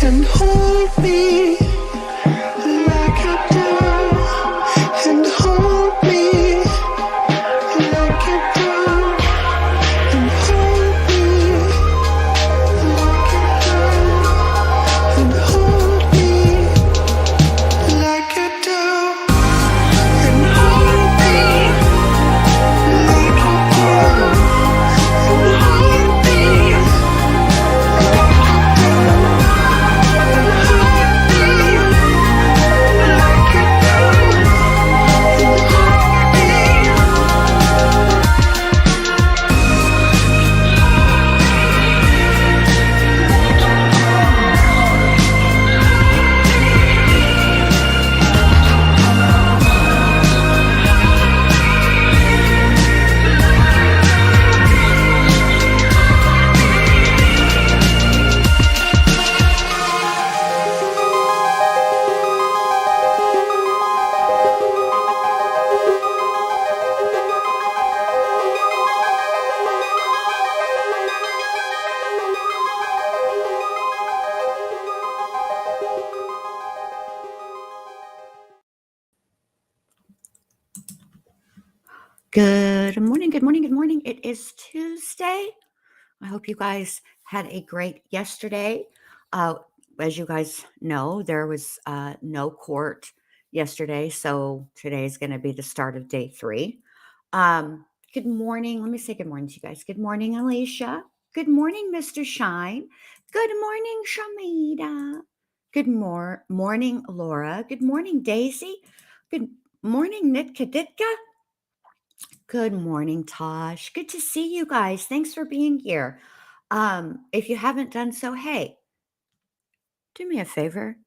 and hold me like I do, and hold me like I do, and hold me like I do, and hold me like I do, and hold me like I do, and hold me like I do, and hold me like I do, and Good morning, good morning, good morning. It is Tuesday. I hope you guys had a great yesterday. As you guys know, there was no court yesterday, so today is going to be the start of day 3. Good morning. Let me say good morning to you guys. Good morning, Alicia. Good morning, Mr. Shine. Good morning, Shamida. Good morning, Laura. Good morning, Daisy. Good morning, Nitka Ditka. Good morning, Tosh. Good to see you guys. Thanks for being here. If you haven't done so, hey, do me a favor.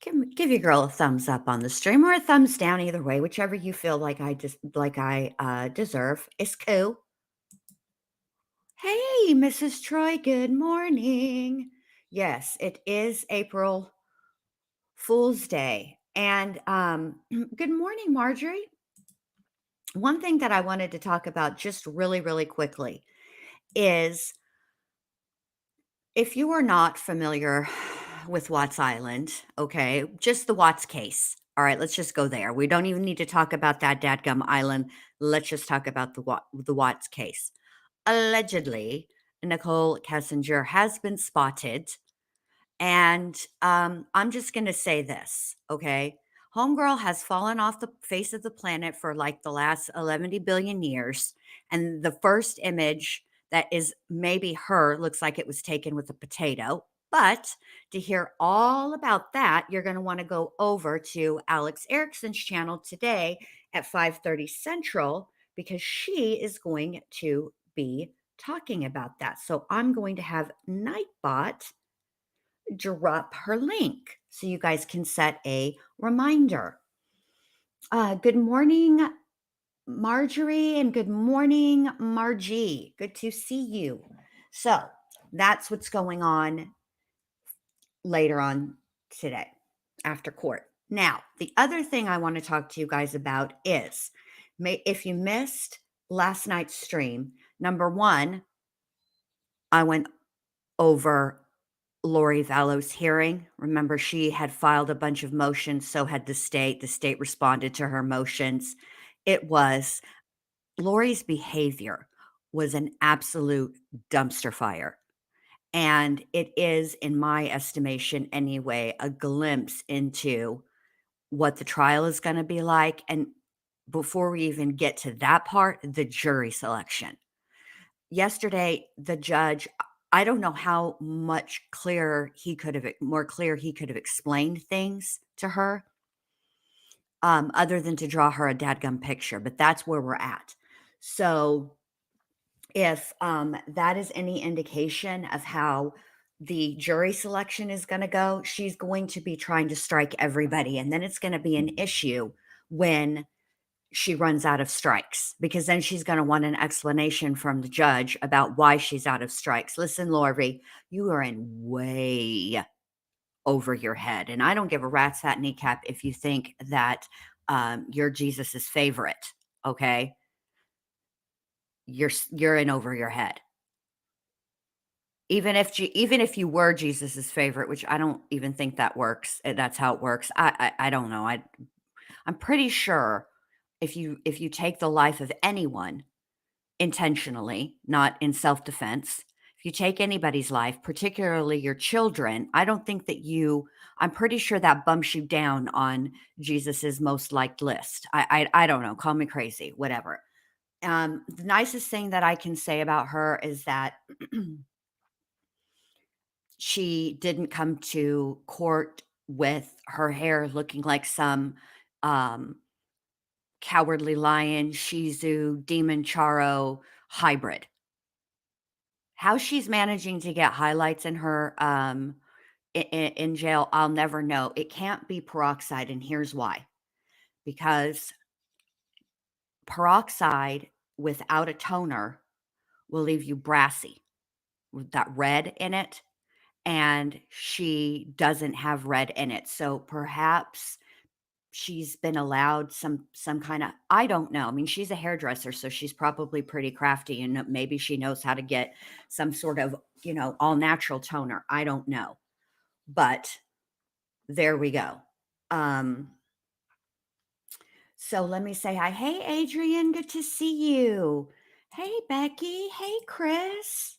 Give your girl a thumbs up on the stream or a thumbs down, either way, whichever you feel like I deserve. It's cool. Hey, Mrs. Troy. Good morning. Yes, it is April Fool's Day, and good morning, Marjorie. One thing that I wanted to talk about just really, really quickly is if you are not familiar with Watts Island, okay, just the Watts case. All right, let's just go there. We don't even need to talk about that dadgum island. Let's just talk about the Watts case. Allegedly, Nicole Kessinger has been spotted, and I'm just going to say this, okay? Homegirl has fallen off the face of the planet for like the last 11 billion years. And the first image that is maybe her looks like it was taken with a potato. But to hear all about that, you're going to want to go over to Alex Erickson's channel today at 5:30 Central because she is going to be talking about that. So I'm going to have Nightbot drop her link so you guys can set a reminder. Good morning, Marjorie, and good morning, Margie. Good to see you. So that's what's going on later on today after court. Now, the other thing I want to talk to you guys about is if you missed last night's stream, number one, I went over Lori Vallow's hearing. Remember, she had filed a bunch of motions, so had the state. The state responded to her motions. It was Lori's behavior was an absolute dumpster fire. And it is, in my estimation anyway, a glimpse into what the trial is going to be like. And before we even get to that part, the jury selection. Yesterday, the judge, I don't know how much more clear he could have explained things to her, other than to draw her a dadgum picture, but that's where we're at. So if that is any indication of how the jury selection is going to go, she's going to be trying to strike everybody. And then it's going to be an issue when she runs out of strikes, because then she's going to want an explanation from the judge about why she's out of strikes. Listen, Lori, you are in way over your head. And I don't give a rat's fat kneecap if you think that you're Jesus's favorite. Okay. You're in over your head. even if you were Jesus's favorite, which I don't even think that works, that's how it works. I don't know. I'm pretty sure if you take the life of anyone intentionally, not in self-defense, if you take anybody's life, particularly your children, I don't think that I'm pretty sure that bumps you down on Jesus's most liked list. I don't know, call me crazy, whatever. The nicest thing that I can say about her is that she didn't come to court with her hair looking like some um, cowardly lion, Shih Tzu, demon Charo hybrid. How she's managing to get highlights in her in jail, I'll never know. It can't be peroxide, and here's why: because peroxide without a toner will leave you brassy with that red in it, and she doesn't have red in it. So perhaps she's been allowed some kinda, I don't know. I mean, she's a hairdresser, so she's probably pretty crafty, and maybe she knows how to get some sort of, all natural toner. I don't know. But there we go. Um, so let me say hi. Hey, Adrian, good to see you. Hey, Becky. Hey, Chris.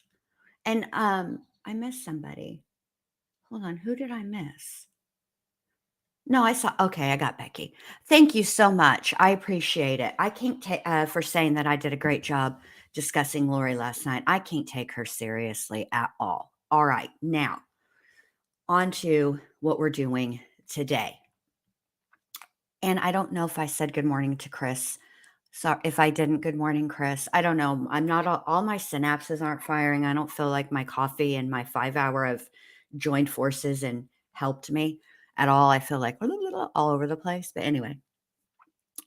And I missed somebody. Hold on, who did I miss? No, I saw, okay, I got Becky. Thank you so much. I appreciate it. I can't take for saying that I did a great job discussing Lori last night. I can't take her seriously at all. All right, now on to what we're doing today. And I don't know if I said good morning to Chris. So if I didn't, good morning, Chris. I don't know. I'm not all my synapses aren't firing. I don't feel like my coffee and my 5 hour of joined forces and helped me at all. I feel like all over the place. But anyway,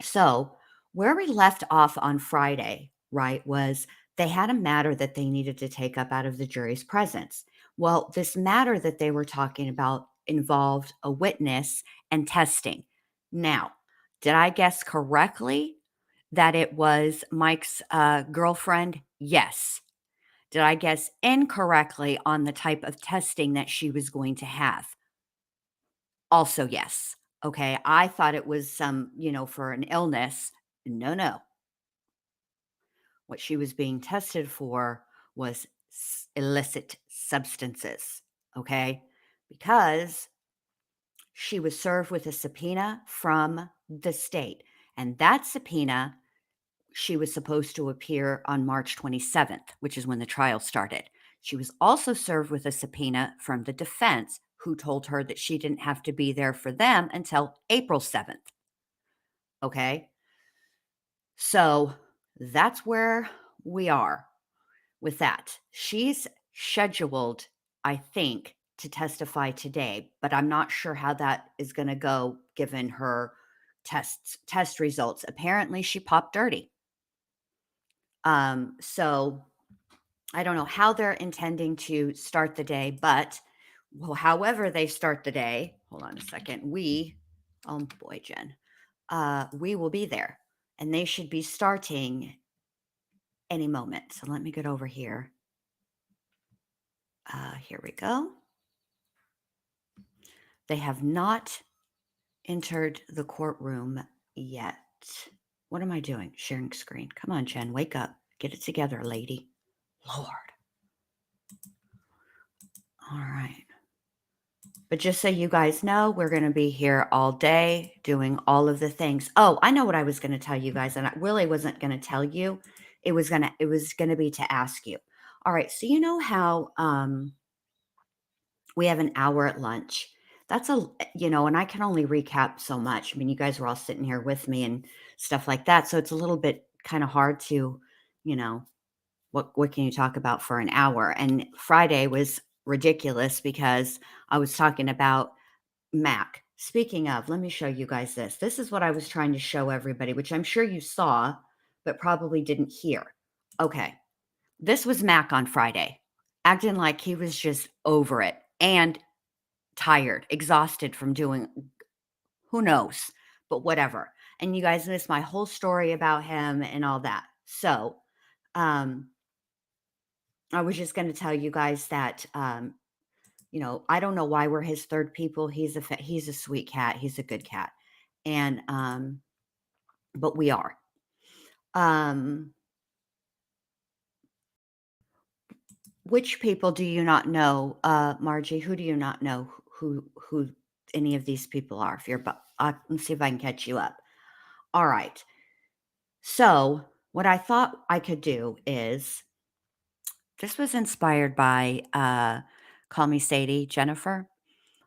so where we left off on Friday, right, was they had a matter that they needed to take up out of the jury's presence. Well, this matter that they were talking about involved a witness and testing. Now, did I guess correctly that it was Mike's girlfriend? Yes. Did I guess incorrectly on the type of testing that she was going to have? Also, yes. Okay. I thought it was some, for an illness. No, no. What she was being tested for was illicit substances. Okay. Because she was served with a subpoena from the state. And that subpoena, she was supposed to appear on March 27th, which is when the trial started. She was also served with a subpoena from the defense, who told her that she didn't have to be there for them until April 7th. Okay. So that's where we are with that. She's scheduled, I think, to testify today, but I'm not sure how that is going to go given her test results. Apparently she popped dirty. So I don't know how they're intending to start the day, but however they start the day, hold on a second. Oh boy, Jen, we will be there, and they should be starting any moment. So let me get over here. Here we go. They have not entered the courtroom yet. What am I doing? Sharing screen. Come on, Jen, wake up. Get it together, lady. Lord. All right. But just so you guys know, we're going to be here all day doing all of the things. Oh, I know what I was going to tell you guys, and I really wasn't going to tell you. It was going to be to ask you. All right, so you know how we have an hour at lunch. That's and I can only recap so much. I mean, you guys were all sitting here with me and stuff like that. So it's a little bit kind of hard to, you know, what can you talk about for an hour? And Friday was ridiculous because I was talking about Mac. Speaking of, let me show you guys this. This is what I was trying to show everybody, which I'm sure you saw, but probably didn't hear. Okay. This was Mac on Friday, acting like he was just over it and tired, exhausted from doing who knows, but whatever. And you guys missed my whole story about him and all that. So, um, I was just gonna tell you guys that, I don't know why we're his third people. He's a sweet cat. He's a good cat, and but we are. Um, which people do you not know, Margie? Who do you not know? Who any of these people are? If you're, let's see if I can catch you up. All right. So what I thought I could do is this was inspired by Call Me Sadie, Jennifer,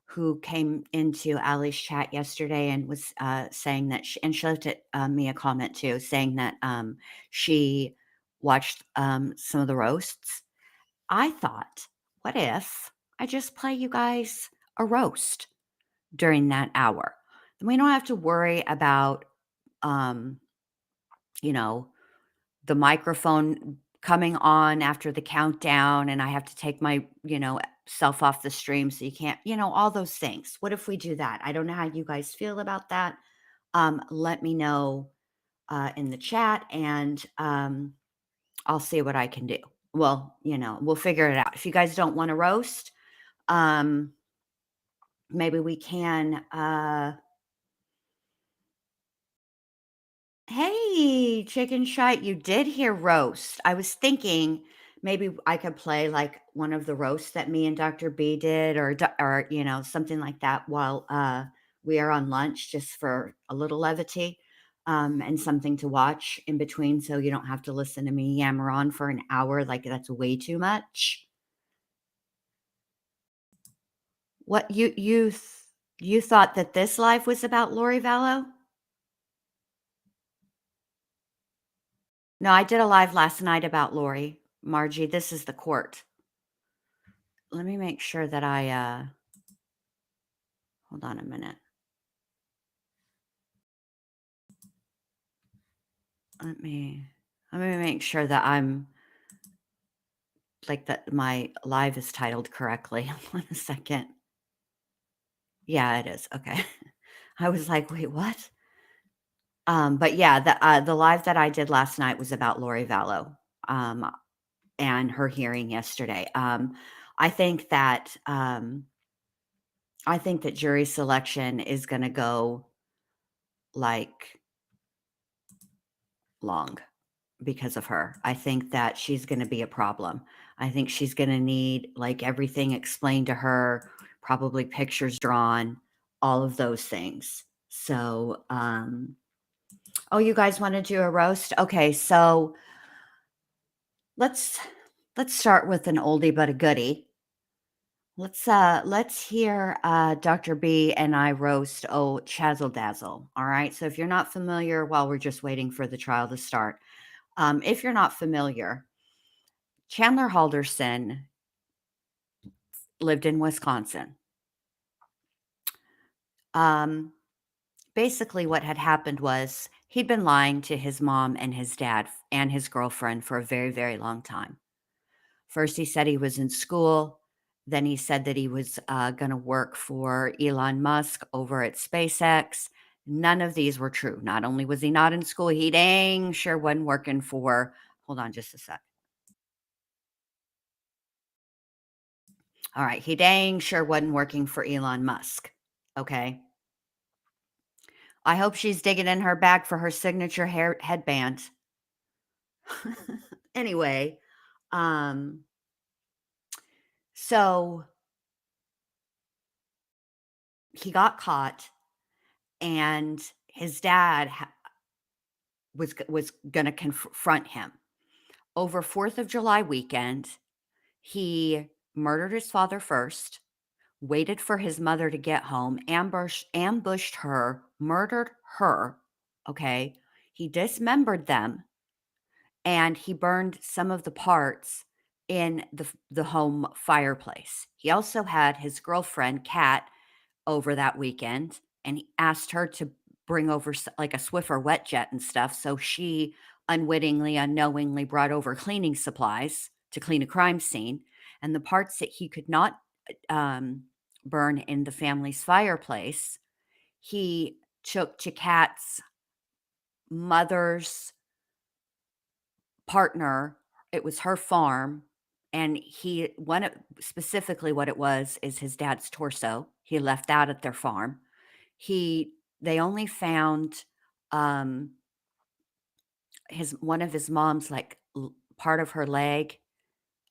who came into Allie's chat yesterday and was saying that she left it, me a comment too, saying that she watched some of the roasts. I thought, what if I just play you guys a roast during that hour? Then we don't have to worry about, um, you know, the microphone coming on after the countdown, and I have to take my, self off the stream so you can't, all those things. What if we do that? I don't know how you guys feel about that. Let me know in the chat, and I'll see what I can do. Well, we'll figure it out. If you guys don't want to roast, um, maybe we can. Hey, chicken shite, you did hear roast. I was thinking maybe I could play like one of the roasts that me and Dr. B did, or something like that while we are on lunch, just for a little levity, and something to watch in between, so you don't have to listen to me yammer on for an hour. Like, that's way too much. What you thought that this live was about Lori Vallow? No, I did a live last night about Lori. Margie, this is the court. Let me make sure that hold on a minute. Let me let me make sure that that my live is titled correctly. Hold on a second. Yeah, it is. Okay. I was like, "Wait, what?" But yeah, the live that I did last night was about Lori Vallow, um, and her hearing yesterday. I think that, jury selection is gonna go, like, long because of her. I think that she's gonna be a problem. I think she's gonna need, like, everything explained to her, probably pictures drawn, all of those things. So, oh, you guys wanna do a roast? Okay, so let's start with an oldie but a goodie. Let's hear, Dr. B and I roast, oh, Chazzle Dazzle, all right? So if you're not familiar, while we're just waiting for the trial to start, if you're not familiar, Chandler Halderson lived in Wisconsin. Um, Basically, what had happened was he'd been lying to his mom and his dad and his girlfriend for a very, very long time. First, he said he was in school. Then he said that he was going to work for Elon Musk over at SpaceX. None of these were true. Not only was he not in school, he dang sure wasn't working for, hold on just a sec. All right. He dang sure wasn't working for Elon Musk. Okay. I hope she's digging in her bag for her signature hair headband. Anyway, um, so he got caught, and his dad was going to confront him over 4th of July weekend. He murdered his father first, waited for his mother to get home, ambushed her, murdered her. Okay, he dismembered them, and he burned some of the parts in the home fireplace. He also had his girlfriend Kat over that weekend, and he asked her to bring over like a Swiffer wet jet and stuff. So she unwittingly, unknowingly brought over cleaning supplies to clean a crime scene, and the parts that he could not um, burn in the family's fireplace, he took to Kat's mother's partner. It was her farm, and he one of specifically what it was is his dad's torso. He left that at their farm. He They only found, um, his one of his mom's, like, part of her leg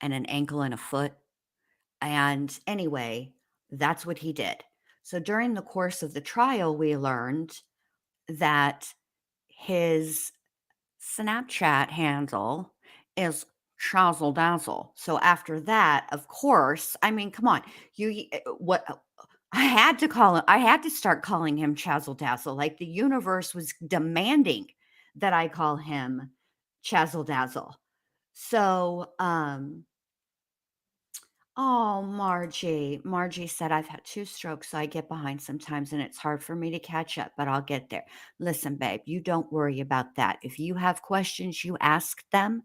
and an ankle and a foot, and anyway, that's what he did. So during the course of the trial, we learned that his Snapchat handle is Shazzle Dazzle. So after that, of course, I mean, come on, what I had to start calling him Chazzle Dazzle. Like the universe was demanding that I call him Chazzle Dazzle. So, oh, Margie. Margie said, I've had 2 strokes, so I get behind sometimes and it's hard for me to catch up, but I'll get there. Listen, babe, you don't worry about that. If you have questions, you ask them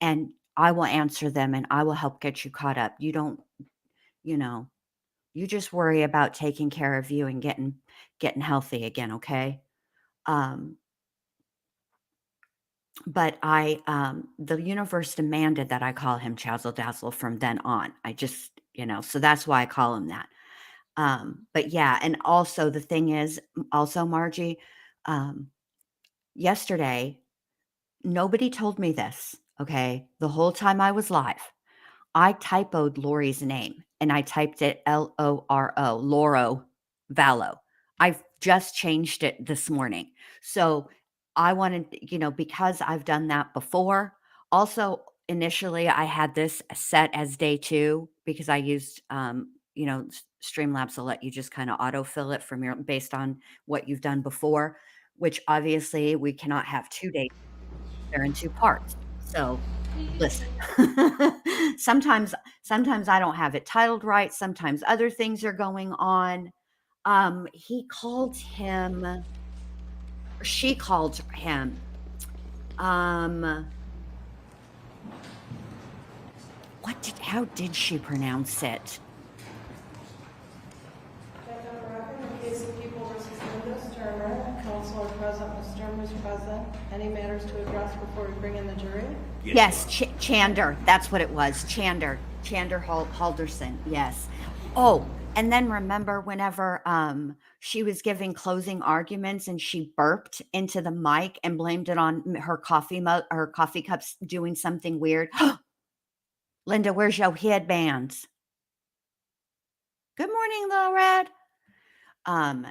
and I will answer them and I will help get you caught up. You don't, you know, you just worry about taking care of you and getting healthy again, okay? Um, but the universe demanded that I call him Chazzle Dazzle from then on. I just, so that's why I call him that. But yeah, and also the thing is, also Margie, um, yesterday, nobody told me this, okay, the whole time I was live. I typoed Lori's name and I typed it Loro, Loro Vallo. I've just changed it this morning. So I wanted, because I've done that before. Also, initially, I had this set as day 2 because I used, Streamlabs will let you just kind of autofill it from your based on what you've done before, which obviously we cannot have 2 days. They're in 2 parts. So listen, sometimes sometimes I don't have it titled right, sometimes other things are going on. He called him or she called him, um, how did she pronounce it? In case of People versus Linda Stermer, counsel are present, Ms. Stermer is present. Any matters to address before we bring in the jury? Yes, Chander, that's what it was, Chander Halderson, yes. Oh, and then remember whenever, she was giving closing arguments and she burped into the mic and blamed it on her her coffee cups doing something weird. Linda, where's your headbands? Good morning, Little Red.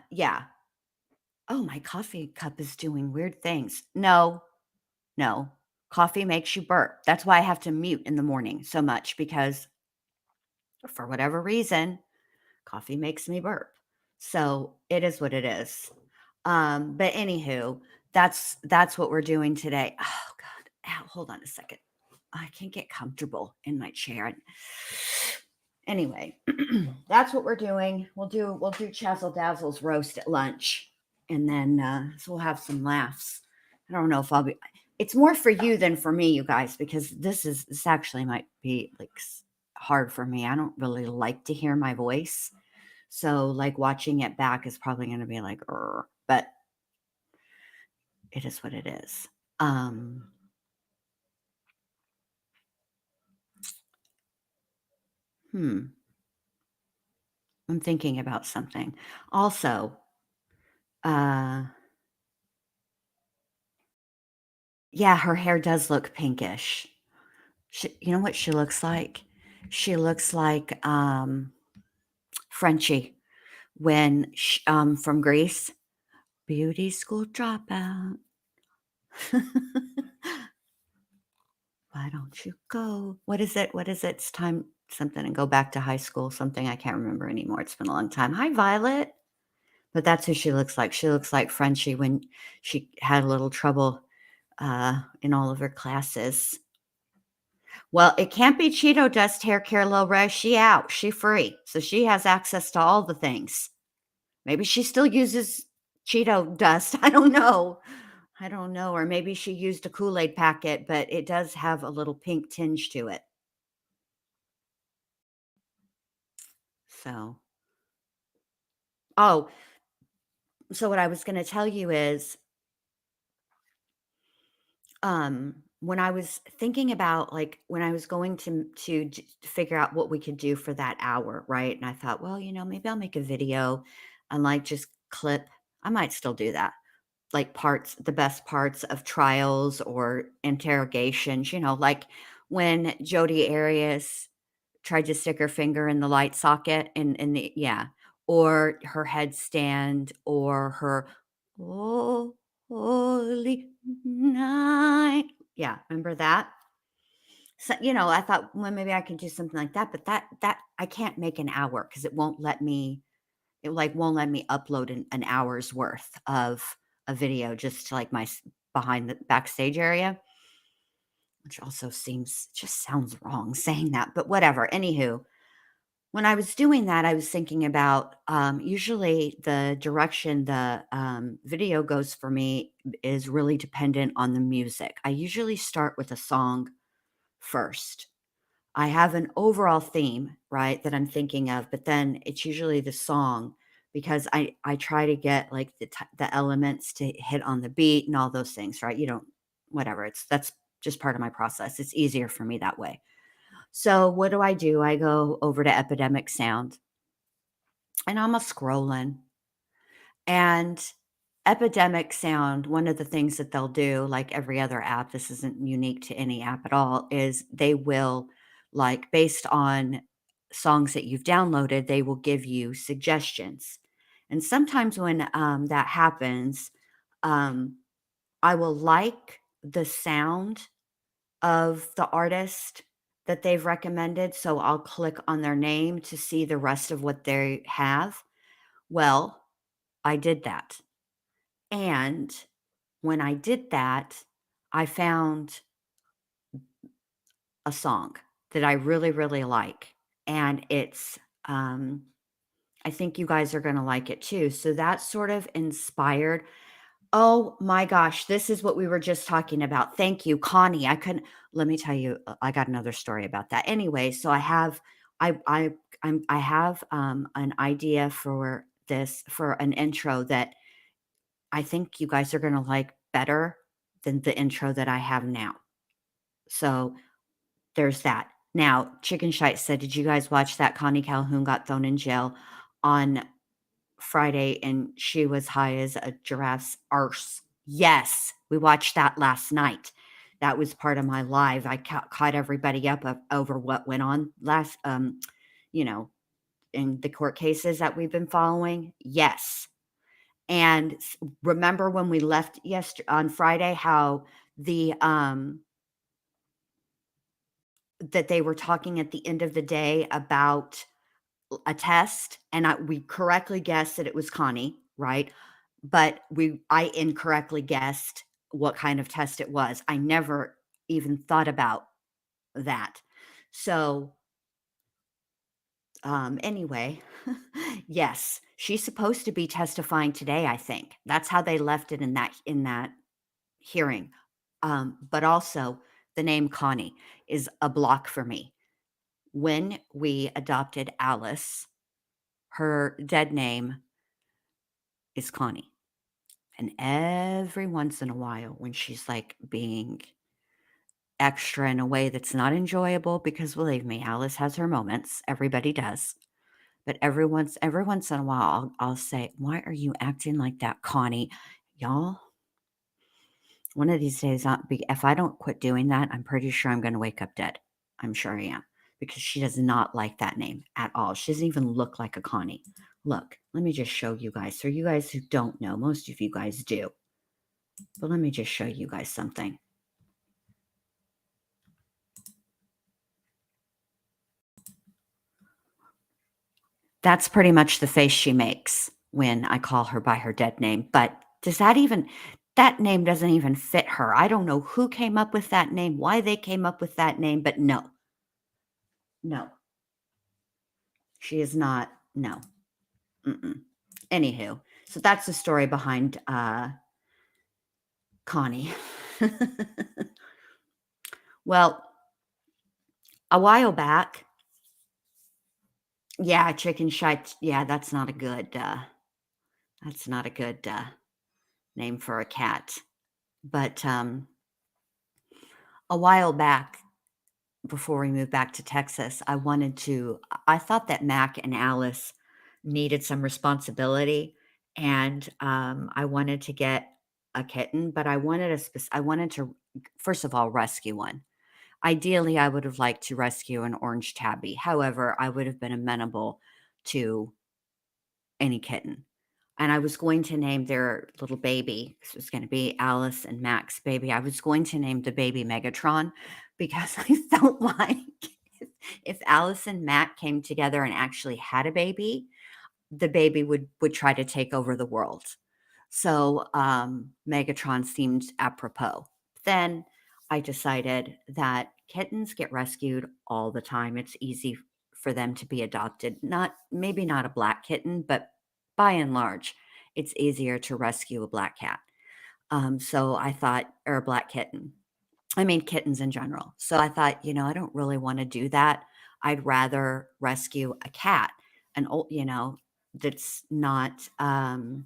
Yeah. Oh, my coffee cup is doing weird things. No, no. Coffee makes you burp. That's why I have to mute in the morning so much because for whatever reason, coffee makes me burp. So it is what it is. But anywho, that's what we're doing today. Oh God. Ow, hold on a second. I can't get comfortable in my chair. Anyway, that's what we're doing. We'll do Chazzle Dazzle's roast at lunch, and then so we'll have some laughs. I don't know if I'll be. It's more for you than for me, you guys, because this actually might be like hard for me. I don't really like to hear my voice, so like watching it back is probably going to be like, but it is what it is. Um, hmm. I'm thinking about something. Also, uh yeah, her hair does look pinkish. You know what she looks like? She looks like, Frenchie when from Greece, beauty school dropout. Why don't you go? What is it? What is it? It's time something and go back to high school, something I can't remember anymore. It's been a long time. Hi, Violet. But that's who she looks like. She looks like Frenchie when she had a little trouble, in all of her classes. Well, it can't be Cheeto Dust hair care, Lil Ray. She out. She free. So she has access to all the things. Maybe she still uses Cheeto dust. I don't know. I don't know. Or maybe she used a Kool-Aid packet, but it does have a little pink tinge to it. So, oh, so what I was going to tell you is, when I was thinking about, like, when I was going to figure out what we could do for that hour, right? And I thought, well, maybe I'll make a video and like just clip. I might still do that, like the best parts of trials or interrogations. Like when Jodi Arias tried to stick her finger in the light socket in the yeah, or her headstand or her "Oh, holy night." Yeah, remember that? So, I thought, well, maybe I could do something like that, but that I can't make an hour because it won't let me upload an hour's worth of a video just to like behind the backstage area, which also just sounds wrong saying that, but whatever. Anywho, when I was doing that, I was thinking about, usually the direction the, video goes for me is really dependent on the music. I usually start with a song first. I have an overall theme, right, that I'm thinking of, but then it's usually the song because I try to get, like, the elements to hit on the beat and all those things, right? You don't whatever, that's just part of my process. It's easier for me that way. So what do? I go over to Epidemic Sound, and I'm a scrolling, and Epidemic Sound, one of the things that they'll do, like every other app, this isn't unique to any app at all, is they will, like, based on songs that you've downloaded, they will give you suggestions. And sometimes when that happens, um, I will like the sound of the artist that they've recommended. So I'll click on their name to see the rest of what they have. Well, I did that. And when I did that, I found a song that I really, really like. And um, I think you guys are going to like it too. So that sort of inspired. Oh my gosh, this is what we were just talking about. Thank you, Connie. Let me tell you, I got another story about that. Anyway, so I have an idea for an intro that I think you guys are gonna like better than the intro that I have now. So there's that. Now, Chicken Shite said, "Did you guys watch that Connie Calhoun got thrown in jail on Friday and she was high as a giraffe's arse?" Yes, we watched that last night. That was part of my live. I caught everybody up over what went on you know, in the court cases that we've been following. Yes. And remember when we left on Friday, how that they were talking at the end of the day about a test, and we correctly guessed that it was Connie, right? But I incorrectly guessed what kind of test it was. I never even thought about that. So, anyway, yes, she's supposed to be testifying today, I think. That's how they left it in that hearing. But also the name Connie is a block for me. When we adopted Alice, her dead name is Connie. And every once in a while, when she's like being extra in a way that's not enjoyable, because believe me, Alice has her moments, everybody does. But every once in a while, I'll say, "Why are you acting like that, Connie?" Y'all, one of these days, if I don't quit doing that, I'm pretty sure I'm going to wake up dead. I'm sure I am, because she does not like that name at all. She doesn't even look like a Connie. Look, let me just show you guys. For you guys who don't know, most of you guys do. But let me just show you guys something. That's pretty much the face she makes when I call her by her dead name. But that name doesn't even fit her. I don't know who came up with that name, why they came up with that name, but no. No. She is not. No. Mm-mm. Anywho, so that's the story behind Connie. Well, a while back, yeah, chicken shite. Yeah, that's not a good. That's not a good name for a cat. But A while back, before we moved back to Texas, I thought that Mac and Alice needed some responsibility, and I wanted to get a kitten, but I wanted to, first of all, rescue one. Ideally, I would have liked to rescue an orange tabby. However, I would have been amenable to any kitten. And I was going to name their little baby, 'cause it was going to be Alice and Mac's baby. I was going to name the baby Megatron because I felt like if Alice and Mac came together and actually had a baby, the baby would try to take over the world. So Megatron seemed apropos. Then I decided that kittens get rescued all the time. It's easy for them to be adopted. Maybe not a black kitten, but by and large, it's easier to rescue a black cat. So I thought, or a black kitten. I mean, kittens in general. So I thought, I don't really want to do that. I'd rather rescue a cat, an old, that's not. Oh,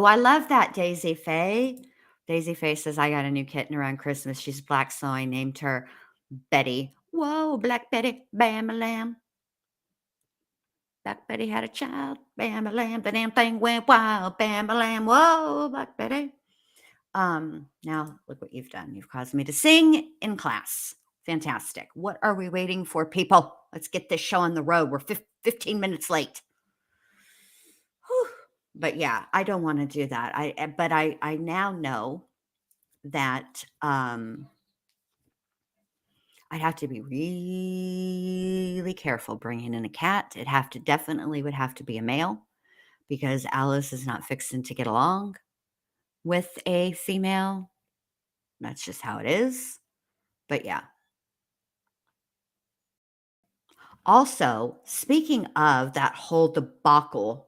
I love that, Daisy Faye. Daisy Faye says, I got a new kitten around Christmas. She's black, so I named her Betty. Whoa, Black Betty, bam a lamb. Black Betty had a child, bam a lamb. The damn thing went wild, bam a lamb. Whoa, Black Betty. Now look what you've done. You've caused me to sing in class. Fantastic. What are we waiting for, people? Let's get this show on the road. We're 15 minutes late. Whew. But yeah, I don't want to do that. But I now know that I'd have to be really careful bringing in a cat. Definitely would have to be a male, because Alice is not fixing to get along with a female. That's just how it is. But yeah. Also, speaking of that whole debacle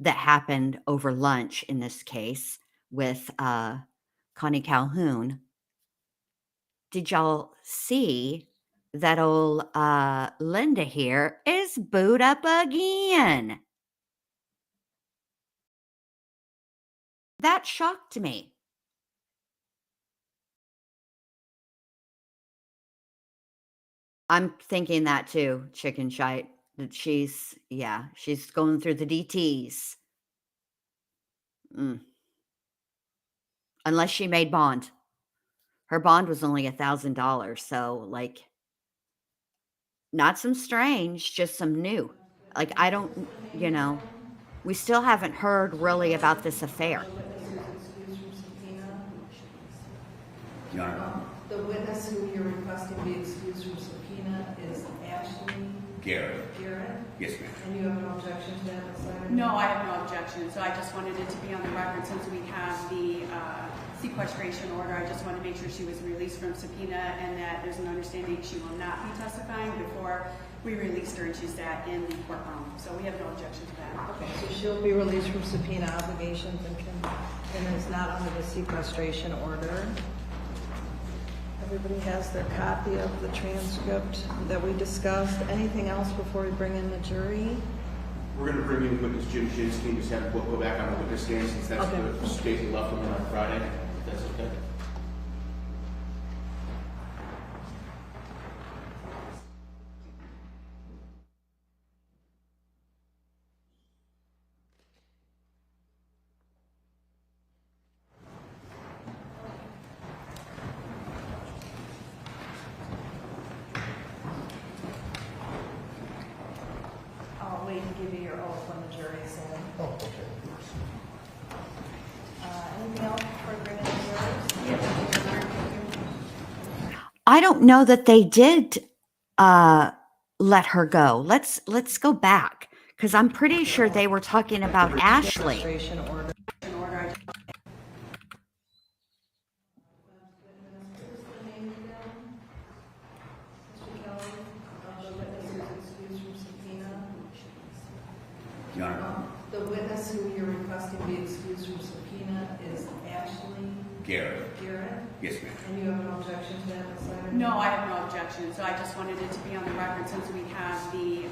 that happened over lunch in this case with Connie Calhoun, did y'all see that old Linda here is booed up again? That shocked me. I'm thinking that too, chicken shite, that she's going through the DTs. Unless she made bond. Her bond was only $1,000, so, like, not some strange, just some new. Like, I don't we still haven't heard really about this affair. Your Honor. The witness who you're requesting be excused from subpoena is Ashley Garrett. Garrett? Yes, ma'am. And you have no objection to that, Ms. Leonard? No, I have no objection. So I just wanted it to be on the record since we have the sequestration order. I just want to make sure she was released from subpoena and that there's an understanding she will not be testifying before we released her and she sat in the courtroom. So we have no objection to that. Okay, so she'll be released from subpoena obligations and is not under the sequestration order. Everybody has their copy of the transcript that we discussed. Anything else before we bring in the jury? We're going to bring in witness Jim Shinsky and just have we'll go back on the witness stand since that's Okay. the space we left them on Friday. If that's okay. I'll wait to give you your oath when the jury is in. Oh, okay. Anything else before we bring in the jurors? I don't know that they did let her go. Let's go back, because I'm pretty sure they were talking about Ashley. Sequestration order. Your Honor. The witness who you're requesting be excused from subpoena is Ashley Garrett. Garrett? Yes, ma'am. And you have no objection to that, Ms. Leonard? No, I have no objection. So I just wanted it to be on the record since we have the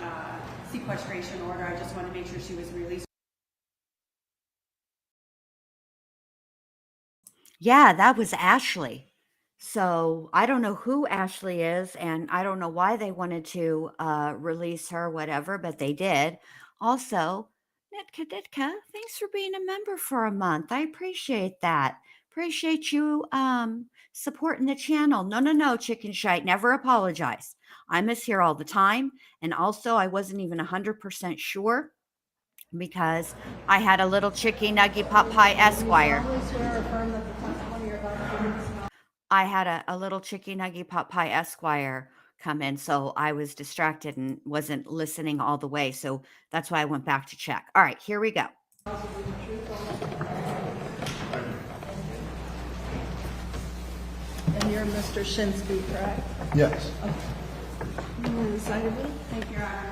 sequestration order. I just want to make sure she was released. Yeah, that was Ashley. So I don't know who Ashley is, and I don't know why they wanted to release her, whatever, but they did. Also, Nitka, thanks for being a member for a month. I appreciate that. Appreciate you supporting the channel. No, chicken shite. Never apologize. I miss here all the time. And also, I wasn't even 100% sure because I had a little chicky nuggy pot pie Esquire. solemnly swear or affirm that the testimony you're about to give is I had a little chicky nuggy pot pie Esquire come in, so I was distracted and wasn't listening all the way. So that's why I went back to check. All right, here we go. and you're Mr. Shinsky, correct? Yes. You want to sign it? Thank you, Your Honor.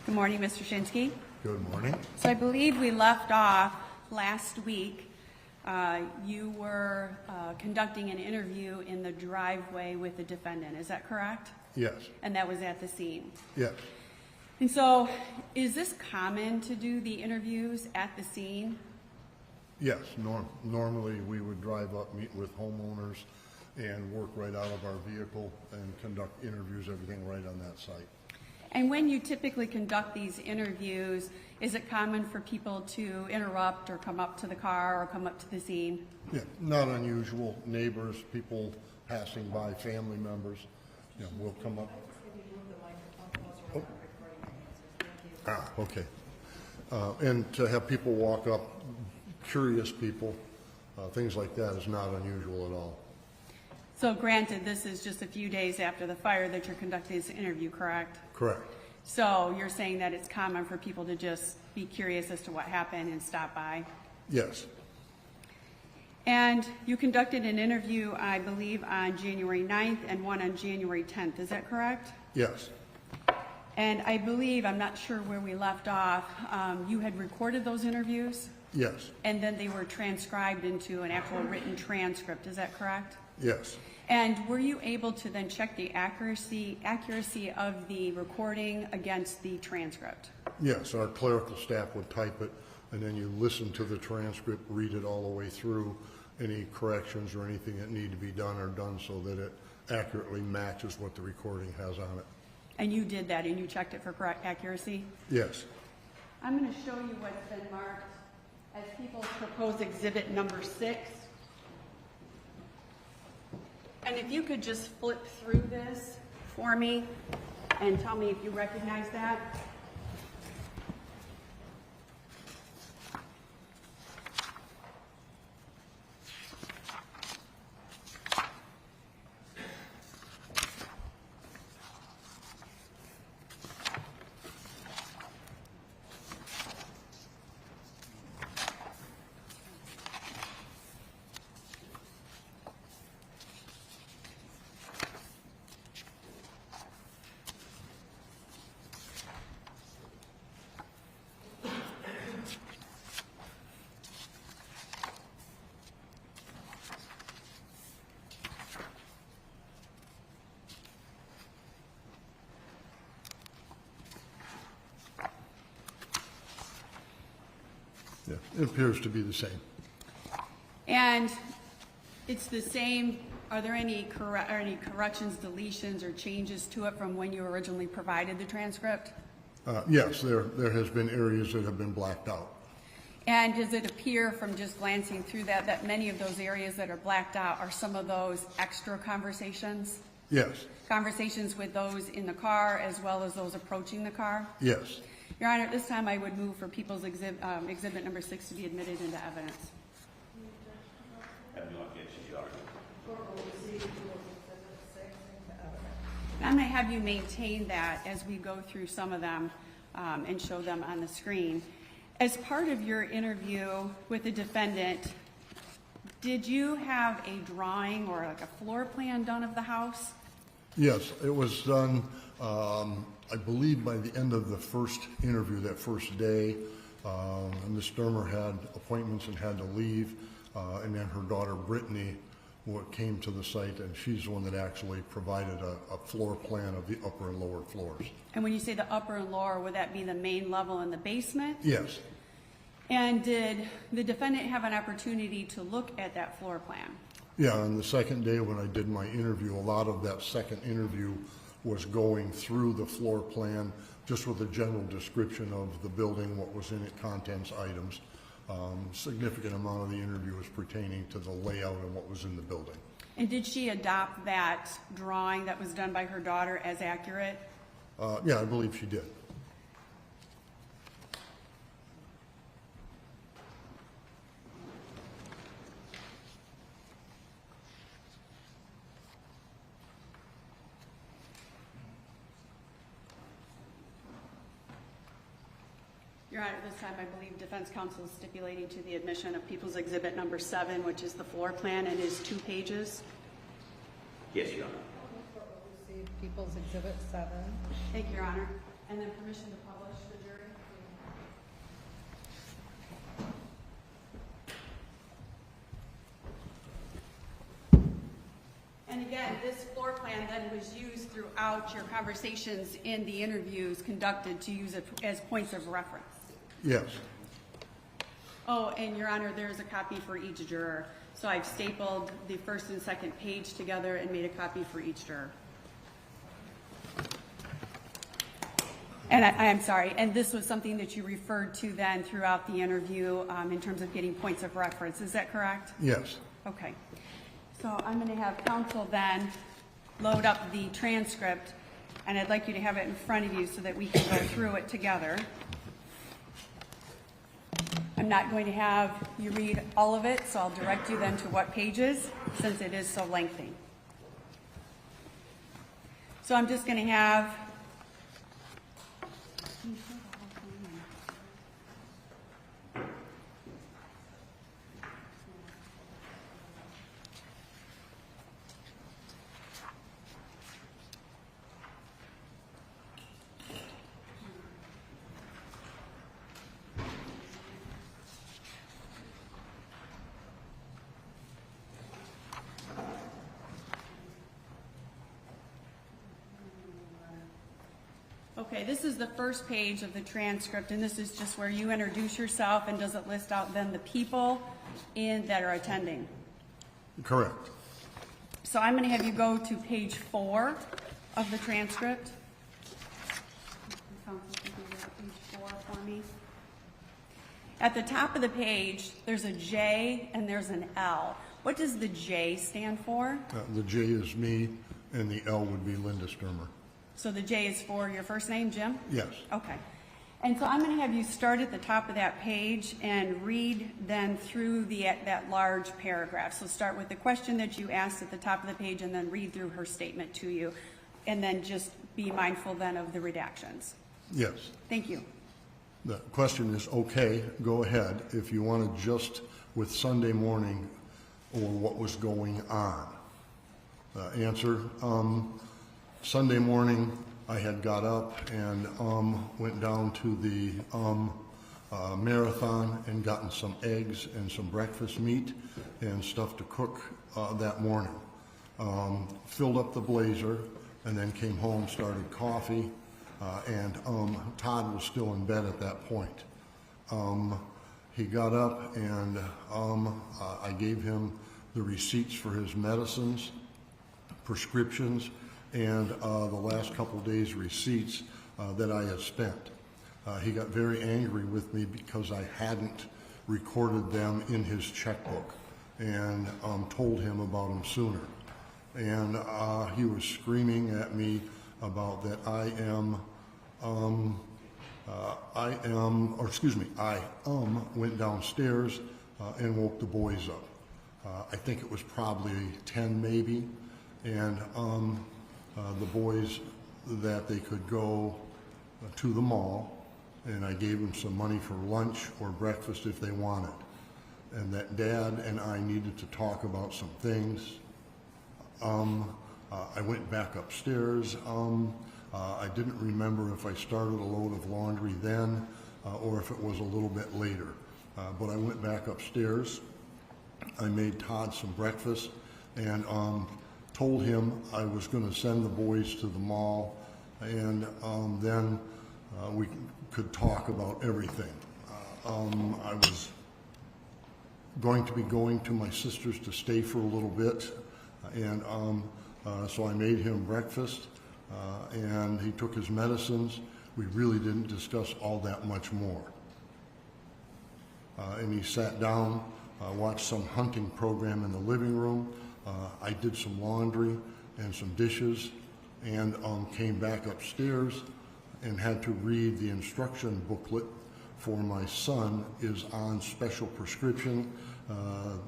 Good morning, Mr. Shinsky. Good morning. So I believe we left off last week. You were conducting an interview in the driveway with the defendant. Is that correct? Yes. And that was at the scene. Yes. And so, is this common to do the interviews at the scene? Yes. Normally, we would drive up, meet with homeowners, and work right out of our vehicle and conduct interviews, everything right on that site. And when you typically conduct these interviews, is it common for people to interrupt or come up to the car or come up to the scene? Yeah, not unusual. Neighbors, people passing by, family members, will come up. Oh. Okay. And to have people walk up, curious people, things like that is not unusual at all. So granted, this is just a few days after the fire that you're conducting this interview, correct? Correct. So you're saying that it's common for people to just be curious as to what happened and stop by? Yes. And you conducted an interview, I believe, on January 9th and one on January 10th. Is that correct? Yes. And I believe, I'm not sure where we left off, you had recorded those interviews? Yes. And then they were transcribed into an actual written transcript. Is that correct? Yes. And were you able to then check the accuracy of the recording against the transcript? Yes, our clerical staff would type it, and then you listen to the transcript, read it all the way through. Any corrections or anything that need to be done are done so that it accurately matches what the recording has on it. And you did that, and you checked it for correct accuracy? Yes. I'm going to show you what's been marked as people's proposed exhibit number 6. And if you could just flip through this for me and tell me if you recognize that. Yeah, it appears to be the same. And it's the same, are there any corrections, deletions, or changes to it from when you originally provided the transcript? Yes, there has been areas that have been blacked out. And does it appear from just glancing through that many of those areas that are blacked out are some of those extra conversations? Yes. Conversations with those in the car as well as those approaching the car? Yes. Your Honor, at this time I would move for people's exhibit number 6 to be admitted into evidence. I'm going to have you maintain that as we go through some of them and show them on the screen. As part of your interview with the defendant, did you have a drawing or like a floor plan done of the house? Yes, it was done, I believe, by the end of the first interview, that first day. Ms. Stermer had appointments and had to leave, and then her daughter Brittany what came to the site, and she's the one that actually provided a floor plan of the upper and lower floors. And when you say the upper and lower, would that be the main level and the basement? Yes. And did the defendant have an opportunity to look at that floor plan? Yeah, on the second day when I did my interview, a lot of that second interview was going through the floor plan, just with a general description of the building, what was in it, contents, items. Significant amount of the interview was pertaining to the layout and what was in the building. And did she adopt that drawing that was done by her daughter as accurate? Yeah, I believe she did. Your Honor, at this time, I believe defense counsel is stipulating to the admission of People's Exhibit number 7, which is the floor plan and is 2 pages. Yes, Your Honor. Receive People's Exhibit 7. Thank you, Your Honor. And then permission to publish the jury. And again, this floor plan then was used throughout your conversations in the interviews conducted to use it as points of reference. Yes. Oh, and Your Honor, there's a copy for each juror. So I've stapled the first and second page together and made a copy for each juror. And I'm sorry, and this was something that you referred to then throughout the interview in terms of getting points of reference. Is that correct? Yes. Okay. So I'm going to have counsel then load up the transcript, and I'd like you to have it in front of you so that we can go through it together. I'm not going to have you read all of it, so I'll direct you then to what pages, since it is so lengthy. So I'm just going to have okay, this is the first page of the transcript, and this is just where you introduce yourself, and does it list out then the people that are attending? Correct. So I'm going to have you go to page 4 of the transcript. Counsel, can you go to page 4 for me? At the top of the page, there's a J and there's an L. What does the J stand for? The J is me, and the L would be Linda Stermer. So the J is for your first name, Jim? Yes. Okay. And so I'm going to have you start at the top of that page and read then through that large paragraph. So start with the question that you asked at the top of the page and then read through her statement to you. And then just be mindful then of the redactions. Yes. Thank you. The question is, okay, go ahead. If you want to just with Sunday morning or what was going on. Answer, Sunday morning I had got up and went down to the marathon and gotten some eggs and some breakfast meat and stuff to cook that morning. Filled up the blazer and then came home, started coffee, and Todd was still in bed at that point. He got up and I gave him the receipts for his medicines, prescriptions, and the last couple of days' receipts that I had spent. He got very angry with me because I hadn't recorded them in his checkbook and told him about them sooner. And he was screaming at me about that I went downstairs and woke the boys up. I think it was probably 10 maybe, and the boys that they could go to the mall, and I gave them some money for lunch or breakfast if they wanted, and that Dad and I needed to talk about some things. I went back upstairs. I didn't remember if I started a load of laundry then or if it was a little bit later, but I went back upstairs. I made Todd some breakfast. and told him I was going to send the boys to the mall, and then we could talk about everything. I was going to be going to my sister's to stay for a little bit, and so I made him breakfast, and he took his medicines. We really didn't discuss all that much more. And he sat down, watched some hunting program in the living room. I did some laundry and some dishes, and came back upstairs and had to read the instruction booklet for my son is on special prescription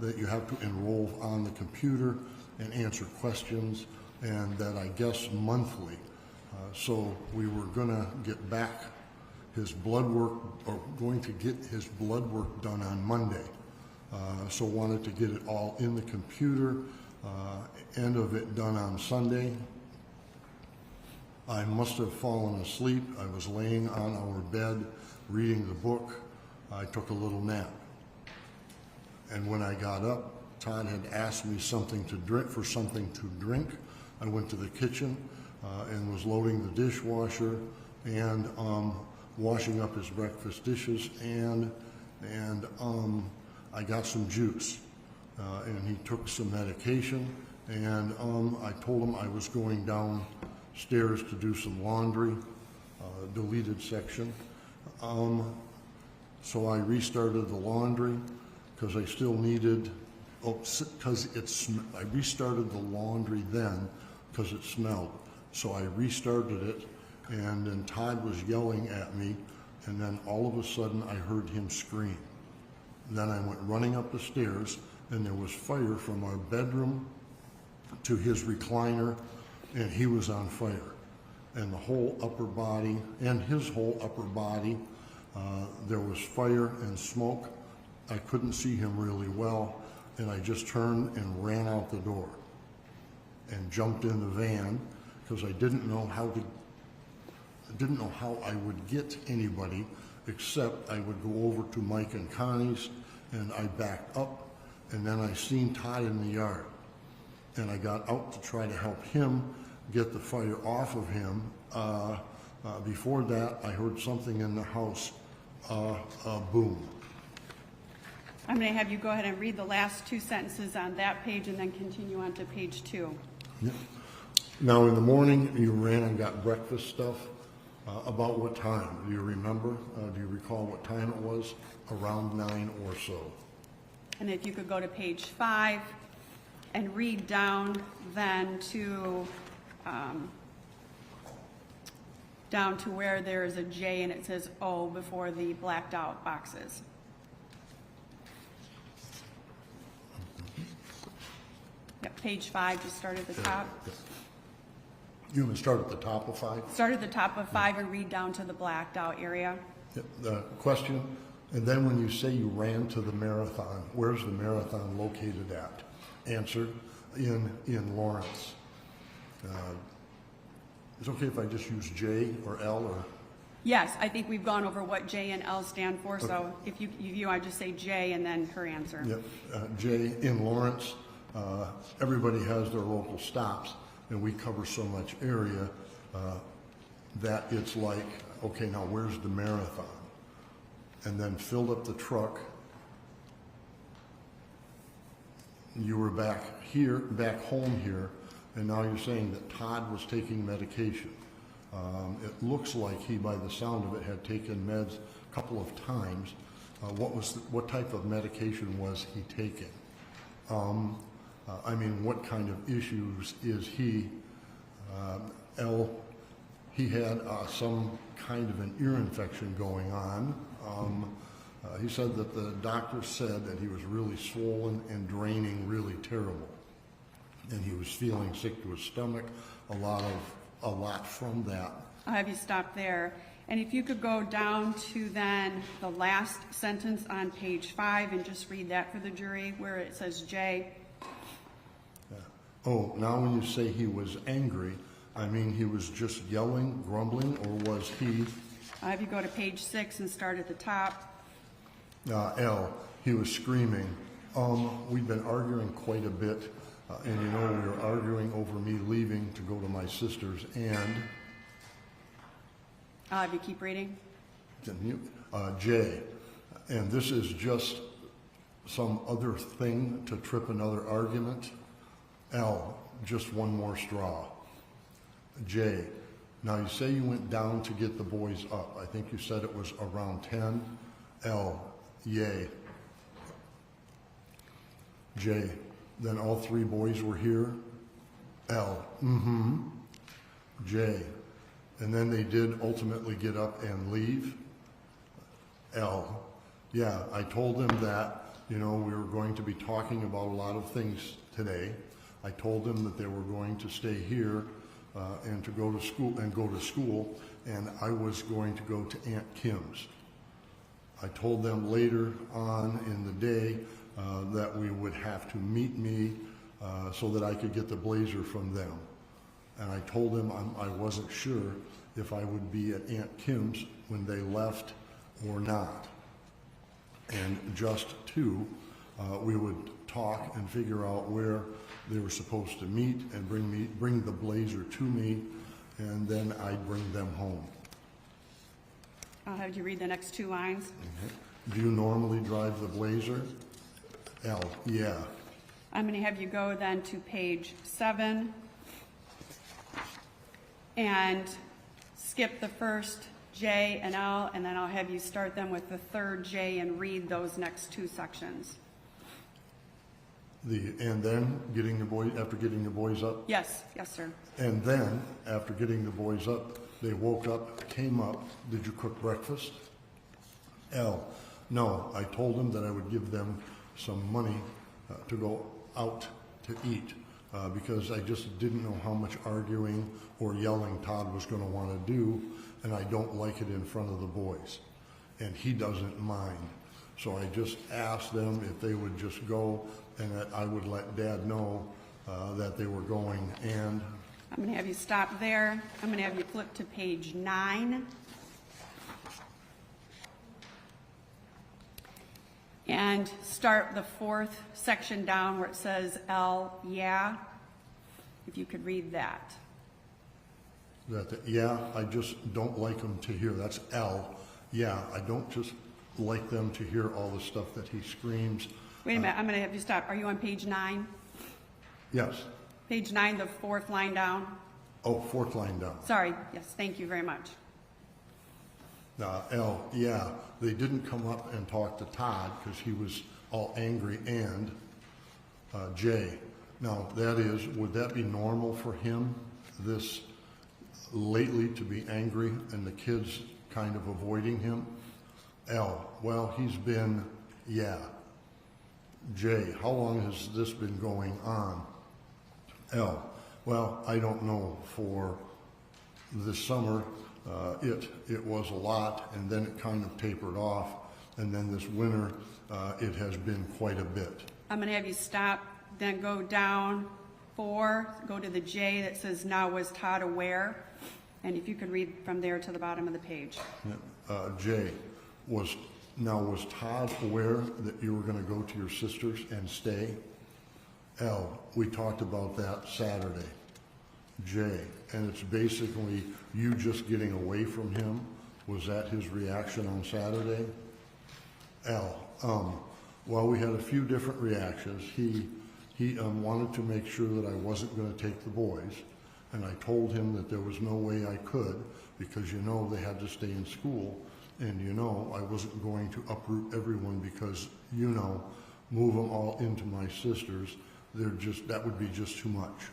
that you have to enroll on the computer and answer questions, and that I guess monthly. So we were gonna get back his blood work, or going to get his blood work done on Monday. So wanted to get it all in the computer, end of it done on Sunday. I must have fallen asleep. I was laying on our bed reading the book. I took a little nap. And when I got up, Todd had asked me something to drink. I went to the kitchen and was loading the dishwasher and washing up his breakfast dishes, and I got some juice. And he took some medication, and I told him I was going downstairs to do some laundry, deleted section. So I restarted the laundry because I still needed, I restarted the laundry then because it smelled. So I restarted it, and then Todd was yelling at me, and then all of a sudden I heard him scream. Then I went running up the stairs, and there was fire from our bedroom to his recliner, and he was on fire. And the whole upper body, and his whole upper body, there was fire and smoke. I couldn't see him really well, and I just turned and ran out the door and jumped in the van because I didn't know how I would get anybody, except I would go over to Mike and Connie's, and I backed up, and then I seen Todd in the yard, and I got out to try to help him get the fire off of him. Before that, I heard something in the house, boom. I'm going to have you go ahead and read the last two sentences on that page and then continue on to page 2. Yep. Now, in the morning, you ran and got breakfast stuff. About what time? Do you remember? Do you recall what time it was? Around 9 or so. And if you could go to page 5 and read down then to where there is a J and it says O before the blacked out boxes. Yep, page 5, just start at the top. You want to start at the top of 5? Start at the top of 5 and read down to the blacked out area. Yep. The question, and then when you say you ran to the marathon, where's the marathon located at? Answer, in Lawrence. It's okay if I just use J or L or? Yes, I think we've gone over what J and L stand for, okay. So if you want to just say J and then her answer. Yep, J in Lawrence. Everybody has their local stops, and we cover so much area that it's like, okay, now where's the marathon? And then filled up the truck. You were back home here, and now you're saying that Todd was taking medication. It looks like he, by the sound of it, had taken meds a couple of times. What type of medication was he taking? I mean, what kind of issues is he? He had some kind of an ear infection going on. He said that the doctor said that he was really swollen and draining really terrible. And he was feeling sick to his stomach, a lot from that. I'll have you stop there. And if you could go down to then the last sentence on page 5 and just read that for the jury where it says J. Oh, now when you say he was angry, I mean he was just yelling, grumbling, or was he? I'll have you go to page 6 and start at the top. L, he was screaming. We've been arguing quite a bit, And you know, we were arguing over me leaving to go to my sister's, and I'll have you keep reading. J, and this is just some other thing to trip another argument. L, just one more straw. J, now you say you went down to get the boys up. I think you said it was around 10. L, yay. J, then all 3 boys were here. L, mm-hmm. J, and then they did ultimately get up and leave. L, yeah, I told them that, you know, we were going to be talking about a lot of things today. I told them that they were going to stay here and to go to school, and I was going to go to Aunt Kim's. I told them later on in the day that we would have to meet me so that I could get the blazer from them. And I told them I wasn't sure if I would be at Aunt Kim's when they left or not. And just 2, we would talk and figure out where they were supposed to meet and bring the blazer to me, and then I'd bring them home. I'll have you read the next 2 lines. Do you normally drive the blazer? L, yeah. I'm going to have you go then to page 7 and skip the first J and L, and then I'll have you start them with the 3rd J and read those next 2 sections. And then after getting the boys up? Yes, sir. And then, after getting the boys up, they woke up, came up. Did you cook breakfast? L, no, I told them that I would give them some money to go out to eat because I just didn't know how much arguing or yelling Todd was going to want to do, and I don't like it in front of the boys. And he doesn't mind. So I just asked them if they would just go and that I would let Dad know that they were going. And I'm going to have you stop there. I'm going to have you flip to page 9. And start the 4th section down where it says L, yeah. If you could read that. yeah, I just don't like them to hear. That's L. Yeah, I don't just like them to hear all the stuff that he screams. Wait a minute, I'm going to have you stop. Are you on page 9? Yes. Page 9, the 4th line down. Oh, 4th line down. Sorry, yes, thank you very much. L, yeah, they didn't come up and talk to Todd because he was all angry. And J, now that is, would that be normal for him this lately to be angry and the kids kind of avoiding him? L, well, he's been, yeah. J, how long has this been going on? L, well, I don't know. For this summer, it was a lot, and then it kind of tapered off, and then this winter, it has been quite a bit. I'm going to have you stop, then go down 4, go to the J that says, now was Todd aware? And if you could read from there to the bottom of the page. J, was Todd aware that you were going to go to your sister's and stay? L, we talked about that Saturday. J, and it's basically you just getting away from him. Was that his reaction on Saturday? L, well, we had a few different reactions. He wanted to make sure that I wasn't going to take the boys, and I told him that there was no way I could because, you know, they had to stay in school, and, you know, I wasn't going to uproot everyone because, you know, move them all into my sister's. That would be just too much.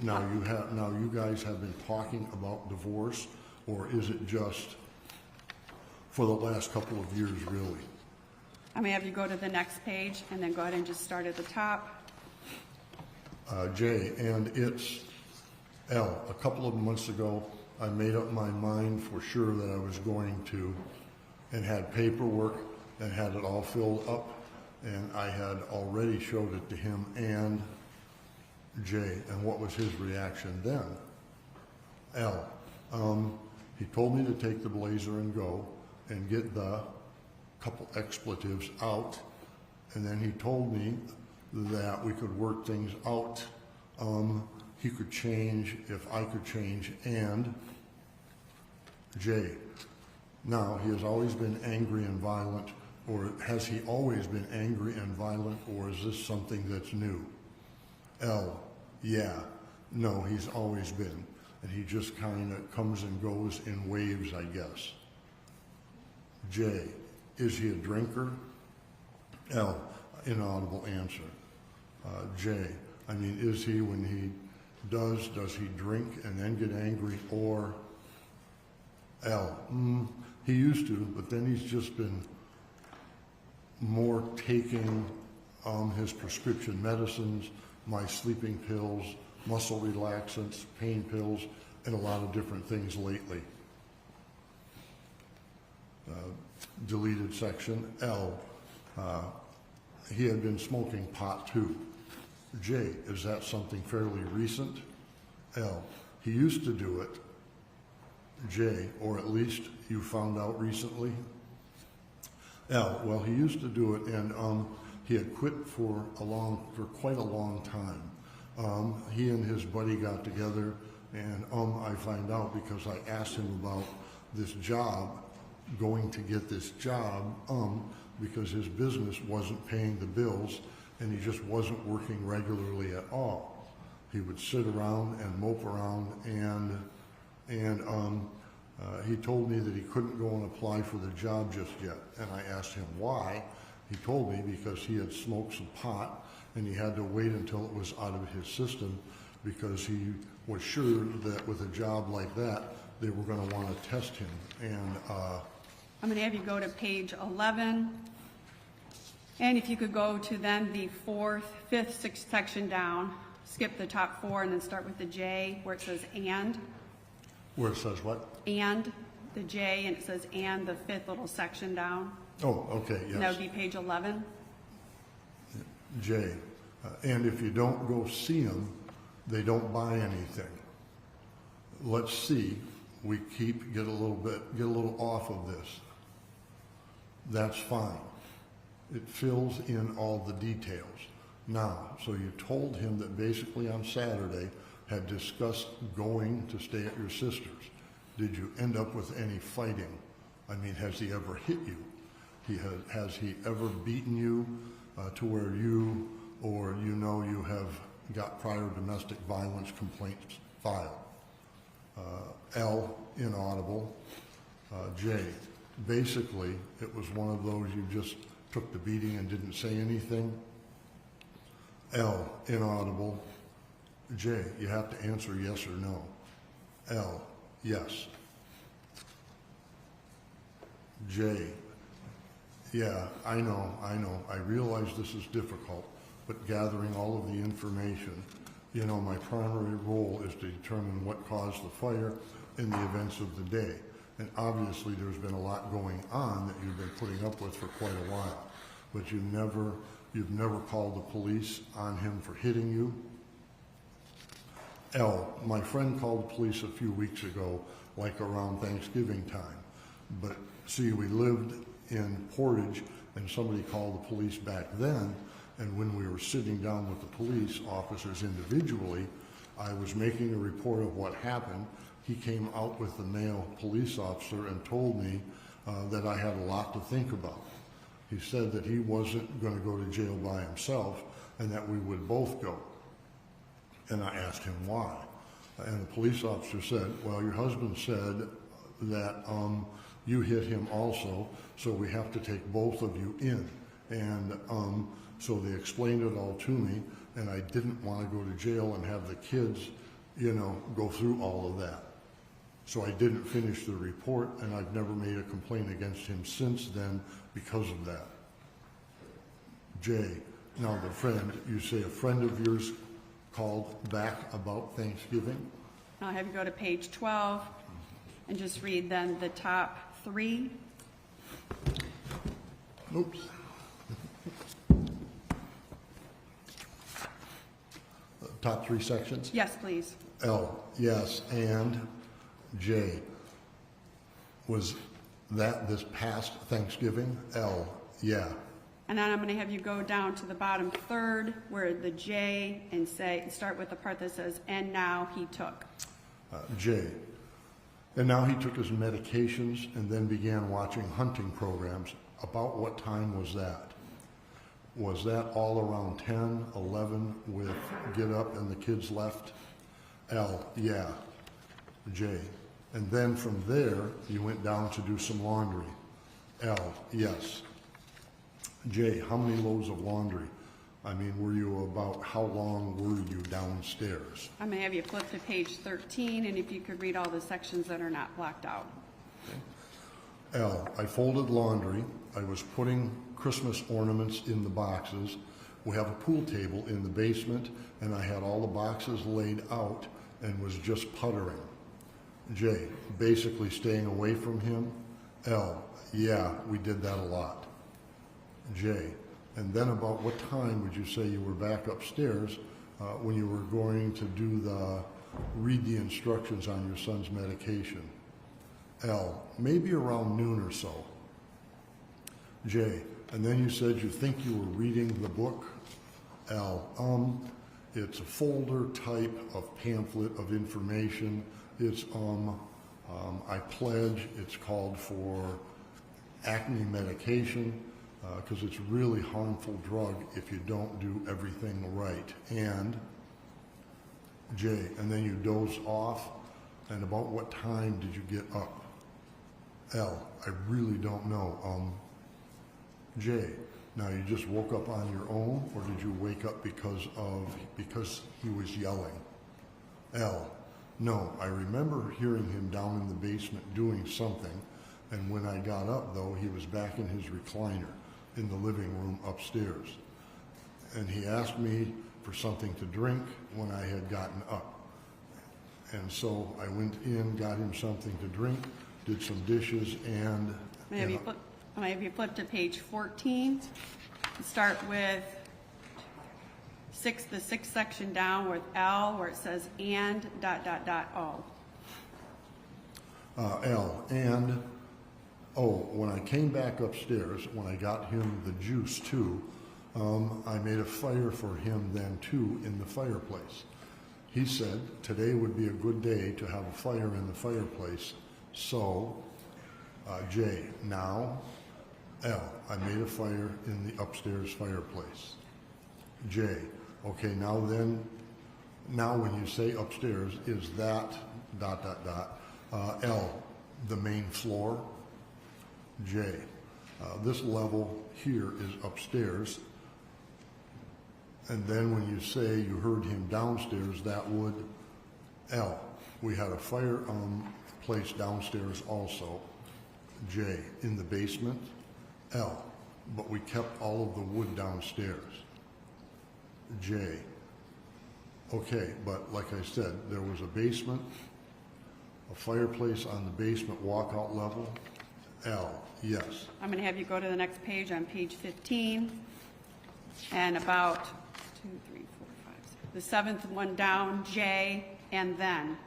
Now you guys have been talking about divorce, or is it just for the last couple of years, really? I'm going to have you go to the next page and then go ahead and just start at the top. J, and it's L. A couple of months ago, I made up my mind for sure that I was going to, and had paperwork and had it all filled up, and I had already showed it to him and J. And what was his reaction then? L, he told me to take the blazer and go and get the couple expletives out, and then he told me that we could work things out. He could change if I could change, and J, now, he has always been angry and violent, or has he always been angry and violent, or is this something that's new? L, yeah, no, he's always been, and he just kind of comes and goes in waves, I guess. J, is he a drinker? L, inaudible answer. J, I mean, is he, when he does he drink and then get angry, or L, he used to, but then he's just been more taking his prescription medicines, my sleeping pills, muscle relaxants, pain pills, and a lot of different things lately. Deleted section. L, he had been smoking pot too. J, is that something fairly recent? L, he used to do it. J, or at least you found out recently? L, well, he used to do it, and he had quit for quite a long time. He and his buddy got together, and I find out because I asked him about this job, going to get this job, because his business wasn't paying the bills, and he just wasn't working regularly at all. He would sit around and mope around, and he told me that he couldn't go and apply for the job just yet. And I asked him why. He told me because he had smoked some pot and he had to wait until it was out of his system, because he was sure that with a job like that, they were going to want to test him. And I'm going to have you go to page 11. And if you could go to then the fifth, sixth section down, skip the top four and then start with the J where it says and. where it says what? And, the J, and it says and, the fifth little section down. Oh, okay, yes. And that would be page 11. J, and if you don't go see them, they don't buy anything. Let's see, we get a little off of this. That's fine. It fills in all the details. Now, so you told him that basically on Saturday had discussed going to stay at your sister's. Did you end up with any fighting? I mean, has he ever hit you? Has he ever beaten you to where you, or you have got prior domestic violence complaints filed? L, inaudible. J, basically, it was one of those you just took the beating and didn't say anything. L, inaudible. J, you have to answer yes or no. L, yes. J, yeah, I know. I realize this is difficult, but gathering all of the information, my primary role is to determine what caused the fire in the events of the day. And obviously there's been a lot going on that you've been putting up with for quite a while, but you've never called the police on him for hitting you. L, my friend called the police a few weeks ago, like around Thanksgiving time. But see, we lived in Portage, and somebody called the police back then, and when we were sitting down with the police officers individually, I was making a report of what happened. He came out with the male police officer and told me that I had a lot to think about. He said that he wasn't going to go to jail by himself and that we would both go. And I asked him why. And the police officer said, well, your husband said that you hit him also, so we have to take both of you in. And so they explained it all to me, and I didn't want to go to jail and have the kids, go through all of that. So I didn't finish the report, and I've never made a complaint against him since then because of that. J, now the friend, you say a friend of yours called back about Thanksgiving? I'll have you go to page 12 and just read then the top 3. Oops. Top 3 sections? Yes, please. L, yes, and J, was that this past Thanksgiving? L, yeah. And then I'm gonna have you go down to the bottom third where the J and start with the part that says, and now he took. J. And now he took his medications and then began watching hunting programs. About what time was that? Was that all around 10, 11 with get up and the kids left? L, yeah. J. And then from there, you went down to do some laundry. L, yes. J, how many loads of laundry? I mean, were you about, how long were you downstairs? I'm gonna have you flip to page 13, and if you could read all the sections that are not blocked out. L, I folded laundry. I was putting Christmas ornaments in the boxes. We have a pool table in the basement, and I had all the boxes laid out and was just puttering. J, basically staying away from him. L, yeah, we did that a lot. J, and then about what time would you say you were back upstairs when you were going to read the instructions on your son's medication? L, maybe around noon or so. J, and then you said you think you were reading the book? L, it's a folder type of pamphlet of information. It's, I pledge, it's called for acne medication, because it's a really harmful drug if you don't do everything right. And J, and then you doze off, and about what time did you get up? L, I really don't know. J, now you just woke up on your own, or did you wake up because he was yelling? L, no, I remember hearing him down in the basement doing something, and when I got up, though, he was back in his recliner in the living room upstairs. And he asked me for something to drink when I had gotten up. And so I went in, got him something to drink, did some dishes, and... I'm gonna have you flip to page 14. Start with the sixth section down with L, where it says and ... O. L, and... Oh, when I came back upstairs, when I got him the juice too, I made a fire for him then too in the fireplace. He said today would be a good day to have a fire in the fireplace. So, J, now, L, I made a fire in the upstairs fireplace. J, okay, now when you say upstairs, is that ... L, the main floor? J, this level here is upstairs, and then when you say you heard him downstairs, that would... L, we had a fire place downstairs also. J, in the basement? L, but we kept all of the wood downstairs. J, okay, but like I said, there was a basement, a fireplace on the basement walkout level. L, yes. I'm going to have you go to the next page on page 15, and about 2, 3, 4, 5, 6, the seventh one down, J, and then.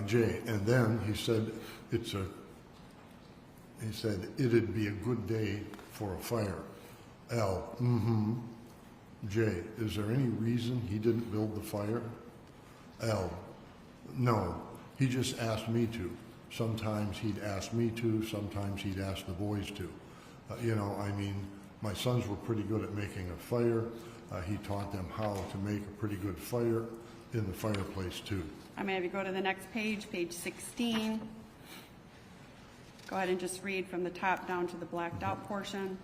J, and then he said it'd be a good day for a fire. L, mm-hmm. J, is there any reason he didn't build the fire? L, no, he just asked me to. Sometimes he'd ask me to, sometimes he'd ask the boys to. I mean, my sons were pretty good at making a fire. He taught them how to make a pretty good fire in the fireplace too. I'm going to have you go to the next page, page 16. Go ahead and just read from the top down to the blacked out portion.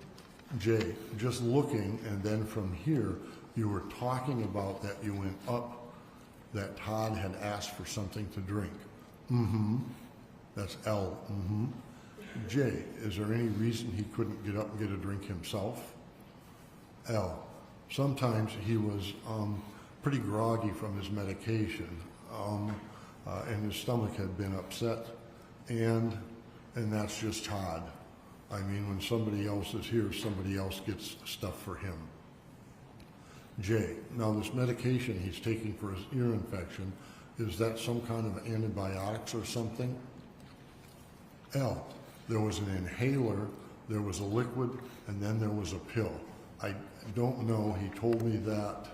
J, just looking, and then from here, you were talking about that you went up, that Todd had asked for something to drink. Mm-hmm. That's L. Mm-hmm. J, is there any reason he couldn't get up and get a drink himself? L, sometimes he was pretty groggy from his medication, and his stomach had been upset, and that's just Todd. I mean, when somebody else is here, somebody else gets stuff for him. J, now this medication he's taking for his ear infection, is that some kind of antibiotics or something? L, there was an inhaler there was a liquid, and then there was a pill. I don't know, he told me that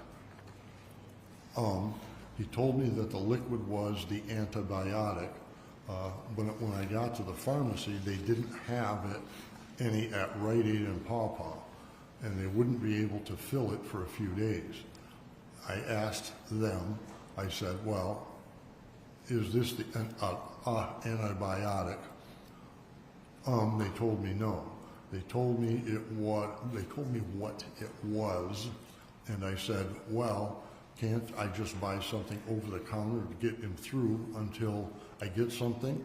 the liquid was the antibiotic, but when I got to the pharmacy, they didn't have any at Rite Aid and Paw Paw, and they wouldn't be able to fill it for a few days. I asked them, I said, well, is this the antibiotic? They told me no. They told me what it was, and I said, well, can't I just buy something over the counter to get him through until I get something?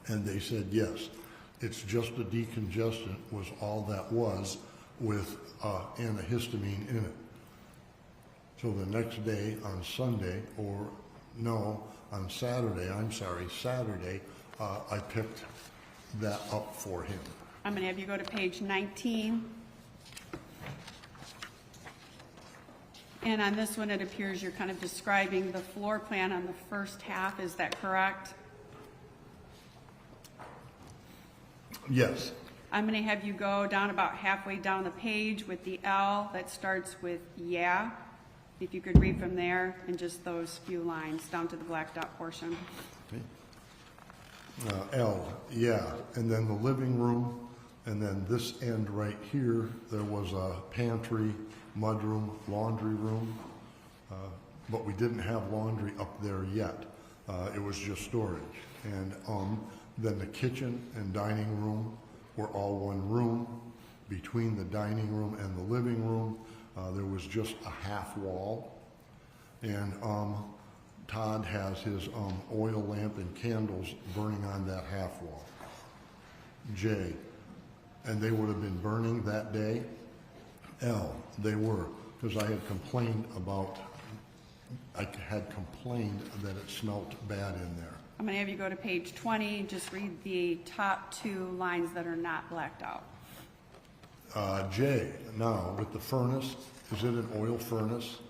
And they said, yes, it's just a decongestant was all that was with antihistamine in it. So the next day on Sunday, Saturday, I picked that up for him. I'm going to have you go to page 19. And on this one, it appears you're kind of describing the floor plan on the first half. Is that correct? Yes. I'm going to have you go down about halfway down the page with the L that starts with yeah. If you could read from there and just those few lines down to the blacked out portion. Okay. L, yeah, and then the living room, and then this end right here, there was a pantry, mudroom, laundry room, but we didn't have laundry up there yet. It was just storage. And then the kitchen and dining room were all one room. Between the dining room and the living room, there was just a half wall. And Todd has his oil lamp and candles burning on that half wall. J, and they would have been burning that day. L, they were, because I had complained that it smelled bad in there. I'm going to have you go to page 20, just read the top two lines that are not blacked out. J, now with the furnace, is it an oil furnace?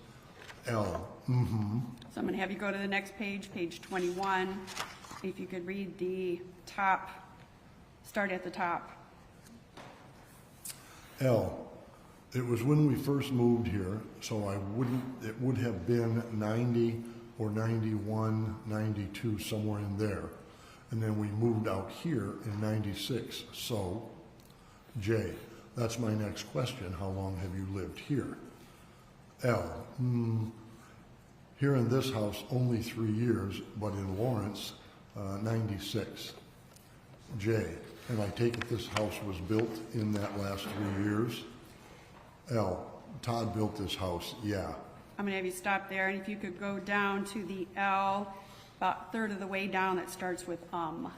L, mm-hmm. So I'm going to have you go to the next page, page 21. If you could read the top, start at the top. L, it was when we first moved here, so it would have been 90 or 91, 92, somewhere in there. And then we moved out here in 96, so J, that's my next question. How long have you lived here? L, here in this house, only 3 years, but in Lawrence, 96. J, and I take it this house was built in that last 3 years? L, Todd built this house, yeah. I'm going to have you stop there, and if you could go down to the L, about a third of the way down, that starts with L,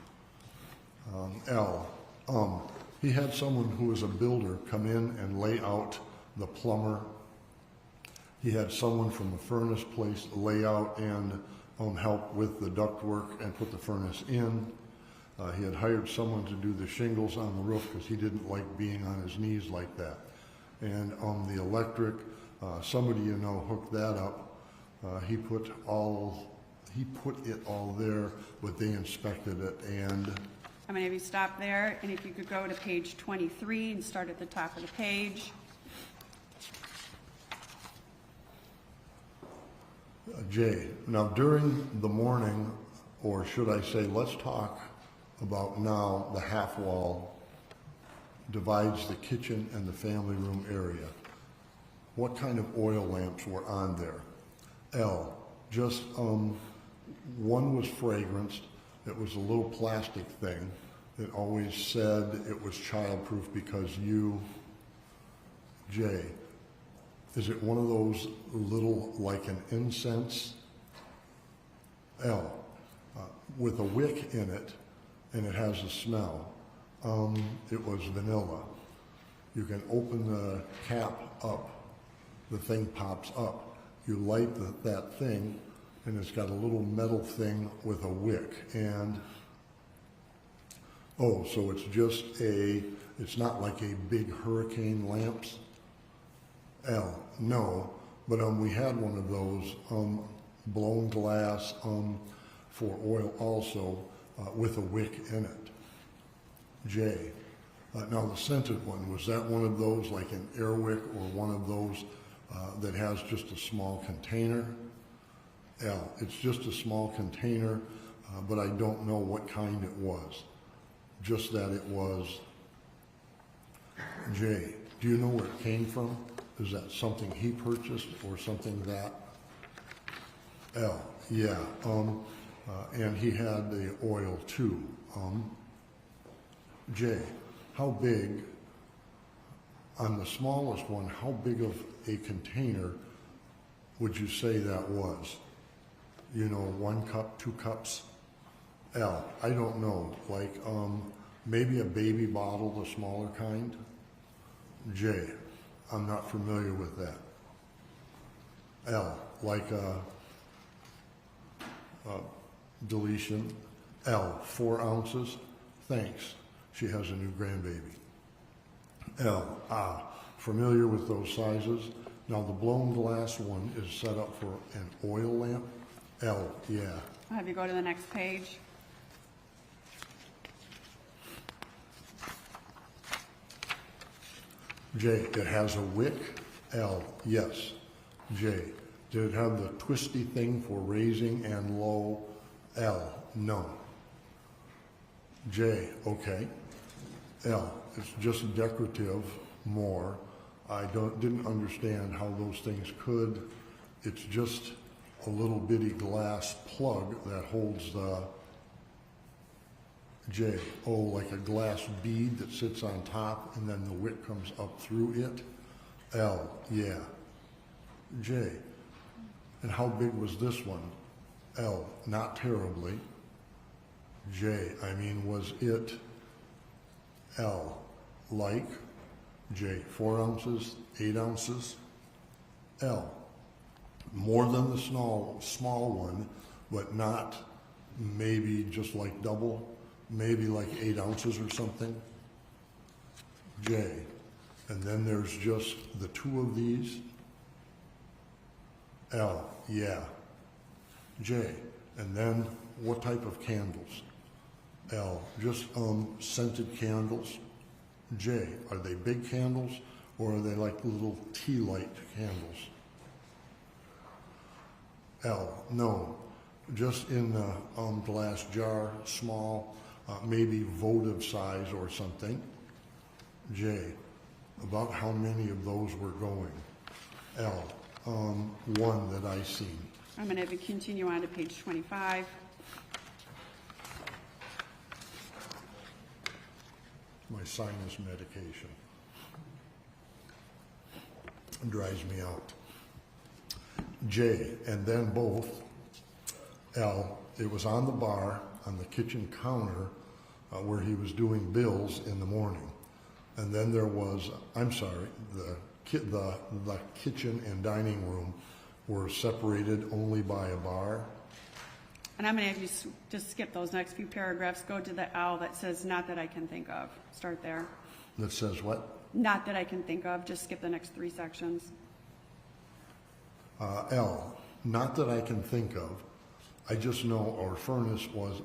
he had someone who was a builder come in and lay out the plumber. He had someone from the furnace place lay out and help with the ductwork and put the furnace in. He had hired someone to do the shingles on the roof because he didn't like being on his knees like that. And on the electric, somebody hooked that up. He put it all there, but they inspected it. And I'm going to have you stop there, and if you could go to page 23 and start at the top of the page. J, now during the morning, or should I say, let's talk about now the half wall divides the kitchen and the family room area. What kind of oil lamps were on there? L, just one was fragranced. It was a little plastic thing. It always said it was childproof because you, J, is it one of those little, like an incense? L, with a wick in it, and it has a smell. It was vanilla. You can open the cap up, the thing pops up. You light that thing, and it's got a little metal thing with a wick. And, oh, so it's not like a big hurricane lamps? L, no, but we had one of those blown glass for oil also with a wick in it. J, Now, the scented one, was that one of those like an Airwick or one of those that has just a small container? L, it's just a small container, but I don't know what kind it was. Just that it was. J, do you know where it came from? Is that something he purchased or something that? L, yeah, and he had the oil too. J, how big, on the smallest one, how big of a container would you say that was? You know, 1 cup, 2 cups? L, I don't know, like maybe a baby bottle, the smaller kind? J, I'm not familiar with that. L, like a deletion. L, 4 ounces? Thanks. She has a new grandbaby. L, familiar with those sizes. Now the blown glass one is set up for an oil lamp. L, yeah. I'll have you go to the next page. J, it has a wick. L, yes. J, did it have the twisty thing for raising and low? L, no. J, okay. L, it's just decorative more. I didn't understand how those things could. It's just a little bitty glass plug that holds the J, oh, like a glass bead that sits on top and then the wick comes up through it. L, yeah. J, and how big was this one? L, not terribly. J, I mean, was it? L, like? J, 4 ounces, 8 ounces? L, more than the small one, but not maybe just like double, maybe like 8 ounces or something? J, and then there's just the 2 of these? L, yeah. J, and then what type of candles? L, just scented candles. J, are they big candles or are they like little tea light candles? L, no, just in the glass jar, small, maybe votive size or something. J, about how many of those were going? L, 1 that I seen. I'm going to continue on to page 25. My sinus medication dries me out. J, and then both. L, it was on the bar, on the kitchen counter, where he was doing bills in the morning. And then there was, I'm sorry, the kitchen and dining room were separated only by a bar. And I'm going to have you just skip those next few paragraphs. Go to the L that says, not that I can think of. Start there. That says what? Not that I can think of. Just skip the next 3 sections. L, not that I can think of. I just know our furnace was,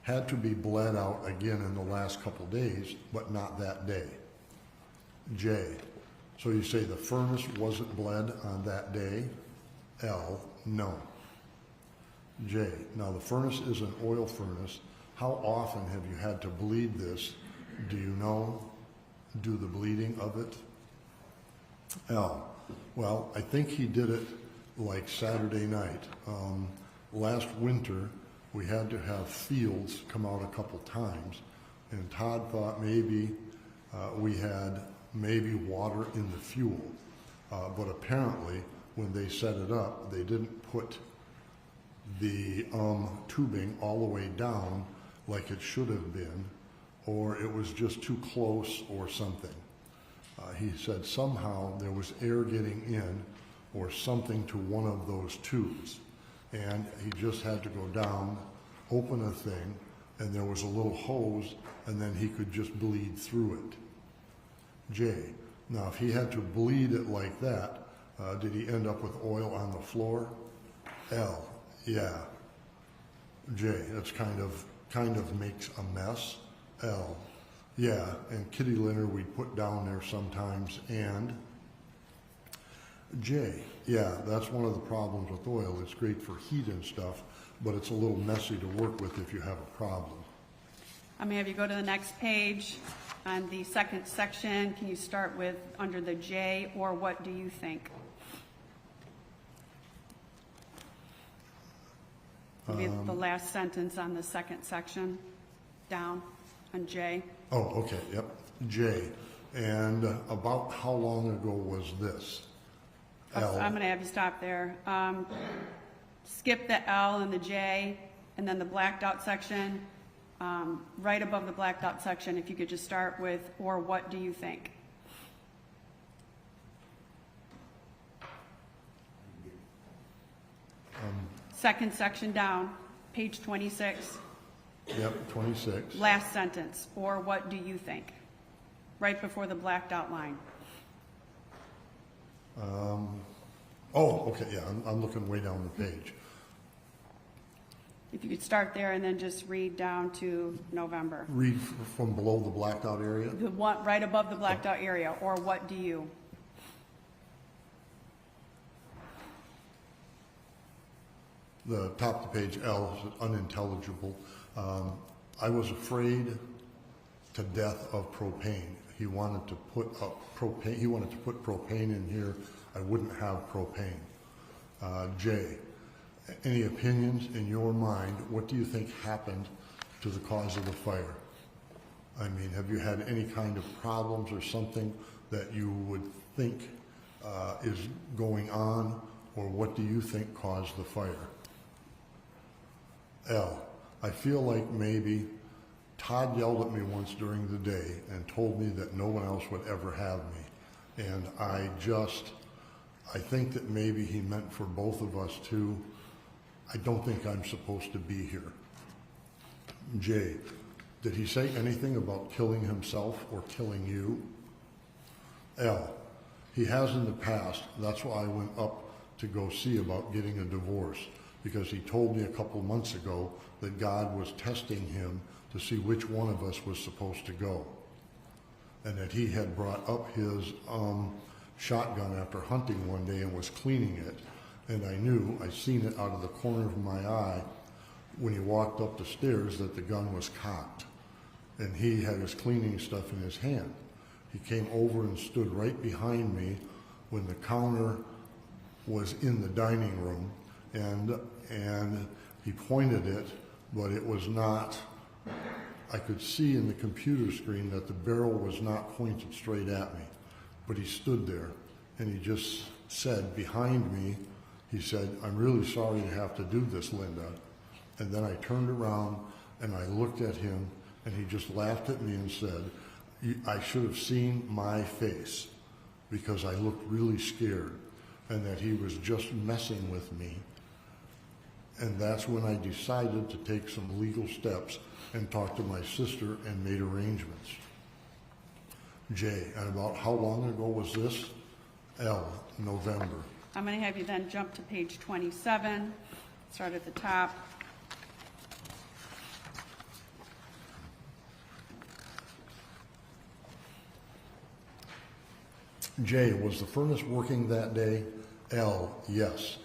had to be bled out again in the last couple days, but not that day. J, so you say the furnace wasn't bled on that day? L, no. J, now the furnace is an oil furnace. How often have you had to bleed this? Do you know? Do the bleeding of it? L, well, I think he did it like Saturday night. Last winter, we had to have fields come out a couple times, and Todd thought maybe we had maybe water in the fuel. But apparently, when they set it up, they didn't put the tubing all the way down like it should have been, or it was just too close or something. He said somehow there was air getting in or something to one of those tubes, and he just had to go down, open a thing, and there was a little hose, and then he could just bleed through it. J, now if he had to bleed it like that, did he end up with oil on the floor? L, yeah. J, that's kind of makes a mess. L, Yeah, and kitty litter we put down there sometimes, and J, yeah, that's one of the problems with oil. It's great for heat and stuff, but it's a little messy to work with if you have a problem. I'm gonna have you go to the next page. On the second section, can you start with under the J, or what do you think? It'll be the last sentence on the second section, down on J. Oh, okay, yep, J. And about how long ago was this? L. I'm gonna have you stop there. Skip the L and the J, and then the blacked out section. Right above the blacked out section, if you could just start with, or what do you think? Second section down, page 26, Yep, 26. last sentence, or what do you think? Right before the blacked out line. Oh, okay, yeah, I'm looking way down the page. If you could start there and then just read down to November. Read from below the blacked out area. The one right above the blacked out area, or what do you? The top of the page, L, is unintelligible. I was afraid to death of propane. He wanted to put propane. He wanted to put propane in here. I wouldn't have propane. J, any opinions in your mind? What do you think happened to the cause of the fire? I mean, have you had any kind of problems or something that you would think is going on, or what do you think caused the fire? L, I feel like maybe Todd yelled at me once during the day and told me that no one else would ever have me. And I think that maybe he meant for both of us too. I don't think I'm supposed to be here. J, did he say anything about killing himself or killing you? L, he has in the past. That's why I went up to go see about getting a divorce, because he told me a couple months ago that God was testing him to see which one of us was supposed to go, and that he had brought up his shotgun after hunting one day and was cleaning it, and I seen it out of the corner of my eye when he walked up the stairs that the gun was cocked, and he had his cleaning stuff in his hand. He came over and stood right behind me when the counter was in the dining room, and he pointed it, but it was not, I could see in the computer screen that the barrel was not pointed straight at me, but he stood there and he just said behind me, he said, "I'm really sorry to have to do this, Linda." And then I turned around and I looked at him, and he just laughed at me and said, I should have seen my face because I looked really scared, and that he was just messing with me. And that's when I decided to take some legal steps and talk to my sister and made arrangements. J, and about how long ago was this? L, November. I'm going to have you then jump to page 27, start at the top. J, was the furnace working that day? L, yes.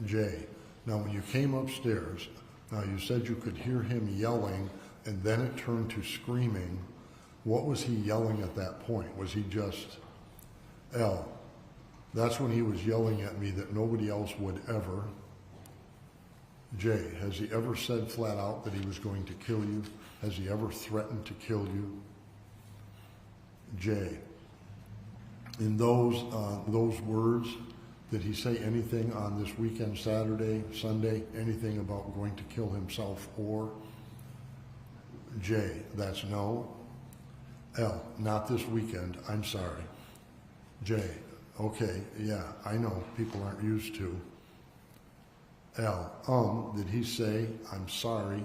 J, now when you came upstairs, now you said you could hear him yelling and then it turned to screaming. What was he yelling at that point? Was he just, L, that's when he was yelling at me that nobody else would ever. J, has he ever said flat out that he was going to kill you? Has he ever threatened to kill you? J, in those words, did he say anything on this weekend, Saturday, Sunday, anything about going to kill himself or? J, that's no. L, not this weekend, I'm sorry. J, okay, yeah, I know, people aren't used to. L, did he say, I'm sorry?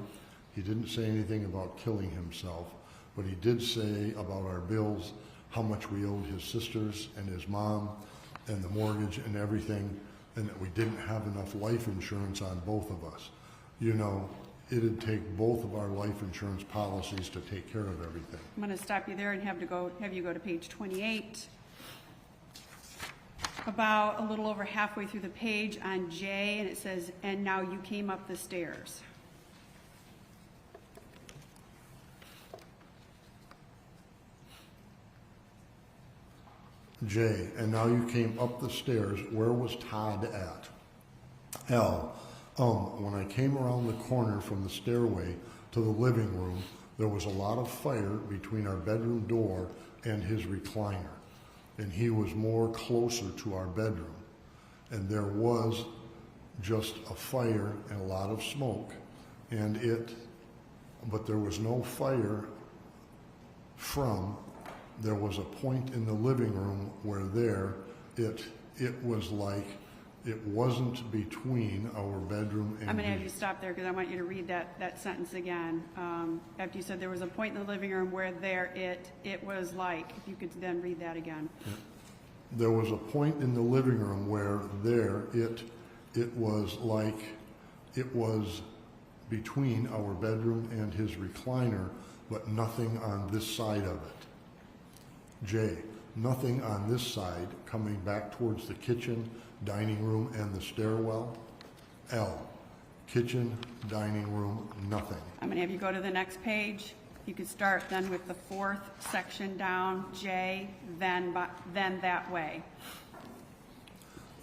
He didn't say anything about killing himself, but he did say about our bills, how much we owed his sisters and his mom and the mortgage and everything, and that we didn't have enough life insurance on both of us. You know, it'd take both of our life insurance policies to take care of everything. I'm gonna stop you there and have you go to page 28. About a little over halfway through the page on J, and it says, "And now you came up the stairs." J, and now you came up the stairs, where was Todd at? L, when I came around the corner from the stairway to the living room, there was a lot of fire between our bedroom door and his recliner, and he was more closer to our bedroom, and there was just a fire and a lot of smoke, but there was no fire there was a point in the living room where it was like it wasn't between our bedroom and I'm gonna have you his. stop there because I want you to read that sentence again. After you said there was a point in the living room where it was like, if you could then read that again. There was a point in the living room where it was like it was between our bedroom and his recliner, but nothing on this side of it. J, nothing on this side coming back towards the kitchen, dining room, and the stairwell. L, kitchen, dining room, nothing. I'm gonna have you go to the next page. You could start then with the fourth section down, J, then that way.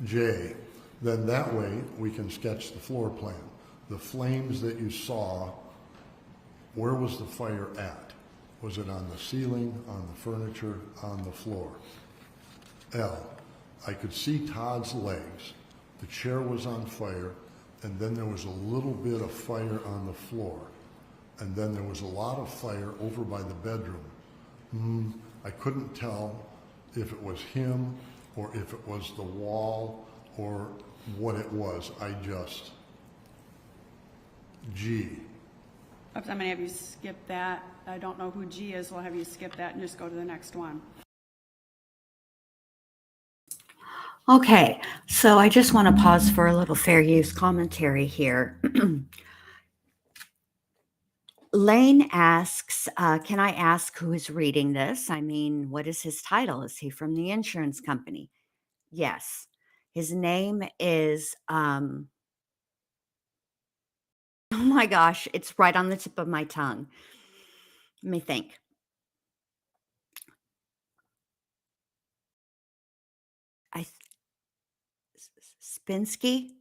J, then that way we can sketch the floor plan. The flames that you saw, where was the fire at? Was it on the ceiling, on the furniture, on the floor? L, I could see Todd's legs. The chair was on fire, and then there was a little bit of fire on the floor. And then there was a lot of fire over by the bedroom. I couldn't tell if it was him or if it was the wall or what it was. G. Oops, I'm gonna have you skip that. I don't know who G is, so I'll have you skip that and just go to the next one. Okay, so I just want to pause for a little fair use commentary here. Lane asks, can I ask who is reading this? I mean, what is his title? Is he from the insurance company? Yes. His name is, oh my gosh, it's right on the tip of my tongue. Let me think. Spinsky,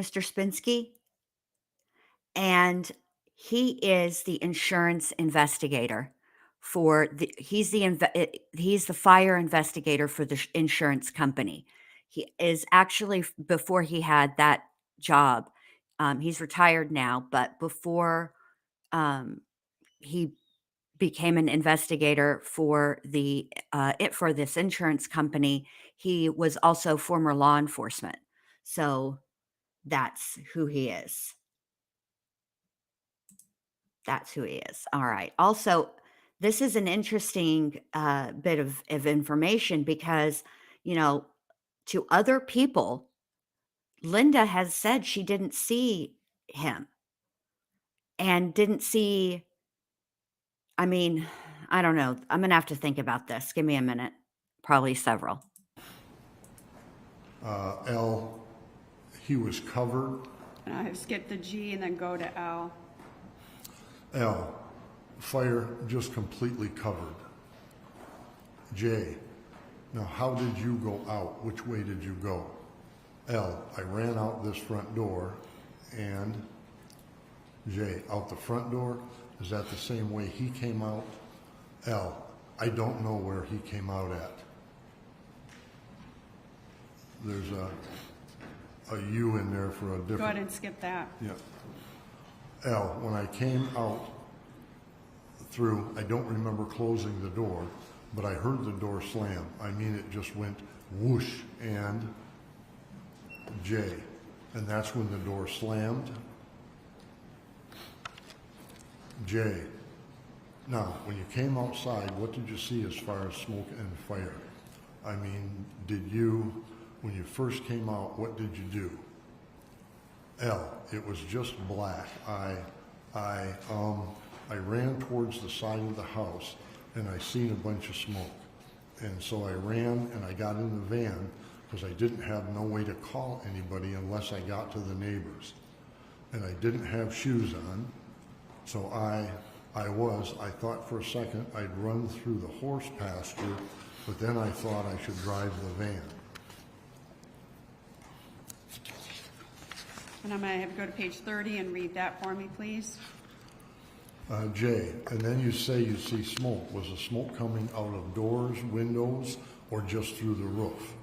Mr. Spinsky. And he is the insurance investigator he's the fire investigator for the insurance company. He is actually, before he had that job, he's retired now, but before he became an investigator for for this insurance company, he was also former law enforcement. So that's who he is. That's who he is. All right. Also, this is an interesting bit of information because, to other people, Linda has said she didn't see him and didn't see. I mean, I don't know. I'm going to have to think about this. Give me a minute. Probably several. L, he was covered. And I have skipped the G and then go to L. L, fire just completely covered. J, now how did you go out? Which way did you go? L, I ran out this front door. And J, out the front door? Is that the same way he came out? L, I don't know where he came out at. There's a U in there for a different. Go ahead and skip that. Yeah. L, when I came out through, I don't remember closing the door, but I heard the door slam. I mean, it just went whoosh. And J, and that's when the door slammed. J, now, when you came outside, what did you see as far as smoke and fire? I mean, when you first came out, what did you do? L, it was just black. I ran towards the side of the house and I seen a bunch of smoke. And so I ran and I got in the van because I didn't have no way to call anybody unless I got to the neighbors. And I didn't have shoes on, so I thought for a second I'd run through the horse pasture, but then I thought I should drive the van. And I'm going to have you go to page 30 and read that for me, please. J, and then you say you see smoke. Was the smoke coming out of doors, windows, or just through the roof?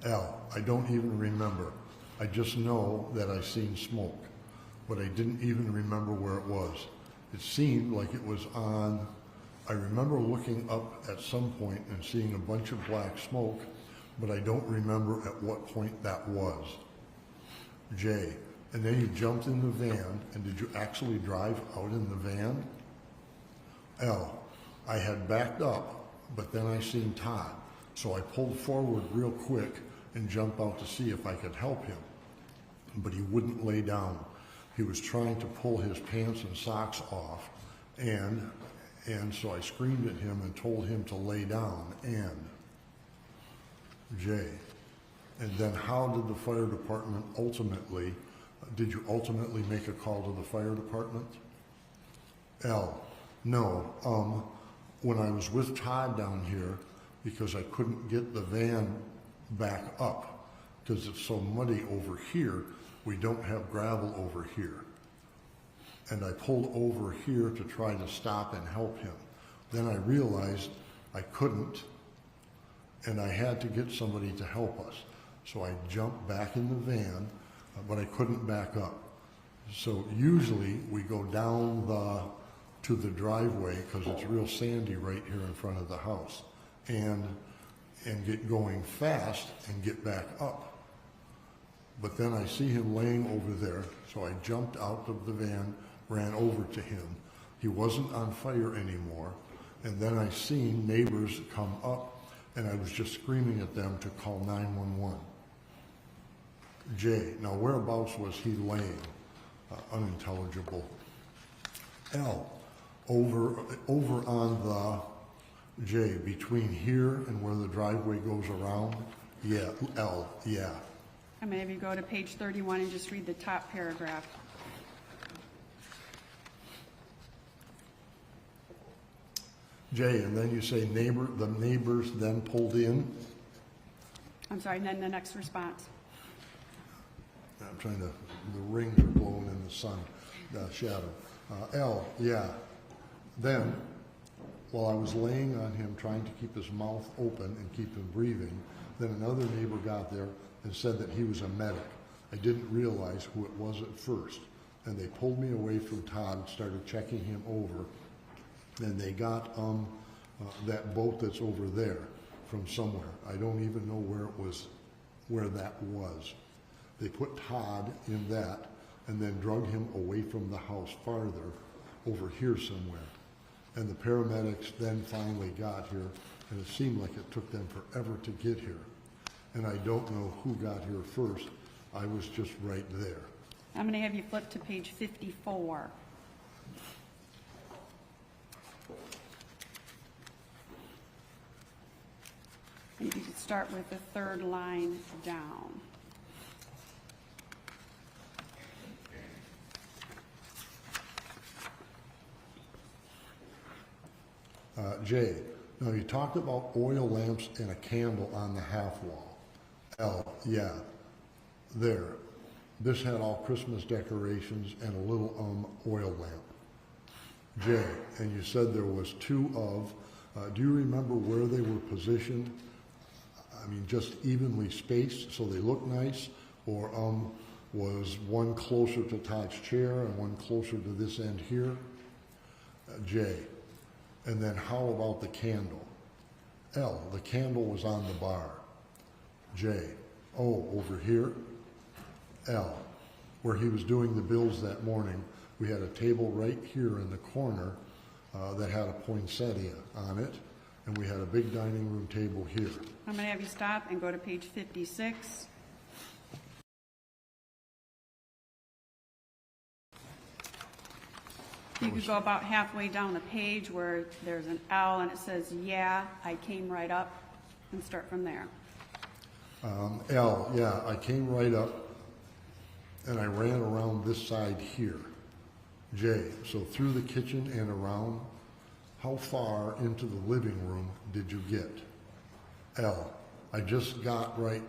L, I don't even remember. I just know that I seen smoke, but I didn't even remember where it was. It seemed like it was on. I remember looking up at some point and seeing a bunch of black smoke, but I don't remember at what point that was. J, and then you jumped in the van, and did you actually drive out in the van? L, I had backed up, but then I seen Todd, so I pulled forward real quick and jumped out to see if I could help him, but he wouldn't lay down. He was trying to pull his pants and socks off, and so I screamed at him and told him to lay down, and J, and then how did the fire department did you ultimately make a call to the fire department? L, no, when I was with Todd down here, because I couldn't get the van back up, because it's so muddy over here, we don't have gravel over here. And I pulled over here to try to stop and help him. Then I realized I couldn't, and I had to get somebody to help us. So I jumped back in the van, but I couldn't back up. So usually we go down to the driveway, because it's real sandy right here in front of the house, and get going fast and get back up. But then I see him laying over there, so I jumped out of the van, ran over to him. He wasn't on fire anymore, and then I seen neighbors come up, and I was just screaming at them to call 911. J, now whereabouts was he laying? Unintelligible. L, over on the J, between here and where the driveway goes around? Yeah, L, yeah. I'm going to have you go to page 31 and just read the top paragraph. J, and then you say the neighbors then pulled in? I'm sorry, and then the next response. I'm trying to, the rings are blowing in the sun, shadow. L, yeah. Then, while I was laying on him trying to keep his mouth open and keep him breathing, then another neighbor got there and said that he was a medic. I didn't realize who it was at first. And they pulled me away from Todd and started checking him over. And they got that boat that's over there from somewhere. I don't even know where that was. They put Todd in that and then drug him away from the house farther, over here somewhere. And the paramedics then finally got here, and it seemed like it took them forever to get here. And I don't know who got here first. I was just right there. I'm going to have you flip to page 54. And you could start with the third line down. J, now you talked about oil lamps and a candle on the half wall. L, yeah, there. This had all Christmas decorations and a little oil lamp. J, and you said there was two of, do you remember where they were positioned? I mean, just evenly spaced so they look nice, or was one closer to Todd's chair and one closer to this end here? J, and then how about the candle? L, the candle was on the bar. J, oh, over here? L, where he was doing the bills that morning, we had a table right here in the corner that had a poinsettia on it, and we had a big dining room table here. I'm going to have you stop and go to page 56. You could go about halfway down the page where there's an L and it says, yeah, I came right up, and start from there. L, yeah, I came right up and I ran around this side here. J, so through the kitchen and around, how far into the living room did you get? L, I just got right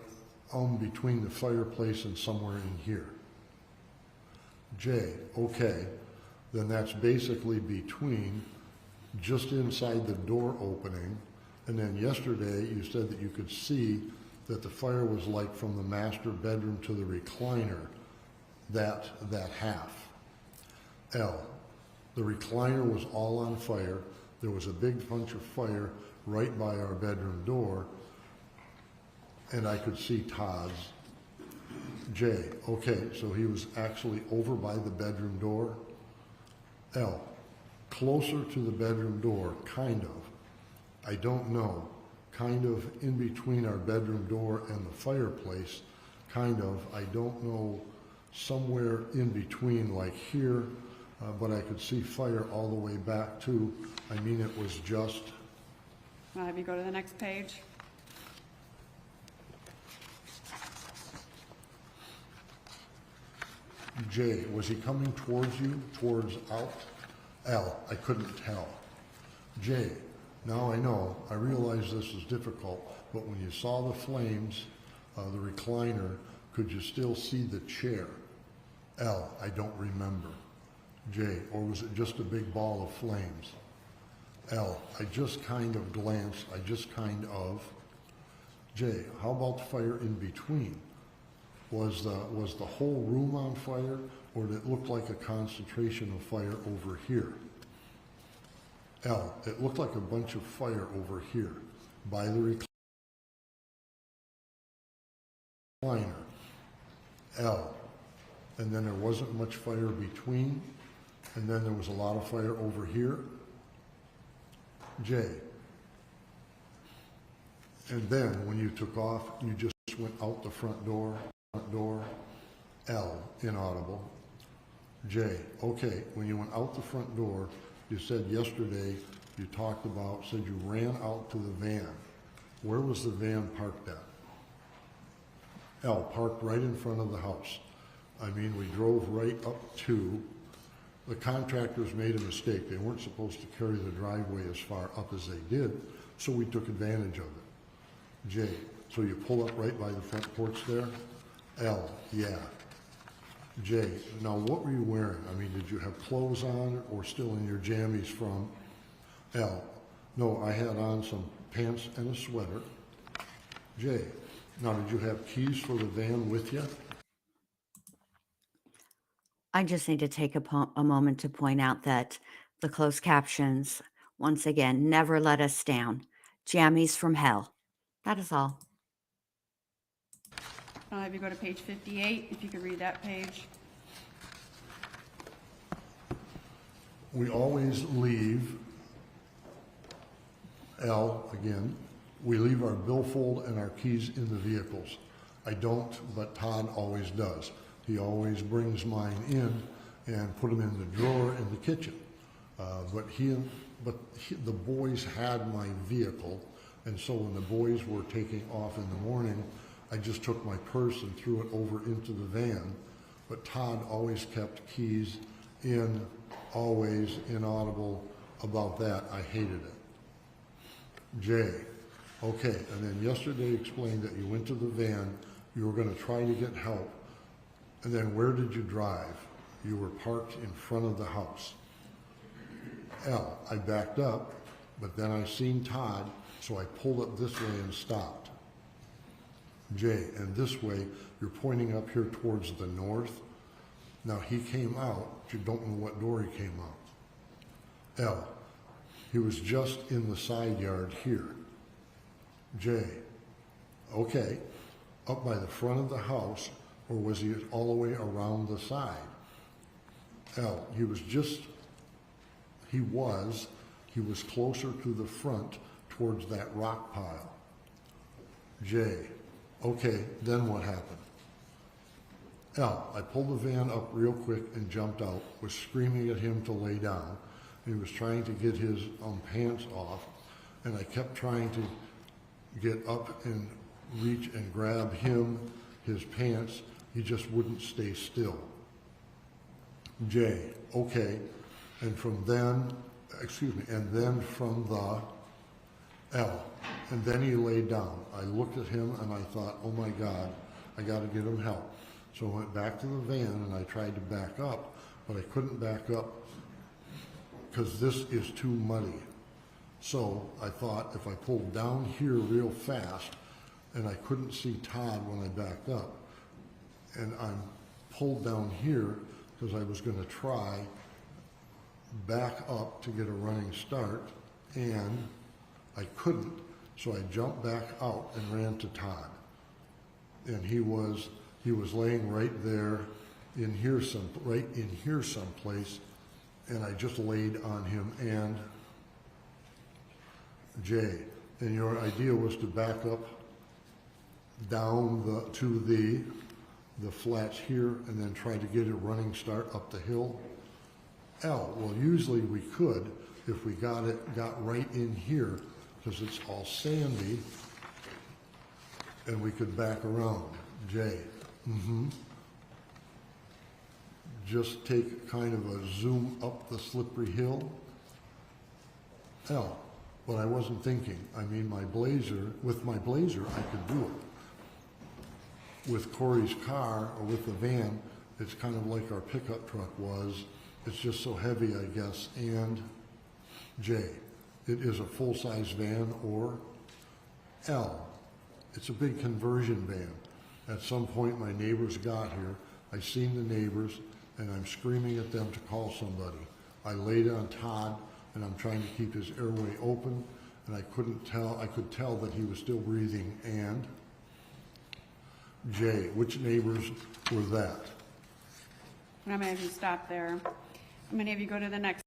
between the fireplace and somewhere in here. J, okay, then that's basically between just inside the door opening, and then yesterday you said that you could see that the fire was like from the master bedroom to the recliner, that half. L, the recliner was all on fire. There was a big bunch of fire right by our bedroom door, and I could see Todd's. J, okay, so he was actually over by the bedroom door. L, closer to the bedroom door, kind of. I don't know, kind of in between our bedroom door and the fireplace, kind of. I don't know, somewhere in between, like here, but I could see fire all the way back to, I mean, it was just. I'll have you go to the next page. J, was he coming towards you, towards out? L, I couldn't tell. J, now I know, I realize this is difficult, but when you saw the flames, the recliner, could you still see the chair? L, I don't remember. J, or was it just a big ball of flames? L, I just kind of glanced, I just kind of. J, how about the fire in between? Was the whole room on fire, or did it look like a concentration of fire over here? L, it looked like a bunch of fire over here by the recliner. L, and then there wasn't much fire between, and then there was a lot of fire over here. J, and then when you took off, you just went out the front door. L, inaudible. J, okay, when you went out the front door, you said yesterday, you talked about, said you ran out to the van. Where was the van parked at? L, parked right in front of the house. I mean, we drove right up to, the contractors made a mistake. They weren't supposed to carry the driveway as far up as they did, so we took advantage of it. J, so you pull up right by the front porch there? L, yeah. J, now what were you wearing? I mean, did you have clothes on or still in your jammies from? L, no, I had on some pants and a sweater. J, now did you have keys for the van with you? I just need to take a moment to point out that the closed captions, once again, never let us down. Jammies from hell. That is all. I'll have you go to page 58, if you could read that page. We always leave, L again, we leave our billfold and our keys in the vehicles. I don't, but Todd always does. He always brings mine in and put them in the drawer in the kitchen. But the boys had my vehicle, and so when the boys were taking off in the morning, I just took my purse and threw it over into the van. But Todd always kept keys in, always inaudible about that. I hated it. J, okay, and then yesterday explained that you went to the van, you were going to try to get help, and then where did you drive? You were parked in front of the house. L, I backed up, but then I seen Todd, so I pulled up this way and stopped. J, and this way, you're pointing up here towards the north. Now he came out, but you don't know what door he came out. L, he was just in the side yard here. J, okay, up by the front of the house, or was he all the way around the side? L, he was closer to the front towards that rock pile. J, okay, then what happened? Al, I pulled the van up real quick and jumped out, was screaming at him to lay down. He was trying to get his pants off, and I kept trying to get up and reach and grab him, his pants. He just wouldn't stay still. J, okay. And from then, and then from the L. And then he laid down. I looked at him and I thought, oh my God, I got to get him help. So I went back to the van and I tried to back up, but I couldn't back up because this is too muddy. So I thought if I pulled down here real fast, and I couldn't see Todd when I backed up, and I'm pulled down here because I was going to try back up to get a running start, and I couldn't. So I jumped back out and ran to Todd, and he was laying right there in here someplace, and I just laid on him and Jay. And your idea was to back up down to the flats here and then try to get a running start up the hill. L, well, usually we could if we got right in here because it's all sandy and we could back around. J, just take kind of a zoom up the slippery hill. L, but I wasn't thinking. I mean, with my blazer, I could do it. With Corey's car or with the van, it's kind of like our pickup truck was. It's just so heavy, I guess. And J, it is a full-size van. Or L, it's a big conversion van. At some point, my neighbors got here. I seen the neighbors, and I'm screaming at them to call somebody. I laid on Todd, and I'm trying to keep his airway open, and I could tell that he was still breathing. And Jay, which neighbors were that? And I'm going to have you stop there. I'm going to have you go to the next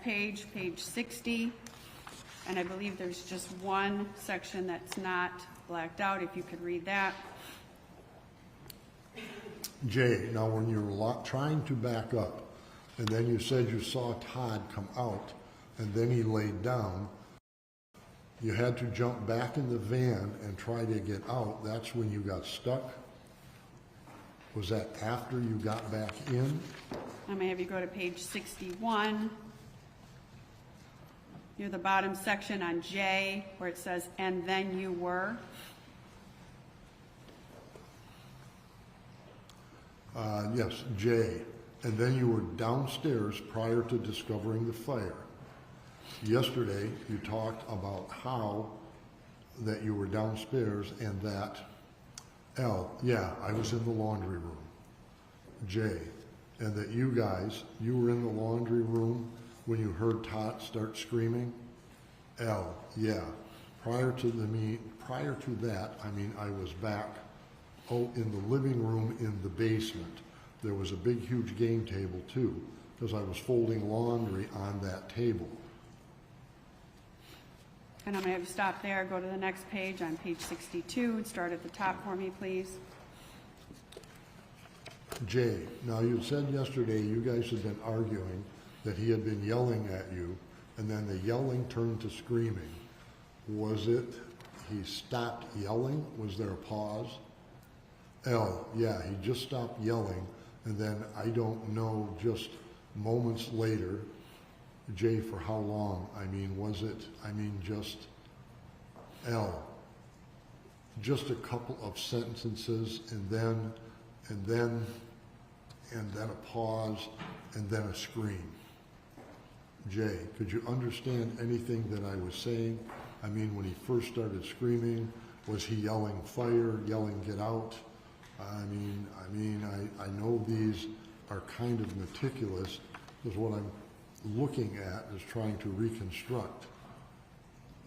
page, page 60. And I believe there's just one section that's not blacked out, if you could read that. Jay, now when you were trying to back up, and then you said you saw Todd come out, and then he laid down, you had to jump back in the van and try to get out. That's when you got stuck? Was that after you got back in? I'm going to have you go to page 61. Near the bottom section on J, where it says, and then you were. Yes, J. And then you were downstairs prior to discovering the fire. Yesterday, you talked about how that you were downstairs and that, L, yeah, I was in the laundry room. J, and that you were in the laundry room when you heard Todd start screaming. L, yeah, prior to that, I was back, in the living room in the basement. There was a big, huge game table too, because I was folding laundry on that table. And I'm going to have you stop there, go to the next page on page 62, and start at the top for me, please. Jay, now you said yesterday you guys had been arguing that he had been yelling at you, and then the yelling turned to screaming. Was it he stopped yelling? Was there a pause? L, yeah, he just stopped yelling, and then I don't know, just moments later. J, for how long? Was it, just L, just a couple of sentences, and then a pause, and then a scream. J, could you understand anything that I was saying? When he first started screaming, was he yelling fire, yelling get out? I know these are kind of meticulous, because what I'm looking at is trying to reconstruct.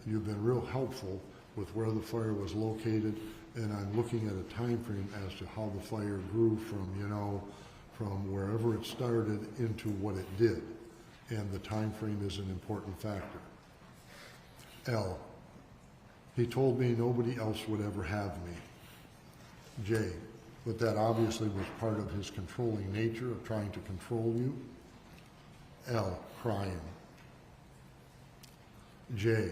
You've been real helpful with where the fire was located, and I'm looking at a time frame as to how the fire grew from wherever it started into what it did, and the time frame is an important factor. L, He told me nobody else would ever have me. J, but that obviously was part of his controlling nature of trying to control you. L, crying. J,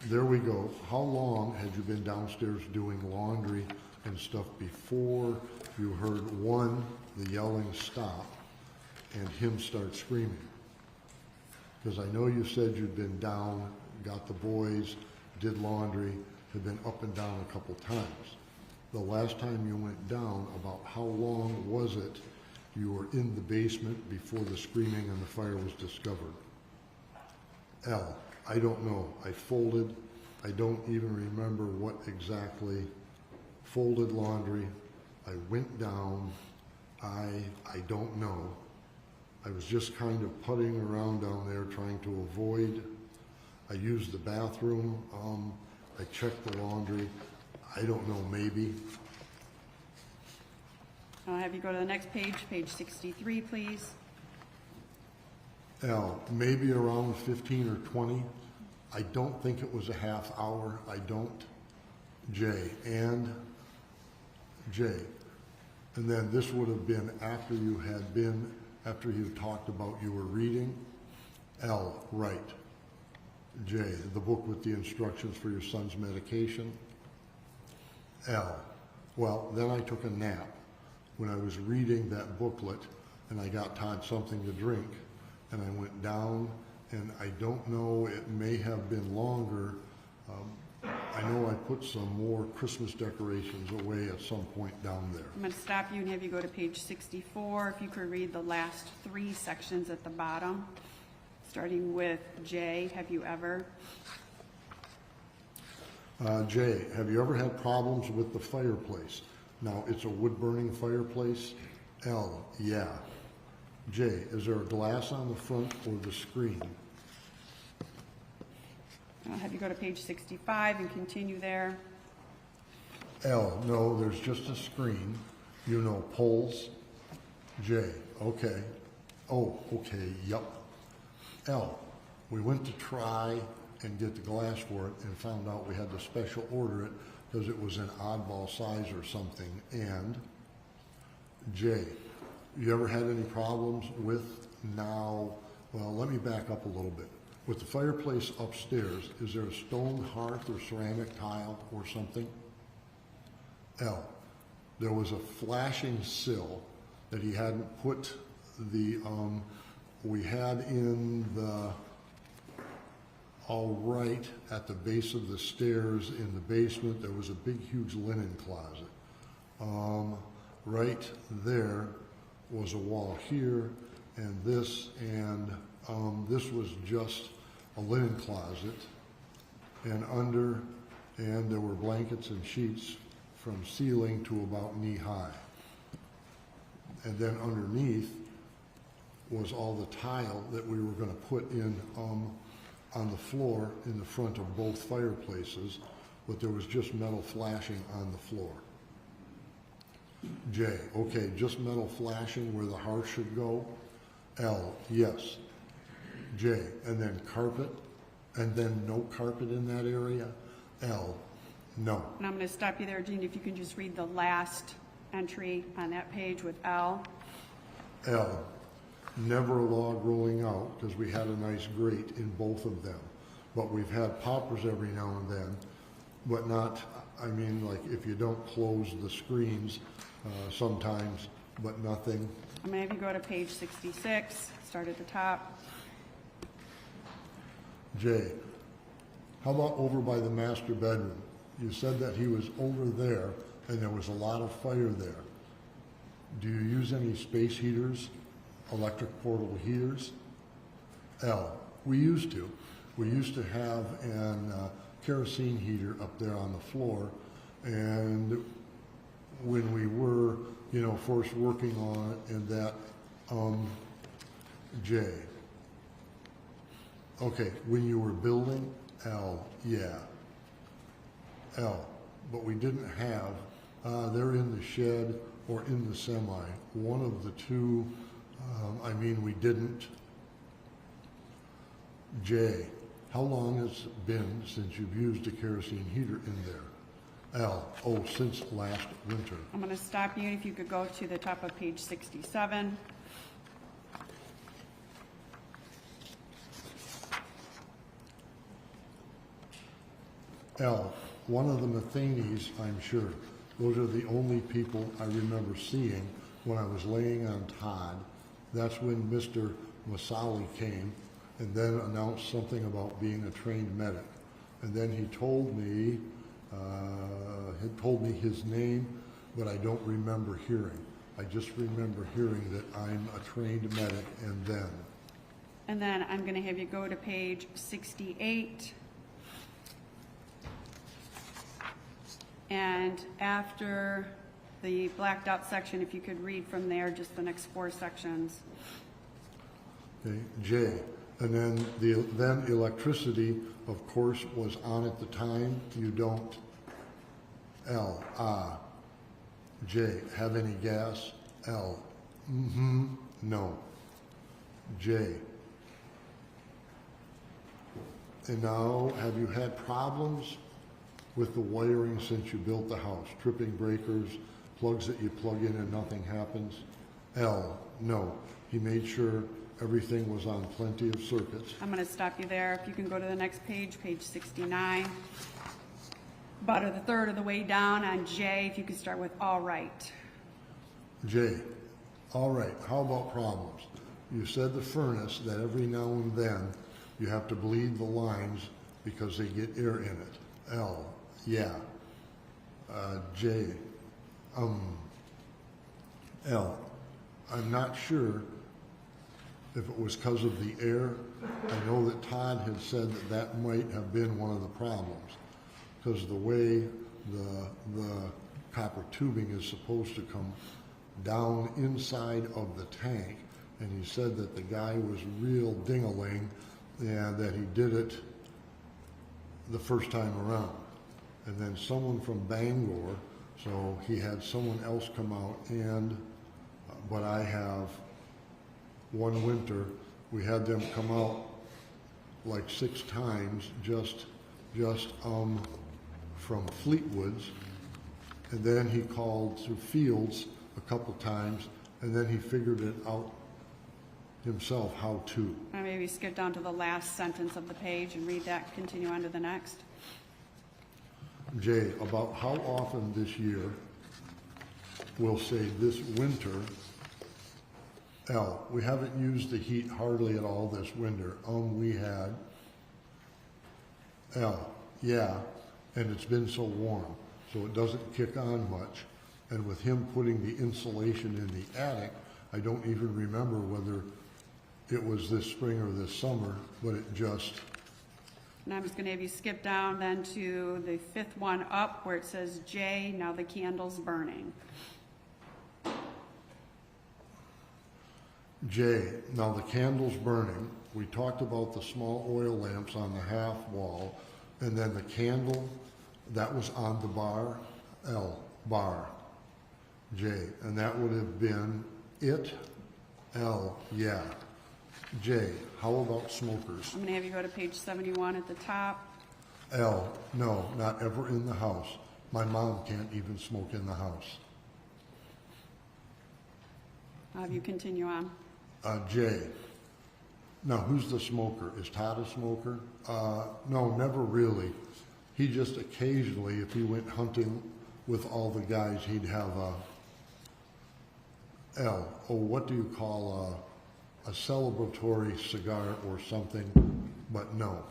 there we go. How long had you been downstairs doing laundry and stuff before you heard one, the yelling stop, and him start screaming? Because I know you said you'd been down, got the boys, did laundry, had been up and down a couple times. The last time you went down, about how long was it you were in the basement before the screaming and the fire was discovered? L, I don't know. I folded. I don't even remember what exactly. Folded laundry. I went down. I don't know. I was just kind of putting around down there trying to avoid. I used the bathroom. I checked the laundry. I don't know, maybe. I'll have you go to the next page, page 63, please. L, maybe around 15 or 20. I don't think it was a half hour. I don't. J, and J. And then this would have been after you talked about you were reading. L, right. J, the book with the instructions for your son's medication. L, well, then I took a nap when I was reading that booklet, and I got Todd something to drink, and I went down, and I don't know, it may have been longer. I know I put some more Christmas decorations away at some point down there. I'm going to stop you and have you go to page 64. If you could read the last 3 sections at the bottom, starting with J, have you ever? J, have you ever had problems with the fireplace? Now, it's a wood-burning fireplace. L, yeah. J, is there a glass on the front or the screen? I'll have you go to page 65 and continue there. L, no, there's just a screen. You know, poles. J, okay. Oh, okay, yup. L, we went to try and get the glass for it and found out we had to special order it because it was an oddball size or something. And J, you ever had any problems with now, well, let me back up a little bit. With the fireplace upstairs, is there a stone hearth or ceramic tile or something? L, there was a flashing sill that he hadn't put the, we had in the, all right at the base of the stairs in the basement, there was a big, huge linen closet. Right there was a wall here, and this was just a linen closet, and under, and there were blankets and sheets from ceiling to about knee high. And then underneath was all the tile that we were going to put in on the floor in the front of both fireplaces, but there was just metal flashing on the floor. J, okay, just metal flashing where the hearth should go. L, yes. J, and then carpet, and then no carpet in that area. L, no. And I'm going to stop you there, Jean, if you can just read the last entry on that page with L. L, never a log rolling out because we had a nice grate in both of them. But we've had poppers every now and then, but not, I mean, like if you don't close the screens sometimes, but nothing. I'm going to have you go to page 66, start at the top. J, how about over by the master bedroom? You said that he was over there and there was a lot of fire there. Do you use any space heaters, electric portable heaters? L, we used to. We used to have an kerosene heater up there on the floor, and when we were, you know, first working on it, and that, J. Okay, when you were building, L, yeah. L, but we didn't have, they're in the shed or in the semi. One of the two, I mean, we didn't. J, how long has it been since you've used a kerosene heater in there? L, oh, since last winter. I'm going to stop you. If you could go to the top of page 67. L, one of the Mathaneys, I'm sure. Those are the only people I remember seeing when I was laying on Todd. That's when Mr. Masali came and then announced something about being a trained medic. And then he told me his name, but I don't remember hearing. I just remember hearing that I'm a trained medic, and then. And then I'm going to have you go to page 68. And after the blacked out section, if you could read from there, just the next 4 sections. Okay, J. And then electricity, of course, was on at the time. You don't. L. J. Have any gas? L. No. J. And now, have you had problems with the wiring since you built the house? Tripping breakers, plugs that you plug in and nothing happens? L. No. He made sure everything was on plenty of circuits. I'm going to stop you there. If you can go to the next page, page 69. About a third of the way down on J, if you could start with all right. J. All right, how about problems? You said the furnace that every now and then you have to bleed the lines because they get air in it. L. Yeah. J. L. I'm not sure if it was because of the air. I know that Todd had said that that might have been one of the problems, because the way the copper tubing is supposed to come down inside of the tank, and he said that the guy was real ding-a-ling and that he did it the first time around. And then someone from Bangor, so he had someone else come out, and but I have one winter we had them come out like 6 times just from Fleetwoods, and then he called through Fields a couple times, and then he figured it out himself how to. Maybe skip down to the last sentence of the page and read that, continue on to the next. Jay, about how often this year, we'll say this winter. L, we haven't used the heat hardly at all this winter. We had. L, yeah, and it's been so warm, so it doesn't kick on much. And with him putting the insulation in the attic, I don't even remember whether it was this spring or this summer, but it just. And I'm just going to have you skip down then to the 5th one up where it says J, now the candle's burning. J, now the candle's burning. We talked about the small oil lamps on the half wall, and then the candle, that was on the bar. L, bar. J, and that would have been it. L, yeah. J, how about smokers? I'm going to have you go to page 71 at the top. L, no, not ever in the house. My mom can't even smoke in the house. I'll have you continue on. J, now who's the smoker? Is Todd a smoker? No, never really. He just occasionally, if he went hunting with all the guys, he'd have a L. Oh, what do you call a celebratory cigar or something? But no.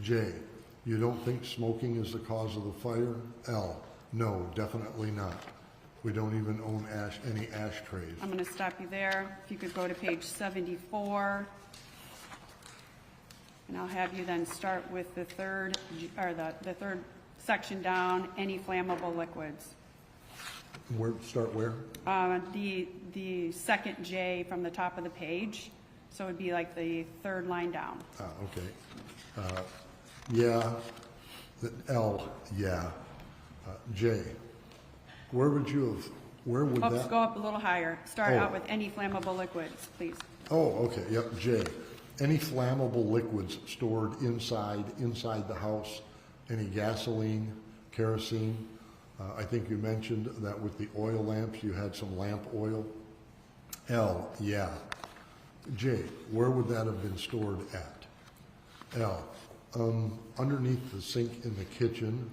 J, you don't think smoking is the cause of the fire? L, no, definitely not. We don't even own any ashtrays. I'm going to stop you there. If you could go to page 74. And I'll have you then start with the third section down, any flammable liquids. Start where? The second J from the top of the page. So it would be like the 3rd line down. Okay. Yeah. L, yeah. J, where would that? Oops, go up a little higher. Start out with any flammable liquids, please. Oh, okay, yep, J. any flammable liquids stored inside the house, any gasoline, kerosene. I think you mentioned that with the oil lamps, you had some lamp oil. L, yeah. J, where would that have been stored at? L, underneath the sink in the kitchen,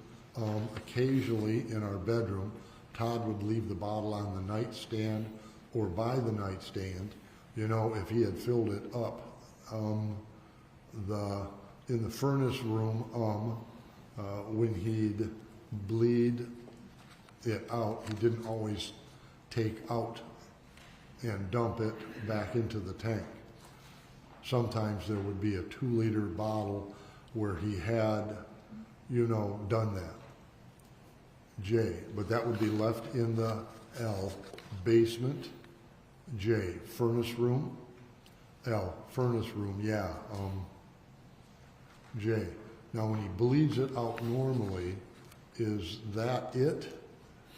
occasionally in our bedroom, Todd would leave the bottle on the nightstand or by the nightstand. You know, if he had filled it up, in the furnace room, when he'd bleed it out, he didn't always take out and dump it back into the tank. Sometimes there would be a 2-liter bottle where he had, you know, done that. J, but that would be left in the L, basement. J, furnace room. L, furnace room, yeah. J, now when he bleeds it out normally, is that it?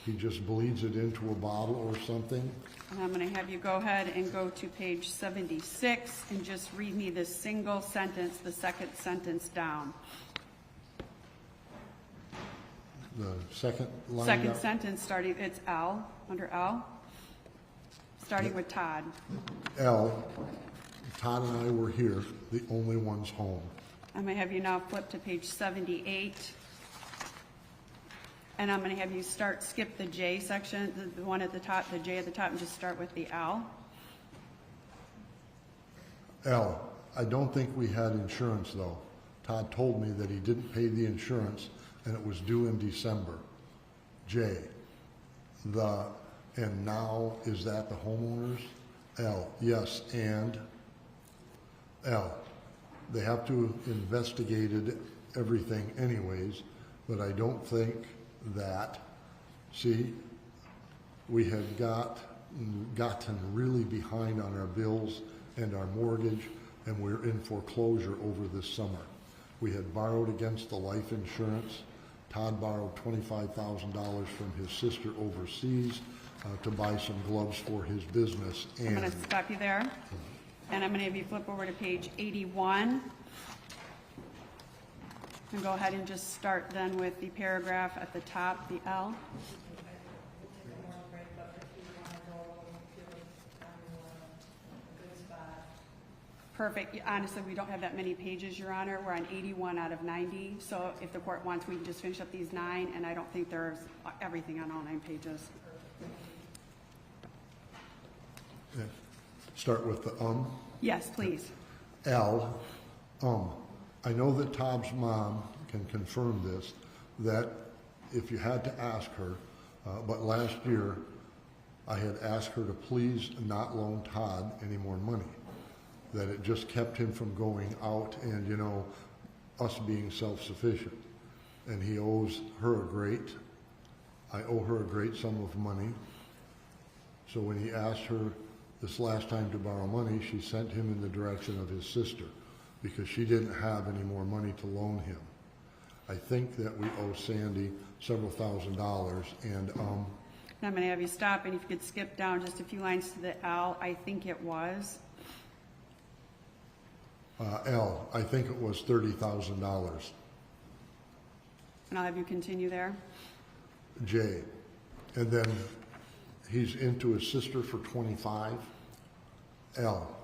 He just bleeds it into a bottle or something? And I'm going to have you go ahead and go to page 76 and just read me the single sentence, the second sentence down. The second line Second down? sentence starting, it's L, under L, starting with Todd. L, Todd and I were here, the only ones home. I'm going to have you now flip to page 78. And I'm going to have you skip the J section, the one at the top, the J at the top, and just start with the L. L, I don't think we had insurance though. Todd told me that he didn't pay the insurance and it was due in December. J, and now is that the homeowners? L, yes, and L, they have to investigated everything anyways, but I don't think that, see, we had gotten really behind on our bills and our mortgage, and we're in foreclosure over this summer. We had borrowed against the life insurance. Todd borrowed $25,000 from his sister overseas to buy some gloves for his business. And I'm going to stop you there, and I'm going to have you flip over to page 81. And go ahead and just start then with the paragraph at the top, the L. Perfect. Honestly, we don't have that many pages, Your Honor. We're on 81 out of 90. So if the court wants, we can just finish up these 9, and I don't think there's everything on all 9 pages. yeah. Start with the Yes, please. L, I know that Todd's mom can confirm this, that if you had to ask her, but last year I had asked her to please not loan Todd any more money, that it just kept him from going out and, you know, us being self-sufficient. And he owes her I owe her a great sum of money. So when he asked her this last time to borrow money, she sent him in the direction of his sister, because she didn't have any more money to loan him. I think that we owe Sandy several $1,000s, and I'm going to have you stop, and if you could skip down just a few lines to the L, I think it was. L, I think it was $30,000. And I'll have you continue there. J, and then he's into his sister for 25. L,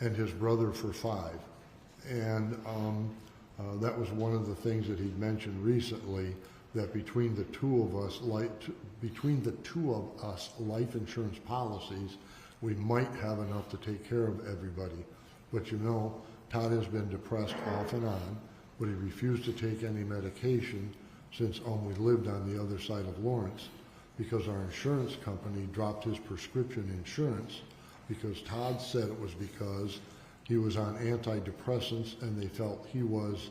and his brother for 5. And that was one of the things that he'd mentioned recently, that between the two of us, life insurance policies, we might have enough to take care of everybody. But you know, Todd has been depressed off and on, but he refused to take any medication since we lived on the other side of Lawrence, because our insurance company dropped his prescription insurance, because Todd said it was because he was on antidepressants and they felt he was,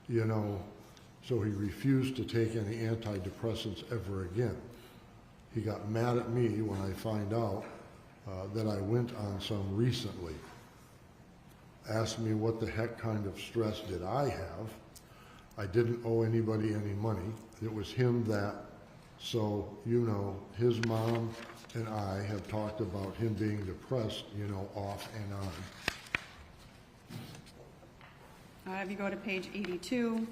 you know, so he refused to take any antidepressants ever again. He got mad at me when I find out that I went on some recently. Asked me what the heck kind of stress did I have. I didn't owe anybody any money. It was him that, so, you know, his mom and I have talked about him being depressed, you know, off and on. If you go to page 82,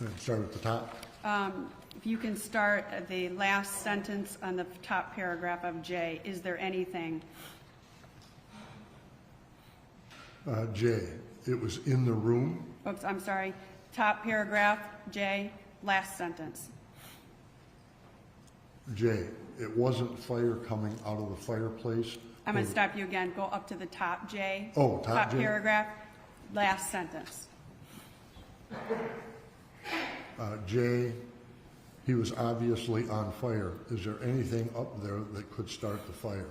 And start at the top. if you can start at the last sentence on the top paragraph of J, is there anything? J, it was in the room. Oops, I'm sorry. Top paragraph, J, last sentence. J, it wasn't fire coming out of the fireplace. I'm going to stop you again. Go up to the top, J. Oh, top J. paragraph, last sentence. J, he was obviously on fire. Is there anything up there that could start the fire?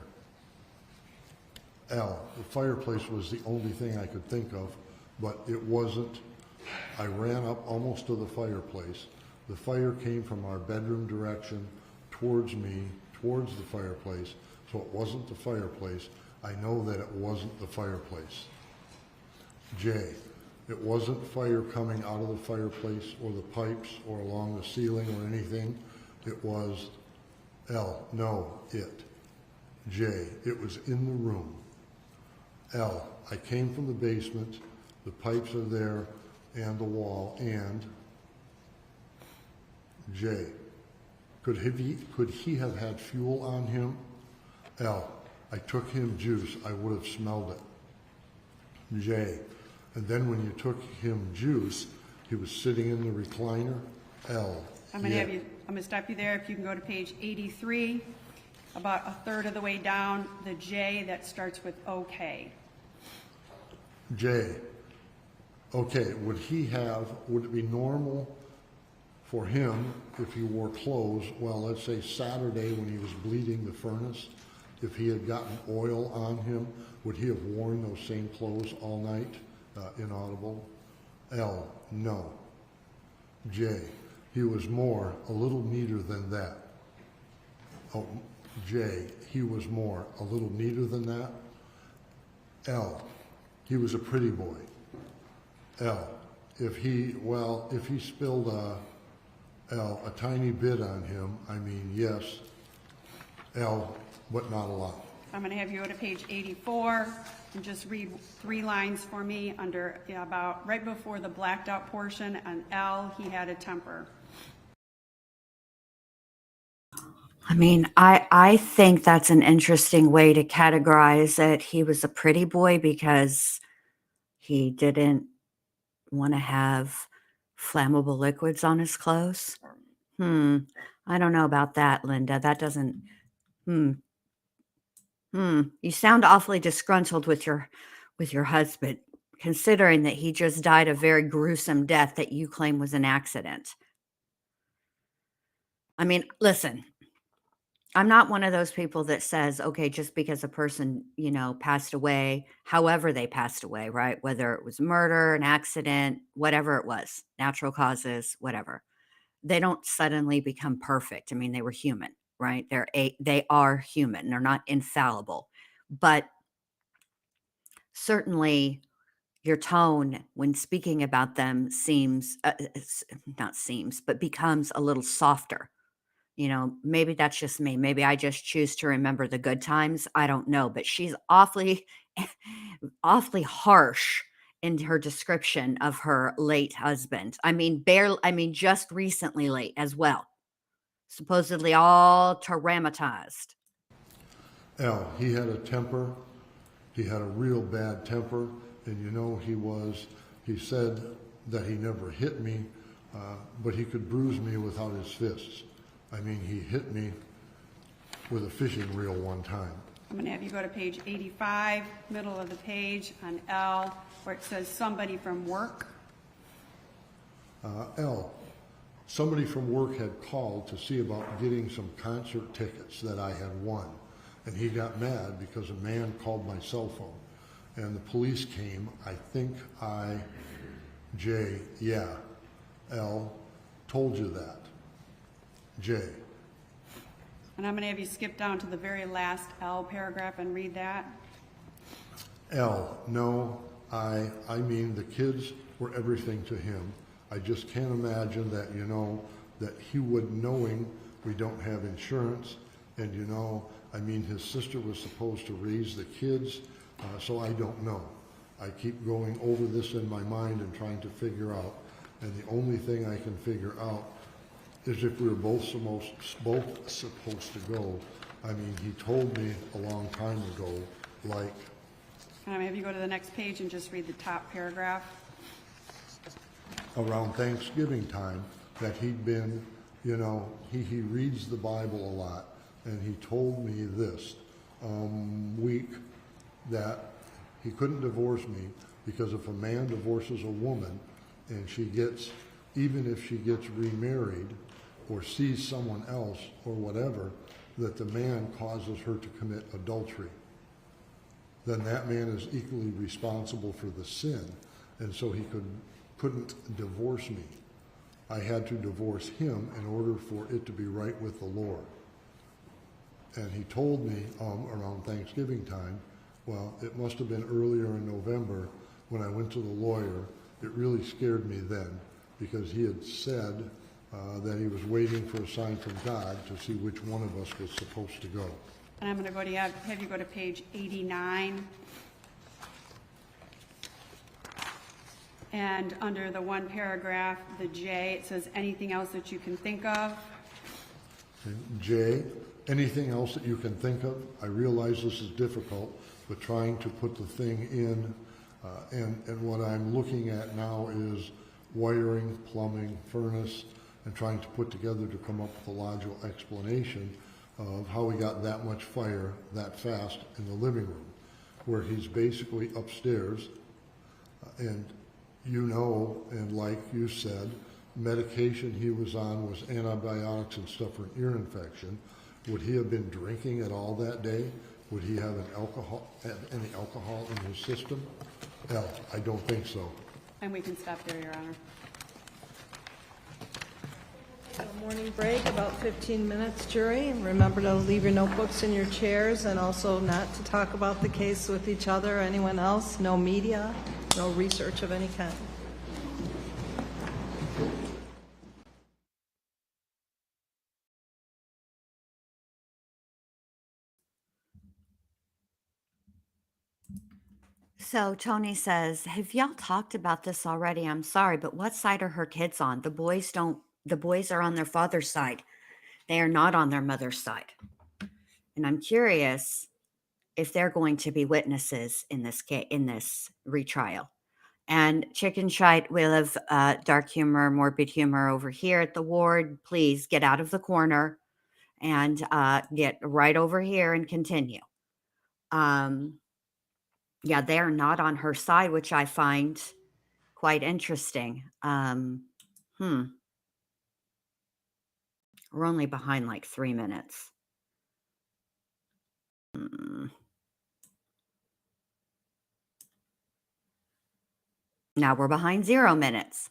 L, the fireplace was the only thing I could think of, but it wasn't. I ran up almost to the fireplace. The fire came from our bedroom direction towards me, towards the fireplace, so it wasn't the fireplace. I know that it wasn't the fireplace. J, it wasn't fire coming out of the fireplace or the pipes or along the ceiling or anything. It was L, no, it. J, it was in the room. L, I came from the basement, the pipes are there and the wall, and J, could he have had fuel on him? L, I took him juice, I would have smelled it. J, and then when you took him juice, he was sitting in the recliner. L, I'm going to stop you there. If you can go to page 83, about a third of the way down, the J that starts with OK. J, okay, would it be normal for him if he wore clothes, well, let's say Saturday when he was bleeding the furnace, if he had gotten oil on him, would he have worn those same clothes all night? Inaudible. L, no. J, he was a little neater than that. Oh, J, he was a little neater than that. L, he was a pretty boy. L, if he spilled a tiny bit on him, I mean, yes. L, but not a lot. I'm going to have you go to page 84 and just read 3 lines for me under about right before the blacked out portion. On L, he had a temper. I mean, I think that's an interesting way to categorize it. He was a pretty boy because he didn't want to have flammable liquids on his clothes. I don't know about that, Linda. That doesn't. You sound awfully disgruntled with your husband, considering that he just died a very gruesome death that you claim was an accident. I mean, listen, I'm not one of those people that says, okay, just because a person, passed away, however they passed away, right? Whether it was murder, an accident, whatever it was, natural causes, whatever. They don't suddenly become perfect. I mean, they were human, right? They are human. They're not infallible. But certainly your tone when speaking about them becomes a little softer. Maybe that's just me. Maybe I just choose to remember the good times. I don't know, but she's awfully harsh in her description of her late husband. I mean, just recently late as well. Supposedly all traumatized. L, he had a temper. He had a real bad temper. And he said that he never hit me, but he could bruise me without his fists. I mean, he hit me with a fishing reel one time. I'm going to have you go to page 85, middle of the page on L, where it says somebody from work. L, somebody from work had called to see about getting some concert tickets that I had won. And he got mad because a man called my cell phone. And the police came. I think J, yeah, L, told you that. J. And I'm going to have you skip down to the very last L paragraph and read that. L, no, I mean the kids were everything to him. I just can't imagine that, that he would, knowing we don't have insurance, and his sister was supposed to raise the kids, so I don't know. I keep going over this in my mind and trying to figure out, and the only thing I can figure out is if we were both supposed to go. I mean, he told me a long time ago, like, Have you go to the next page and just read the top paragraph? around Thanksgiving time, that he'd been, you know, he reads the Bible a lot, and he told me this week that he couldn't divorce me because if a man divorces a woman and she gets, even if she gets remarried or sees someone else or whatever, that the man causes her to commit adultery, then that man is equally responsible for the sin, and so he couldn't divorce me. I had to divorce him in order for it to be right with the Lord. And he told me around Thanksgiving time, well, it must have been earlier in November when I went to the lawyer. It really scared me then because he had said that he was waiting for a sign from God to see which one of us was supposed to go. And I'm going to go to have you go to page 89. And under the one paragraph, the J, it says anything else that you can think of. And Jay, anything else that you can think of? I realize this is difficult, but trying to put the thing in, and what I'm looking at now is wiring, plumbing, furnace, and trying to put together to come up with a logical explanation of how we got that much fire that fast in the living room, where he's basically upstairs, and you know, and like you said, medication he was on was antibiotics and stuff for an ear infection. Would he have been drinking at all that day? Would he have any alcohol in his system? No, I don't think so. And we can stop there, Your Honor. A morning break, about 15 minutes, jury. And remember to leave your notebooks in your chairs and also not to talk about the case with each other or anyone else. No media, no research of any kind. So Tony says, "Have y'all talked about this already? I'm sorry, but what side are her kids on? The boys are on their father's side. They are not on their mother's side. And I'm curious if they're going to be witnesses in this retrial." And Chicken Shite, we love dark humor, morbid humor over here at the ward. Please get out of the corner and get right over here and continue. Yeah, they are not on her side, which I find quite interesting. We're only behind like 3 minutes. Now we're behind 0 minutes.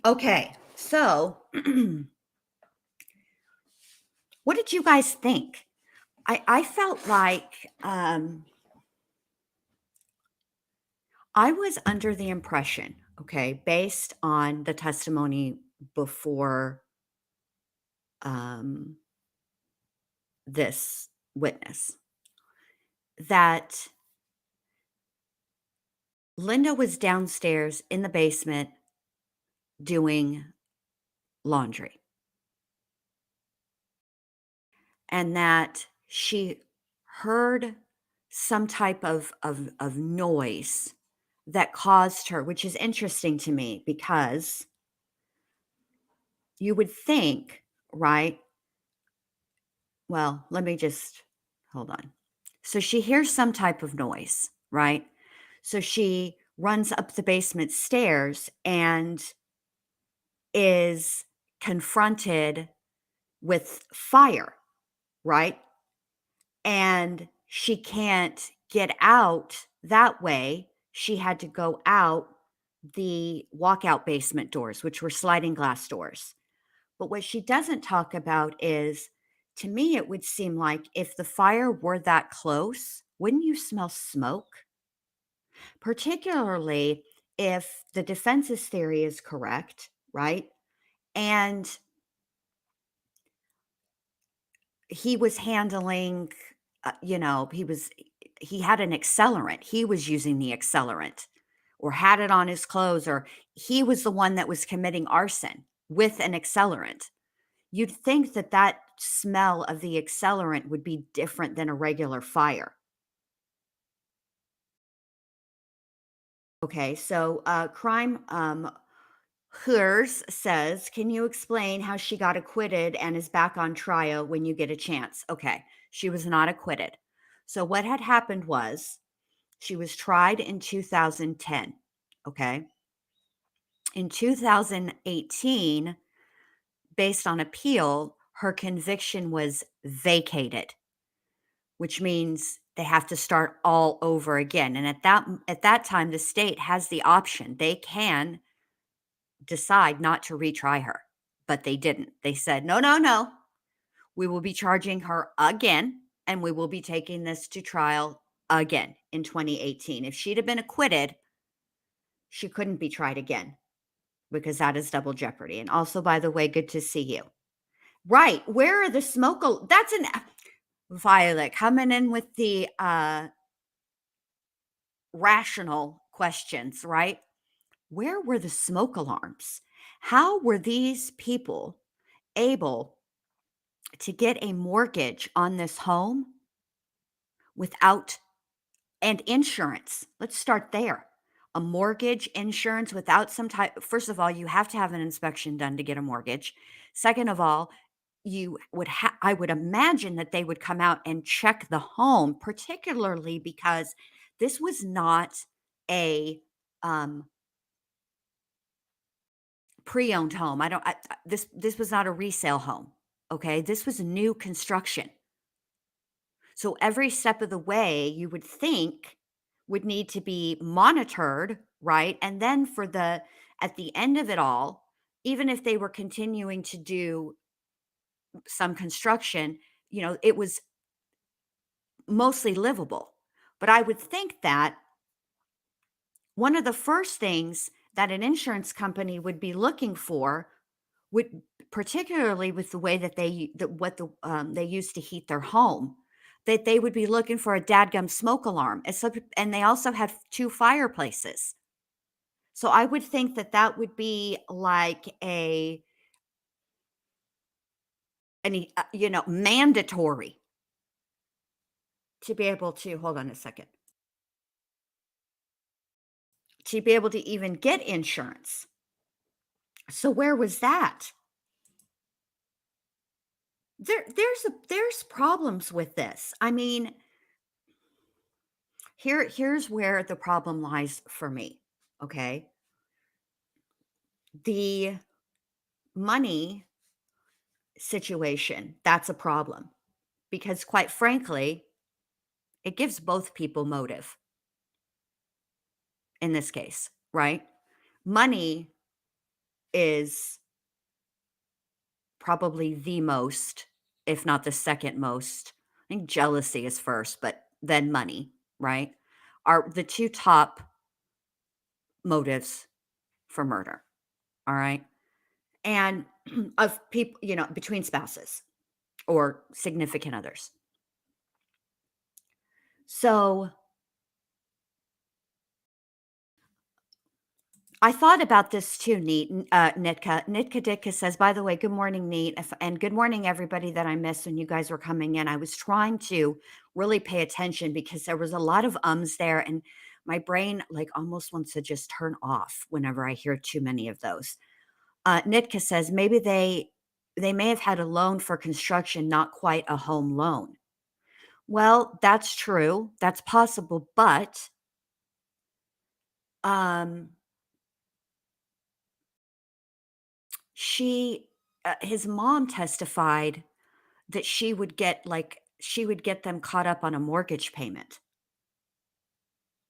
Okay, so what did you guys think? I felt like I was under the impression, okay, based on the testimony before this witness, that Linda was downstairs in the basement doing laundry, and that she heard some type of noise that caused her, which is interesting to me because you would think, right? Well, let me just hold on. So she hears some type of noise, right? So she runs up the basement stairs and is confronted with fire, right? And she can't get out that way. She had to go out the walkout basement doors, which were sliding glass doors. But what she doesn't talk about is, to me, it would seem like if the fire were that close, wouldn't you smell smoke? Particularly if the defense's theory is correct, right? And he was handling, he was he had an accelerant. He was using the accelerant or had it on his clothes, or he was the one that was committing arson with an accelerant. You'd think that that smell of the accelerant would be different than a regular fire. Okay, so crime hers says, can you explain how she got acquitted and is back on trial when you get a chance? Okay, she was not acquitted. So what had happened was she was tried in 2010. Okay. In 2018, based on appeal, her conviction was vacated, which means they have to start all over again. And at that time, the state has the option. They can decide not to retry her, but they didn't. They said, no, no, no. We will be charging her again, and we will be taking this to trial again in 2018. If she'd have been acquitted, she couldn't be tried again because that is double jeopardy. And also, by the way, good to see you. Right. Where are the smoke? That's an Violet coming in with the rational questions, right? Where were the smoke alarms? How were these people able to get a mortgage on this home without and insurance? Let's start there. A mortgage, insurance without some type. First of all, you have to have an inspection done to get a mortgage. Second of all, I would imagine that they would come out and check the home, particularly because this was not a um, pre-owned home. This was not a resale home. Okay, this was new construction. So every step of the way, you would think would need to be monitored, right? And then at the end of it all, even if they were continuing to do some construction, it was mostly livable. But I would think that one of the first things that an insurance company would be looking for would, particularly with the way that they used to heat their home, that they would be looking for a dadgum smoke alarm. And they also have 2 fireplaces. So I would think that that would be like mandatory to be able to, hold on a second, to be able to even get insurance. So where was that? There's problems with this. I mean, here's where the problem lies for me. Okay. The money situation, that's a problem because quite frankly, it gives both people motive in this case, right? Money is probably the most, if not the second most. I think jealousy is first, but then money, right? Are the 2 top motives for murder. All right. And of people, between spouses or significant others. So I thought about this too, Nitka. Nitka Ditka says, by the way, good morning, Neat. And good morning, everybody that I missed when you guys were coming in. I was trying to really pay attention because there was a lot of ums there. And my brain almost wants to just turn off whenever I hear too many of those. Nitka says, maybe they may have had a loan for construction, not quite a home loan. Well, that's true. That's possible. But his mom testified that she would get them caught up on a mortgage payment.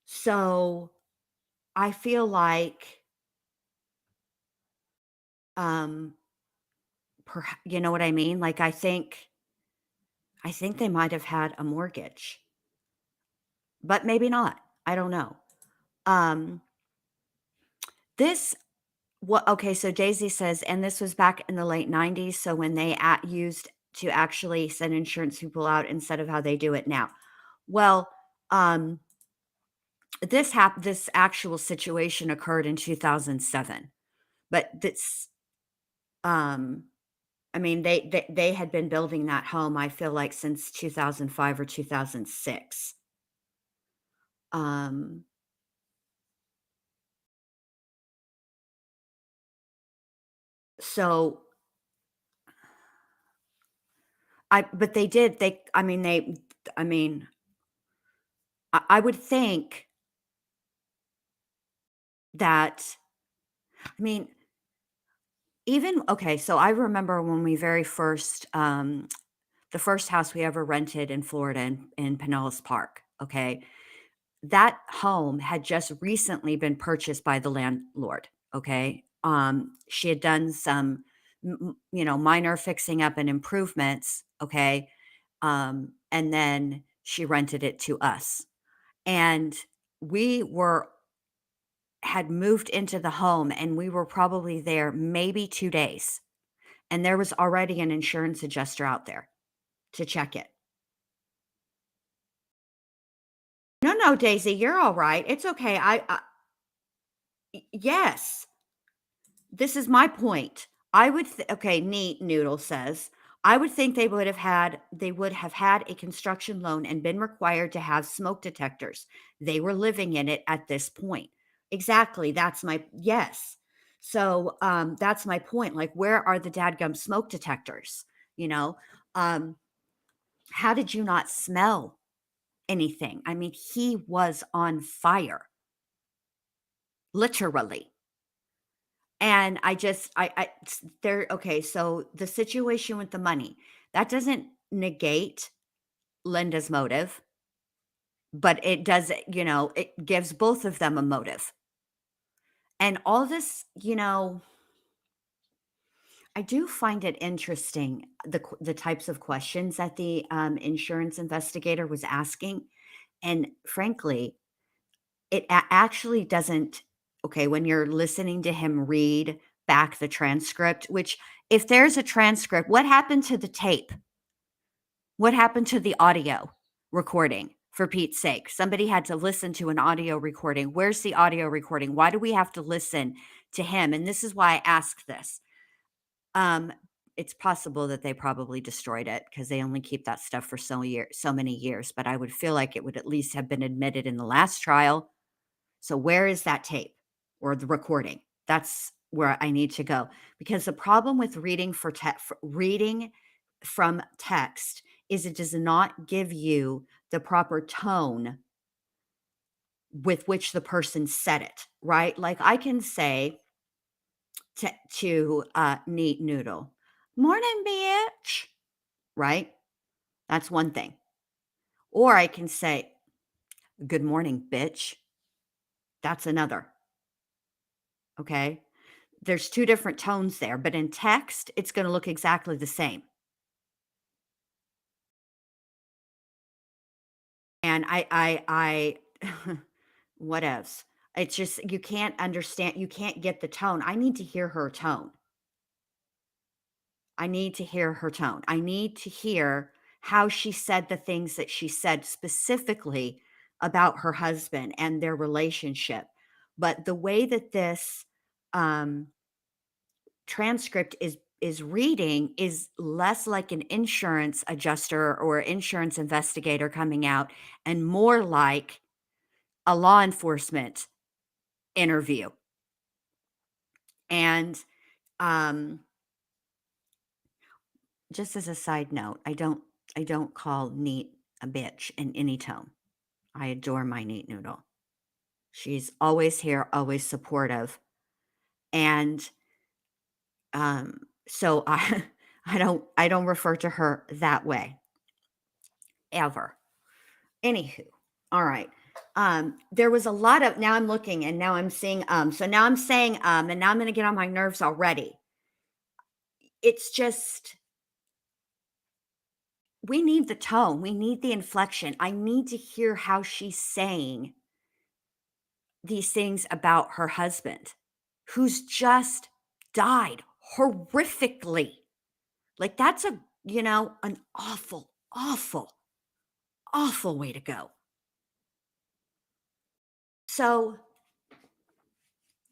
So I feel like, you know what I mean? I think they might have had a mortgage, but maybe not. I don't know. Okay, so Daisy says, and this was back in the late 90s. So when they used to actually send insurance people out instead of how they do it now. Well, Um, this actual situation occurred in 2007, but um, I mean, they had been building that home, I feel like, since 2005 or 2006. Um, so but they did, I mean, I would think that, I mean, even, okay, so I remember when we very first, the first house we ever rented in Florida in Pinellas Park, okay? That home had just recently been purchased by the landlord, okay? She had done some, minor fixing up and improvements, okay? And then she rented it to us. And we were had moved into the home and we were probably there maybe 2 days, and there was already an insurance adjuster out there to check it. No, no, Daisy, you're all right. It's okay. Yes. This is my point. Okay, Neat Noodle says, I would think they would have had a construction loan and been required to have smoke detectors. They were living in it at this point. Exactly. Yes. So that's my point. Like, where are the dadgum smoke detectors? You know, um, how did you not smell anything? I mean, he was on fire, literally. And there, okay, so the situation with the money, that doesn't negate Linda's motive, but it does, it gives both of them a motive. And all this, I do find it interesting, the types of questions that the insurance investigator was asking. And frankly, it actually doesn't, okay, when you're listening to him read back the transcript, which, if there's a transcript, what happened to the tape? What happened to the audio recording, for Pete's sake? Somebody had to listen to an audio recording. Where's the audio recording? Why do we have to listen to him? And this is why I ask this. Um, it's possible that they probably destroyed it because they only keep that stuff for so many years, but I would feel like it would at least have been admitted in the last trial. So where is that tape or the recording? That's where I need to go, because the problem with reading from text is it does not give you the proper tone with which the person said it, right? Like, I can say to Neat Noodle, "Morning, bitch," right? That's one thing. Or I can say, "Good morning, bitch." That's another. Okay. There's 2 different tones there, but in text, it's gonna look exactly the same. And whatevs. It's just, you can't understand, you can't get the tone. I need to hear her tone. I need to hear her tone. I need to hear how she said the things that she said specifically about her husband and their relationship. But the way that this, um transcript is reading is less like an insurance adjuster or insurance investigator coming out, and more like a law enforcement interview. And um just as a side note, I don't call Neat a bitch in any tone. I adore my Neat Noodle. She's always here, always supportive. And so I don't refer to her that way ever. Anywho, all right. There was a lot of, now I'm looking and now I'm seeing, so now I'm saying, and now I'm going to get on my nerves already. It's just, we need the tone. We need the inflection. I need to hear how she's saying these things about her husband, who's just died horrifically. Like, that's an awful, awful, awful way to go. So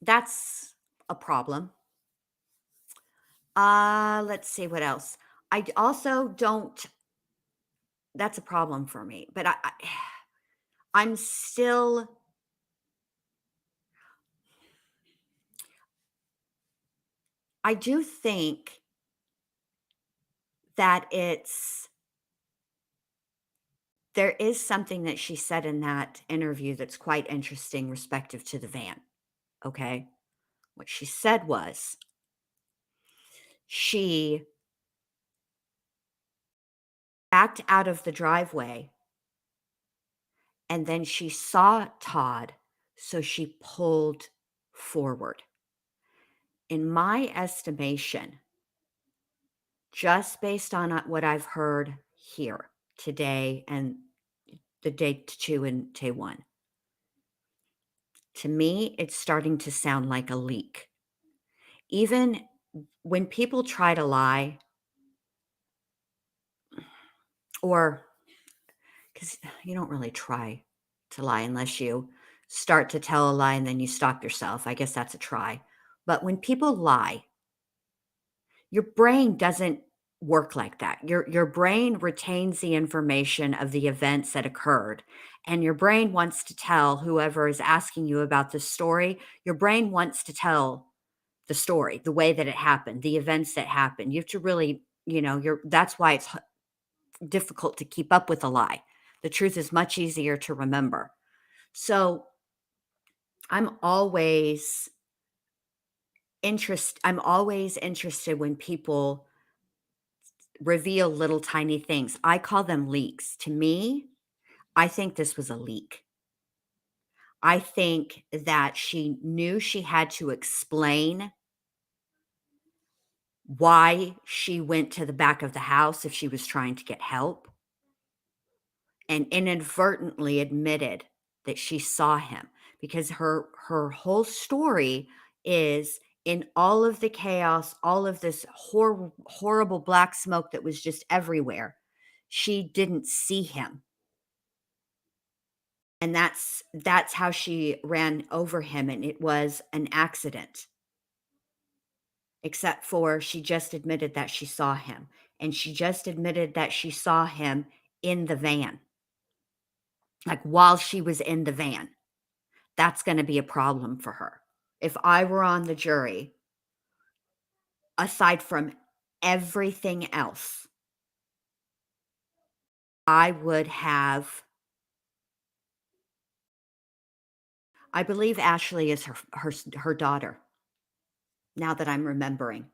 that's a problem. Let's see what else. Also don't that's a problem for me, but I'm still I do think that there is something that she said in that interview that's quite interesting respective to the van, okay? What she said was she backed out of the driveway and then she saw Todd, so she pulled forward. In my estimation, just based on what I've heard here today and the day 2 and day 1, to me, it's starting to sound like a leak. Even when people try to lie, or because you don't really try to lie unless you start to tell a lie and then you stop yourself. I guess that's a try. But when people lie, your brain doesn't work like that. Your brain retains the information of the events that occurred, and your brain wants to tell whoever is asking you about the story, your brain wants to tell the story, the way that it happened, the events that happened. You have to really, that's why it's difficult to keep up with a lie. The truth is much easier to remember. So, I'm always I'm always interested when people reveal little tiny things. I call them leaks. To me, I think this was a leak. I think that she knew she had to explain why she went to the back of the house if she was trying to get help, and inadvertently admitted that she saw him, because her whole story is, in all of the chaos, all of this horrible black smoke that was just everywhere, she didn't see him. And that's how she ran over him, and it was an accident. Except for she just admitted that she saw him, and she just admitted that she saw him in the van, like, while she was in the van. That's gonna be a problem for her. If I were on the jury, aside from everything else, I would have I believe Ashley is her daughter, now that I'm remembering.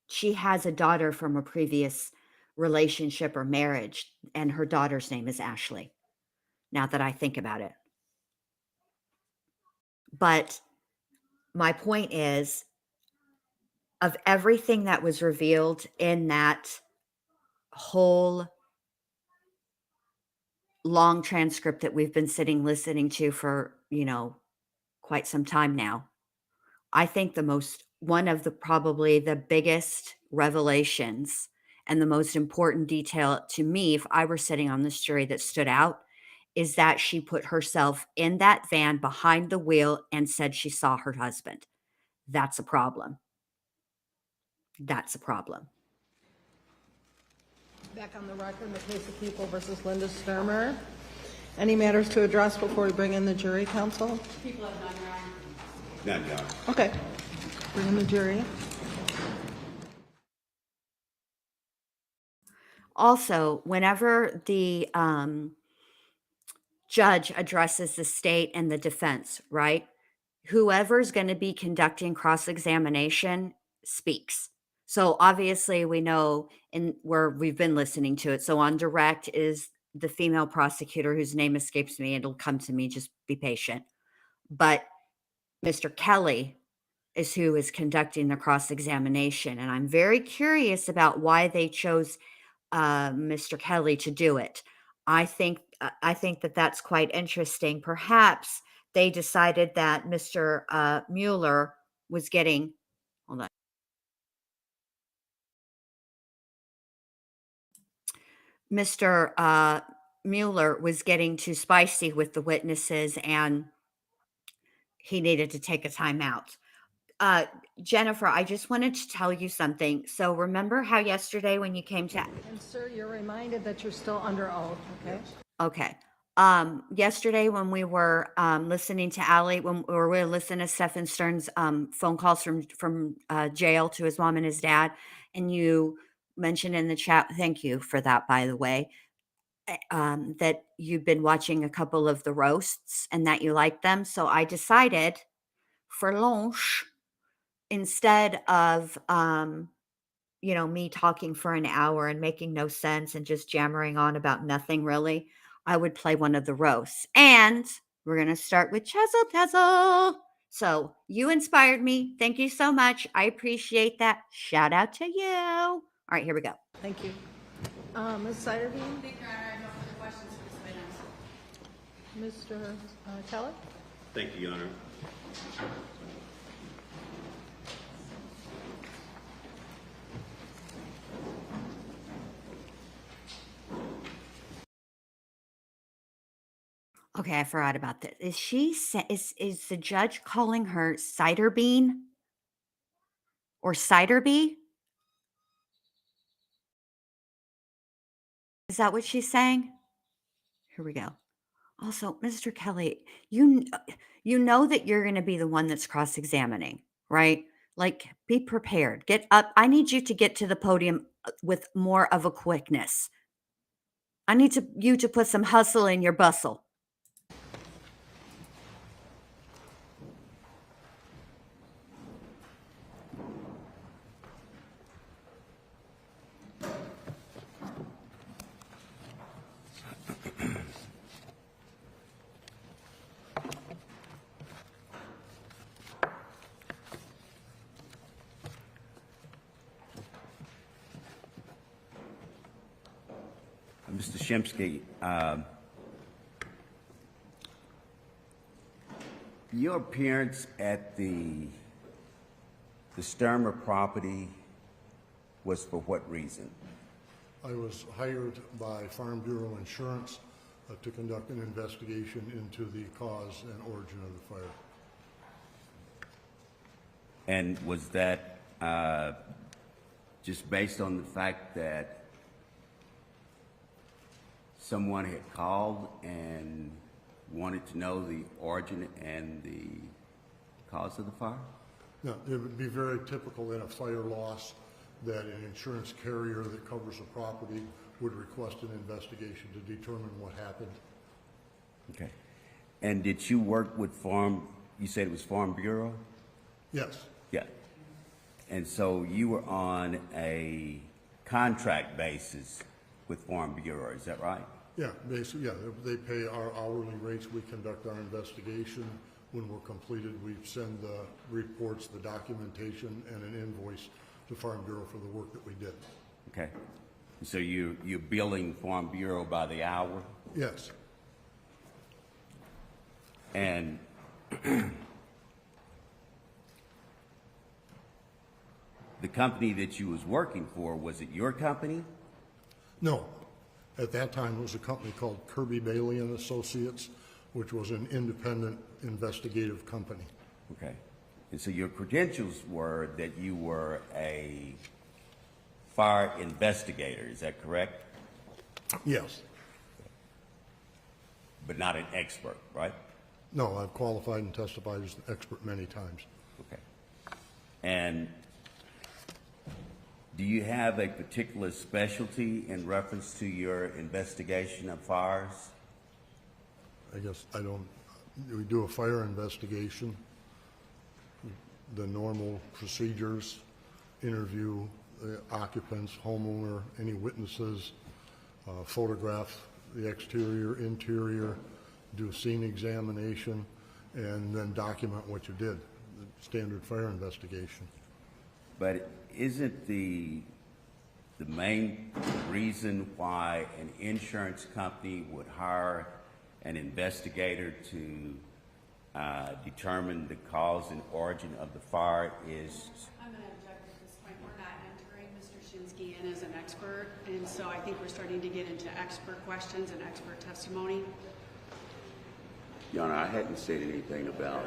She has a daughter from a previous relationship or marriage, and her daughter's name is Ashley, now that I think about it. But my point is, of everything that was revealed in that whole long transcript that we've been sitting listening to for, quite some time now, I think one of the probably the biggest revelations and the most important detail to me, if I were sitting on this jury, that stood out, is that she put herself in that van behind the wheel and said she saw her husband. That's a problem. That's a problem. Back on the record, the case of People versus Linda Stermer. Any matters to address before we bring in the jury, counsel? People have done wrong. None, Your Honor. Okay. Bring in the jury. Also, whenever the judge addresses the state and the defense, right? Whoever's going to be conducting cross examination speaks. So obviously, we know in where we've been listening to it. So on direct is the female prosecutor whose name escapes me. It'll come to me. Just be patient. But Mr. Kelly is who is conducting the cross examination, and I'm very curious about why they chose Mr. Kelly to do it. I think that that's quite interesting. Perhaps they decided that Mr. Mueller was getting. Hold on. Mr. Mueller was getting too spicy with the witnesses, and he needed to take a time out. Jennifer, I just wanted to tell you something. So remember how yesterday when you came to And sir, you're reminded that you're still under oath, okay? Okay. Yesterday when we were listening to Allie, when we were listening to Stephen Stern's phone calls from jail to his mom and his dad, and you mentioned in the chat, thank you for that, by the way, that you've been watching a couple of the roasts and that you like them. So I decided for lunch, instead of me talking for an hour and making no sense and just jammering on about nothing really, I would play one of the roasts. And we're going to start with Chesil Pezzle. So you inspired me. Thank you so much. I appreciate that. Shout out to you. All right, here we go. Thank you. Ms. Seiderbean? Thank you, Your Honor. I have no further questions for this witness. Mr. Keller? Thank you, Your Honor. Okay, I forgot about this. Is the judge calling her cider bean or cider bee? Is that what she's saying? Here we go. Also, Mr. Kelly, you know that you're going to be the one that's cross-examining, right? Like, be prepared. Get up. I need you to get to the podium with more of a quickness. I need you to put some hustle in your bustle. Mr. Shimsky, your appearance at the Stermer property was for what reason? I was hired by Farm Bureau Insurance to conduct an investigation into the cause and origin of the fire. And was that just based on the fact that someone had called and wanted to know the origin and the cause of the fire? No, it would be very typical in a fire loss that an insurance carrier that covers the property would request an investigation to determine what happened. Okay. And did you work with you said it was Farm Bureau? Yes. Yeah. And so you were on a contract basis with Farm Bureau, is that right? Yeah, basically, yeah, they pay our hourly rates. We conduct our investigation. When we're completed, we send the reports, the documentation, and an invoice to Farm Bureau for the work that we did. Okay. So you're billing Farm Bureau by the hour? Yes. And the company that you was working for, was it your company? No. At that time, it was a company called Kirby Bailey and Associates, which was an independent investigative company. Okay. And so your credentials were that you were a fire investigator, is that correct? Yes. But not an expert, right? No, I've qualified and testified as an expert many times. Okay. And do you have a particular specialty in reference to your investigation of fires? I guess I don't, we do a fire investigation, the normal procedures, interview the occupants, homeowner, any witnesses, photograph the exterior, interior, do a scene examination, and then document what you did, the standard fire investigation. But isn't the main reason why an insurance company would hire an investigator to determine the cause and origin of the fire is? I'm going to object at this point. We're not entering Mr. Shinsky in as an expert, and so I think we're starting to get into expert questions and expert testimony. Your Honor, I hadn't said anything about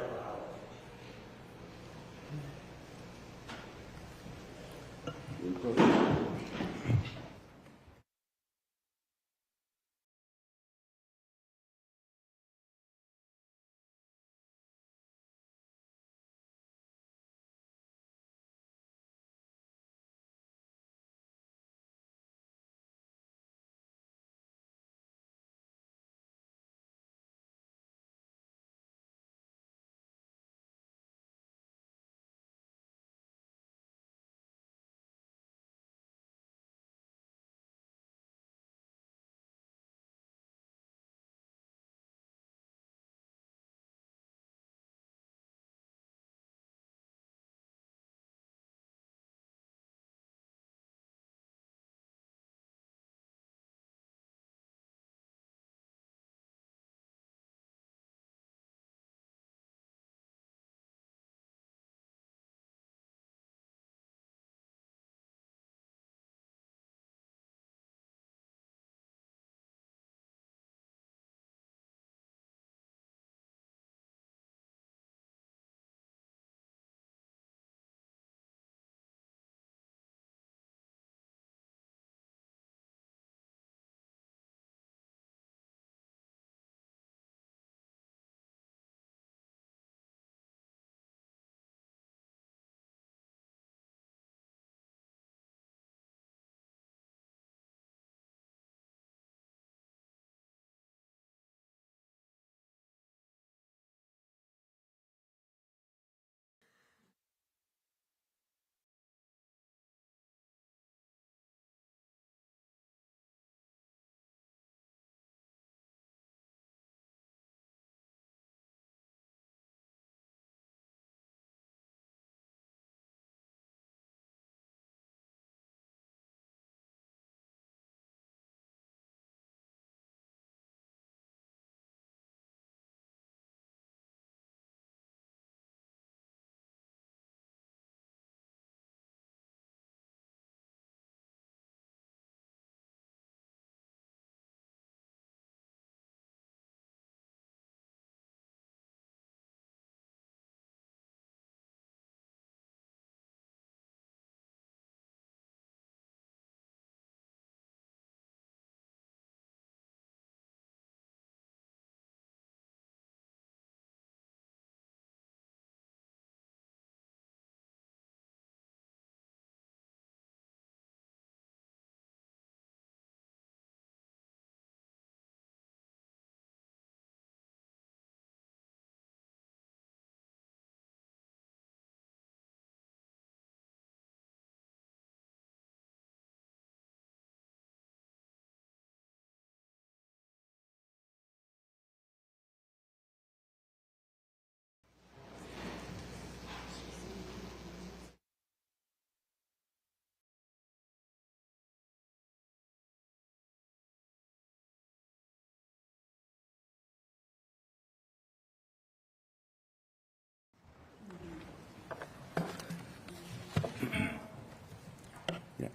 Yeah.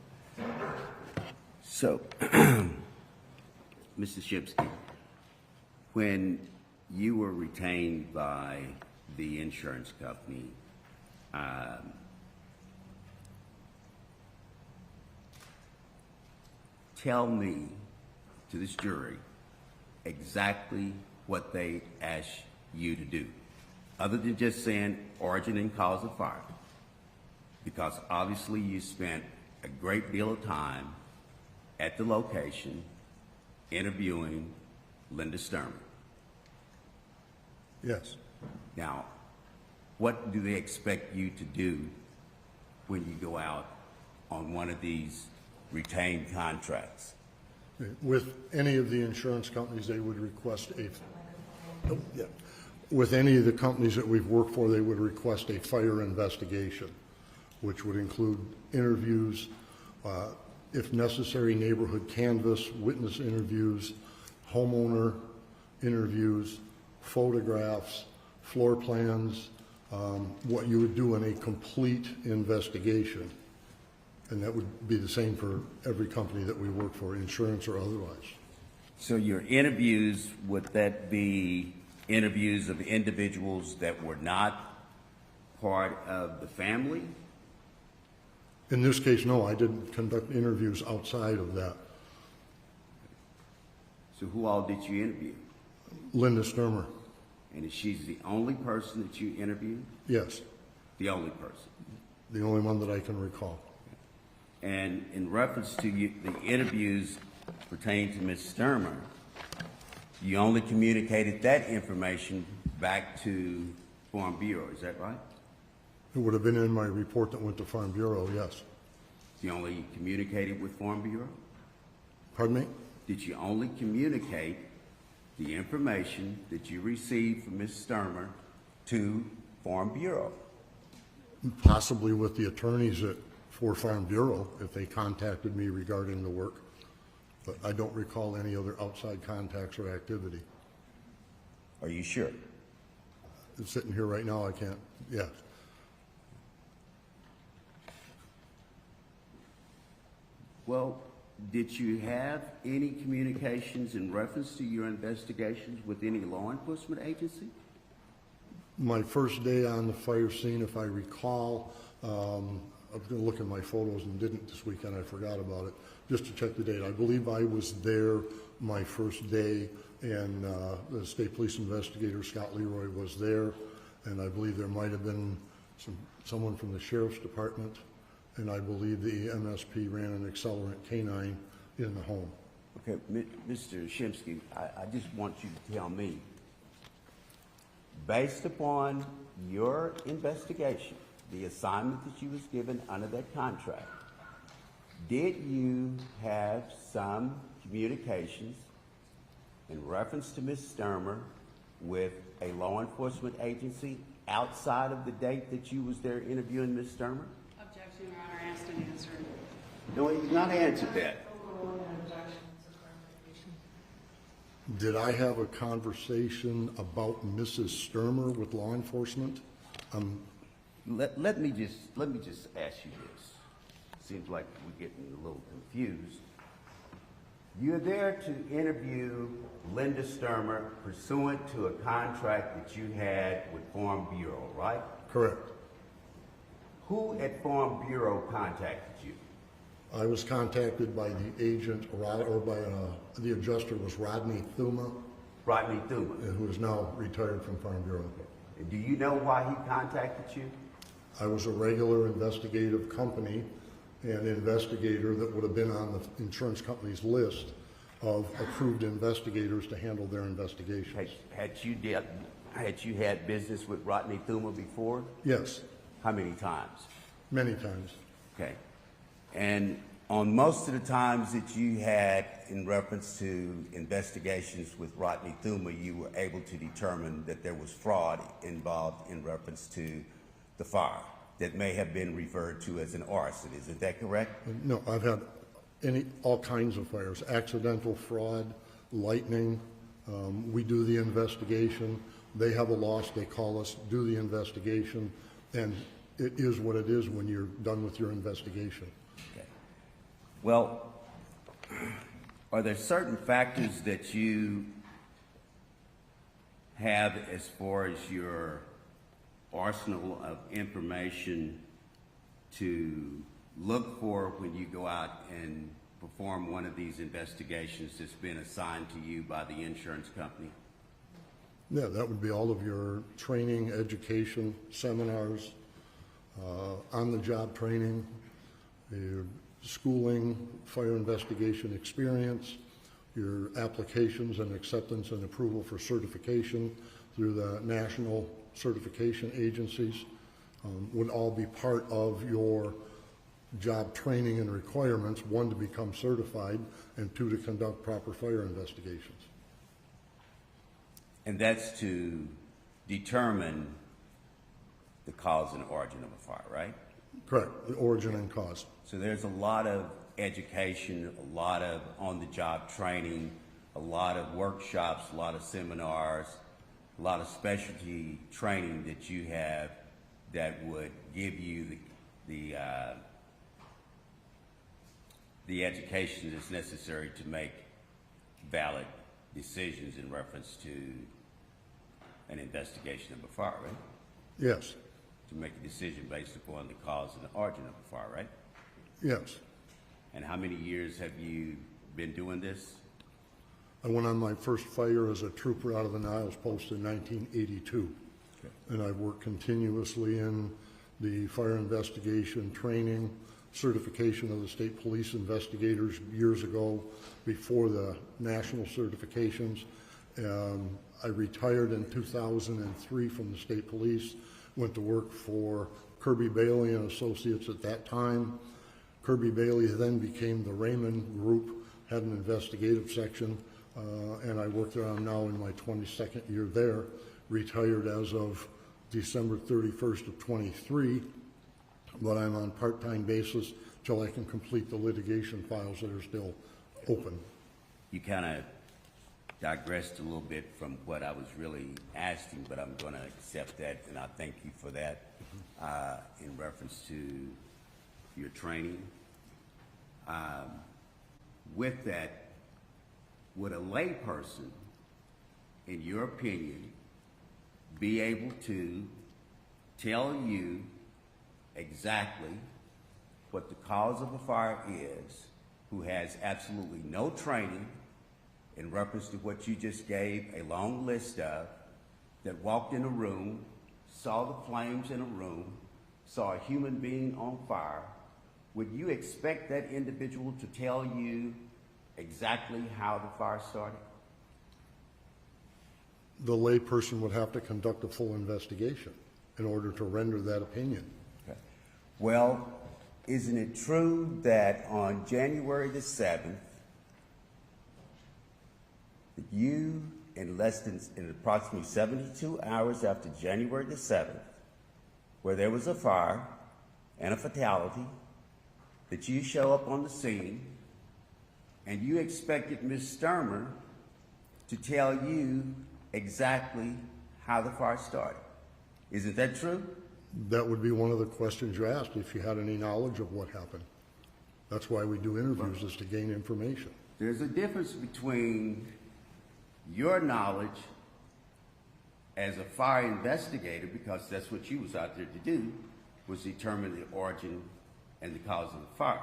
So, Mr. Shipsky, when you were retained by the insurance company, tell me, to this jury, exactly what they asked you to do, other than just saying origin and cause of fire, because obviously you spent a great deal of time at the location interviewing Linda Stermer. Yes. Now, what do they expect you to do when you go out on one of these retained contracts? With any of the insurance companies, they would request with any of the companies that we've worked for, they would request a fire investigation, which would include interviews, if necessary, neighborhood canvass, witness interviews, homeowner interviews, photographs, floor plans, what you would do in a complete investigation. And that would be the same for every company that we work for, insurance or otherwise. So your interviews, would that be interviews of individuals that were not part of the family? In this case, no, I didn't conduct interviews outside of that. So who all did you interview? Linda Stermer, And is she's the only person that you interviewed? yes, The only person? the only one that I can recall. And in reference to the interviews pertaining to Ms. Stermer, you only communicated that information back to Farm Bureau, is that right? It would have been in my report that went to Farm Bureau, yes. You only communicated with Farm Bureau? Pardon me? Did you only communicate the information that you received from Ms. Stermer to Farm Bureau? Possibly with the attorneys for Farm Bureau, if they contacted me regarding the work. But I don't recall any other outside contacts or activity. Are you sure? Sitting here right now, I can't, yes. Well, did you have any communications in reference to your investigations with any law enforcement agency? My first day on the fire scene, if I recall, I was going to look at my photos and didn't this weekend, I forgot about it, just to check the date. I believe I was there my first day, and the state police investigator, Scott Leroy, was there, and I believe there might have been someone from the sheriff's department, and I believe the MSP ran an accelerant canine in the home. Okay, Mr. Shimsky, I just want you to tell me, based upon your investigation, the assignment that you was given under that contract, did you have some communications in reference to Ms. Stermer with a law enforcement agency outside of the date that you was there interviewing Ms. Stermer? Objection, Your Honor, asked and answered. No, he did not answer that. Did I have a conversation about Mrs. Stermer with law enforcement? Let me just ask you this. Seems like we're getting a little confused. You're there to interview Linda Stermer pursuant to a contract that you had with Farm Bureau, right? Correct. Who at Farm Bureau contacted you? I was contacted by the agent, or by the adjuster was Rodney Thuma, Rodney Thuma. who is now retired from Farm Bureau. Do you know why he contacted you? I was a regular investigative company and investigator that would have been on the insurance company's list of approved investigators to handle their investigations. Had you had business with Rodney Thuma before? Yes, How many times? many times. Okay. And on most of the times that you had in reference to investigations with Rodney Thuma, you were able to determine that there was fraud involved in reference to the fire that may have been referred to as an arson. Isn't that correct? No, I've had all kinds of fires, accidental fraud, lightning. We do the investigation. They have a loss, they call us, do the investigation, and it is what it is when you're done with your investigation. Okay. Well, are there certain factors that you have as far as your arsenal of information to look for when you go out and perform one of these investigations that's been assigned to you by the insurance company? Yeah, that would be all of your training, education, seminars, on-the-job training, your schooling, fire investigation experience, your applications and acceptance and approval for certification through the national certification agencies would all be part of your job training and requirements, one, to become certified, and two, to conduct proper fire investigations. And that's to determine the cause and origin of a fire, right? Correct, the origin and cause. So there's a lot of education, a lot of on-the-job training, a lot of workshops, a lot of seminars, a lot of specialty training that you have that would give you the education that's necessary to make valid decisions in reference to an investigation of a fire, right? Yes, To make a decision based upon the cause and the origin of a fire, right? Yes. And how many years have you been doing this? I went on my first fire as a trooper out of the Niles Post in 1982. And I've worked continuously in the fire investigation training, certification of the state police investigators years ago before the national certifications. I retired in 2003 from the state police, went to work for Kirby Bailey and Associates at that time. Kirby Bailey then became the Raymond Group, had an investigative section, and I worked there. I'm now in my 22nd year there, retired as of December 31st of 23, but I'm on part-time basis till I can complete the litigation files that are still open. You kind of digressed a little bit from what I was really asking, but I'm going to accept that, and I thank you for that in reference to your training. With that, would a layperson, in your opinion, be able to tell you exactly what the cause of a fire is, who has absolutely no training in reference to what you just gave a long list of, that walked in a room, saw the flames in a room, saw a human being on fire? Would you expect that individual to tell you exactly how the fire started? The layperson would have to conduct a full investigation in order to render that opinion. Okay. Well, isn't it true that on January the 7th, that you, in approximately 72 hours after January the 7th, where there was a fire and a fatality, that you show up on the scene and you expected Ms. Stermer to tell you exactly how the fire started? Isn't that true? That would be one of the questions you asked, if you had any knowledge of what happened. That's why we do interviews, is to gain information. There's a difference between your knowledge as a fire investigator, because that's what you was out there to do, was determine the origin and the cause of the fire.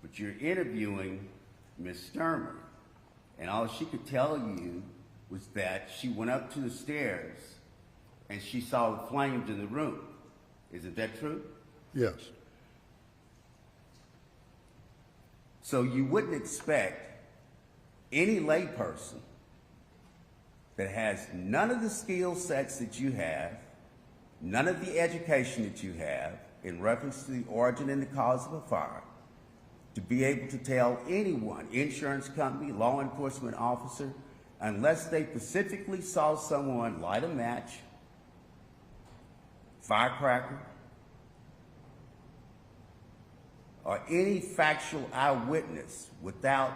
But you're interviewing Ms. Stermer, and all she could tell you was that she went up to the stairs and she saw the flames in the room. Isn't that true? Yes. So you wouldn't expect any layperson that has none of the skill sets that you have, none of the education that you have in reference to the origin and the cause of a fire, to be able to tell anyone, insurance company, law enforcement officer, unless they specifically saw someone light a match, firecracker, or any factual eyewitness. Without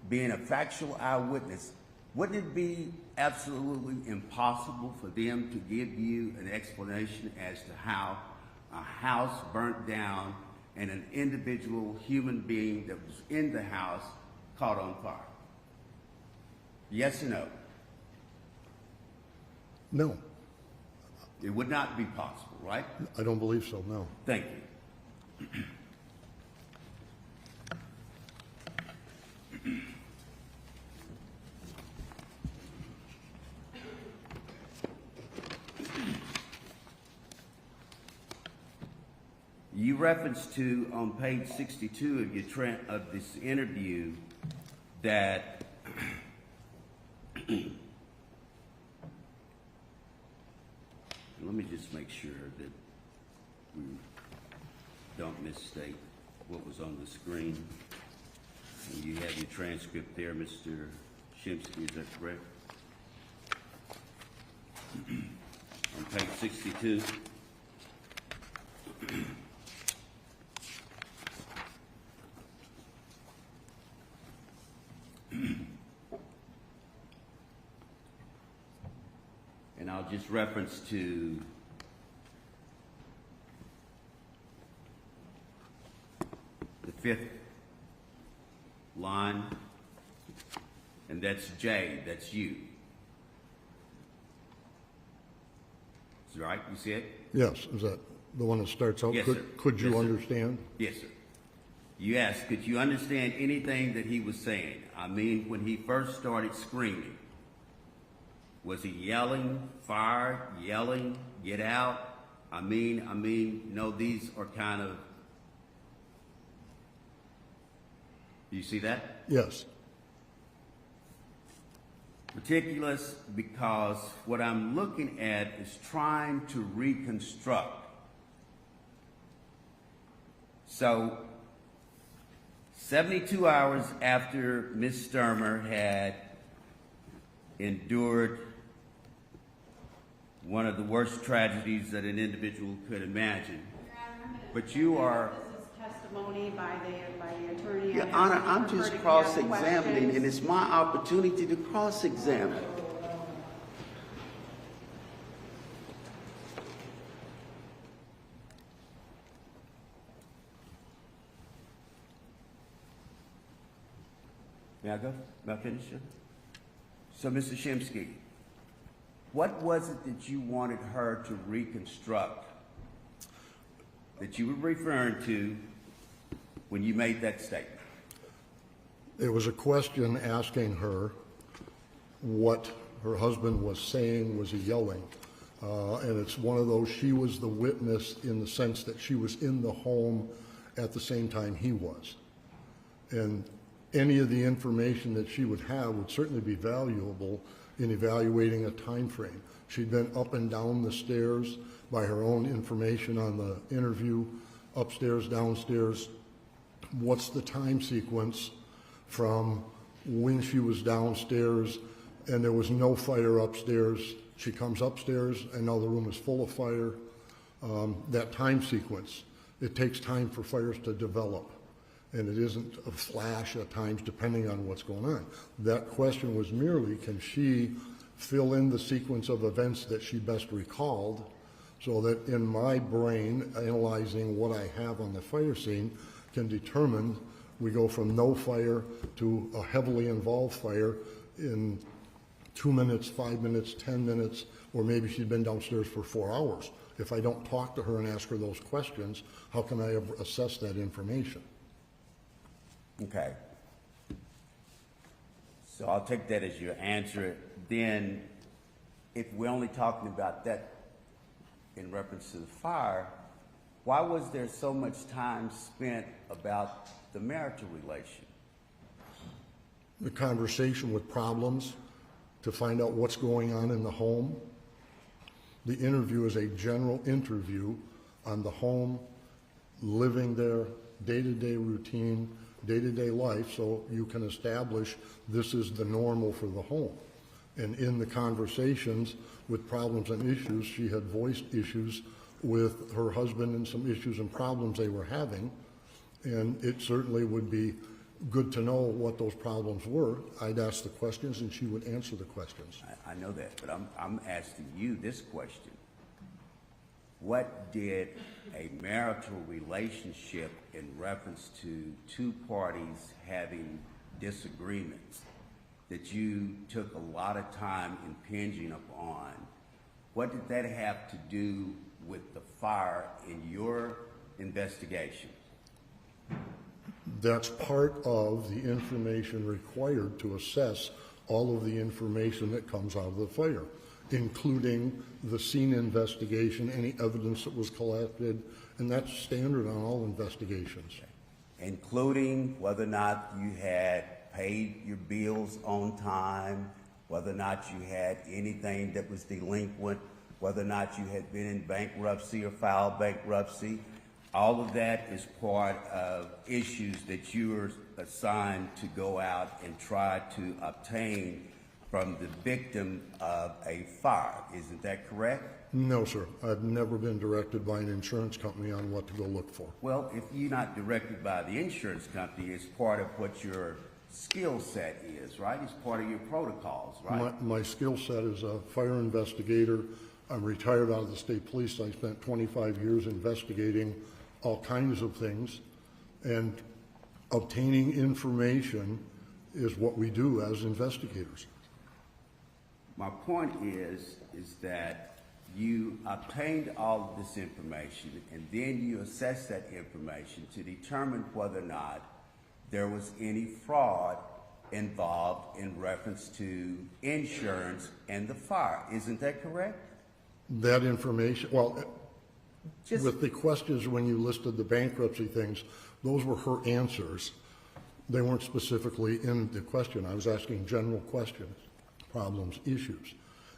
being a factual eyewitness, wouldn't it be absolutely impossible for them to give you an explanation as to how a house burnt down and an individual human being that was in the house caught on fire? Yes or no? No, It would not be possible, right? I don't believe so, no. Thank you. You referenced to on page 62 of your of this interview that let me just make sure that we don't misstate what was on the screen. And you have your transcript there, Mr. Shimsky, is that correct? On page 62. And I'll just reference to the 5th line, and that's J, that's you. Is that right? You see it? Yes, is that the one that starts out? Yes, could, sir. Could you Yes, sir. understand? Yes, sir. You asked, could you understand anything that he was saying? I mean, when he first started screaming, was he yelling, fire, yelling, get out? I mean, no, these are kind of, you see that? Yes. Meticulous, because what I'm looking at is trying to reconstruct. So, 72 hours after Ms. Stermer had endured one of the worst tragedies that an individual could imagine. But you are... This is testimony by the attorney. Your Honor, I'm just cross-examining, and it's my opportunity to cross-examine. May I go? May I finish it? So, Mr. Shimsky, what was it that you wanted her to reconstruct that you were referring to when you made that statement? It was a question asking her what her husband was saying. Was he yelling? And it's one of those, she was the witness in the sense that she was in the home at the same time he was. And any of the information that she would have would certainly be valuable in evaluating a time frame. She'd been up and down the stairs by her own information on the interview, upstairs, downstairs. What's the time sequence from when she was downstairs and there was no fire upstairs? She comes upstairs and now the room is full of fire. That time sequence, it takes time for fires to develop. And it isn't a flash at times depending on what's going on. That question was merely, can she fill in the sequence of events that she best recalled so that in my brain, analyzing what I have on the fire scene, can determine we go from no fire to a heavily involved fire in 2 minutes, 5 minutes, 10 minutes, or maybe she'd been downstairs for 4 hours. If I don't talk to her and ask her those questions, how can I ever assess that information? Okay. So I'll take that as your answer. Then, if we're only talking about that in reference to the fire, why was there so much time spent about the marital relation? The conversation with problems to find out what's going on in the home. The interview is a general interview on the home, living there, day-to-day routine, day-to-day life, so you can establish this is the normal for the home. And in the conversations with problems and issues, she had voiced issues with her husband and some issues and problems they were having, and it certainly would be good to know what those problems were. I'd ask the questions and she would answer the questions. I know that, but I'm asking you this question. What did a marital relationship in reference to two parties having disagreements that you took a lot of time impinging upon, what did that have to do with the fire in your investigation? That's part of the information required to assess all of the information that comes out of the fire, including the scene investigation, any evidence that was collected, and that's standard on all investigations. Including whether or not you had paid your bills on time, whether or not you had anything that was delinquent, whether or not you had been in bankruptcy or filed bankruptcy. All of that is part of issues that you are assigned to go out and try to obtain from the victim of a fire. Isn't that correct? No, sir. I've never been directed by an insurance company on what to go look for. Well, if you're not directed by the insurance company, it's part of what your skill set is, right? It's part of your protocols, right? My skill set is a fire investigator. I'm retired out of the state police. I spent 25 years investigating all kinds of things, and obtaining information is what we do as investigators. My point is that you obtained all of this information, and then you assessed that information to determine whether or not there was any fraud involved in reference to insurance and the fire. Isn't that correct? That information, well, Just, with the questions when you listed the bankruptcy things, those were her answers. They weren't specifically in the question. I was asking general questions, problems, issues.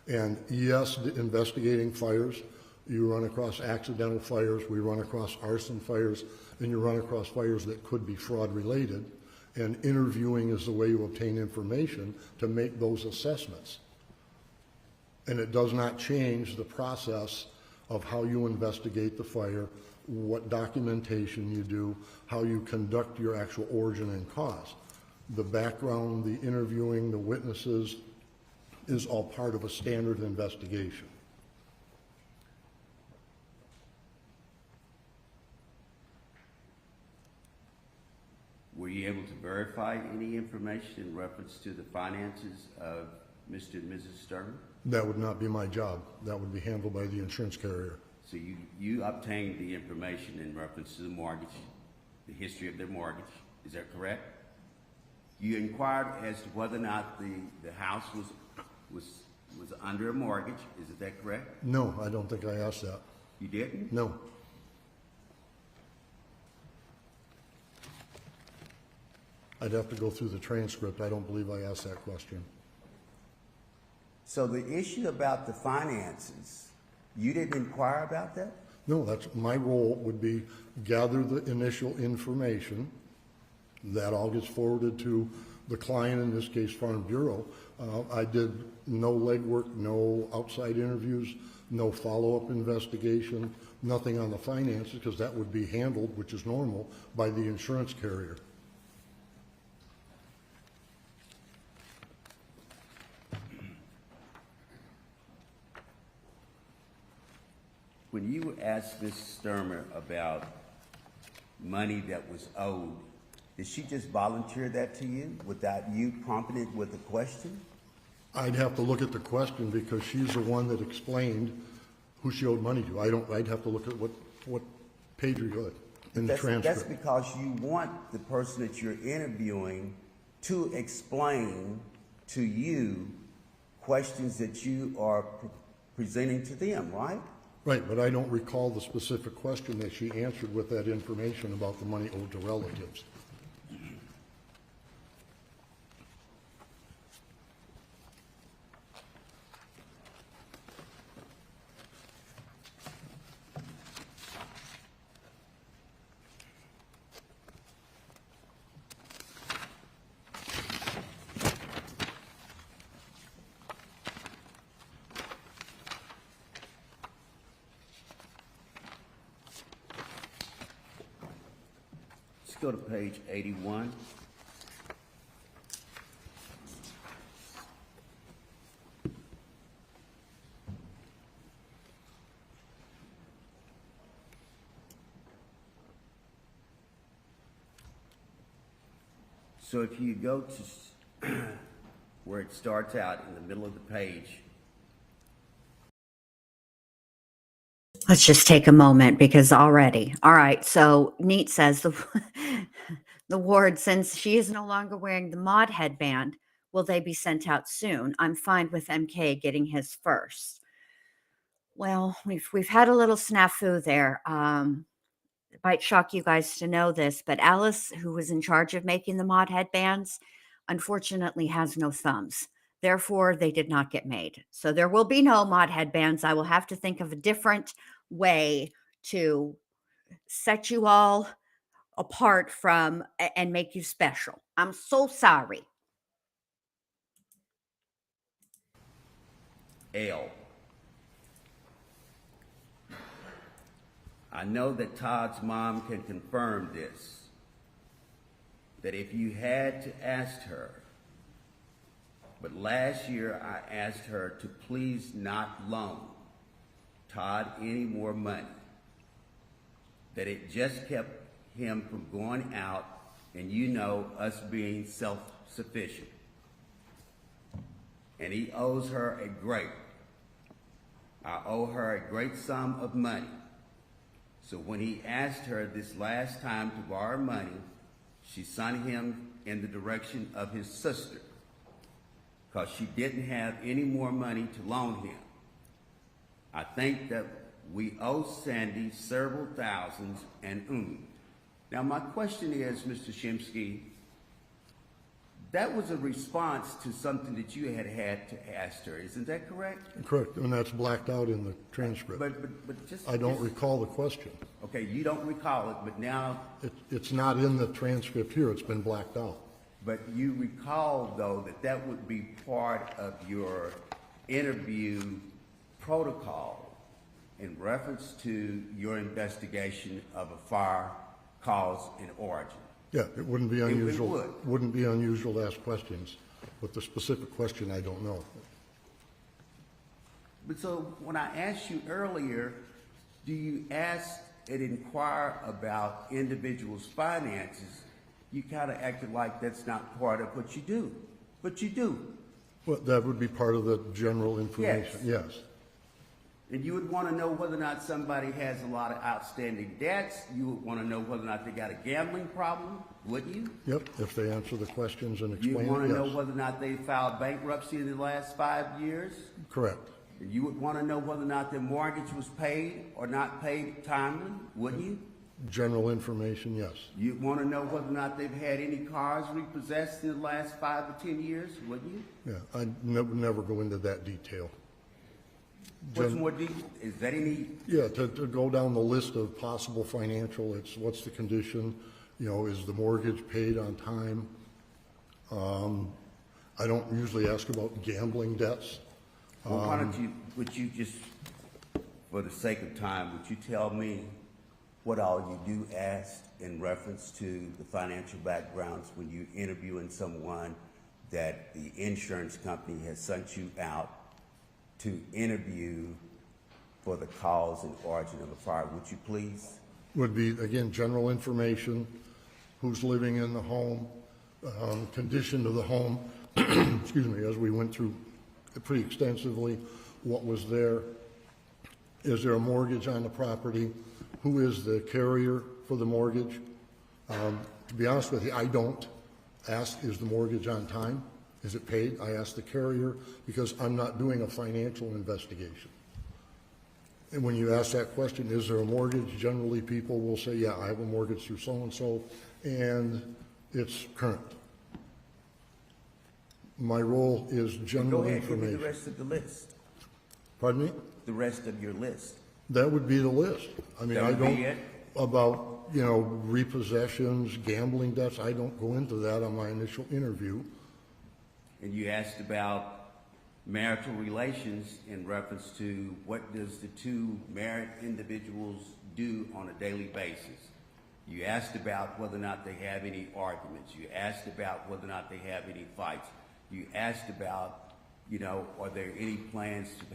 And yes, investigating fires, you run across accidental fires, we run across arson fires, and you run across fires that could be fraud related. And interviewing is the way you obtain information to make those assessments. And it does not change the process of how you investigate the fire, what documentation you do, how you conduct your actual origin and cause. The background, the interviewing, the witnesses is all part of a standard investigation. were you able to verify any information in reference to the finances of Mr. and Mrs. Stermer? That would not be my job. That would be handled by the insurance carrier. So you obtained the information in reference to the mortgage, the history of their mortgage, is that correct? You inquired as to whether or not the house was under a mortgage, is that correct? No, I don't think I asked that. You didn't? No. I'd have to go through the transcript. I don't believe I asked that question. So the issue about the finances, you didn't inquire about that? No, that's my role would be gather the initial information. That all gets forwarded to the client, in this case Farm Bureau. I did no legwork, no outside interviews, no follow-up investigation, nothing on the finances, because that would be handled, which is normal, by the insurance carrier. When you asked Ms. Stermer about money that was owed, did she just volunteer that to you without you prompting it with a question? I'd have to look at the question because she's the one that explained who she owed money to. I'd have to look at what page you got in the transcript. That's because you want the person that you're interviewing to explain to you questions that you are presenting to them, right? Right, but I don't recall the specific question that she answered with that information about the money owed to relatives. Let's go to page 81. So if you go to where it starts out in the middle of the page, Let's just take a moment because already. All right. So Neat says the ward, since she is no longer wearing the mod headband, will they be sent out soon? I'm fine with MK getting his first. Well, we've had a little snafu there. It might shock you guys to know this, but Alice, who was in charge of making the mod headbands, unfortunately has no thumbs. Therefore, they did not get made. So there will be no mod headbands. I will have to think of a different way to set you all apart from and make you special. I'm so sorry. L. I know that Todd's mom can confirm this, that if you had to ask her, but last year I asked her to please not loan Todd any more money, that it just kept him from going out and us being self-sufficient. And he owes her a grape. I owe her a great sum of money. So when he asked her this last time to borrow money, she sent him in the direction of his sister because she didn't have any more money to loan him. I think that we owe Sandy several thousands and Now my question is, Mr. Shimsky, that was a response to something that you had to ask her, isn't that correct? Correct, and that's blacked out in the transcript. But just... I don't recall the question. Okay, you don't recall it, but now... It's not in the transcript here, it's been blacked out. But you recall, though, that that would be part of your interview protocol in reference to your investigation of a fire cause and origin. Yeah, it wouldn't be unusual. would. Wouldn't be unusual to ask questions, but the specific question I don't know. But so when I asked you earlier, do you ask and inquire about individuals' finances, you kind of acted like that's not part of what you do. But you do. Well, that would be part of the general information, yes. And you would want to know whether or not somebody has a lot of outstanding debts. You would want to know whether or not they got a gambling problem, wouldn't you? Yep, if they answer the questions and You explain would want it, to know yes. whether or not they filed bankruptcy in the last 5 years. Correct. And you would want to know whether or not their mortgage was paid or not paid timely, wouldn't you? General information, yes. You'd want to know whether or not they've had any cars repossessed in the last 5 or 10 years, wouldn't you? Yeah, I never go into that detail. What's more deep? Is that any? Yeah, to go down the list of possible financial, it's what's the condition, you know, is the mortgage paid on time? I don't usually ask about gambling debts. Well, why don't you, would you just, for the sake of time, would you tell me what all you do ask in reference to the financial backgrounds when you're interviewing someone that the insurance company has sent you out to interview for the cause and origin of the fire? Would you please? Would be, again, general information, who's living in the home, condition of the home, excuse me, as we went through pretty extensively, what was there, is there a mortgage on the property, who is the carrier for the mortgage? To be honest with you, I don't ask, is the mortgage on time? Is it paid? I ask the carrier because I'm not doing a financial investigation. And when you ask that question, is there a mortgage? Generally, people will say, yeah, I have a mortgage through so-and-so, and it's current. My role is general Go ahead, give me information. the rest of the list. Pardon me? The rest of your list. That would be the list. I mean, That I would be don't, it? about, you know, repossessions, gambling debts, I don't go into that on my initial interview. And you asked about marital relations in reference to what does the two married individuals do on a daily basis. You asked about whether or not they have any arguments. You asked about whether or not they have any fights. You asked about, you know, are there any plans to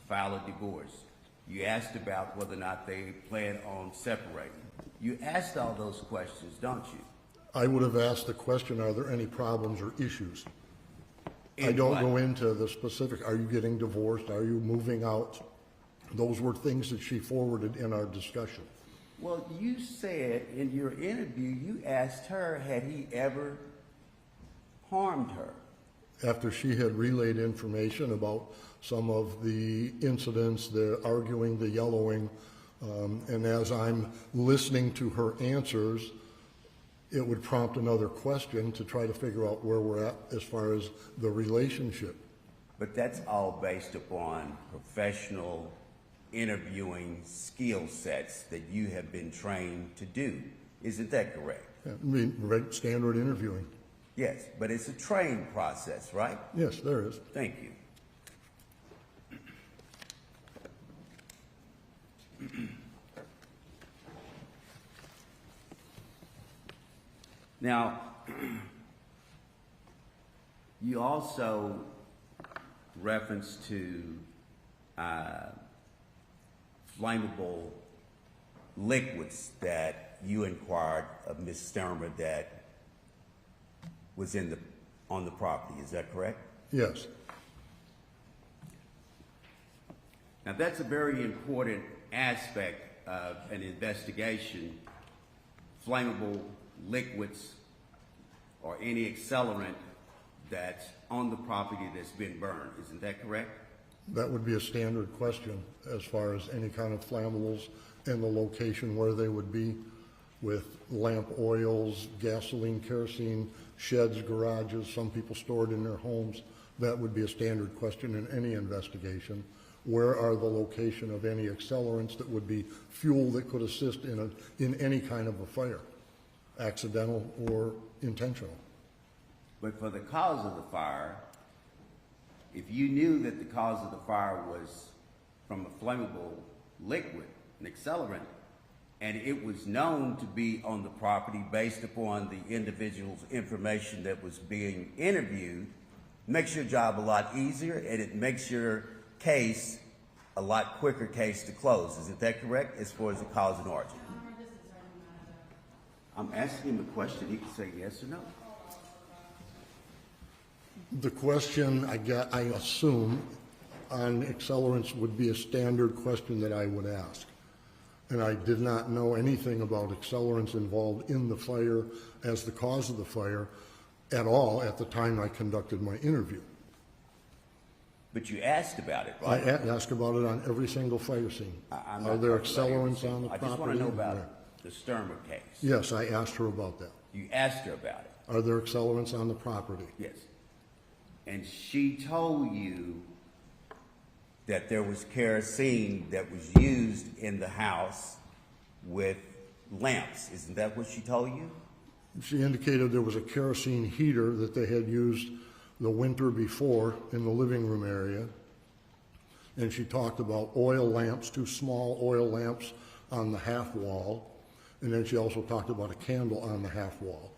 file a divorce? You asked about whether or not they plan on separating. You asked all those questions, don't you? I would have asked the question, are there any problems or issues? I In don't what? go into the specific, are you getting divorced? Are you moving out? Those were things that she forwarded in our discussion. Well, you said in your interview, you asked her, had he ever harmed her? After she had relayed information about some of the incidents, the arguing, the yellowing, and as I'm listening to her answers, it would prompt another question to try to figure out where we're at as far as the relationship. But that's all based upon professional interviewing skill sets that you have been trained to do. Isn't that correct? I mean, standard interviewing. Yes, but it's a trained process, right? Yes, there is. Thank you. Now, you also reference to flammable liquids that you inquired of Ms. Stermer that was on the property. Is that correct? Yes. Now, that's a very important aspect of an investigation. Flammable liquids or any accelerant that's on the property that's been burned. Isn't that correct? That would be a standard question as far as any kind of flammables and the location where they would be, with lamp oils, gasoline, kerosene, sheds, garages, some people stored in their homes. That would be a standard question in any investigation. Where are the location of any accelerants that would be fuel that could assist in any kind of a fire, accidental or intentional? But for the cause of the fire, if you knew that the cause of the fire was from a flammable liquid, an accelerant, and it was known to be on the property based upon the individual's information that was being interviewed, makes your job a lot easier, and it makes your case a lot quicker case to close. Isn't that correct, as far as the cause and origin? I'm asking him a question. He can say yes or no. The question I assume on accelerants would be a standard question that I would ask. And I did not know anything about accelerants involved in the fire as the cause of the fire at all at the time I conducted my interview. But you asked about it, I right? ask about it on every single fire scene. I'm Are not there talking about accelerants everything. on the I property? just want to know about the Stermer case. Yes, I asked her about that. You asked her about it. Are there accelerants on the property? Yes. And she told you that there was kerosene that was used in the house with lamps. Isn't that what she told you? She indicated there was a kerosene heater that they had used the winter before in the living room area. And she talked about oil lamps, 2 small oil lamps on the half wall. And then she also talked about a candle on the half wall.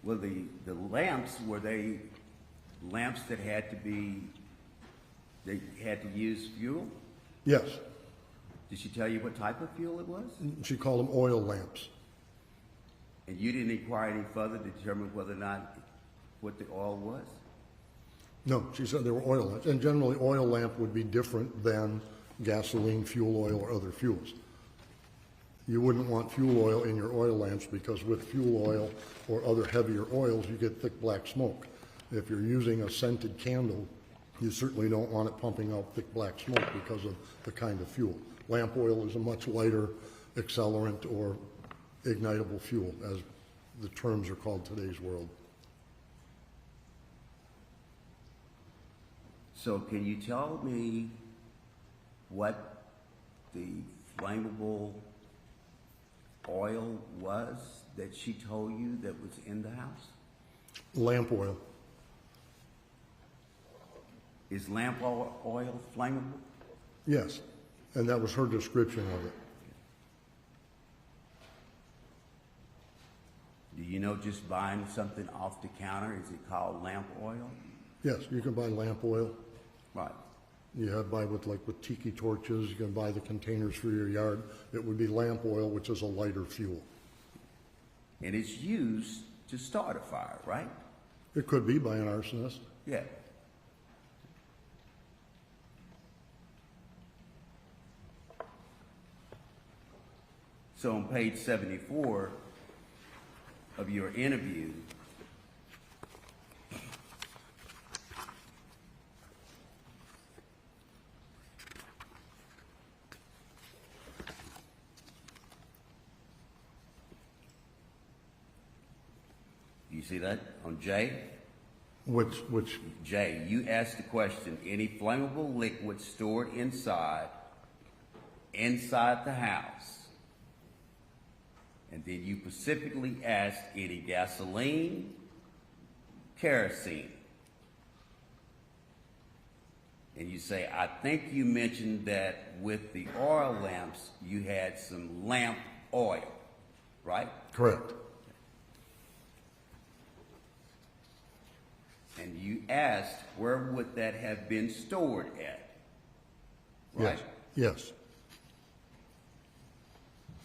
Well, the lamps, were they lamps that had to be, they had to use fuel? Yes, Did she tell you what type of fuel it was? she called them oil lamps. And you didn't inquire any further to determine whether or not what the oil was? No, she said they were oil lamps. And generally, oil lamp would be different than gasoline, fuel oil, or other fuels. You wouldn't want fuel oil in your oil lamps because with fuel oil or other heavier oils, you get thick black smoke. If you're using a scented candle, you certainly don't want it pumping out thick black smoke because of the kind of fuel. Lamp oil is a much lighter accelerant or ignitable fuel, as the terms are called in today's world. So can you tell me what the flammable oil was that she told you that was in the house? Lamp oil. Is lamp oil flammable? Yes, and that was her description of it. Do you know, just buying something off the counter, is it called lamp oil? Yes, you can buy lamp oil. Right. You have buy with tiki torches. You can buy the containers for your yard. It would be lamp oil, which is a lighter fuel. And it's used to start a fire, right? It could be by an arsonist. Yeah. So on page 74 of your interview, you see that on J? Which J, you asked the question, any flammable liquid stored inside the house. And then you specifically asked any gasoline, kerosene. And you say, I think you mentioned that with the oil lamps, you had some lamp oil, right? correct. And you asked, where would that have been stored at? Right? Yes.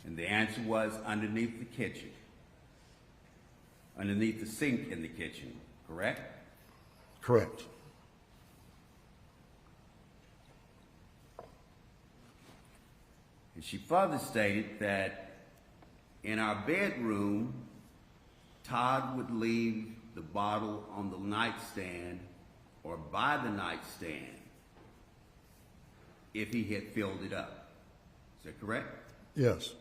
And the answer was underneath the kitchen, underneath the sink in the kitchen, correct? Correct. And she further stated that in our bedroom, Todd would leave the bottle on the nightstand or by the nightstand if he had filled it up. Is that correct? Yes.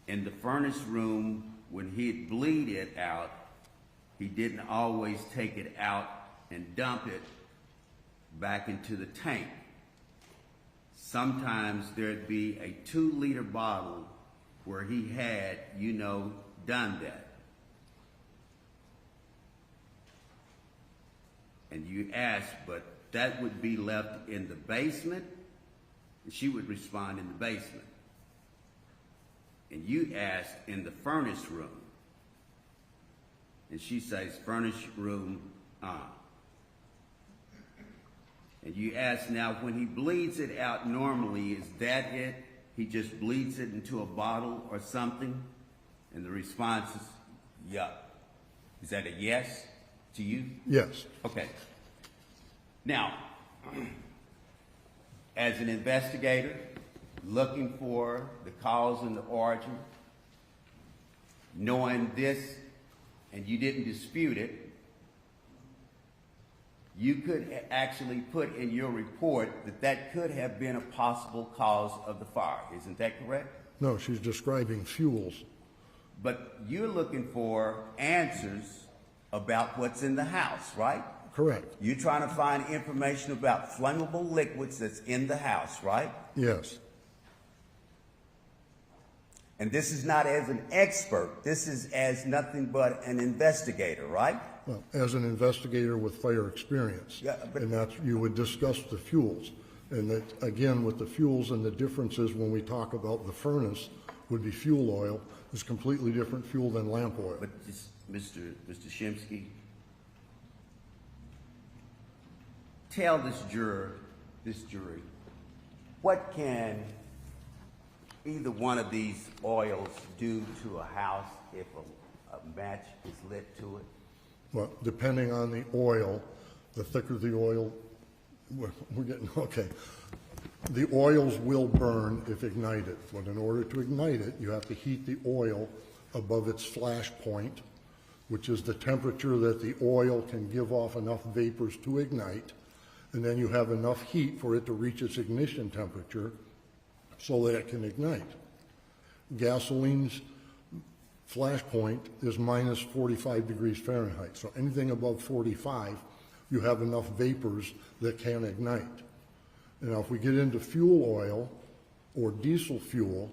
In the furnace room, when he'd bleed it out, he didn't always take it out and dump it back into the tank. Sometimes there'd be a 2-liter bottle where he had, done that. And you asked, but that would be left in the basement? And she would respond, in the basement. And you asked, in the furnace room. And she says, furnace room, And you ask, now when he bleeds it out normally, is that it? He just bleeds it into a bottle or something? And the response is, yup. Is that a yes to you? Yes. Okay. Now, as an investigator, looking for the cause and the origin, knowing this, and you didn't dispute it, you could actually put in your report that could have been a possible cause of the fire. Isn't that correct? No, she's describing fuels. But you're looking for answers about what's in the house, right? Correct. You're trying to find information about flammable liquids that's in the house, right? Yes. And this is not as an expert. This is as nothing but an investigator, right? Well, as an investigator with fire experience, Yeah, but- and that's, you would discuss the fuels. And that, again, with the fuels and the differences when we talk about the furnace would be fuel oil is completely different fuel than lamp oil. But Mr. Shimsky, tell this jury, what can either one of these oils do to a house if a match is lit to it? Well, depending on the oil, the thicker the oil, we're getting, okay. The oils will burn if ignited, but in order to ignite it, you have to heat the oil above its flash point, which is the temperature that the oil can give off enough vapors to ignite, and then you have enough heat for it to reach its ignition temperature so that it can ignite. Gasoline's flash point is minus 45 degrees Fahrenheit, so anything above 45, you have enough vapors that can ignite. Now, if we get into fuel oil or diesel fuel,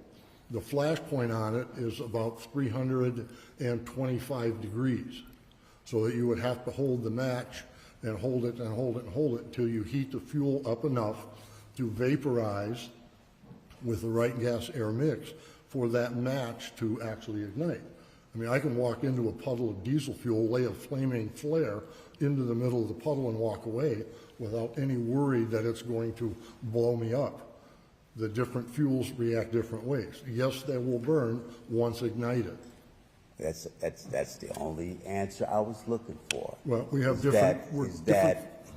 the flash point on it is about 325 degrees, so that you would have to hold the match and hold it and hold it and hold it until you heat the fuel up enough to vaporize with the right gas-air mix for that match to actually ignite. I mean, I can walk into a puddle of diesel fuel, lay a flaming flare into the middle of the puddle and walk away without any worry that it's going to blow me up. The different fuels react different ways. Yes, they will burn once ignited. That's the only answer I was looking for. Well, we have Is different- we're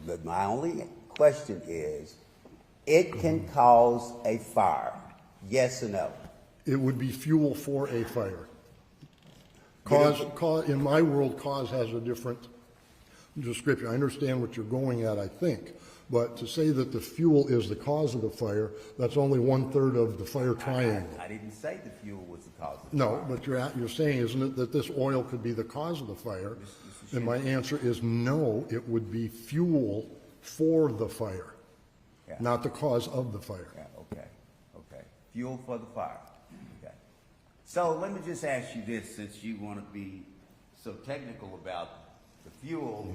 but my only question is, it can cause a fire, yes or no? It would be fuel for a fire. In my world, cause has a different description. I understand what you're going at, I think, but to say that the fuel is the cause of the fire, that's only 1/3 of the fire triangle. I didn't say the fuel was the cause of the No, fire. but you're saying, isn't it, that this oil could be the cause of the fire? And my answer is no, it would be fuel for the fire, Yeah. not the cause of the fire. Yeah, okay. Fuel for the fire. Okay. So let me just ask you this, since you want to be so technical about the fuel.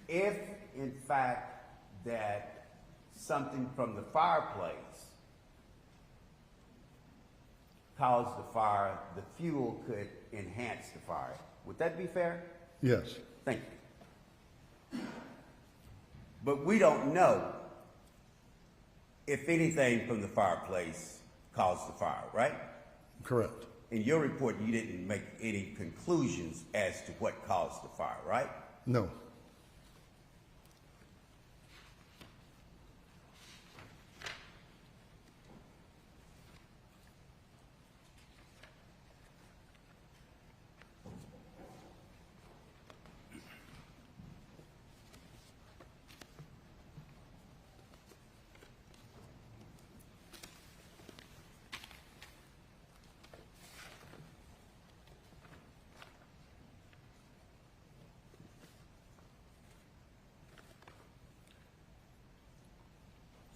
If, in fact, that something from the fireplace caused the fire, the fuel could enhance the fire. Would that be fair? Yes, Thank you. But we don't know if anything from the fireplace caused the fire, right? correct. In your report, you didn't make any conclusions as to what caused the fire, right? No.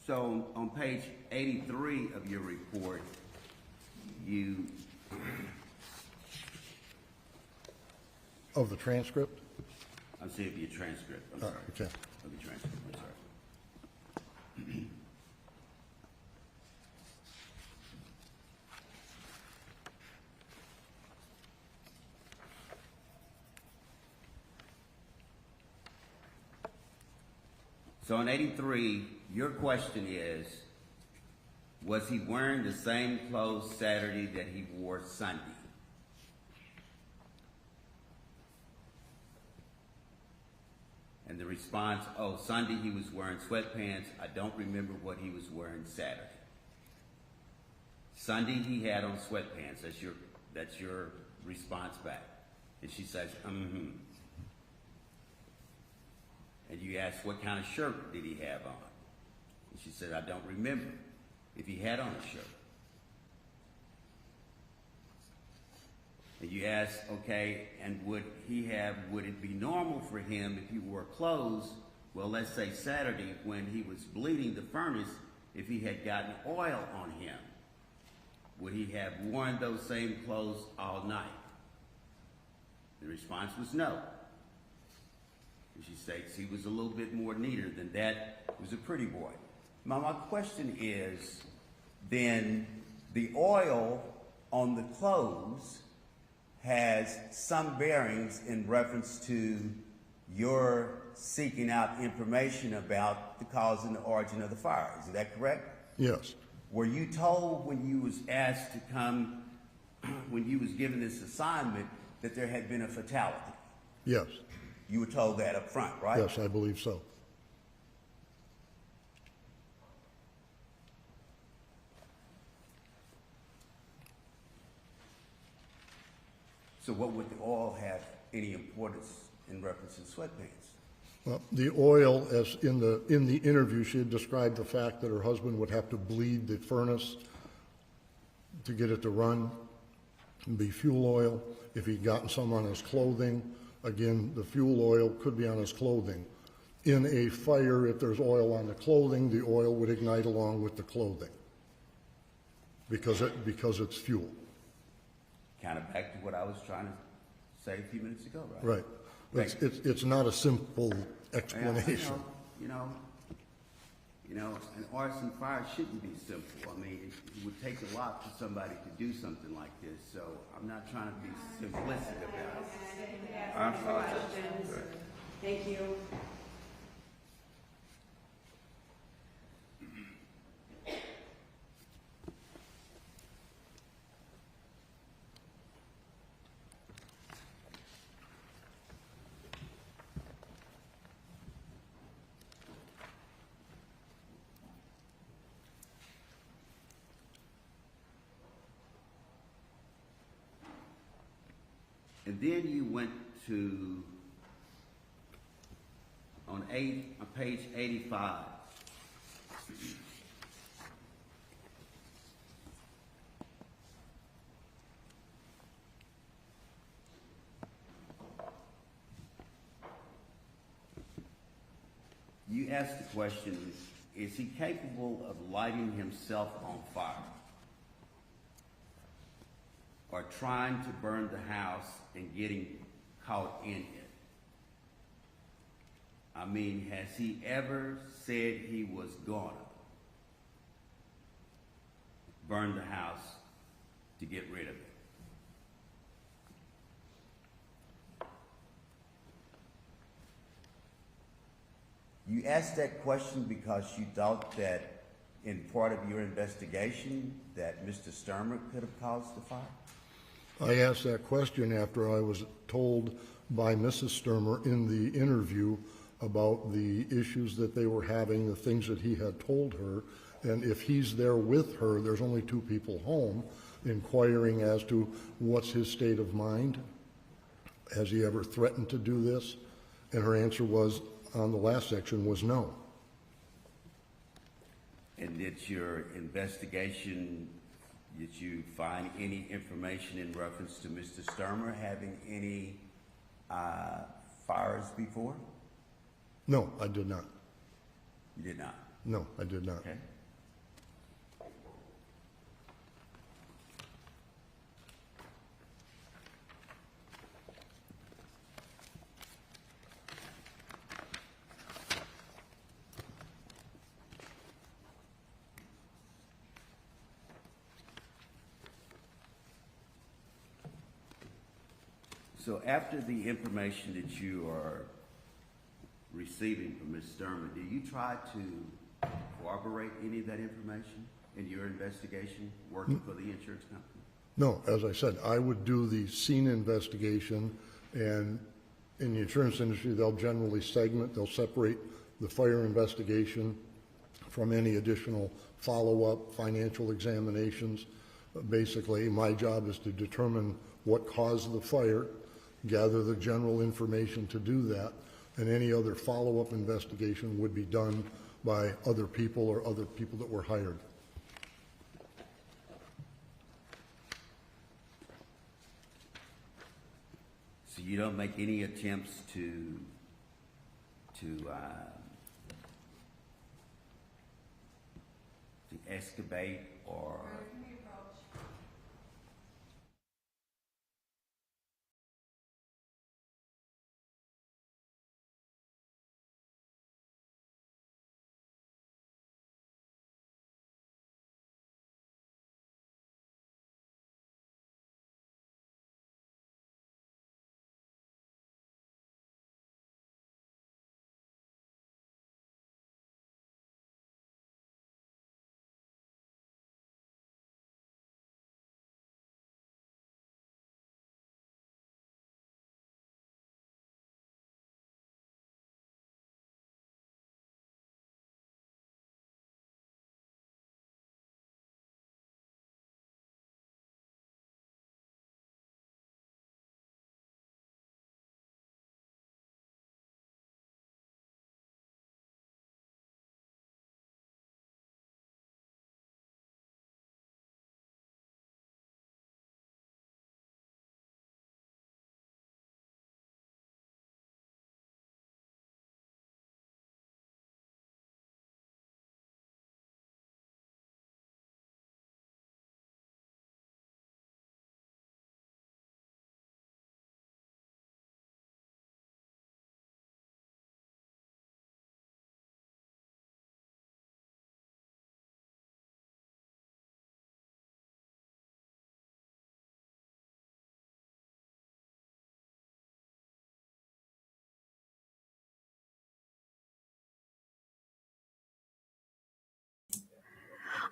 So on page 83 of your report, you, Of the transcript? I'm seeing your transcript, I'm sorry. Okay. Of your transcript, I'm sorry. So in 83, your question is, was he wearing the same clothes Saturday that he wore Sunday? And the response, oh, Sunday he was wearing sweatpants. I don't remember what he was wearing Saturday. Sunday he had on sweatpants. That's your response back. And she says, mm-hmm. And you ask, what kind of shirt did he have on? And she said, I don't remember if he had on a shirt. And you ask, okay, and would it be normal for him if he wore clothes, well, let's say Saturday when he was bleeding the furnace, if he had gotten oil on him, would he have worn those same clothes all night? The response was no. And she states he was a little bit more neater than that. He was a pretty boy. Now, my question is, then the oil on the clothes has some bearings in reference to your seeking out information about the cause and the origin of the fire. Is that correct? Yes. Were you told when you was asked to come, when you was given this assignment, that there had been a fatality? Yes. You were told that up front, right? Yes, I believe so. So what would the oil have any importance in reference to sweatpants? Well, the oil, as in the interview, she had described the fact that her husband would have to bleed the furnace to get it to run, and be fuel oil. If he'd gotten some on his clothing, again, the fuel oil could be on his clothing. In a fire, if there's oil on the clothing, the oil would ignite along with the clothing because it's fuel. Kind of back to what I was trying to say a few minutes ago, right? Right. It's not a simple explanation. You know, an arson fire shouldn't be simple. I mean, it would take a lot for somebody to do something like this, so I'm not trying to be simplistic about it. I apologize. Thank you. And then you went to, on page 85, you asked the question, is he capable of lighting himself on fire or trying to burn the house and getting caught in it? I mean, has he ever said he was gonna burn the house to get rid of it? You asked that question because you thought that in part of your investigation that Mr. Stermer could have caused the fire? I asked that question after I was told by Mrs. Stermer in the interview about the issues that they were having, the things that he had told her, and if he's there with her, there's only two people home, inquiring as to what's his state of mind. Has he ever threatened to do this? And her answer was, on the last section, was no. And did your investigation, did you find any information in reference to Mr. Stermer having any fires before? No, I did not. You did not? No, I did not. Okay. So after the information that you are receiving from Ms. Stermer, do you try to corroborate any of that information in your investigation, working for the insurance company? No, as I said, I would do the scene investigation, and in the insurance industry, they'll generally they'll separate the fire investigation from any additional follow-up financial examinations. Basically, my job is to determine what caused the fire, gather the general information to do that, and any other follow-up investigation would be done by other people or other people that were hired. So you don't make any attempts to excavate or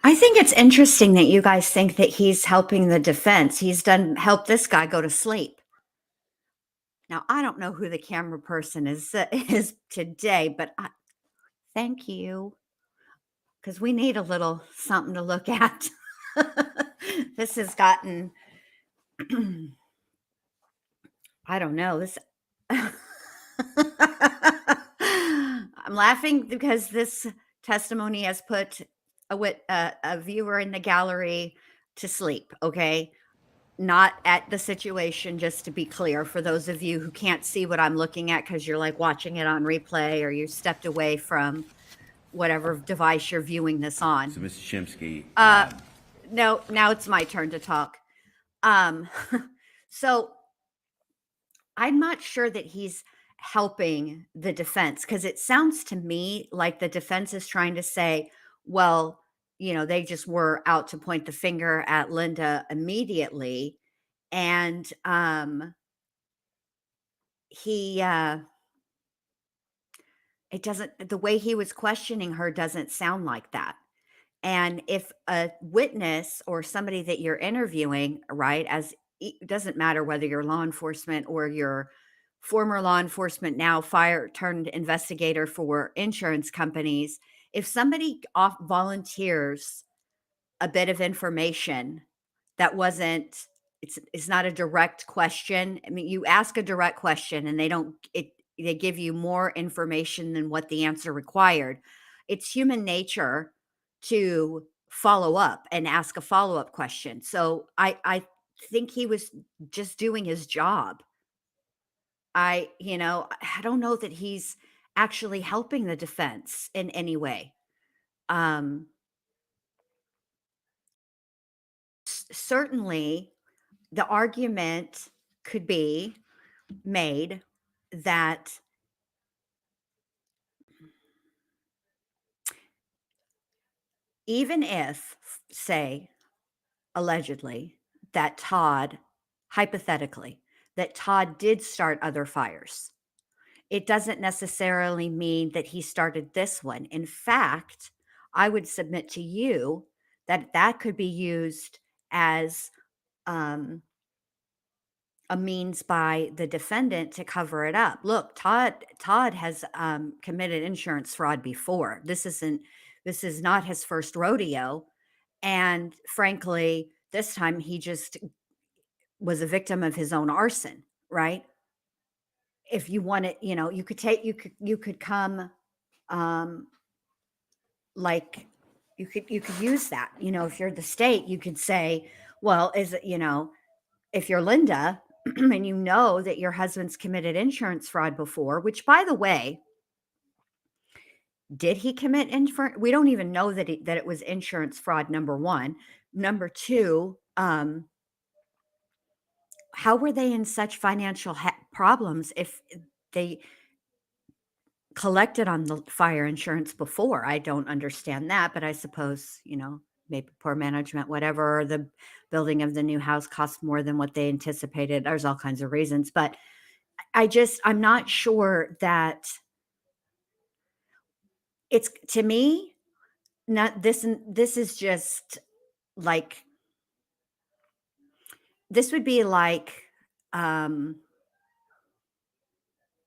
I think it's interesting that you guys think that he's helping the defense. He's helped this guy go to sleep. Now, I don't know who the camera person is today, but thank you, because we need a little something to look at. This has gotten, I don't know, this. I'm laughing because this testimony has put a viewer in the gallery to sleep, okay? Not at the situation, just to be clear, for those of you who can't see what I'm looking at because you're like watching it on replay or you stepped away from whatever device you're viewing this on. so Mr. Shimsky, No, now it's my turn to talk. So I'm not sure that he's helping the defense, because it sounds to me like the defense is trying to say, well, they just were out to point the finger at Linda immediately. And the way he was questioning her doesn't sound like that. And if a witness or somebody that you're interviewing, right, it doesn't matter whether you're law enforcement or you're former law enforcement, now fire turned investigator for insurance companies, if somebody volunteers a bit of information that wasn't, it's not a direct question. I mean, you ask a direct question and they give you more information than what the answer required. It's human nature to follow up and ask a follow-up question. So I think he was just doing his job. I don't know that he's actually helping the defense in any way. Certainly the argument could be made that even if, say, allegedly, that Todd, hypothetically, that Todd did start other fires, it doesn't necessarily mean that he started this one. In fact, I would submit to you that that could be used as um, a means by the defendant to cover it up. Look, Todd has committed insurance fraud before. This is not his first rodeo, and frankly, this time he just was a victim of his own arson, right? If you want it, you could come um like you could use that. If you're the state, you could say, well, is it, if you're Linda and you know that your husband's committed insurance fraud before, which by the way, did he commit insurance? We don't even know that that it was insurance fraud, number one. Number two, how were they in such financial problems if they collected on the fire insurance before? I don't understand that, but I suppose, maybe poor management, whatever, or the building of the new house cost more than what they anticipated. There's all kinds of reasons, but I'm not sure that it's, to me, not this. This is just like, this would be like,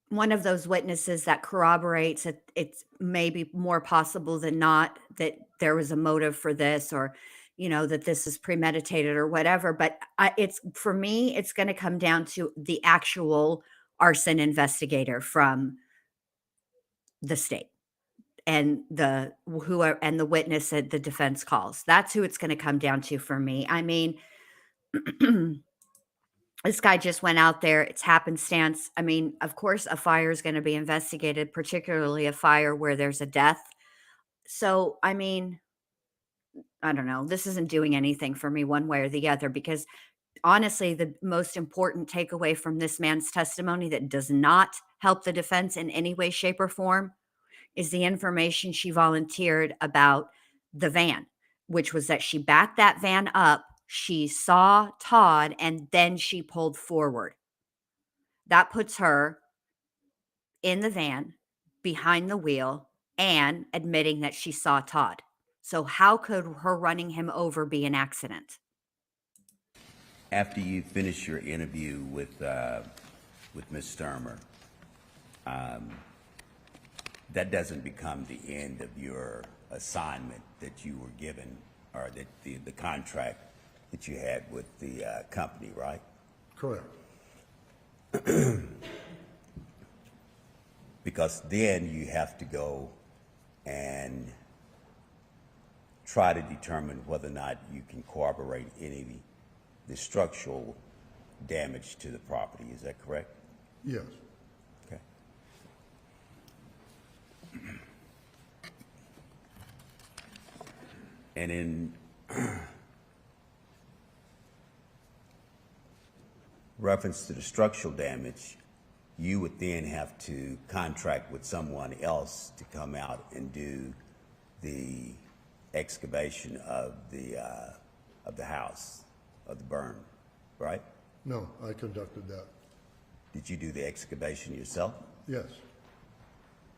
one of those witnesses that corroborates that it's maybe more possible than not that there was a motive for this, or that this is premeditated or whatever. But it's, for me, it's going to come down to the actual arson investigator from the state, and and the witness that the defense calls. That's who it's going to come down to for me. I mean, this guy just went out there. It's happenstance. I mean, of course, a fire is going to be investigated, particularly a fire where there's a death. So, I mean, I don't know. This isn't doing anything for me one way or the other, because honestly, the most important takeaway from this man's testimony that does not help the defense in any way, shape, or form is the information she volunteered about the van, which was that she backed that van up, she saw Todd, and then she pulled forward. That puts her in the van, behind the wheel, and admitting that she saw Todd. So how could her running him over be an accident? After you finish your interview with Ms. Stermer, that doesn't become the end of your assignment that you were given, or that the contract that you had with the company, right? Correct. Because then you have to go and try to determine whether or not you can corroborate any of the structural damage to the property. Is that correct? Yes. Okay. And in reference to the structural damage, you would then have to contract with someone else to come out and do the excavation of the house, of the burn, right? No, I conducted that. Did you do the excavation yourself? Yes.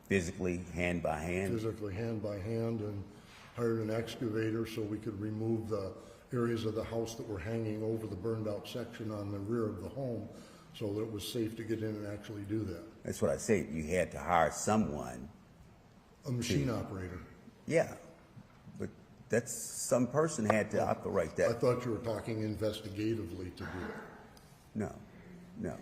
Physically, hand by hand? Physically, hand by hand, and hired an excavator so we could remove the areas of the house that were hanging over the burned out section on the rear of the home, so that it was safe to get in and actually do that. That's what I said. You had to hire someone. A machine operator. Yeah, but that's, some person had to operate that. I thought you were talking investigatively to do it. No, no.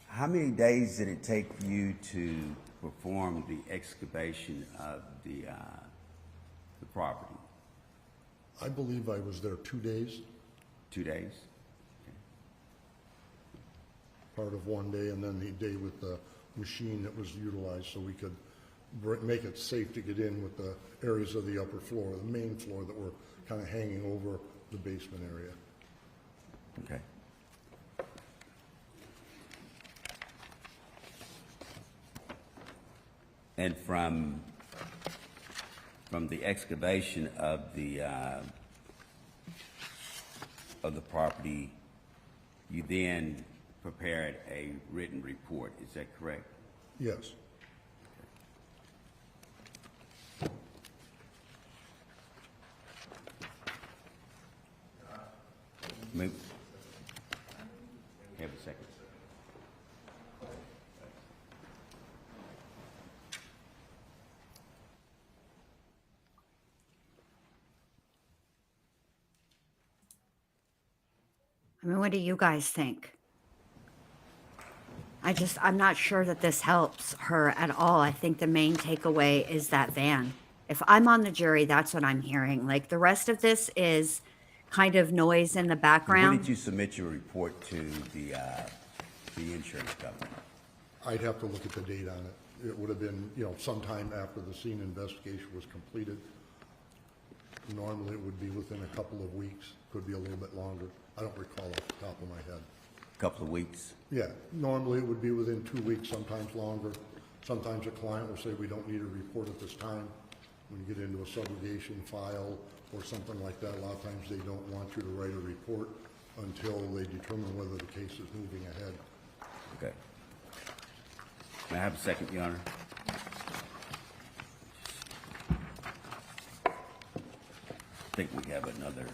How many days did it take you to perform the excavation of the property? I believe I was there 2 days, 2 days? part of one day, and then the day with the machine that was utilized so we could make it safe to get in with the areas of the upper floor, the main floor that were kind of hanging over the basement area. Okay. And from the excavation of the property, you then prepared a written report. Is that correct? Yes. Have a second. I mean, what do you guys think? I'm not sure that this helps her at all. I think the main takeaway is that van. If I'm on the jury, that's what I'm hearing. Like the rest of this is kind of noise in the When background. did you submit your report to the insurance company? I'd have to look at the date on it. It would have been, sometime after the scene investigation was completed. Normally, it would be within a couple of weeks, could be a little bit longer. I don't recall off the top of my head. A couple of weeks? Yeah, normally it would be within 2 weeks, sometimes longer. Sometimes a client will say, we don't need a report at this time. When you get into a subrogation file or something like that, a lot of times they don't want you to write a report until they determine whether the case is moving ahead. Okay. May I have a second, Your Honor? I think we have another.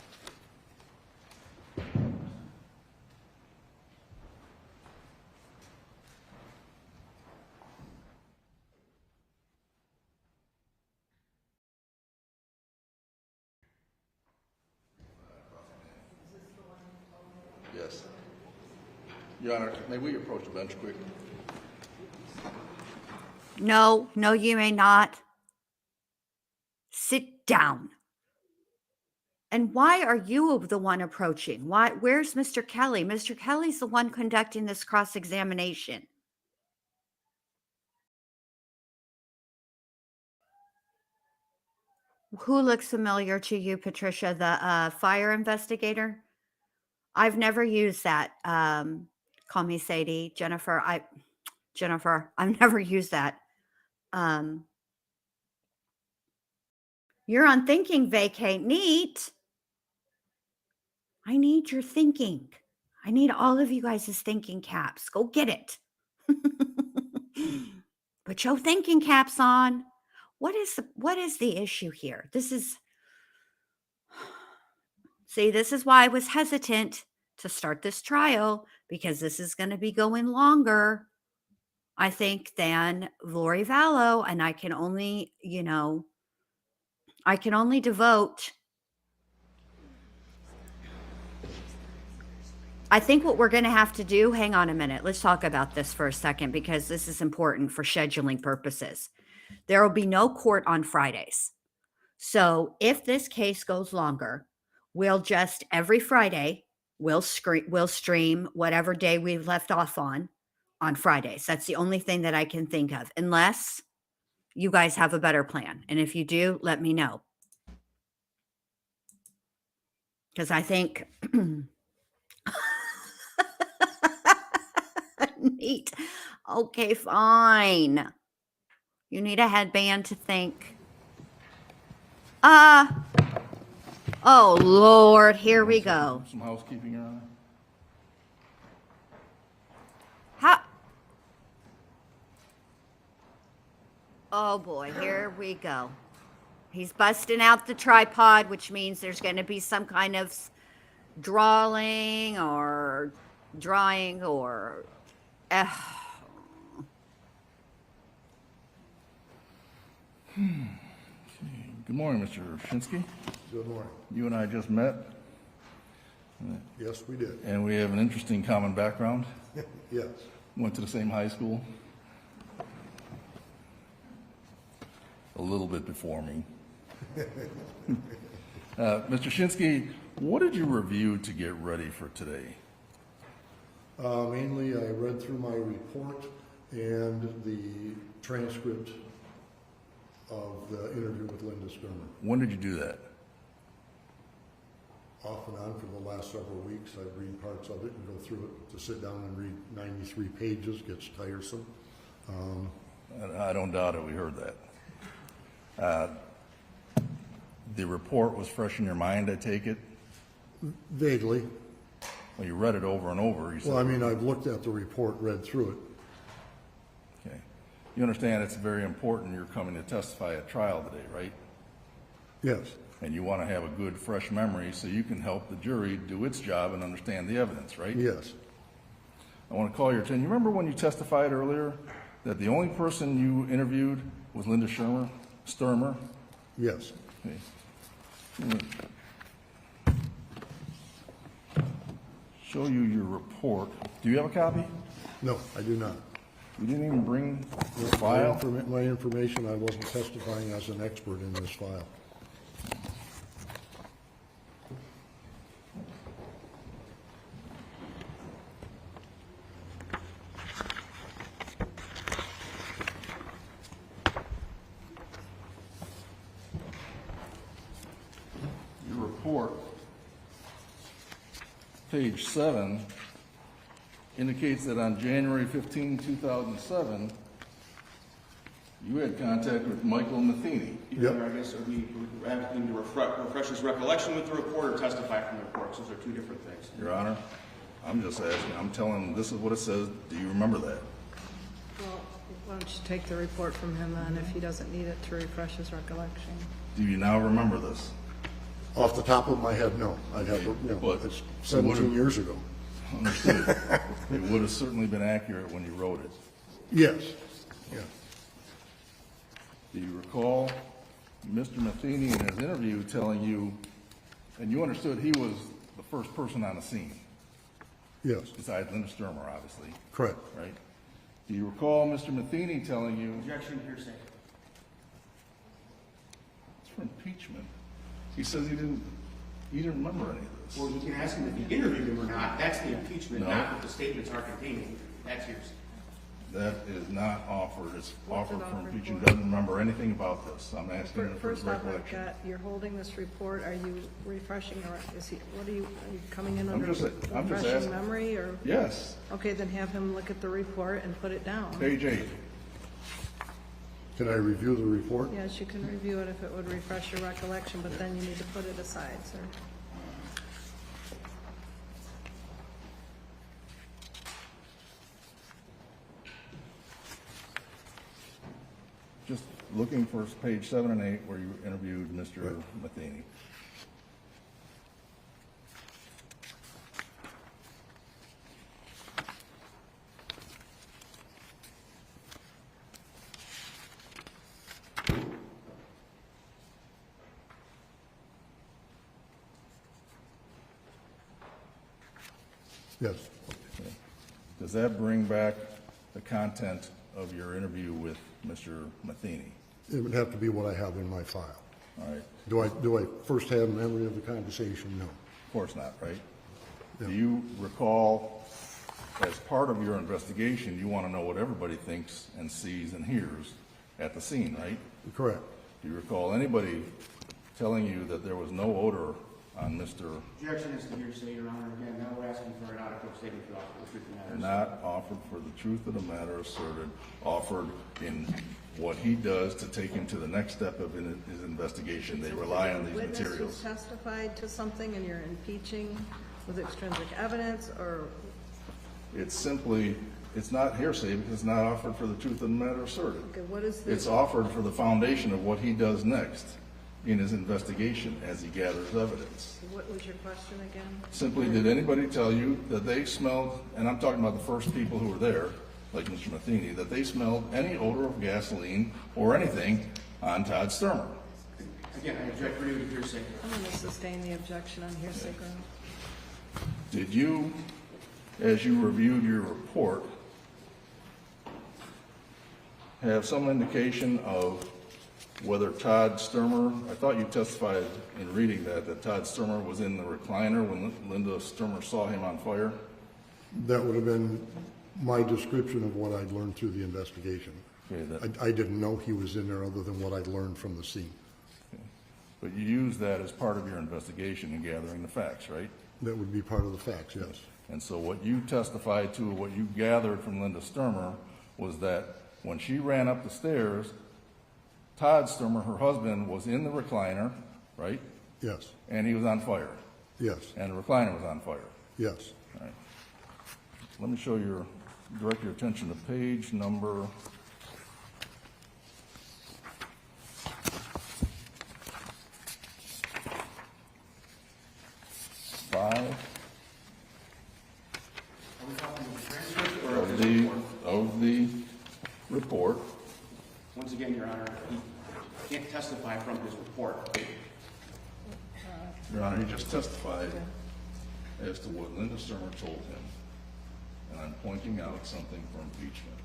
Yes. Your Honor, may we approach the bench quick? No, you may not. Sit down. And why are you the one approaching? Where's Mr. Kelly? Mr. Kelly's the one conducting this cross-examination. Who looks familiar to you, Patricia? The fire investigator? I've never used that. Call me Sadie. Jennifer, I've never used that. You're on thinking vacate. Neat. I need your thinking. I need all of you guys' thinking caps. Go get it. Put your thinking caps on. What is the issue here? This is why I was hesitant to start this trial, because this is going to be going longer, I think, than Lori Vallow, and I can only devote. I think what we're going to have to do, hang on a minute, let's talk about this for a second, because this is important for scheduling purposes. There will be no court on Fridays. So if this case goes longer, we'll just every Friday, we'll stream whatever day we've left off on Fridays. That's the only thing that I can think of, unless you guys have a better plan. And if you do, let me know. Because I think neat. Okay, fine. You need a headband to think. Oh Lord, here we go. Some housekeeping, Your Honor. Oh boy, here we go. He's busting out the tripod, which means there's going to be some kind of drawing or Good morning, Mr. Shinsky. Good morning. You and I just met, Yes, we did. and we have an interesting common background. Yes. Went to the same high school. A little bit before me. Mr. Shinsky, what did you review to get ready for today? Mainly, I read through my report and the transcript of the interview with Linda Stermer. When did you do that? Off and on for the last several weeks. I read parts of it and go through it. To sit down and read 93 pages gets tiresome. I don't doubt it, we heard that. The report was fresh in your mind, I take it? Vaguely. Well, you read it over and over, you said. Well, I mean, I've looked at the report, read through it. Okay. You understand it's very important you're coming to testify at trial today, right? Yes. And you want to have a good, fresh memory so you can help the jury do its job and understand the evidence, right? Yes. I want to call your attention. You remember when you testified earlier that the only person you interviewed was Linda Stermer? Yes. Okay. Show you your report. Do you have a copy? No, I do not. You didn't even bring your file? My information, I wasn't testifying as an expert in this file. Your report, page 7, indicates that on January 15, 2007, you had contact with Michael Matheny. Either, I guess, are we asking to refresh his recollection with the report or testify from the report? Those are two different things. Your Honor, I'm just asking, I'm telling him this is what it says. Do you remember that? Well, why don't you take the report from him then, if he doesn't need it to refresh his recollection? Do you now remember this? Off the top of my head, no. I'd have to, But it's 17 years ago. Understood. It would have certainly been accurate when you wrote it. Yes. Yeah. Do you recall Mr. Matheny in his interview telling you, and you understood he was the first person on the scene, Yes. besides Linda Stermer, obviously, Correct. right? Do you recall Mr. Matheny telling you, Objection, hearsay. it's for impeachment? He says he didn't remember any of this. Well, you can ask him if you interviewed him or not. That's the impeachment, No. not what the statements are containing. That's hearsay. That is not offered. It's What's it offered for offered impeachment. for? Doesn't remember anything about this. I'm asking him for his First off, I've recollection. got, you're holding this report, are you refreshing, or is he, are you coming in I'm under just refreshing asking. memory, or? Yes, Okay, then have him look at the report and put it down. page 8. Can I review the report? Yes, you can review it if it would refresh your recollection, but then you need to put it aside, sir. Just looking for page 7 and 8 where you interviewed Mr. Matheny. Yes. Does that bring back the content of your interview with Mr. Matheny? It would have to be what I have in my file. All right, Do I first have memory of the conversation? No. of course not, right? Yeah. Do you recall, as part of your investigation, you want to know what everybody thinks and sees and hears at the scene, right? Correct. Do you recall anybody telling you that there was no odor on Mr. Objection is to hearsay, Your Honor. Again, now we're asking for an out-of-court statement for the truth of the matter. Not offered for the truth of the matter asserted, offered in what he does to take him to the next step of his investigation. They rely on these Witness who materials. testified to something and you're impeaching with extrinsic evidence, or? It's simply, it's not hearsay because it's not offered for the truth of the matter asserted. Okay, what is It's the, offered for the foundation of what he does next in his investigation as he gathers evidence. what was your question again? Simply, did anybody tell you that they smelled, and I'm talking about the first people who were there, like Mr. Matheny, that they smelled any odor of gasoline or anything on Todd Stermer? Again, I object for you to hearsay. I'm going to sustain the objection on hearsay ground. Did you, as you reviewed your report, have some indication of whether Todd Stermer, I thought you testified in reading that Todd Stermer was in the recliner when Linda Stermer saw him on fire? That would have been my description of what I'd learned through the investigation. Okay, that, I didn't know he was in there other than what I learned from the scene. but you used that as part of your investigation in gathering the facts, right? That would be part of the facts, yes. And so what you testified to, what you gathered from Linda Stermer, was that when she ran up the stairs, Todd Stermer, her husband, was in the recliner, right? Yes, And he was on fire, yes, and the recliner was on fire. yes. All right. Let me direct your attention to page number 5 Are we talking about the transcript or of his the, report? of the report. Once again, Your Honor, he can't testify from his report. Your Honor, he just testified as to what Linda Stermer told him. And I'm pointing out something for impeachment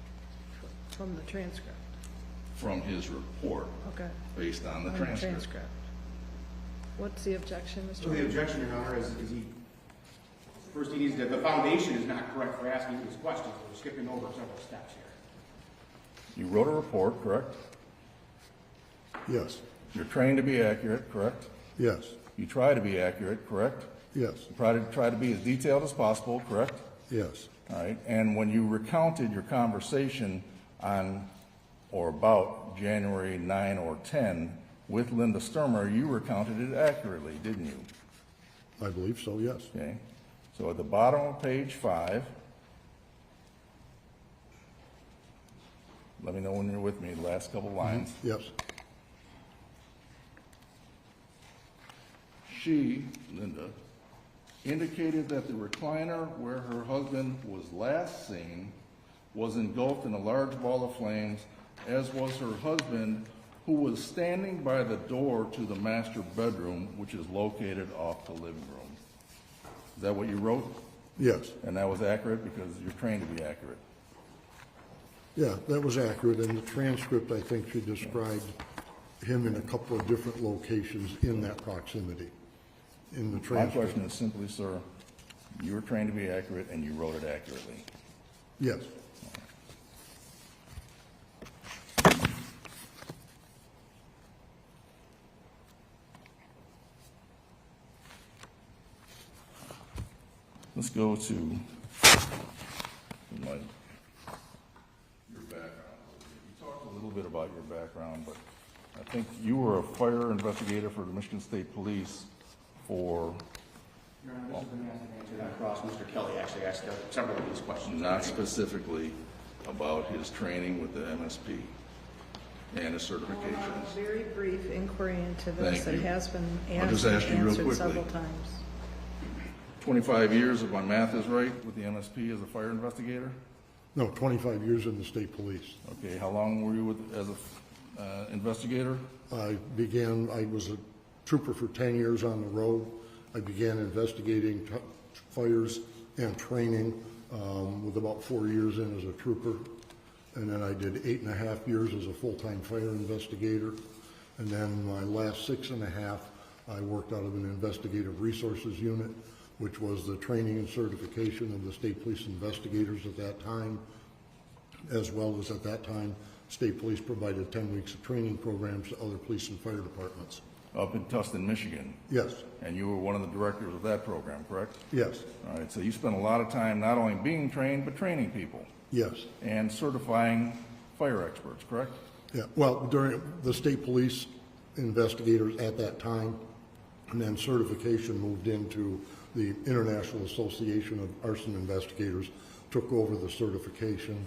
From the transcript. from his report Okay. based on the On transcript. What's the objection, Mr. So the Mayor? objection, Your Honor, is he, first he needs to, the foundation is not correct for asking these questions. We're skipping over several steps here. You wrote a report, correct? Yes, You're trained to be accurate, correct? yes, You try to be accurate, correct? yes, You try to be as detailed as possible, correct? yes, All right, and when you recounted your conversation on or about January 9 or 10 with Linda Stermer, you recounted it accurately, didn't you? I believe so, yes. Okay, so at the bottom of page 5, let me know when you're with me, the last couple lines. Yes, She, Linda, indicated that the recliner where her husband was last seen was engulfed in a large ball of flames, as was her husband, who was standing by the door to the master bedroom, which is located off the living room. Is that what you wrote? yes. And that was accurate because you're trained to be accurate. Yeah, that was accurate. In the transcript, I think she described him in a couple of different locations in that proximity. In the My transcript. question is simply, sir, you were trained to be accurate and you wrote it accurately. Yes, Let's go to your background. You talked a little bit about your background, but I think you were a fire investigator for the Michigan State Police for Your Honor, this has been answered across. Mr. Kelly actually asked several of these questions. not specifically about his training with the MSP and his A certifications. very brief inquiry into this. Thank It you. has been I'll asked just and ask you real answered quickly. several times. 25 years, if my math is right, with the MSP as a fire investigator? no, 25 years in the state police. Okay, how long were you as a investigator? I was a trooper for 10 years on the road. I began investigating fires and training with about 4 years in as a trooper. And then I did 8.5 years as a full-time fire investigator. And then my last 6.5, I worked out of an investigative resources unit, which was the training and certification of the state police investigators at that time, as well as at that time, state police provided 10 weeks of training programs to other police and fire departments. Up in Tustin, Michigan. Yes, And you were one of the directors of that program, correct? yes, All right, so you spent a lot of time not only being trained, but training people yes. and certifying fire experts, correct? Yeah, well, during the state police investigators at that time, and then certification moved into the International Association of Arson Investigators, took over the certification,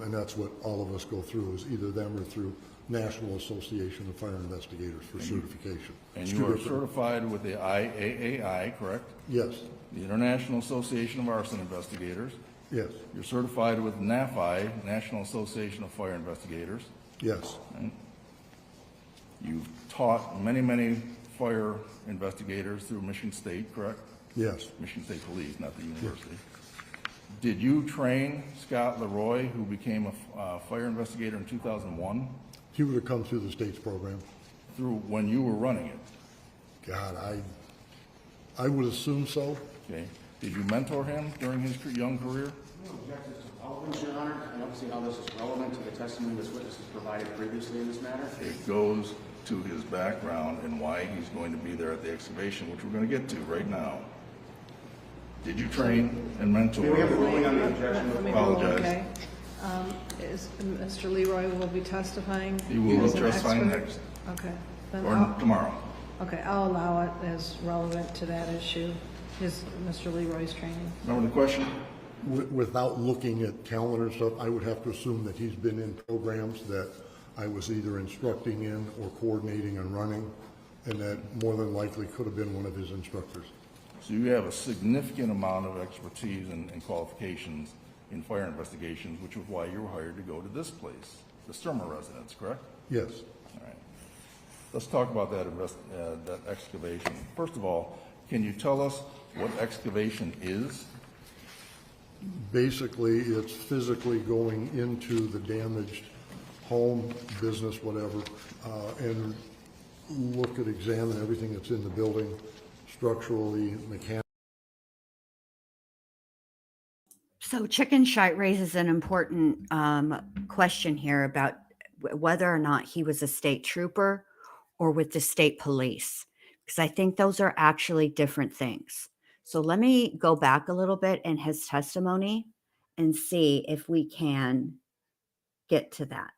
and that's what all of us go through, is either them or through National Association of Fire Investigators for certification. And It's you two are different- certified with the IAAI, correct? Yes, The International Association of Arson Investigators. yes, You're certified with NAFI, National Association of Fire Investigators. yes, You've taught many, many fire investigators through Michigan State, correct? yes, Michigan State Police, not the university. Did you train Scott Leroy, who became a fire investigator in 2001, he would have come through the state's program. through when you were running it? God, I would assume so. Okay. Did you mentor him during his young career? No objections to relevance, Your Honor. I don't see how this is relevant to the testimony this witness has provided previously in this matter. It goes to his background and why he's going to be there at the excavation, which we're going to get to right now. Did you train and mentor? May we have a ruling on the objection? Let me Apologize. okay. Is Mr. Leroy will be testifying? He will as an testify expert? next, Okay. Then or tomorrow. okay, I'll allow it as relevant to that issue, Mr. Leroy's training. Remember the question? Without looking at calendar and stuff, I would have to assume that he's been in programs that I was either instructing in or coordinating and running, and that more than likely could have been one of his instructors. So you have a significant amount of expertise and qualifications in fire investigations, which is why you were hired to go to this place, the Stermer residence, correct? Yes. All right. Let's talk about that that excavation. First of all, can you tell us what excavation is? Basically, it's physically going into the damaged home, business, whatever, and look at, examine everything that's in the building, structurally, mechanically. So Chicken Shite raises an important question here about whether or not he was a state trooper or with the state police, because I think those are actually different things. So let me go back a little bit in his testimony and see if we can get to that.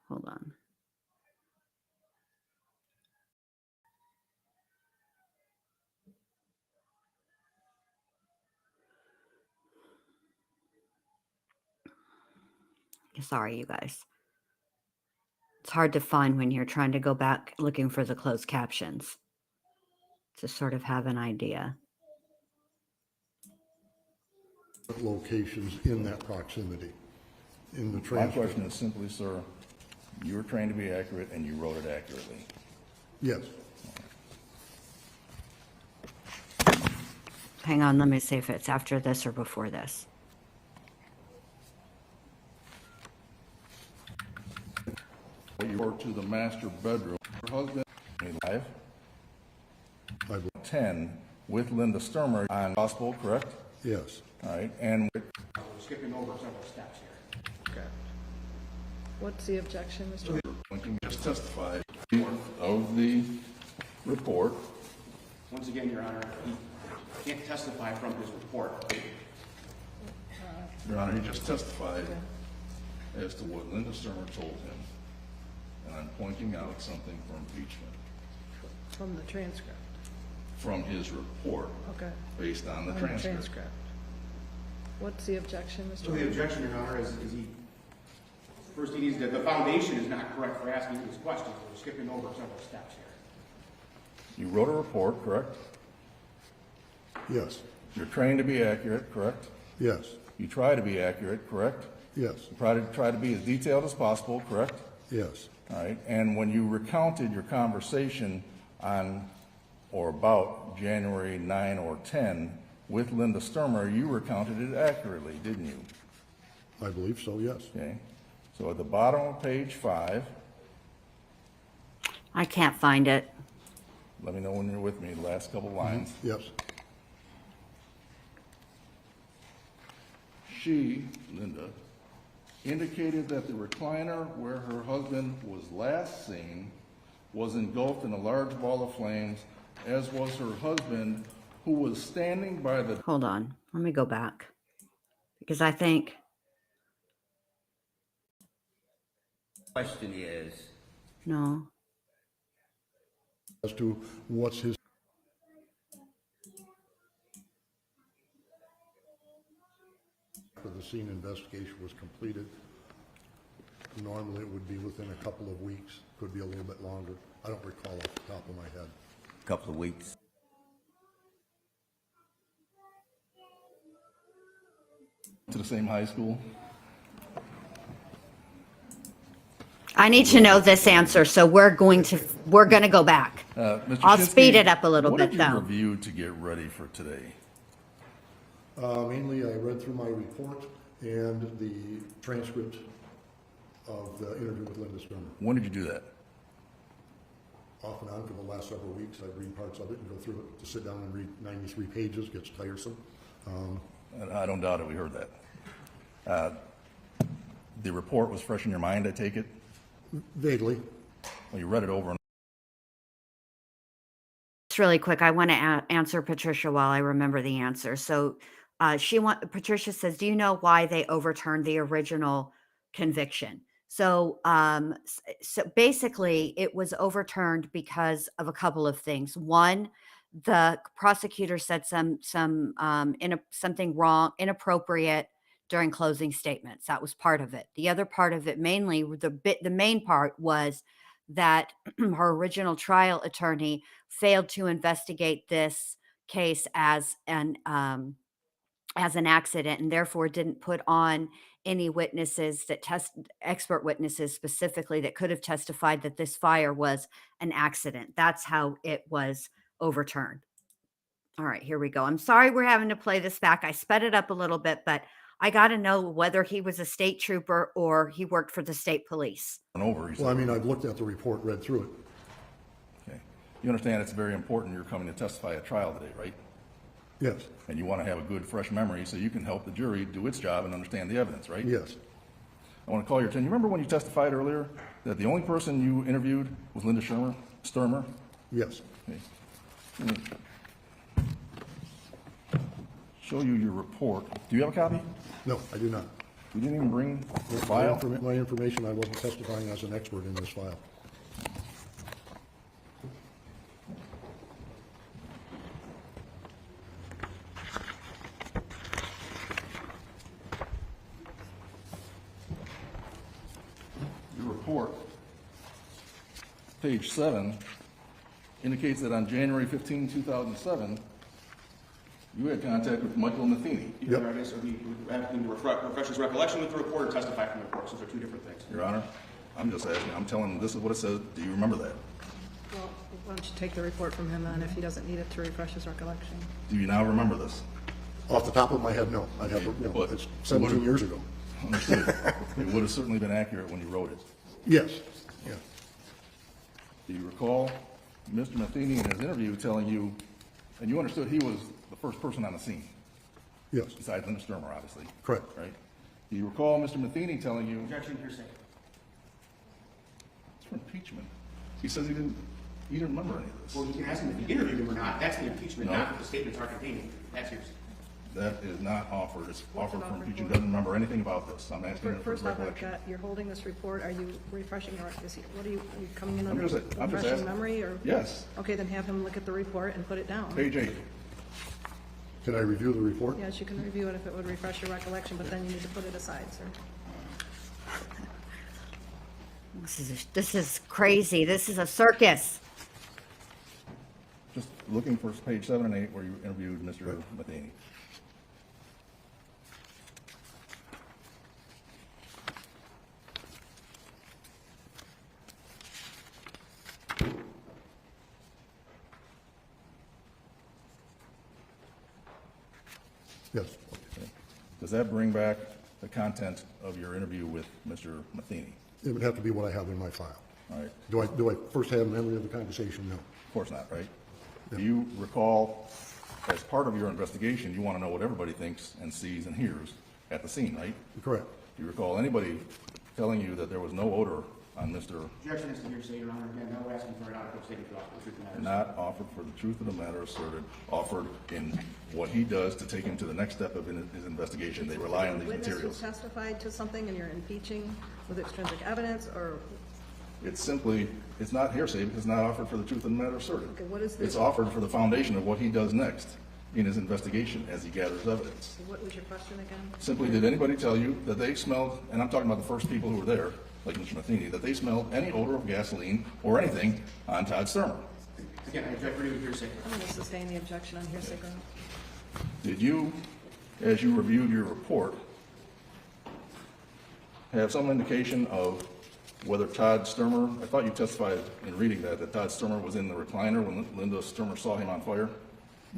Hold on. Sorry, you guys. It's hard to find when you're trying to go back looking for the closed captions to sort of have an idea. Locations in that proximity, in the My transcript. question is simply, sir, you were trained to be accurate and you wrote it accurately. Yes. Hang on, let me see if it's after this or before this. You were to the master bedroom. Your husband live I believe. 10 with Linda Stermer on gospel, correct? Yes. All right, and We're skipping over several steps here. Okay. What's the objection, Mr. Leroy? Lincoln just testified of the report. Once again, Your Honor, he can't testify from his report. Your Honor, he just testified as to what Linda Stermer told him. And I'm pointing out something for impeachment From the transcript. from his report Okay. based on the On transcript. What's the objection, Mr. So the Leroy? objection, Your Honor, is first he needs to, the foundation is not correct for asking these questions. We're skipping over several steps here. You wrote a report, correct? Yes. You're trained to be accurate, correct? Yes. You try to be accurate, correct? Yes. You try to be as detailed as possible, correct? Yes. All right, and when you recounted your conversation on or about January 9 or 10 with Linda Stermer, you recounted it accurately, didn't you? I believe so, yes. Okay, so at the bottom of page 5, I can't find it. let me know when you're with me, the last couple lines. Yes. She, Linda, indicated that the recliner where her husband was last seen was engulfed in a large ball of flames, as was her husband, who was standing by the Hold on. Let me go back. Because I think, Question is, no. As to what's his. After the scene investigation was completed, normally it would be within a couple of weeks, could be a little bit longer. I don't recall off the top of my head. a couple of weeks. to the same high school. I need to know this answer, so we're going to go back. Mr. I'll Shinsky, speed it up a little what bit, did you though. review to get ready for today? Mainly, I read through my report and the transcript of the interview with Linda Stermer. When did you do that? off and on for the last several weeks. I read parts of it and go through it. To sit down and read 93 pages gets tiresome. And I don't doubt it, we heard that. The report was fresh in your mind, I take it? Vaguely. Well, you read it over and Just really quick, I want to answer Patricia while I remember the answer. So Patricia says, do you know why they overturned the original conviction? So, so basically it was overturned because of a couple of things. One, the prosecutor said something wrong, inappropriate during closing statements. That was part of it. The other part of it, mainly the main part, was that her original trial attorney failed to investigate this case as an accident, and therefore didn't put on any witnesses expert witnesses specifically, that could have testified that this fire was an accident. That's how it was overturned. All right, here we go. I'm sorry we're having to play this back. I sped it up a little bit, but I got to know whether he was a state trooper or he worked for the state police. over. Well, I mean, I've looked at the report, read through it. Okay. You understand it's very important you're coming to testify at trial today, right? Yes, And you want to have a good, fresh memory so you can help the jury do its job and understand the evidence, right? yes, I want to call your attention. You remember when you testified earlier that the only person you interviewed was Linda Stermer? yes. Okay. Let me show you your report. Do you have a copy? No, I do not. You didn't even bring the My file? my information, I wasn't testifying as an expert in this file. Your report, page 7, indicates that on January 15, 2007, you had contact with Michael Matheny. Yep. I guess we have him to refresh his recollection with the report or testify from the report, so those are two different things. Your Honor, I'm just asking, I'm telling him this is what it says. Do you remember that? Well, why don't you take the report from him then, if he doesn't need it to refresh his recollection? Do you now remember this? Off the top of my head, no. I have, But- it's 17 years ago. Understood. It would have certainly been accurate when you wrote it. Yes, yeah. Do you recall Mr. Matheny in his interview telling you, and you understood he was the first person on the scene, Yes, besides Linda Stermer, obviously? correct. Right? Do you recall Mr. Matheny telling you, Objection, hearsay. it's for impeachment? He says he didn't remember any of this. Well, you can ask him if he interviewed him or not. That's the impeachment, No. not if the statements are contained. That's hearsay. That is not offered. It's offered for impeachment. Doesn't remember anything about this. I'm asking him for his First off, I've recollection. got, you're holding this report, are you refreshing, or are you coming in I'm under just refreshing asking. memory, or? Yes. Okay, then have him look at the report and put it down. Page 8. Can I review the report? Yes, you can review it if it would refresh your recollection, but then you need to put it aside, sir. This is crazy. This is a circus. Just looking for page 7 and 8 where you interviewed Mr. Matheny. Yes. Okay. Does that bring back the content of your interview with Mr. Matheny? It would have to be what I have in my file. All right. Do I first have memory of the conversation? No. Of course not, right? Do you recall, as part of your investigation, you want to know what everybody thinks and sees and hears at the scene, right? Correct. Do you recall anybody telling you that there was no odor on Mr. Objection is to hearsay, Your Honor. Again, no asking for an out-of-court statement for the truth of the matter. Not offered for the truth of the matter asserted, offered in what he does to take him to the next step of his investigation. They rely on these Witness who materials. testified to something and you're impeaching with extrinsic evidence, or? It's simply, it's not hearsay because it's not offered for the truth of the matter asserted. Okay, what is this? It's offered for the foundation of what he does next in his investigation as he gathers evidence. What was your question again? Simply, did anybody tell you that they smelled, and I'm talking about the first people who were there, like Mr. Matheny, that they smelled any odor of gasoline or anything on Todd Stermer? Again, I object for hearsay. I'm going to sustain the objection on hearsay grounds. Did you, as you reviewed your report, have some indication of whether Todd Stermer, I thought you testified in reading that Todd Stermer was in the recliner when Linda Stermer saw him on fire?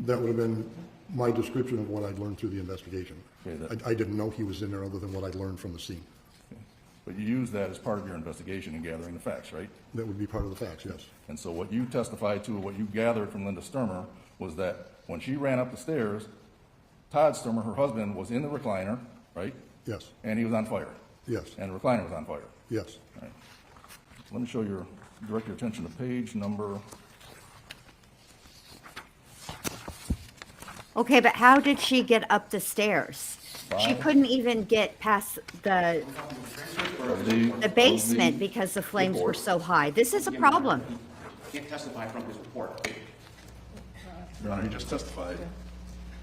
That would have been my description of what I'd learned through the investigation. Okay, I didn't know he was in there other than what I'd learned from the scene. But you use that as part of your investigation and gathering the facts, right? That would be part of the facts, yes. And so what you testified to, what you gathered from Linda Stermer, was that when she ran up the stairs, Todd Stermer, her husband, was in the recliner, right? Yes, And he was on fire. yes, And the recliner was on fire. yes. All right. Let me direct your attention to page number, Okay, but how did she get up the stairs? She 5. couldn't even get past the the basement because the flames were so high. This is a problem. Can't testify from his report. Your Honor, he just testified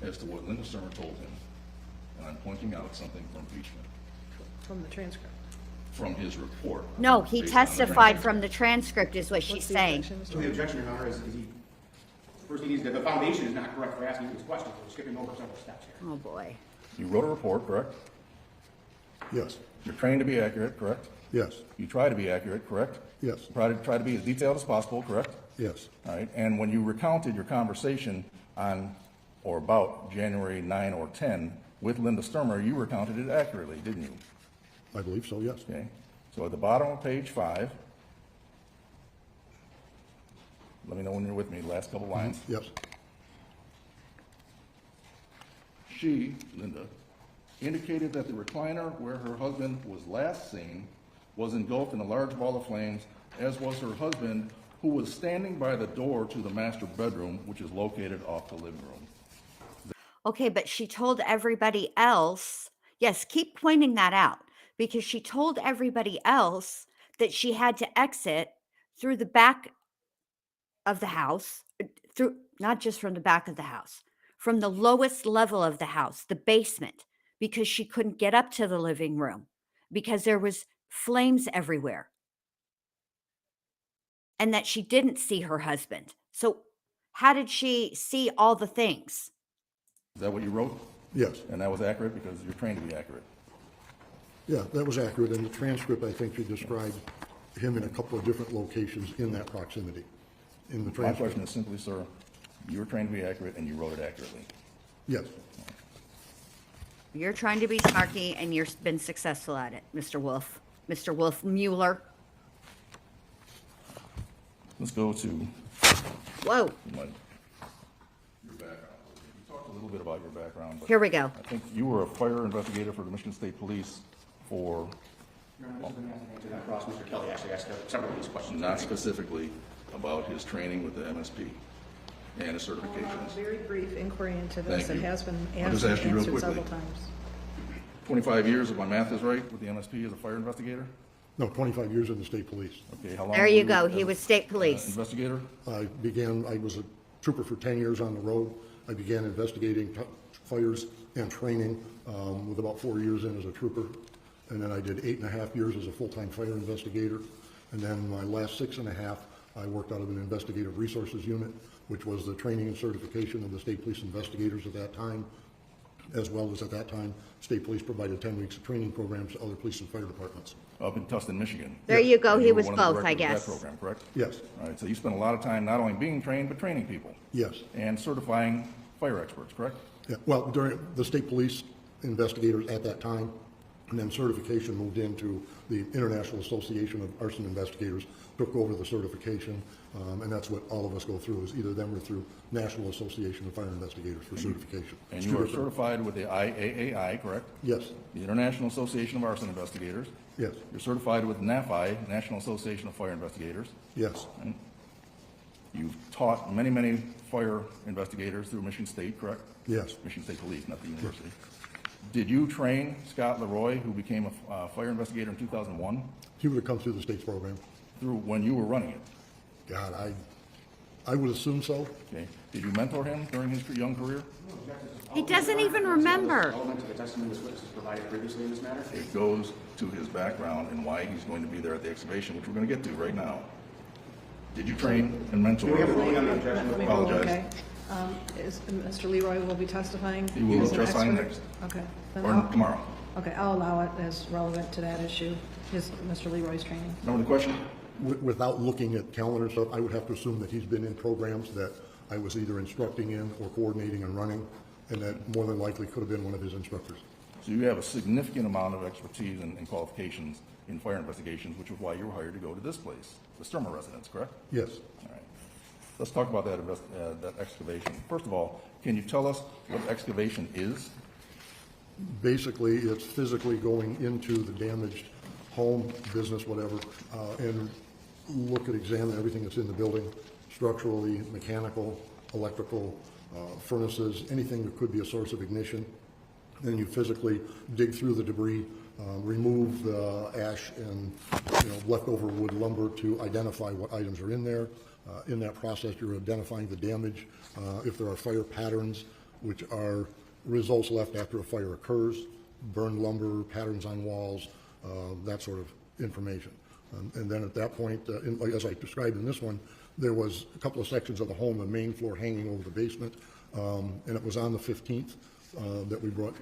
as to what Linda Stermer told him. And I'm pointing out something from impeachment, From the transcript. from his report. No, he based on the testified transcript. from the transcript is what she's What's the saying. objection, Mr. So the objection, Your Honor, is he, first he needs, the foundation is not correct for asking these questions. We're skipping over several steps here. Oh, boy. You wrote a report, correct? Yes, You're trained to be accurate, correct? yes, You try to be accurate, correct? yes, Try to be as detailed as possible, correct? yes, All right, and when you recounted your conversation on or about January 9 or 10 with Linda Stermer, you recounted it accurately, didn't you? I believe so, yes. Okay, so at the bottom of page 5, let me know when you're with me, last couple lines. Yes, She, Linda, indicated that the recliner where her husband was last seen was engulfed in a large ball of flames, as was her husband, who was standing by the door to the master bedroom, which is located off the living room. Okay, but she told everybody else, yes, keep pointing that out, because she told everybody else that she had to exit through the back of the house, through not just from the back of the house, from the lowest level of the house, the basement, because she couldn't get up to the living room because there was flames everywhere. And that she didn't see her husband. So how did she see all the things? Is that what you wrote? yes. And that was accurate because you're trained to be accurate. Yeah, that was accurate. In the transcript, I think you described him in a couple of different locations in that proximity. In the My transcript, question is simply, sir, you were trained to be accurate and you wrote it accurately. yes, You're trying to be snarky and you've been successful at it, Mr. Wolf. Mr. Wolf Mueller. Let's go to Whoa, your background. You talked a little bit about your background, but here we go. I think you were a fire investigator for the Michigan State Police for, Your Honor, this has been answered that across. Mr. Kelly actually asked several of these questions. not specifically about his training with the MSP and his A certifications. very brief inquiry into Thank this. It you. has been I'll asked just and ask you real answered quickly. several times. 25 years, if my math is right, with the MSP as a fire investigator? no, 25 years in the state police. Okay, how long? There were you go. as He a, was state police. Investigator? I was a trooper for 10 years on the road. I began investigating fires and training with about 4 years in as a trooper. And then I did 8.5 years as a full-time fire investigator. And then my last 6.5, I worked out of an investigative resources unit, which was the training and certification of the state police investigators at that time, as well as at that time, state police provided 10 weeks of training programs to other police and fire departments. Up in Tustin, Michigan. There you go. And He you were was one of the both, I directors of guess. that program, correct? Yes, All right, so you spent a lot of time not only being trained, but training people yes. and certifying fire experts, correct? Yeah, well, during the state police investigators at that time, and then certification moved into the International Association of Arson Investigators, took over the certification, and that's what all of us go through, is either them or through National Association of Fire Investigators for certification. And It's you two are different- certified with the IAAI, correct? Yes, The International Association of Arson Investigators. yes, You're certified with NAFI, National Association of Fire Investigators. yes, You've taught many, many fire investigators through Michigan State, correct? yes, Michigan State Police, not the university. Did you train Scott Leroy, who became a fire investigator in 2001, he would have come through the state's program. through when you were running it? God, I would assume so. Okay. Did you mentor him during his young career? He doesn't even remember. Relevant to the testimony this witness has provided previously in this matter. It goes to his background and why he's going to be there at the excavation, which we're going to get to right now. Did you train and mentor? We have a ruling on the objection. Let me Apologize. okay. Mr. Leroy will be testifying? He will as an testify expert? next. Okay. Then Or I'll- tomorrow? Okay, I'll allow it as relevant to that issue, Mr. Leroy's training. Remember the question? Without looking at calendar stuff, I would have to assume that he's been in programs that I was either instructing in or coordinating and running, and that more than likely could have been one of his instructors. So you have a significant amount of expertise and qualifications in fire investigations, which is why you were hired to go to this place, the Stermer residence, correct? Yes. All right. Let's talk about that excavation. First of all, can you tell us what excavation is? Basically, it's physically going into the damaged home, business, whatever, and examine everything that's in the building, structurally, mechanical, electrical, furnaces, anything that could be a source of ignition. Then you physically dig through the debris, remove the ash and leftover wood lumber to identify what items are in there. In that process, you're identifying the damage, if there are fire patterns, which are results left after a fire occurs, burned lumber, patterns on walls, that sort of information. And then at that point, as I described in this one, there was a couple of sections of the home, the main floor hanging over the basement, and it was on the 15th that we brought.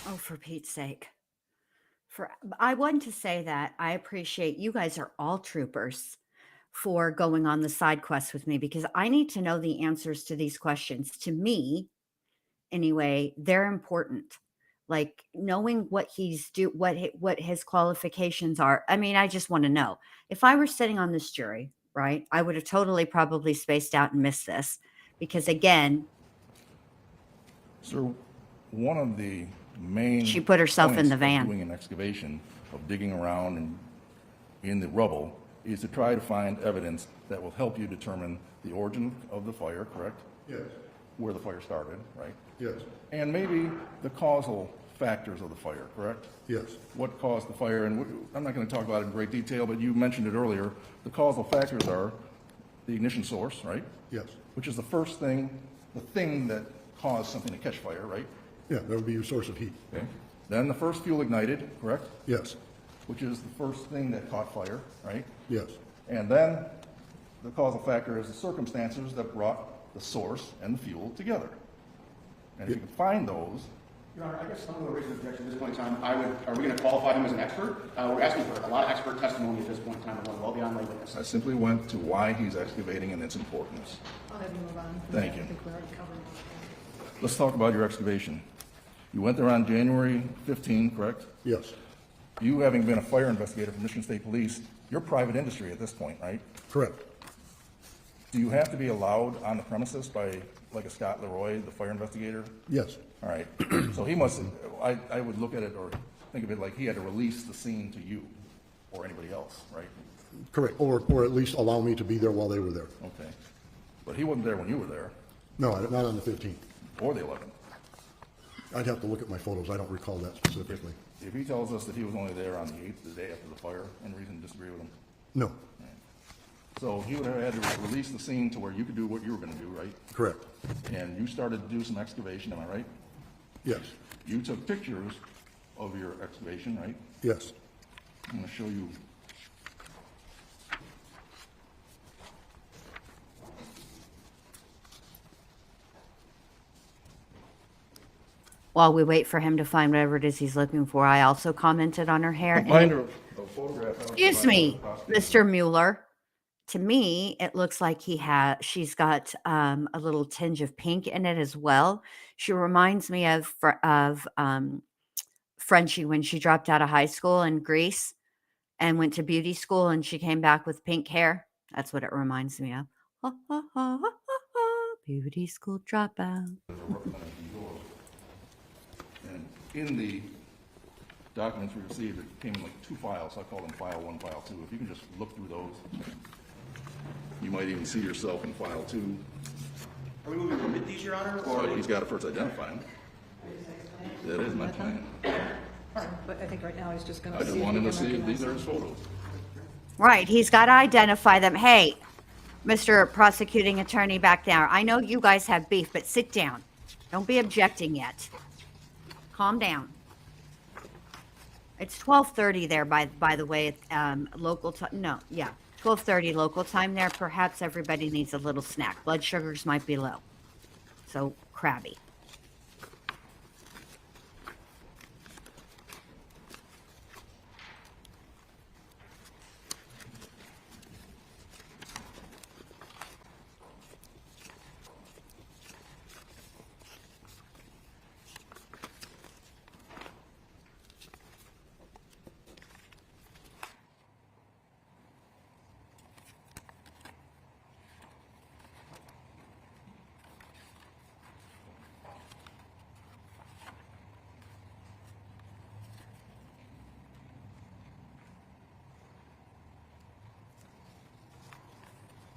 Oh, for Pete's sake. I want to say that I appreciate you guys are all troopers for going on the side quest with me, because I need to know the answers to these questions. To me, anyway, they're important. Like knowing what what his qualifications are. I mean, I just want to know. If I were sitting on this jury, right, I would have totally probably spaced out and missed this, because again, Sir, one of the main she put herself in points the of van. doing an excavation, of digging around and in the rubble, is to try to find evidence that will help you determine the origin of the fire, correct? Yes. Where the fire started, right? Yes. And maybe the causal factors of the fire, correct? Yes. What caused the fire, and I'm not going to talk about it in great detail, but you mentioned it earlier. The causal factors are the ignition source, right? Yes. Which is the first thing, the thing that caused something to catch fire, right? Yeah, that would be your source of heat. Okay. Then the first fuel ignited, correct? Yes. Which is the first thing that caught fire, right? Yes. And then the causal factor is the circumstances that brought the source and the fuel together. And if you can find those, Your Honor, I guess some of the reason objection at this point in time, are we going to qualify him as an expert? We're asking for a lot of expert testimony at this point in time, and well beyond lay witness. I simply went to why he's excavating and its importance. I'll have you move on. Thank you. I think we already covered it. Let's talk about your excavation. You went there on January 15, correct? Yes. You, having been a fire investigator for Michigan State Police, you're private industry at this point, right? Correct. Do you have to be allowed on the premises by, like a Scott Leroy, the fire investigator? Yes. All right. So he must, I would look at it or think of it like he had to release the scene to you or anybody else, right? Correct. Or at least allow me to be there while they were there. Okay. But he wasn't there when you were there, No, not on the 15th. or the 11th. I'd have to look at my photos. I don't recall that specifically. If he tells us that he was only there on the 8th, the day after the fire, any reason to disagree with him? No. So he would have had to release the scene to where you could do what you were gonna do, right? Correct. And you started to do some excavation, am I right? Yes. You took pictures of your excavation, right? Yes. I'm gonna show you. While we wait for him to find whatever it is he's looking for, I also commented on her hair. and Binder of photograph. Excuse me, Mr. Mueller. To me, it looks like she's got a little tinge of pink in it as well. She reminds me of Frenchie when she dropped out of high school in Greece and went to beauty school, and she came back with pink hair. That's what it reminds me of. Ha, ha, ha, ha, ha, beauty school dropout. And in the documents we received, it came in like 2 files. I call them file 1, file 2. If you can just look through those, you might even see yourself in file 2. Are we moving to omit these, Your Honor, Or or? he's got to first identify them. That is my plan. But I think right now he's just going I to just see if wanted he to can see if these recognize are his them. photos. Right, he's got to identify them. Hey, Mr. Prosecuting Attorney back there, I know you guys have beef, but sit down. Don't be objecting yet. Calm down. It's 12:30 there, by the way, local time. No, yeah, 12:30 local time there. Perhaps everybody needs a little snack. Blood sugars might be low, so crabby.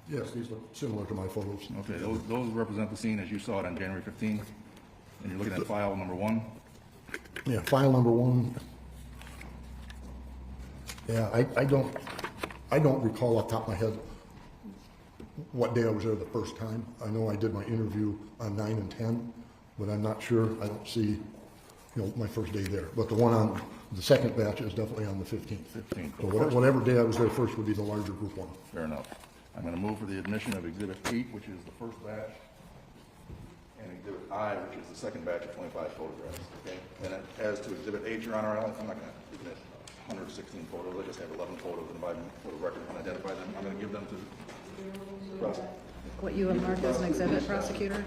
Yes, these look similar to my photos. Okay, those represent the scene as you saw it on January 15th, and you're looking at file number 1. Yeah, file number 1. Yeah, I don't recall off the top of my head what day I was there the first time. I know I did my interview on 9 and 10, but I'm not sure. I don't see, my first day there. But the one on the second batch is definitely on the 15th. 15th. So whatever day I was there first would be the larger group one. Fair enough. I'm going to move for the admission of Exhibit 8, which is the first batch, and Exhibit I, which is the second batch of 25 photographs. Okay. And as to Exhibit 8, Your Honor, I'm not going to admit 116 photos. I just have 11 photos, and if I for the record and identify them, I'm going to give them to the press. What you have marked as an exhibit, prosecutor?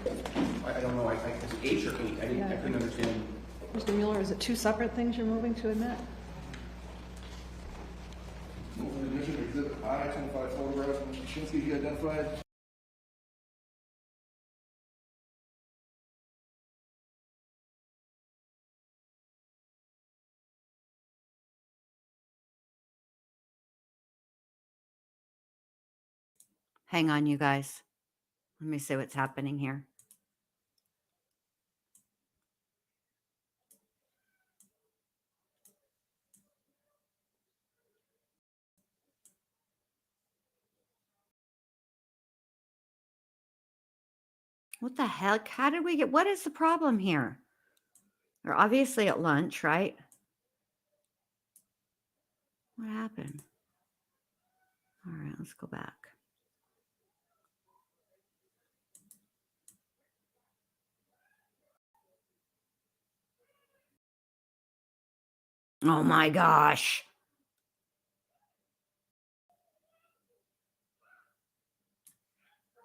I don't know, is it H or 8? I couldn't understand. Mr. Mueller, is it two separate things you're moving to admit? Move for the admission of Exhibit I, 25 photographs of Mr. Shinsky, he identified. Hang on, you guys. Let me see what's happening here. What the heck? How did we get, what is the problem here? They're obviously at lunch, right? What happened? All right, let's go back. Oh my gosh.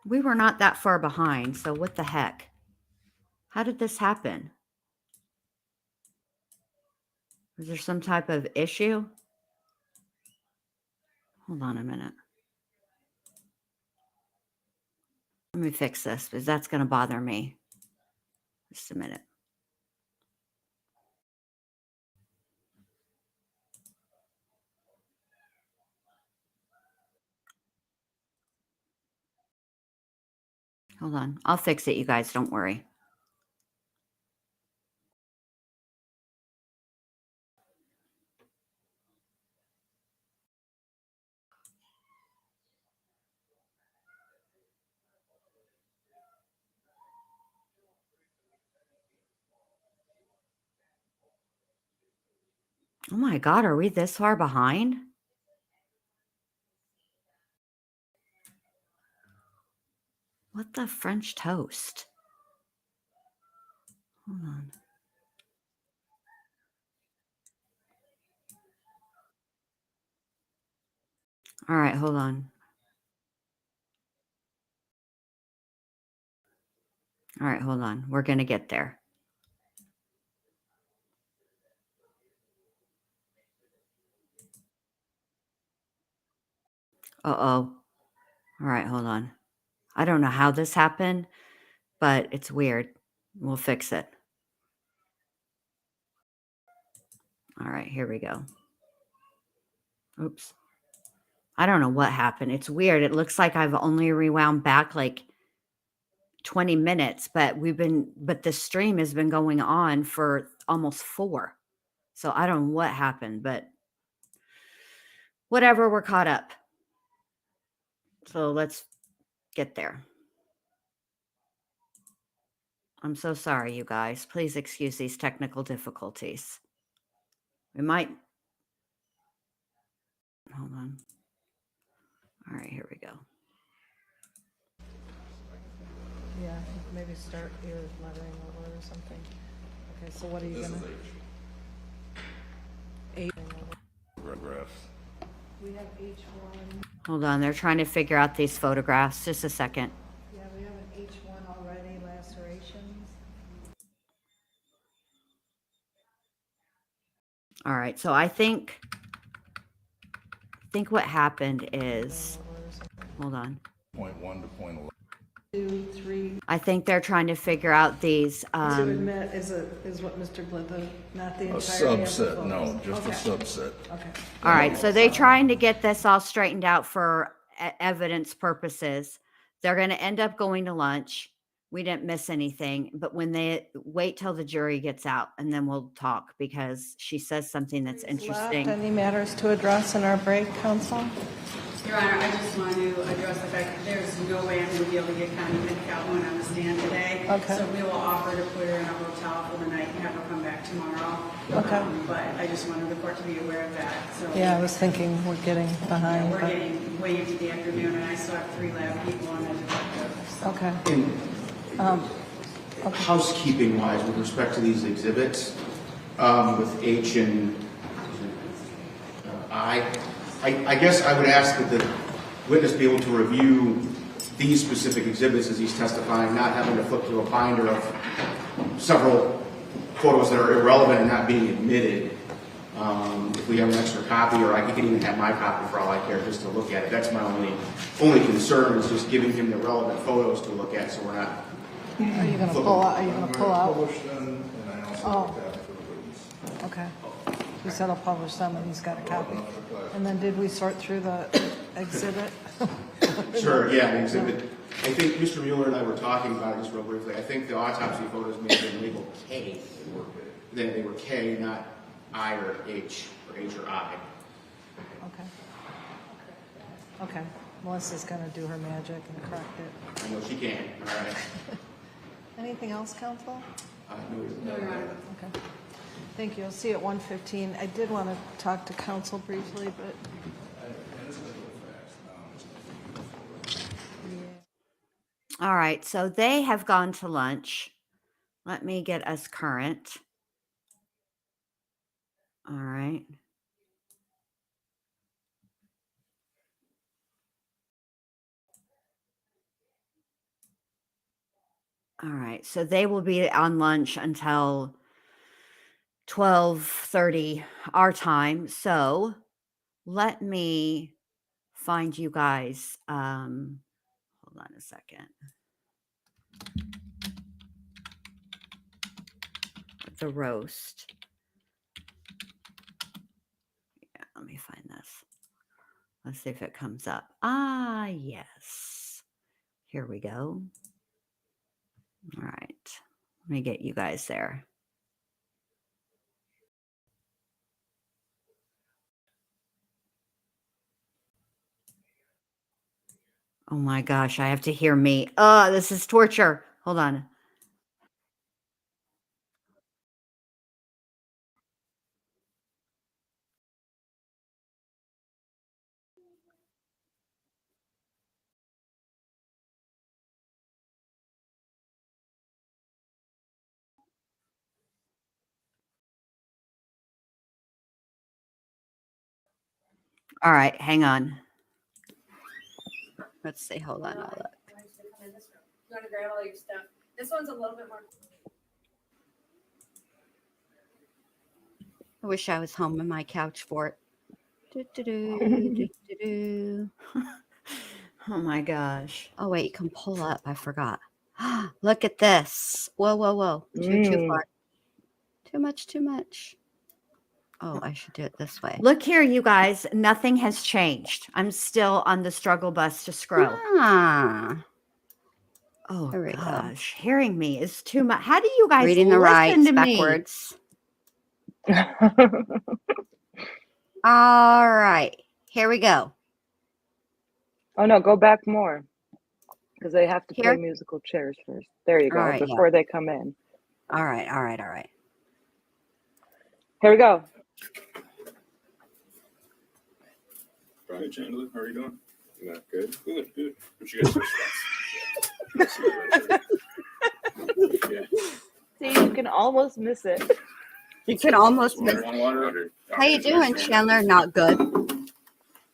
We were not that far behind, so what the heck? How did this happen? Was there some type of issue? Hold on a minute. Let me fix this because that's going to bother me. Just a minute. Hold on. I'll fix it, you guys. Don't worry. Oh my God, are we this far behind? What the French toast? Hold on. All right, hold on. All right, hold on. We're going to get there. Uh-oh. All right, hold on. I don't know how this happened, but it's weird. We'll fix it. All right, here we go. Oops. I don't know what happened. It's weird. It looks like I've only rewound back like 20 minutes, but the stream has been going on for almost 4. So I don't know what happened, but whatever, we're caught up. So let's get there. I'm so sorry, you guys. Please excuse these technical difficulties. We might. Hold on. All right, here we go. Yeah, maybe start your lettering over or something. Okay, so what are you This gonna? is H. 8. Photographs. We have H1. Hold on. They're trying to figure out these photographs. Just a second. Yeah, we have an H1 already, lacerations. All right. So I think what happened is, hold on. Point 1 to point 11. 2, 3. I think they're trying to figure out these. To admit is what Mr. Glitha, not the A entirety of the subset, no, photos. just Okay. a subset. Okay. All right. So they're trying to get this all straightened out for evidence purposes. They're going to end up going to lunch. We didn't miss anything, but when they wait till the jury gets out and then we'll talk, because she says something that's Left, interesting. any matters to address in our break, counsel? Your Honor, I just want to address the fact that there's no way I'm going to be able to get Connie Calhoun on the stand today. Okay. So we will offer to put her in a hotel for the night and have her come back tomorrow. Okay. But I just wanted the court to be aware of that. So Yeah, I was thinking we're getting behind. we're but- getting way into the afternoon, and I still have 3 lab people and a detective. So. Okay. Housekeeping wise, with respect to these exhibits, with H and I guess I would ask that the witness be able to review these specific exhibits as he's testifying, not having to flip through a binder of several photos that are irrelevant and not being admitted. If we have an extra copy, or I can even have my copy for all I care, just to look at it. That's my only concern, is just giving him the relevant photos to look at, so we're not. Are you going to pull out? Are you going to pull out? Publish them, and I also Oh. looked at it for the witness. Okay. He said he'll publish them and he's got a copy. And then did we sort through the exhibit? Sure, yeah, the exhibit. I think Mr. Mueller and I were talking about it just real briefly. I think the autopsy photos may have been labeled K. They were K, not I or H, or H or I. Okay. Okay. Melissa's going to do her magic and correct it. I know she can, all right. Anything else, counsel? No, Your Honor. Okay. Thank you. I'll see you at 1:15. I did want to talk to counsel briefly, but All right, so they have gone to lunch. Let me get us current. All right. All right, so they will be on lunch until 12:30 our time. So let me find you guys. Hold on a second. The roast. Yeah, let me find this. Let's see if it comes up. Ah, yes. Here we go. All right. Let me get you guys there. Oh my gosh, I have to hear me. Oh, this is torture. Hold on. All right, hang on. Let's see. Hold on. I'll look. You want to grab all your stuff? This one's a little bit more. I wish I was home on my couch for it. Do. Oh my gosh. Oh, wait, you can pull up. I forgot. Look at this. Whoa. Too far. Too much. Oh, I should do it this way. Look here, you guys. Nothing has changed. I'm still on the struggle bus to scroll. Oh, There we go. gosh. Hearing me is too much. How do you guys Reading the listen rights to me? backwards. All right. Here we go. Oh no, go back more. Because they have to Here? play musical chairs first. There you go, All right, before they come in. All right. Here we go. Brian Chandler, how are you doing? Not good. Good. What you guys yeah. See, you can almost miss it. You can almost miss. Water. How you doing, Chandler? Not good.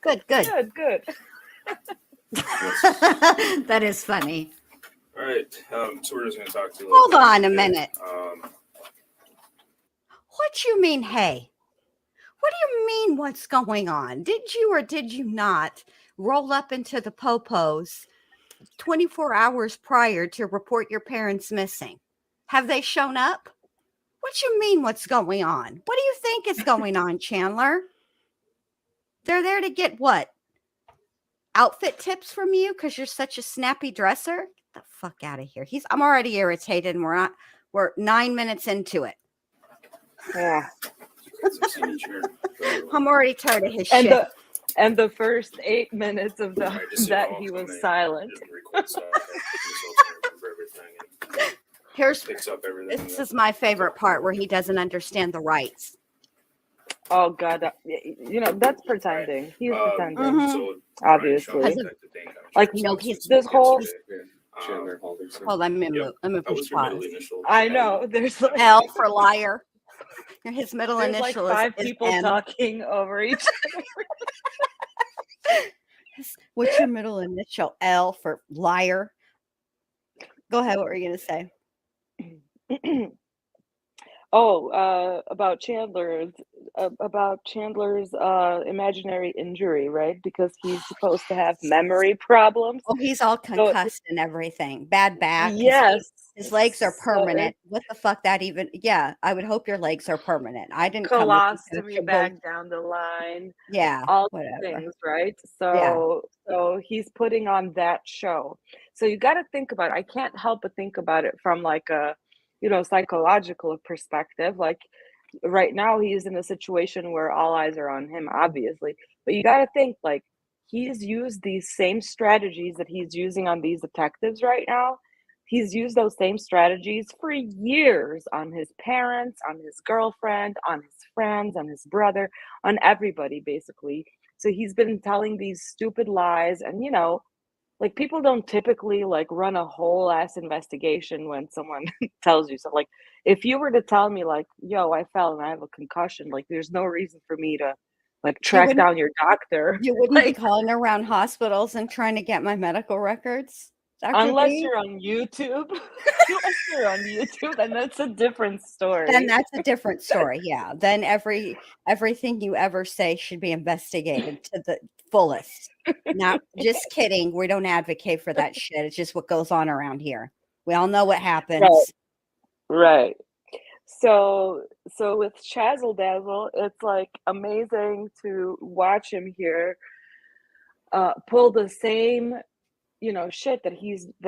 Good. Good. That is funny. All right. So we're just going to talk to you. Hold on a minute. What you mean, hey? What do you mean, what's going on? Did you or did you not roll up into the popos 24 hours prior to report your parents missing? Have they shown up? What you mean, what's going on? What do you think is going on, Chandler? They're there to get what? outfit tips from you because you're such a snappy dresser. Get the fuck out of here. I'm already irritated, and we're 9 minutes into it. Yeah. I'm already tired of his And shit. the first 8 minutes of that he was silent. This is my favorite part where he doesn't understand the rights. Oh God, that's pretending. He's pretending, Mhm. obviously. Like, he's this whole. Hold on, let me push pause. I know. There's like L for liar. His middle there's like initial 5 is people M. talking over each What's your middle initial? L for liar. Go ahead. What were you gonna say? Oh, about Chandler's imaginary injury, right? Because he's supposed to have memory problems. Oh, he's all So concussed and everything. Bad back. yes, His legs are so permanent. What the fuck that even? Yeah, I would hope your legs are permanent. I didn't come with you to colostomy bag down the line, Yeah, all these whatever. things, right? Yeah. So he's putting on that show. So you got to think about it. I can't help but think about it from like a, psychological perspective. Like right now he's in a situation where all eyes are on him, obviously. But you got to think like he's used these same strategies that he's using on these detectives right now. He's used those same strategies for years on his parents, on his girlfriend, on his friends, on his brother, on everybody, basically. So he's been telling these stupid lies. And, like people don't typically like run a whole ass investigation when someone tells you so. Like if you were to tell me like, yo, I fell and I have a concussion, like there's no reason for me to like track down your doctor. You wouldn't be Like, calling around hospitals and trying to get my medical records, Dr. unless B? you're on YouTube. Unless you're on YouTube, then that's a different story. Then that's a different story. Yeah. Then everything you ever say should be investigated to the fullest. Not just kidding. We don't advocate for that shit. It's just what goes on around here. We all know what happens. Right. So with Chazzle Dazzle, it's like amazing to watch him here pull the same shit that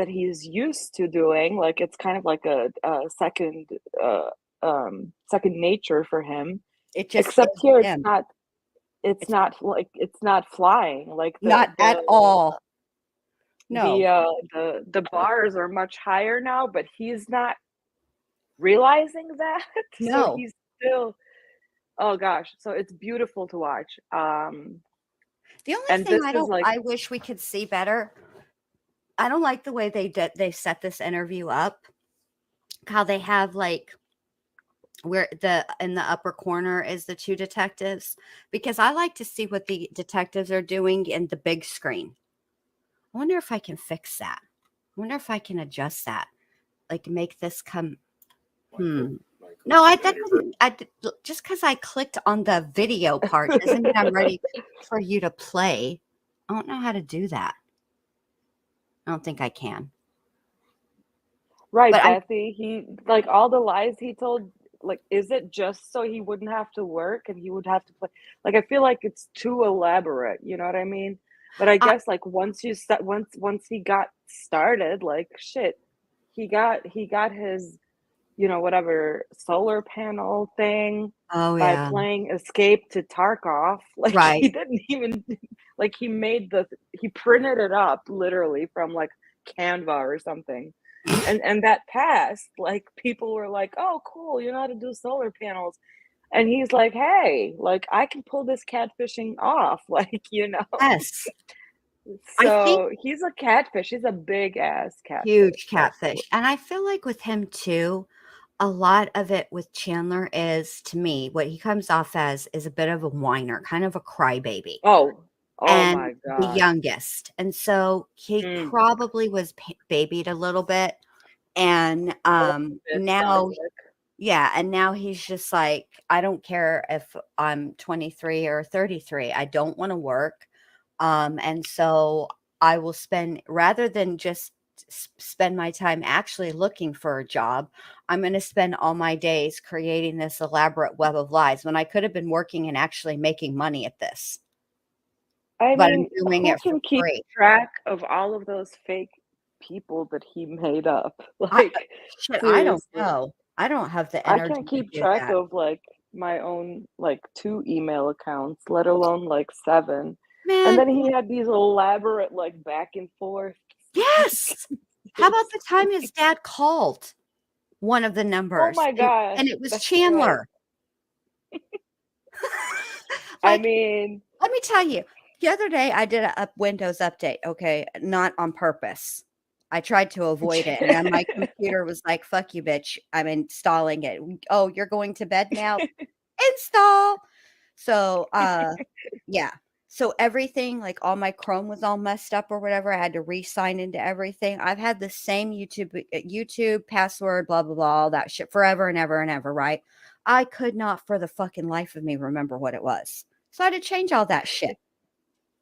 he's used to doing. Like it's kind of like a second second nature for him. It just Except is here him. it's not flying like Not at all. No. the bars are much higher now, but he's not realizing that. So No. he's still, oh gosh, so it's beautiful to watch. The only and thing this is like, I wish we could see better. I don't like the way they set this interview up. How they have like where in the upper corner is the 2 detectives, because I like to see what the detectives are doing in the big screen. I wonder if I can fix that. I wonder if I can adjust that, like make this come. No, just because I clicked on the video part doesn't mean I'm ready for you to play. I don't know how to do that. I don't think I can. right, But Bethy, he like all the lies he told, like, is it just so he wouldn't have to work and he would have to play? Like, I feel like it's too elaborate, you know what I mean? But I guess like once he got started, like shit, he got his whatever solar panel thing Oh by yeah. playing Escape to Tarkov. Like he Right. didn't even like he printed it up literally from like Canva or something. And that passed. Like people were like, "Oh, cool, you know how to do solar panels." And he's like, "Hey, like I can pull this catfishing off." Like, Yes. I think So he's a catfish. He's a big ass catfish. huge catfish. And I feel like with him too, a lot of it with Chandler is, to me, what he comes off as is a bit of a whiner, kind of a crybaby. Oh And my the God. youngest. And so he probably was babied a little bit. And now, yeah, and now he's just like, I don't care if I'm 23 or 33. I don't want to work. And so I will spend, rather than just spend my time actually looking for a job, I'm going to spend all my days creating this elaborate web of lies when I could have been working and actually making money at this. I but I'm mean, doing who it for can keep free. track of all of those fake people that he made up? I Like, shit, I don't seriously. know. I don't have the I energy can't to keep do track that. of like my own like 2 email accounts, let alone like 7. And Man, then he had these elaborate like back and forth. yes. How about It's the time his dad called one of the oh numbers my gosh, and it was that's right. Chandler? I Like, mean, let me tell you, the other day I did a Windows update, okay, not on purpose. I tried to avoid it, and then my computer was like, "Fuck you, bitch! I'm installing it." Oh, you're going to bed now? Install. So, yeah. So everything, like all my Chrome was all messed up or whatever. I had to re-sign into everything. I've had the same YouTube password, blah blah blah, all that shit forever and ever and ever. Right? I could not, for the fucking life of me, remember what it was. So I had to change all that shit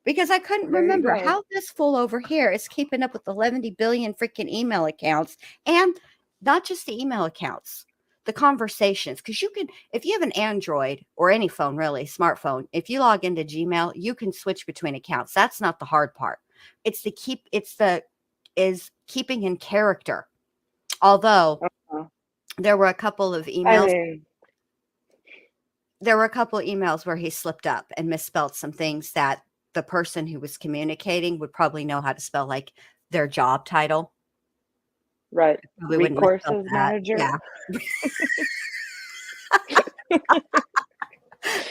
because I couldn't there you remember go. how this fool over here is keeping up with 11 billion freaking email accounts, and not just the email accounts, the conversations. Because you can, if you have an Android or any phone, really, smartphone, if you log into Gmail, you can switch between accounts. That's not the hard part. Is keeping in character. Although Uh-huh. there were a couple of I emails mean, where he slipped up and misspelled some things that the person who was communicating would probably know how to spell, like their job title. right. Probably wouldn't misspell Recourses that. manager. Yeah.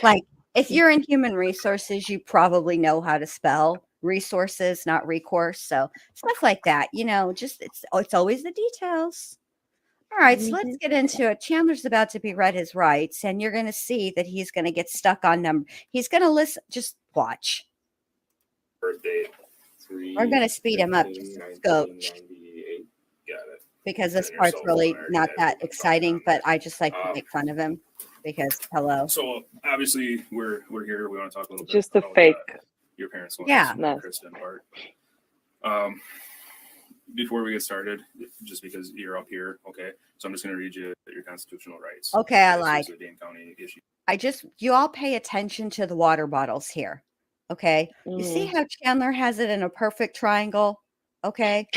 Like if you're in human resources, you probably know how to spell resources, not recourse. So stuff like that, just it's always the details. All right, so let's Mhm. get into it. Chandler's about to be read his rights, and you're going to see that he's going to get stuck on number. He's going to listen. Just watch. Birthday. We're going to speed him up just a scotch 1998. Got it. because this And your part's cell phone really already not had that open exciting, phone on but I just like to there. make fun of him because hello. So obviously we're here. We want to talk a little bit Just a about fake. your parents' Yeah. Nice. Kristen part. Before we get started, just because you're up here, okay? So I'm just going to read you your constitutional rights. Okay, I This lied. is a Dane County issue. You all pay attention to the water bottles here. Okay. You see how Chandler has it in a perfect triangle. Okay.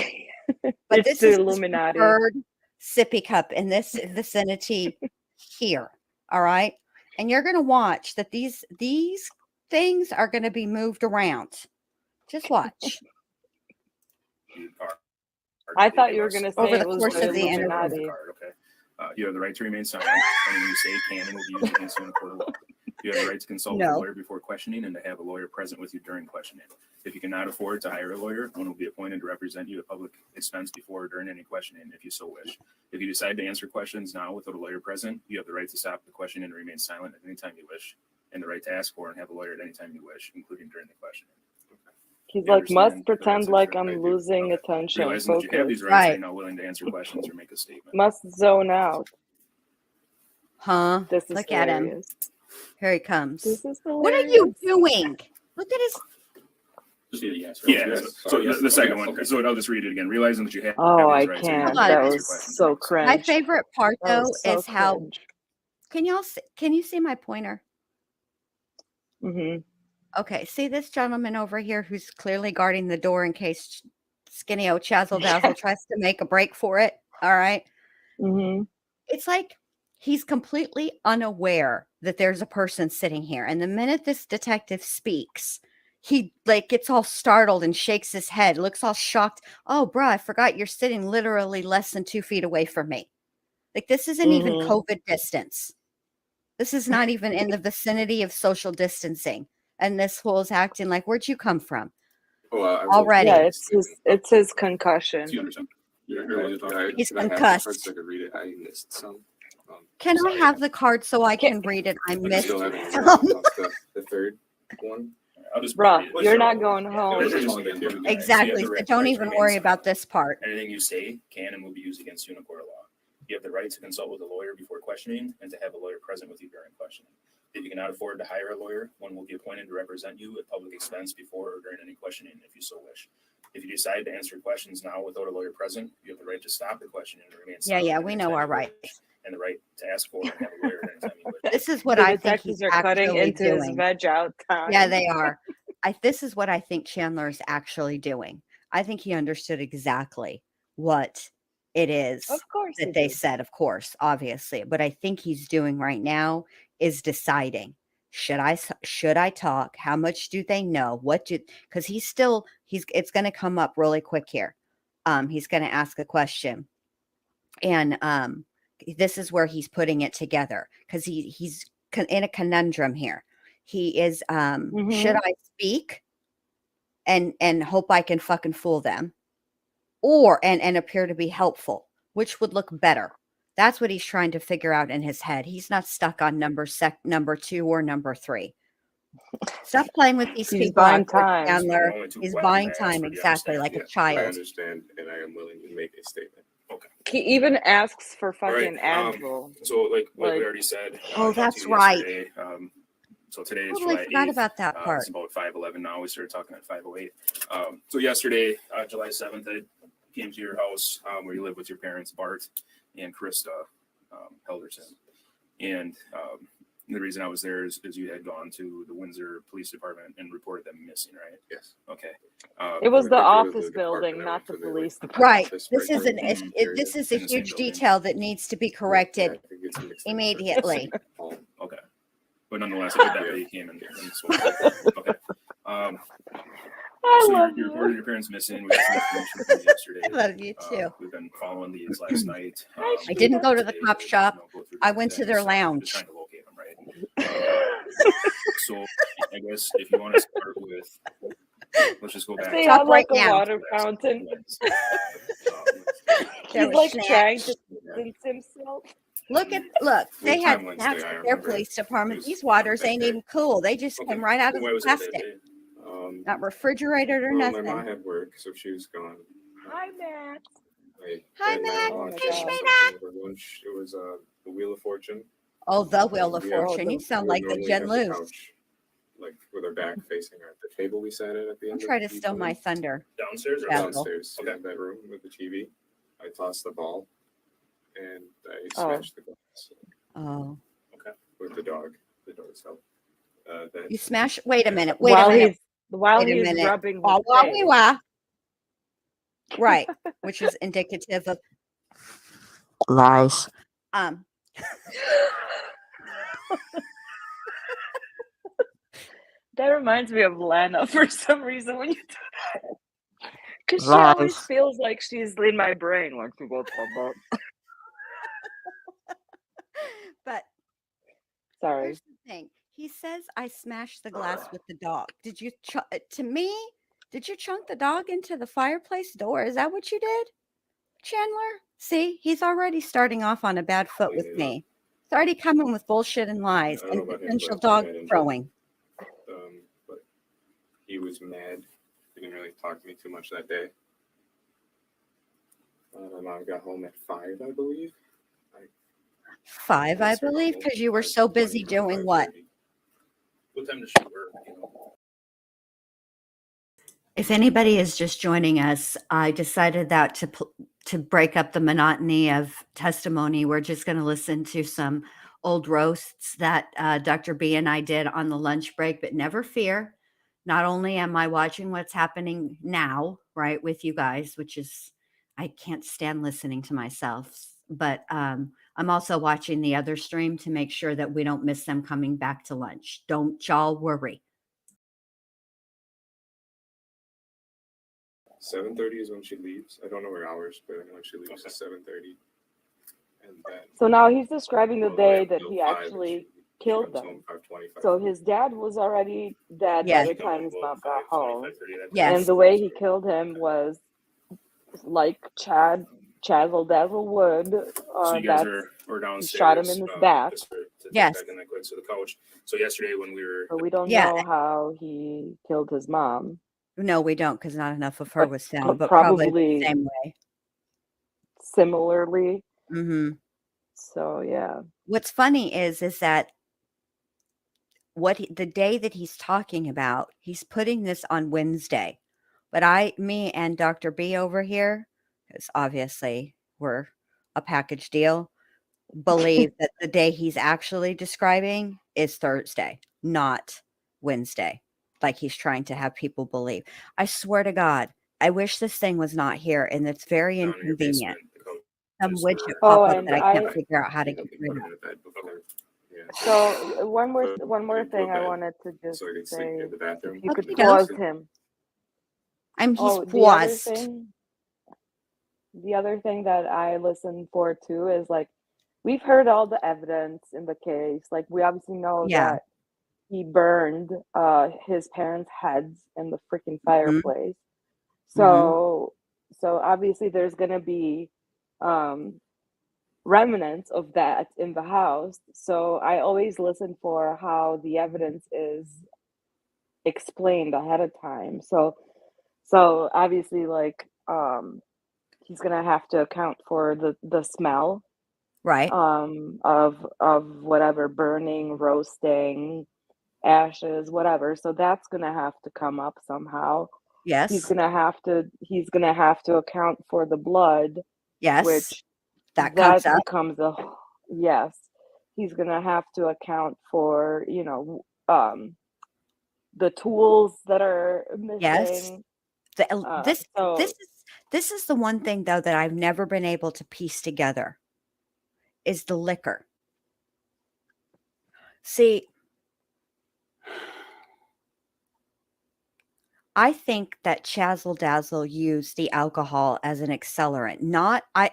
But It's this the is his Illuminati. preferred sippy cup in this vicinity here. All right. And you're going to watch that these things are going to be moved around. Just watch. I thought you were going to say Over the it was course the of the interview. Illuminati. Okay. You have the right to remain silent. Anything you say can and will be used against you in a court of law. You have the right to consult with a No. lawyer before questioning and to have a lawyer present with you during questioning. If you cannot afford to hire a lawyer, one will be appointed to represent you at public expense before or during any questioning, if you so wish. If you decide to answer questions now without a lawyer present, you have the right to stop the question and remain silent at any time you wish, and the right to ask for and have a lawyer at any time you wish, including during the questioning. He's You like, understand must the pretend rights like that I'm you're right losing to? attention. Realizing that you have Focus. these rights, are you Right. now willing to answer questions or make a statement? Must zone out. Huh? This is Look at him. hilarious. Here he comes. This is What are hilarious. you doing? Look at his. Just be a yes. Yeah. So the second one. So I'll just read it again. Realizing that you have Oh, I these rights, are you can't. willing to That answer was questions or so make a statement? My cringe. favorite part That though was so is how. cringe. Can you see my pointer? Mm-hmm. Okay, see this gentleman over here who's clearly guarding the door in case Skinny O Chazzle Dazzle tries to make a break for it. All right. Mm-hmm. It's like he's completely unaware that there's a person sitting here. And the minute this detective speaks, he like gets all startled and shakes his head, looks all shocked. Oh, bruh, I forgot you're sitting literally less than 2 feet away from me. Like this isn't even Mm-hmm. COVID distance. This is not even in the vicinity of social distancing. And this fool is acting like, where'd you come from? Already. Yeah, it's his concussion. He's concussed. Can I have the card so I can read it? I missed some. The third one. Bruh, you're not going home. Exactly. So don't even worry about this part. Anything you say can and will be used against you in a court of law. You have the right to consult with a lawyer before questioning and to have a lawyer present with you during questioning. If you cannot afford to hire a lawyer, one will be appointed to represent you at public expense before or during any questioning, if you so wish. If you decide to answer questions now without a lawyer present, you have the right to stop the question and remain silent. Yeah, we know our rights. And the right to ask for and have a lawyer at any time you wish. This is what The I think he's detectives are cutting actually into his doing. veg out time. Yeah, they are. this is what I think Chandler is actually doing. I think he understood exactly what it is Of course he that they did. said, of course, obviously. What I think he's doing right now is deciding, should I talk? How much do they know? Because it's going to come up really quick here. He's going to ask a question, and this is where he's putting it together, because he's in a conundrum here. He is, should I speak and hope I can fucking fool them, or and appear to be helpful, which would look better? That's what he's trying to figure out in his head. He's not stuck on number 2 or number 3. Stop playing with these He's people out buying there, time. Chandler. Only two He's questions buying I asked time, for, do you exactly, understand? like a I child. understand, and I am willing to make a statement. Okay. He even asks for All right. fucking Advil. So like we Like- already said, Oh, I talked to that's you right. yesterday. So today is Totally July forgot 8th. about that part. It's about 5:11 now. We started talking at 5:08. So yesterday, July 7th, I came to your house where you live with your parents, Bart and Krista Helderson. And the reason I was there is you had gone to the Windsor Police Department and reported them missing, right? Yes. Okay. It was I the didn't go to office the building, department, I not went the to the, police like, department. Right. office This right is where an the this area this is a In the same huge building. detail that needs to be Yeah, corrected I think it's mixed in. immediately. Oh, Okay. But nonetheless, I did that day you came and so okay. I So love you you. reported your parents missing. We got some information from you yesterday. I love you too. We've been following these last night. I didn't go to the today cop to, shop. go through I went to things, their just lounge. trying to locate them, right? So I guess if you want to start with, let's just go back. Stay to on like right a now. water fountain. Wednesday. There He's was like snacks. trying to distance himself. Look, they What had time Wednesday? snacks I at their remember. police It department. was These waters that ain't day. even cool. They just Okay. came right out of Why the was it that plastic, day? not refrigerated or Well, my nothing. mom had work, so she was gone. Hi, Max. Hi, Right now, Matt. Oh my lunch, Hey, God. Schmidok. for lunch, it was the Wheel of Fortune. Oh, the Wheel of We have- Fortune. You the- sound we would like the normally Jen have the Loose. couch, like with our back facing the table we sat at the Don't end. try of to each steal one. my thunder. Downstairs or Yeah. upstairs? Downstairs, Okay. in that room with the TV. I tossed the ball, and I Oh. smashed the glass Oh, with the dog. The dog's help. That you smash. Wait a minute. While Wait a he's minute. rubbing his Oh, wah, face. wee, wah. Right, which is indicative of lies. That reminds me of Lana for some reason when you do that. Because she always Lies. feels like she's in my brain when she goes about. But Sorry. here's the thing. He says, I smashed the glass with the dog. Did you, to me, did you chunk the dog into the fireplace door? Is that what you did, Chandler? See, he's already starting off on a bad foot with Cleaning up. me. He's already coming with bullshit and lies I don't know and about him, potential but dog I didn't. throwing. But he was mad. He didn't really talk to me too much that day. My mom got home at 5, I believe. 5, I believe, because you were so busy doing what? What time does she work? You know? If anybody is just joining us, I decided that to break up the monotony of testimony, we're just going to listen to some old roasts that Dr. B and I did on the lunch break. But never fear, not only am I watching what's happening now, right, with you guys, which is, I can't stand listening to myself, but I'm also watching the other stream to make sure that we don't miss them coming back to lunch. Don't y'all worry. 7:30 is when she leaves. I don't know her hours, but I know when she leaves is 7:30. And then So now he's describing the all day way that until he 5, and actually she killed comes them. home 5:20, So his dad was already dead Yes. by the time his mom got home. 5:30 that day. Yes. And the way he killed him was like Chazzle Dazzle would. So you guys That's were downstairs. shot him in his back. Just to Yes. back in that quick to the couch. So yesterday when we were, but we don't Yeah. know how he killed his mom. No, we don't, because not enough of her But was found, but probably the probably same way. Similarly. Hmm. So yeah. What's funny is that the day that he's talking about, he's putting this on Wednesday. But me and Dr. B over here, because obviously we're a package deal, believe that the day he's actually describing is Thursday, not Wednesday. like he's trying to have people believe. I swear to God, I wish this thing was not here, and it's very Down in your inconvenient. basement, the coach Some is widget for- pop Oh, up and that I can't I figure out how to You know, get they rid put of. him in the bed before. Yeah. so one more Into thing a I bed, wanted to just so he can sleep say, in the bathroom. if you could Okey pause doke. him. He's Oh, paused. the other thing that I listen for too is like we've heard all the evidence in the case. Like we obviously know Yeah. that he burned his parents' heads in the freaking fireplace. So obviously there's gonna be remnants of that in the house. So I always listen for how the evidence is explained ahead of time. So obviously like he's gonna have to account for the smell Right. of whatever burning, roasting, ashes, whatever. So that's gonna have to come up somehow. He's Yes. gonna have to account for the blood, Yes. which That comes that up. becomes a yes. He's gonna have to account for, the tools that are Yes. missing. This So this is the one thing though that I've never been able to piece together is the liquor. See, I think that Chazzle Dazzle used the alcohol as an accelerant. Not I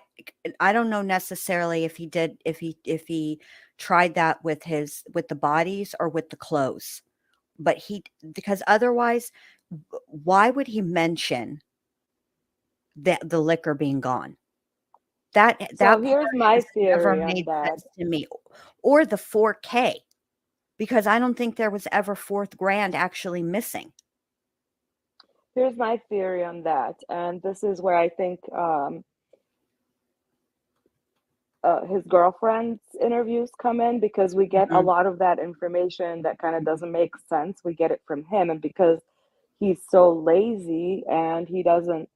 don't know necessarily if he tried that with the bodies or with the clothes. But because otherwise why would he mention that the liquor being gone? That so part here's my has never theory on made that. sense to me. Or the 4K, because I don't think there was ever fourth grand actually missing. Here's my theory on that, and this is where I think his girlfriend's interviews come in because we get a Mhm. lot of that information that kind of doesn't make sense. We get it from him, and because he's so lazy and he doesn't,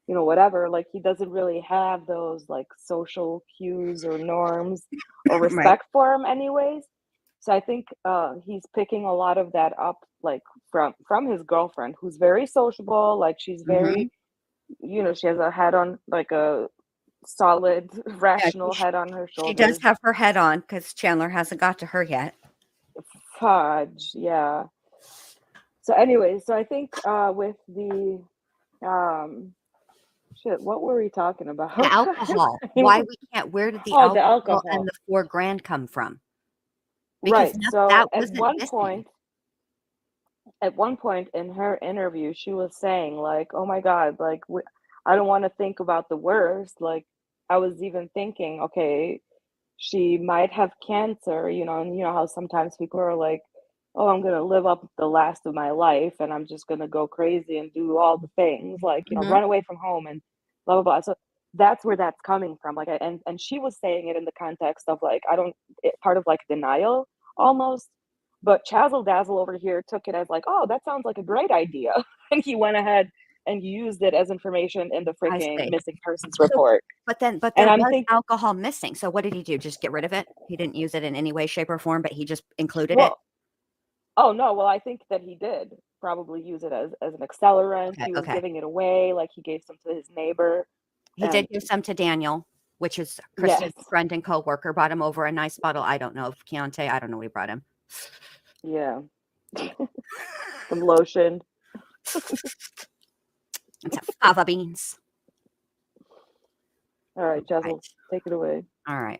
whatever, like he doesn't really have those like social cues or norms or Right. respect for him, anyways. So I think he's picking a lot of that up, like from his girlfriend, who's very sociable. Like she's very, Mhm. she has a head on, like a solid, Yeah, rational head on her she does shoulders. have her head on because Chandler hasn't got to her yet. Fudge, yeah. So anyway, so I think with the shit, what were we talking about? The alcohol. Why where did the Oh, the alcohol and alcohol. the $4,000 come from? Because Right. So that wasn't missing. at one point in her interview, she was saying like, "Oh my God, like I don't want to think about the worst." Like I was even thinking, okay, she might have cancer, and you know how sometimes people are like, "Oh, I'm gonna live up the last of my life, and I'm just gonna go crazy and do all the things, like Mhm. run away from home and blah blah blah." So that's where that's coming from. Like, and she was saying it in the context of like, part of like denial almost. But Chazzle Dazzle over here took it as like, "Oh, that sounds like a great idea," and he went ahead and used it as information in the I freaking see. missing persons So, report. but And there I'm was thinking, alcohol missing. So what did he do? Just get rid of it? He didn't use it in any way, shape, or form, but he just included it? well, oh, no, well, I think that he did probably use it as an accelerant. Okay, He was okay. giving it away, like he gave some to his neighbor. He did And give some to Daniel, which is yes, Christine's friend and coworker, brought him over a nice bottle. I don't know if Keontae, I don't know what he brought him. yeah, some lotion. It's a fava beans. All right, Right. Jessel, take it away. All right.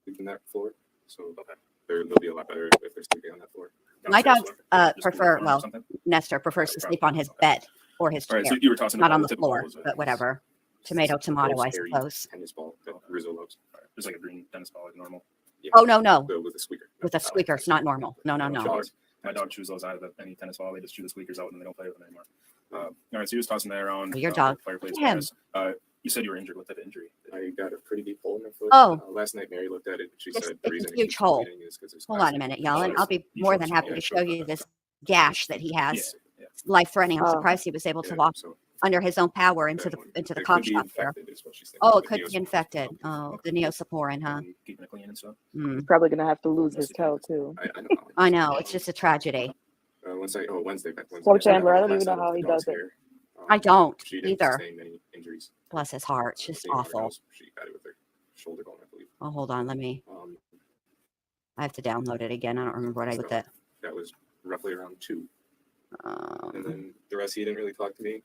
Sleeping that floor, so Okay. they'll be a lot better if they're sleeping on that floor. My Downstairs dogs floor? Just prefer, or well, something? Nestor prefers to Probably. sleep on his Okay. bed or his All right, chair. so you were tossing Not about on the the typical floor, was but whatever. Tomato, Those I hairy suppose. tennis ball, Rizzo loves. just like a green tennis ball, like normal. Yeah. Oh, no. With a squeaker. With a squeaker. It's not normal. No. My dog chews those out of any tennis ball. They just chew the squeakers out and they don't play with them anymore. All right, so he was tossing that around. Well, your dog. The fireplace. Look at him. Gas. You said you were injured. What type of injury? I got a pretty deep hole in my foot. Oh. Last night Mary looked at it and she It's said a the reason it huge keeps hole. bleeding is because there's Hold on a plastic minute, in y'all, the and walls. I'll be more than happy to show you this gash that he has. Yeah. Life-threatening. I'm Oh. surprised he was able to Yeah, walk so under his own power into that the one, into the it cop could be shop there. infected is what she's thinking. Oh, it The could be neosporin. infected. Oh, the neosporin, huh? Keeping it clean and stuff. He's Mm. probably gonna have to lose his toe too. I know. I know. It's just a tragedy. Wednesday. Wednesday. Poor Wednesday. Chandler, I don't Last even know night how with he the does dog's it. hair. I don't She didn't either. sustain any injuries. Bless his heart. It's just Being on her awful. house, she got it with her shoulder bone, I believe. Oh, hold on. I have to download it again. I don't remember what I did with it. That was roughly around 2. And Um, then the rest, he didn't really talk to me.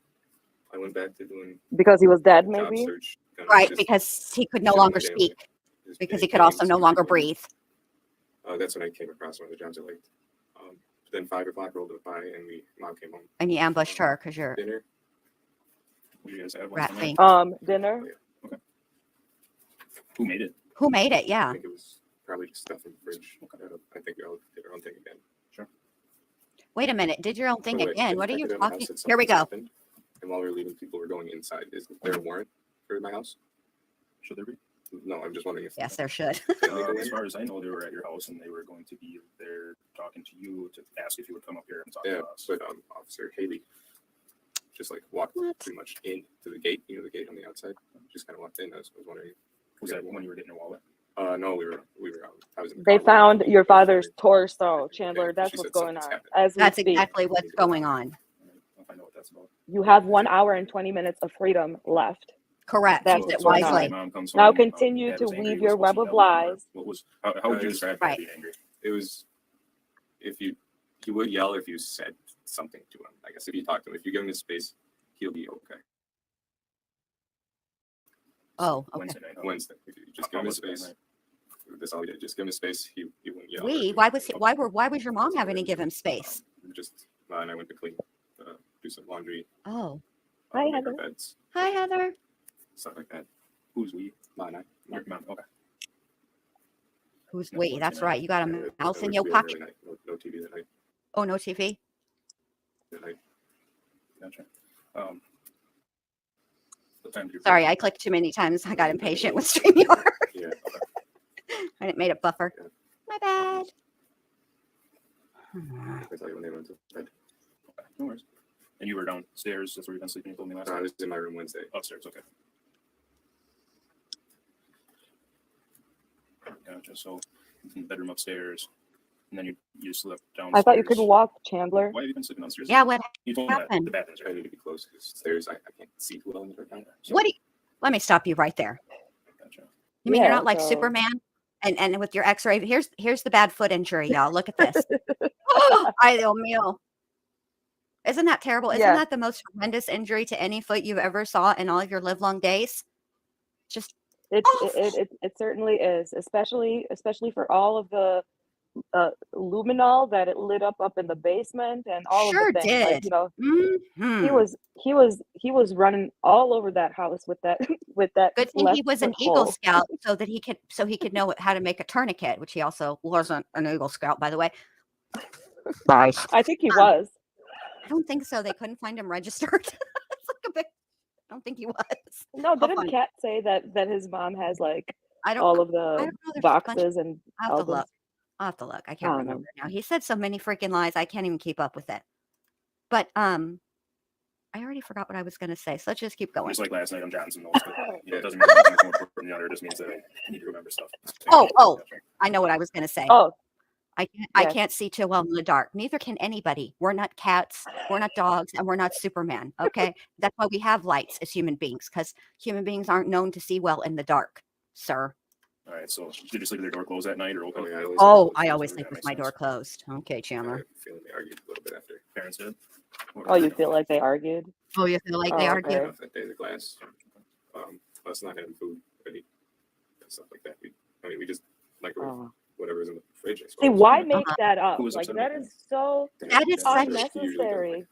I went back to doing Because he was dead, job maybe? search. kind of right, just because he could no shit longer my daily life. speak, Just because he getting could also games, no longer doing- breathe. That's when I came across one of the jobs I liked. Then 5 o'clock rolled up by, and mom came home. And you ambushed her because you're Dinner. What do you guys have? rat Wednesday thing. night? Dinner. Okay. Who made it? Who made it? I Yeah. think it was probably just stuff in the fridge. I think we all did our own thing again. Sure. Wait a minute. Did your own thing Oh, wait, again? the What are you detective in the talking? house said Here we something's go. happened, and while we were leaving, people were going inside. Is there a warrant for my house? Should there be? No, I'm just wondering if. Yes, there should. Can they go As in? far as I know, they were at your house and they were going to be there talking to you to ask if you would come up here and talk Yeah, to us. but Officer Haley just like walked What? pretty much into the gate, the gate on the outside. Just kind of walked in. I was wondering. Was that when you were getting your wallet? No, we were I was in the They car. found your father's Okay, torso, Chandler. That's she what's said going something's on happened. as we That's speak. exactly what's going on. I'll find out what that's about. You have 1 hour and 20 minutes of freedom left. Correct. That's Use what's it going on. wisely. Mom comes Now home, continue Dad to was angry, weave he your was supposed web to of yell at him, or lies. What was? How would you describe Right. being angry? It was if you he would yell if you said something to him. I guess if you talk to him, if you give him his space, he'll be okay. Oh, okay. Wednesday night. huh? Wednesday, if you just give him his space. That's all he did. Just give him his space. He wouldn't yell. Why was your mom having to give him space? Just and I went to clean, do some laundry, Oh. Hi, make Heather. our beds, Hi, Heather. stuff like that. Who's we? Ma and I. Your mom. Okay. Who's No, wait, Wednesday that's night. right. You got a Yeah, mouse in we your had an pocket. early night. No TV that night. Oh, no TV. That night. Gotcha. What time did you? Sorry, I clicked too many times. I got impatient with StreamYard. Yeah. And it made it buffer. Yeah. My bad. I tell you when they went to bed. Okay, no worries. And you were downstairs. That's where you've been sleeping. You told me last I night. was in my room Wednesday. Upstairs. Okay. Gotcha. So, from the bedroom upstairs, and then you slept downstairs. I thought you couldn't walk, Chandler. Why have you been sleeping downstairs? Yeah, what You told me that happened? the bathrooms I are. need to be close because stairs I can't see well in the dark. What do you, let me stop you right there. Gotcha. You mean you're Yeah, not like so- Superman? And with your x-ray, here's the bad foot injury, y'all. Look at this. Ay, Dios mío. Isn't that terrible? Isn't Yeah. that the most horrendous injury to any foot you've ever saw in all of your livelong days? Just It certainly is, especially for all of the luminol that it lit up in the basement and all Sure of the things. Like, did. he Mhm. was running all over that house with that with that. Good thing he left was an foot Eagle hole. Scout so he could know how to make a tourniquet, which he also wasn't an Eagle Scout, by the way. Nice. I think he was. I don't think so. They couldn't find him registered. It's like a bit. I don't think he was. No, I'll didn't find- Kat say that his mom has like I don't. all of I the don't know. There's a bunch- boxes and I'll have to albums? look. I'll have to look. I I can't don't know. remember now. He said so many freaking lies. I can't even keep up with it. But I already forgot what I was going to say. So let's just keep going. Just like last night, I'm jotting some notes. But, it doesn't mean it's more important than the other. It just means that I need to remember stuff. Oh, Gotcha. I know what I was going to say. Oh, I yes. can't see too well in the dark. Neither can anybody. We're not cats. We're not dogs, and we're not Superman. Okay, that's why we have lights as human beings, because human beings aren't known to see well in the dark, sir. All right. So, did you sleep with your door closed that night or open? Oh, yeah, I always that sleep with makes my sense. door closed. Okay, I Chandler. have a feeling they argued a little bit after. Parents did. Oh, you feel like they argued? Oh, you feel like they Oh, argue? okay. Off that day, the glass. Us not having food ready and stuff like that. We just microwave Oh. whatever's in the fridge. I See, suppose. why make that up? Who was Like, upset that about is so That is such- unnecessary.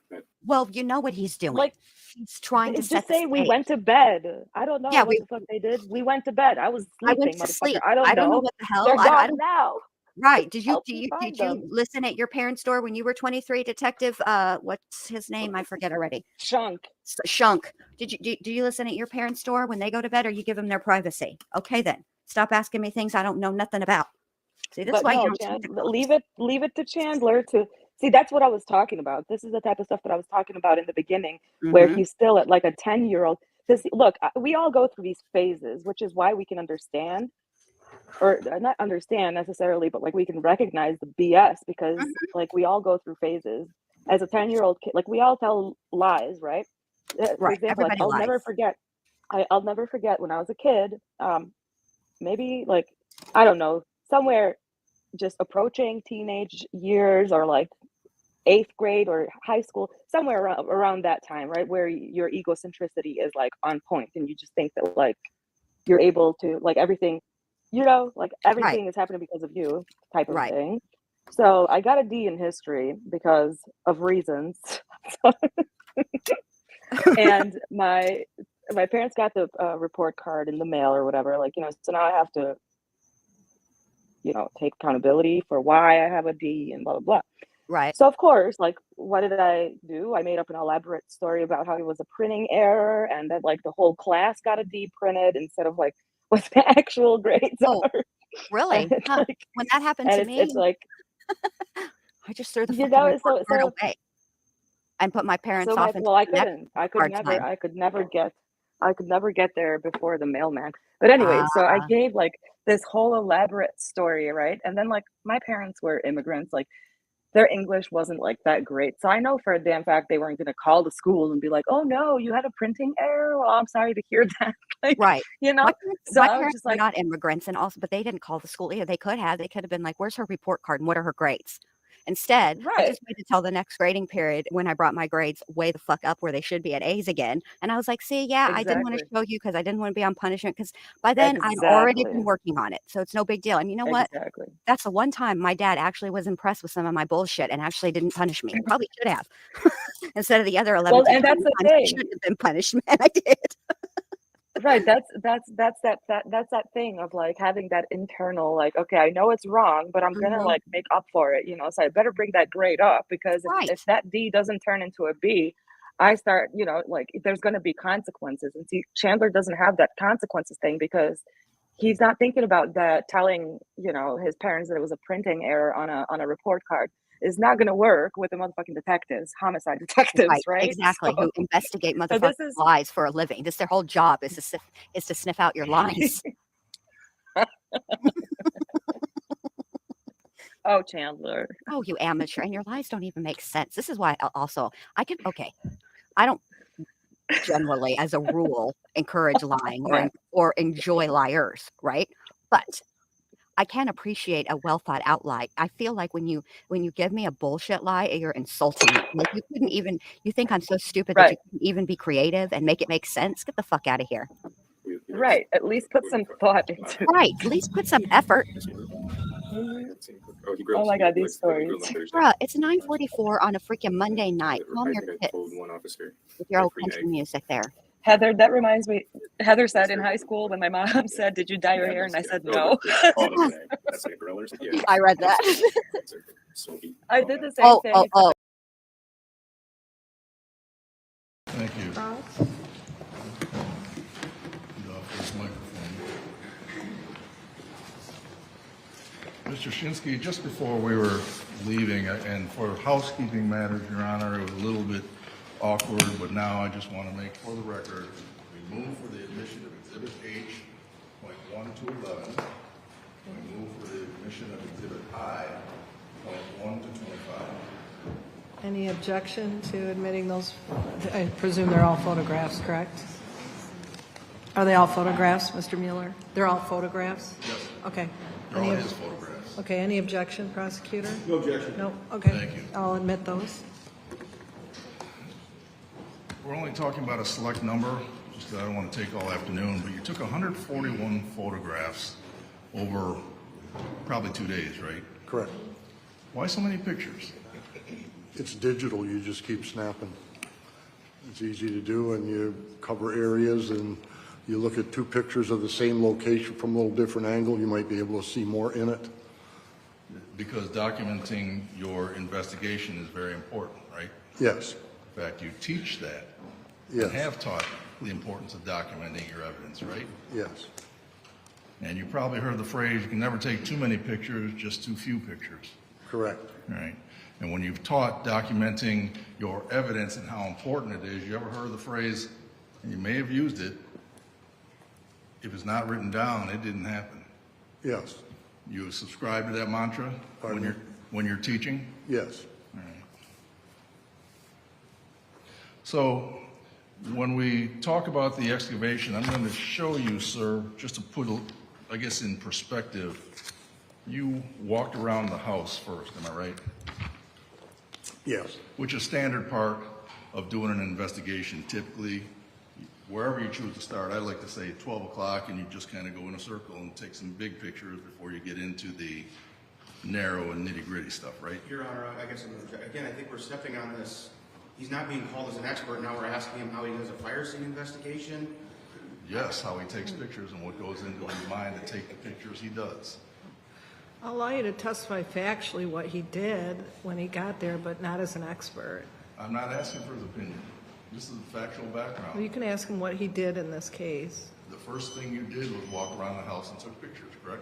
Well, you know what he's doing. Like, He's trying to just set the say we stage. went to bed. I don't know Yeah, what the fuck they did. We went to bed. I was I sleeping, went to motherfucker. sleep. I don't know. what the hell. They're I gone don't. now. Right? Did you Help me find did you them. listen at your parents' door when you were 23, Detective? What's his name? I forget already. Shunk. Shunk. Do you listen at your parents' door when they go to bed, or you give them their privacy? Okay, then stop asking me things I don't know nothing about. See, this is But why no, you don't Chan- keep it close. leave it to Chandler to see. That's what I was talking about. This is the type of stuff that I was talking about in the beginning, where Mhm. he's still at like a 10-year-old. Because look, we all go through these phases, which is why we can understand. or not understand necessarily, but like we can recognize the BS because like we all go through phases. As a 10-year-old kid, like we all tell lies, right? For Right. example, like Everybody I'll never lies. forget. I'll never forget when I was a kid. Maybe like I don't know, somewhere just approaching teenage years or like 8th grade or high school, somewhere around that time, right? Where your egocentricity is like on point and you just think that like you're able to like everything, like Right. everything is happening because of you type of Right. thing. So I got a D in history because of reasons. And my parents got the report card in the mail or whatever, like, so now I have to, take accountability for why I have a D and blah, blah, blah. Right. So of course, like, what did I do? I made up an elaborate story about how it was a printing error and that like the whole class got a D printed instead of like what the actual grades Oh, are. really? And it's Huh. like, When that happened and to it's me, like, I just threw the fucking report card so away and put my parents so off into I the next couldn't, I hard time. could never get there before the mailman. But anyway, Ah, so I gave like this whole elaborate story, right? And then like my parents were immigrants, like their English wasn't like that great. So I know for a damn fact they weren't going to call the school and be like, "Oh no, you had a printing error. Well, I'm sorry to hear that." Like, right. So My I was parents just were like, not immigrants, and also, but they didn't call the school either. They could have. They could have been like, "Where's her report card and what are her grades?" Instead, I right, just waited till the next grading period when I brought my grades way the fuck up where they should be at A's again. And I was like, "See, yeah, I didn't want to exactly, show you because I didn't want to be on punishment because by then I'd already exactly, been working on it, so it's no big deal." And you know what? exactly. That's the one time my dad actually was impressed with some of my bullshit and actually didn't punish me. Probably should have. Instead of the other 11 Well, to and that's 20 the times I thing. should have been punished, man. I did. Right, that's that thing of like having that internal like, okay, I know it's wrong, but I'm gonna Mhm. like make up for it, so I better bring that grade up because if Right. that D doesn't turn into a B, I start, like there's gonna be consequences. And see, Chandler doesn't have that consequences thing because he's not thinking about that telling, his parents that it was a printing error on a report card is not gonna work with the motherfucking detectives, homicide detectives, Right, right? exactly, who investigate So motherfucking this is lies for a living. This their whole job is to sniff out your lies. oh, Chandler. Oh, you amateur, and your lies don't even make sense. This is why also okay, I don't generally, as a rule, encourage lying Yeah. or enjoy liars, right? But I can appreciate a well thought out lie. I feel like when you give me a bullshit lie, you're insulting me. Like you think I'm so stupid that you Right. couldn't even be creative and make it make sense? Get the fuck out of here. Right. At least put some thought into Right. At least put some effort. Oh, he Oh grills. my He God, these likes to grill stories. on Thursday. Bruh, it's 9:44 on a freaking Monday night. Calm I your think I tits told one officer. with your I old free country egg. music there. Heather, that reminds me. Heather said in high school when my mom said, "Did you dye your hair?" And I said, "No." Oh, that's an egg. That's like a griller. Yeah. I read that. Smoky. I did the same Oh, thing. oh, oh. Thank you. Thoughts? Get off this microphone. Mr. Shinsky, just before we were leaving, and for housekeeping matters, Your Honor, it was a little bit awkward, but now I just want to make for the record, we move for the admission of Exhibit H, point 1 to 11. We move for the admission of Exhibit I, point 1 to 25. Any objection to admitting those? I presume they're all photographs, correct? Are they all photographs, Mr. Mueller? They're all photographs? Yes. Okay. They're all Any- his photographs. Okay, any objection, prosecutor? No objection. No, okay. Thank you. I'll admit those. We're only talking about a select number, just I don't want to take all afternoon, but you took 141 photographs over probably 2 days, right? Correct. Why so many pictures? It's digital, you just keep snapping. It's easy to do, and you cover areas, and you look at two pictures of the same location from a little different angle, you might be able to see more in it. Because documenting your investigation is very important, right? Yes, In fact, you teach that yes, and have taught the importance of documenting your evidence, right? yes, And you probably heard the phrase, you can never take too many pictures, just too few pictures, correct. right? And when you've taught documenting your evidence and how important it is, you ever heard the phrase, and you may have used it, if it's not written down, it didn't happen. Yes, You subscribe to that mantra Pardon me? when you're teaching? yes. All right. So when we talk about the excavation, I'm going to show you, sir, just to put, I guess, in perspective, you walked around the house first, am I right? Yes, Which is standard part of doing an investigation. Typically, wherever you choose to start, I like to say 12 o'clock, and you just kind of go in a circle and take some big pictures before you get into the narrow and nitty-gritty stuff, right? Your Honor, I guess, again, I think we're stepping on this. He's not being called as an expert. Now we're asking him how he does a fire scene investigation. Yes, how he takes pictures and what goes into his mind to take the pictures he does. I'll allow you to testify factually what he did when he got there, but not as an expert. I'm not asking for his opinion. This is a factual Well, background. you can ask him what he did in this case. The first thing you did was walk around the house and took pictures, correct?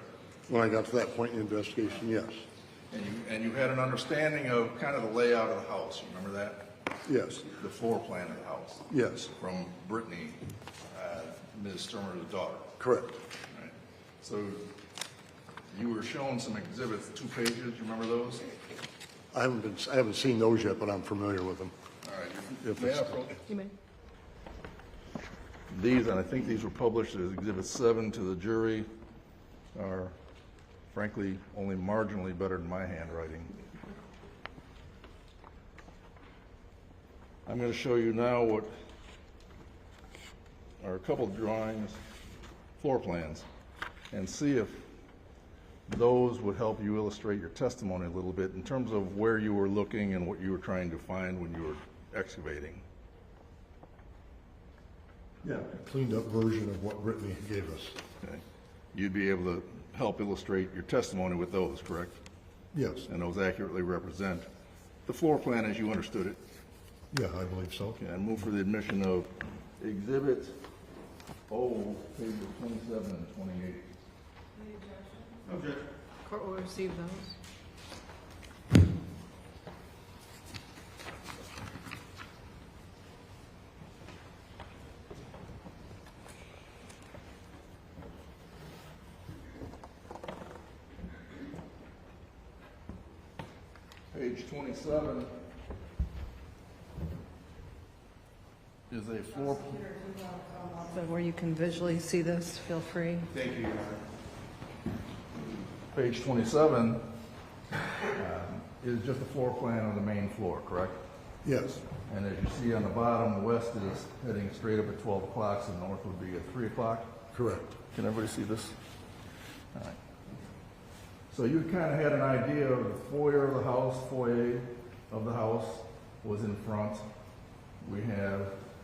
when I got to that point in the investigation, yes. And you had an understanding of kind of the layout of the house. You remember that? Yes, The floor plan of the house yes, from Brittany, Ms. Stermer's daughter. correct. Right. So you were shown some exhibits, 2 pages. You remember those? I haven't seen those yet, but I'm familiar with them. All right. If May I it's- approach? You may. These, and I think these were published as Exhibit 7 to the jury, are frankly only marginally better than my handwriting. I'm going to show you now what are a couple of drawings, floor plans, and see if those would help you illustrate your testimony a little bit in terms of where you were looking and what you were trying to find when you were excavating. Yeah, a cleaned up version of what Brittany gave us. Okay. You'd be able to help illustrate your testimony with those, correct? Yes, And those accurately represent the floor plan as you understood it. yeah, I believe so. Okay, and move for the admission of Exhibit O, pages 27 and 28. Court will receive those. Page 27 is a floor, But where you can visually see this, feel free. Thank you, Your Honor. page 27 is just a floor plan of the main floor, correct? Yes, And as you see on the bottom, the west is heading straight up at 12 o'clock, so the north would be at 3 o'clock. correct. Can everybody see this? All right. So you kind of had an idea of the foyer of the house, foyer of the house was in front. We have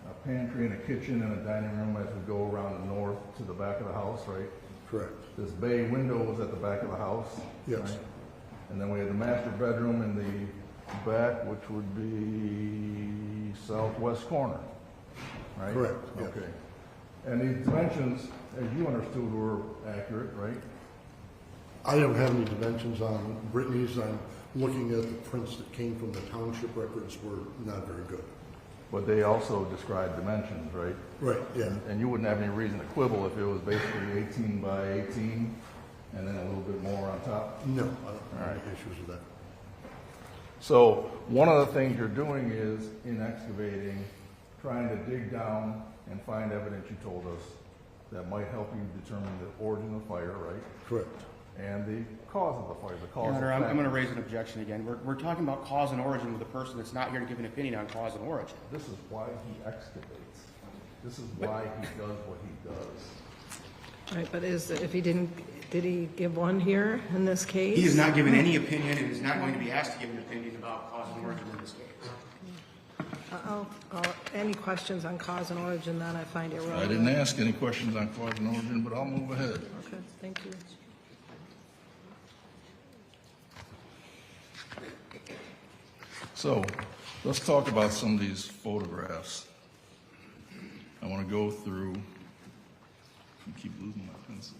a pantry and a kitchen and a dining room as we go around the north to the back of the house, right? Correct. This bay window was at the back of the house. Yes. right? And then we had the master bedroom in the back, which would be southwest corner, right? Correct, yes. Okay. And these dimensions, as you understood, were accurate, right? I don't have any dimensions on Brittany's. I'm looking at the prints that came from the township records were not very good. But they also describe dimensions, right? Right, yeah. And you wouldn't have any reason to quibble if it was basically 18 by 18 and then a little bit more on top? No, I don't have any issues with that. So one of the things you're doing is, in excavating, trying to dig down and find evidence you told us that might help you determine the origin of the fire, right? Correct. And the cause of the fire, the cause Your of Honor, the I'm going to raise an objection again. We're talking about cause and origin with a person that's not here to give an opinion on cause and origin. This is why he excavates. This is why he does what he does. Right, but if he didn't, did he give one here in this case? He has not given any opinion and is not going to be asked to give an opinion about cause and origin in this case. Any questions on cause and origin, then I find irrelevant. I didn't ask any questions on cause and origin, but I'll move ahead. Okay, thank you. So, let's talk about some of these photographs. I want to go through, I keep losing my pencil.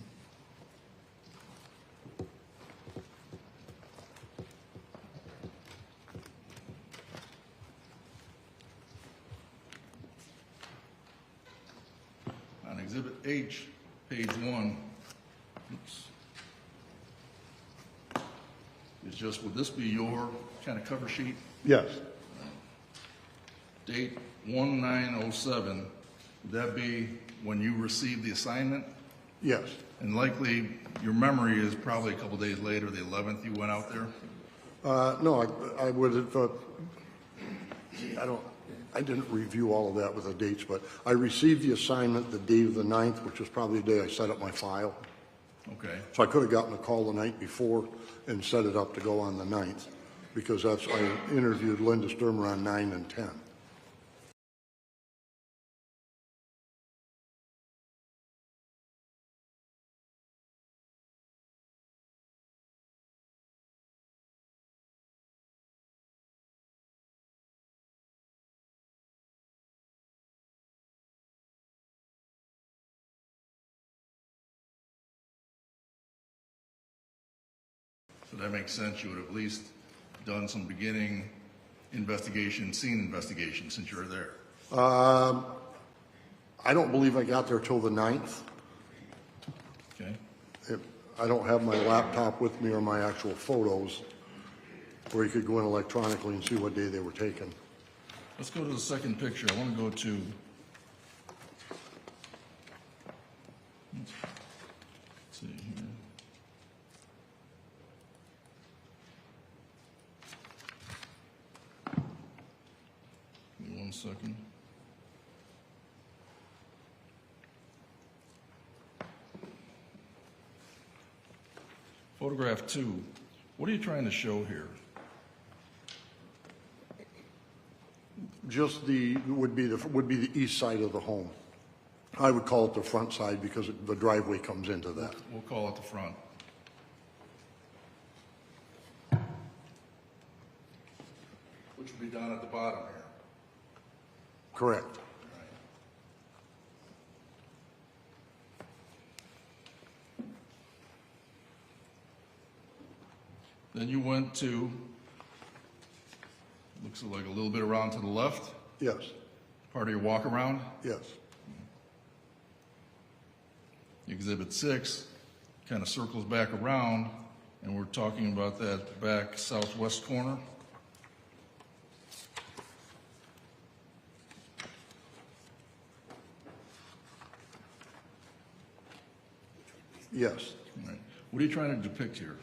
On Exhibit H, page 1, oops, just, would this be your kind of cover sheet? Yes, Date 1907, would that be when you received the assignment? yes. And likely, your memory is probably a couple days later, the 11th, you went out there? No, I would have, I didn't review all of that with the dates, but I received the assignment the day of the 9th, which was probably the day I set up my file. Okay. So I could have gotten a call the night before and set it up to go on the 9th, because I interviewed Linda Stermer on 9 and 10. So that makes sense. You would have at least done some beginning investigation, scene investigation, since you're there. I don't believe I got there till the 9th. Okay. I don't have my laptop with me or my actual photos, where you could go in electronically and see what day they were taken. Let's go to the second picture. I want to go to, let's see here. Give me 1 second. Photograph 2. What are you trying to show here? Just would be the east side of the home. I would call it the front side because the driveway comes into that. We'll call it the front. Which would be down at the bottom here. Correct. Then you went to, looks like a little bit around to the left, Yes, part of your walk around. yes, Exhibit 6 kind of circles back around, and we're talking about that back southwest corner. yes. All right. What are you trying to depict here?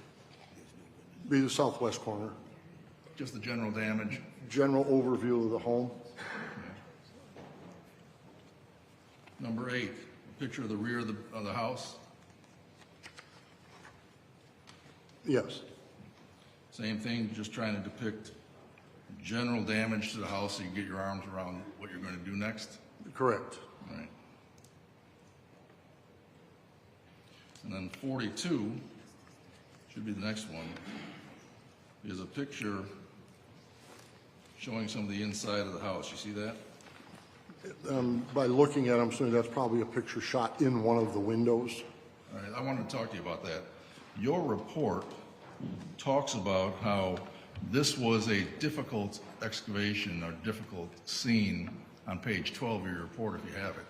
Be the southwest corner. Just the general damage? General overview of the home. Number 8, picture of the rear of the house. Yes, Same thing, just trying to depict general damage to the house so you can get your arms around what you're going to do next. correct. All right. And then 42, should be the next one, is a picture showing some of the inside of the house. You see that? By looking at it, I'm saying that's probably a picture shot in one of the windows. All right, I wanted to talk to you about that. Your report talks about how this was a difficult excavation or difficult scene on page 12 of your report, if you have it.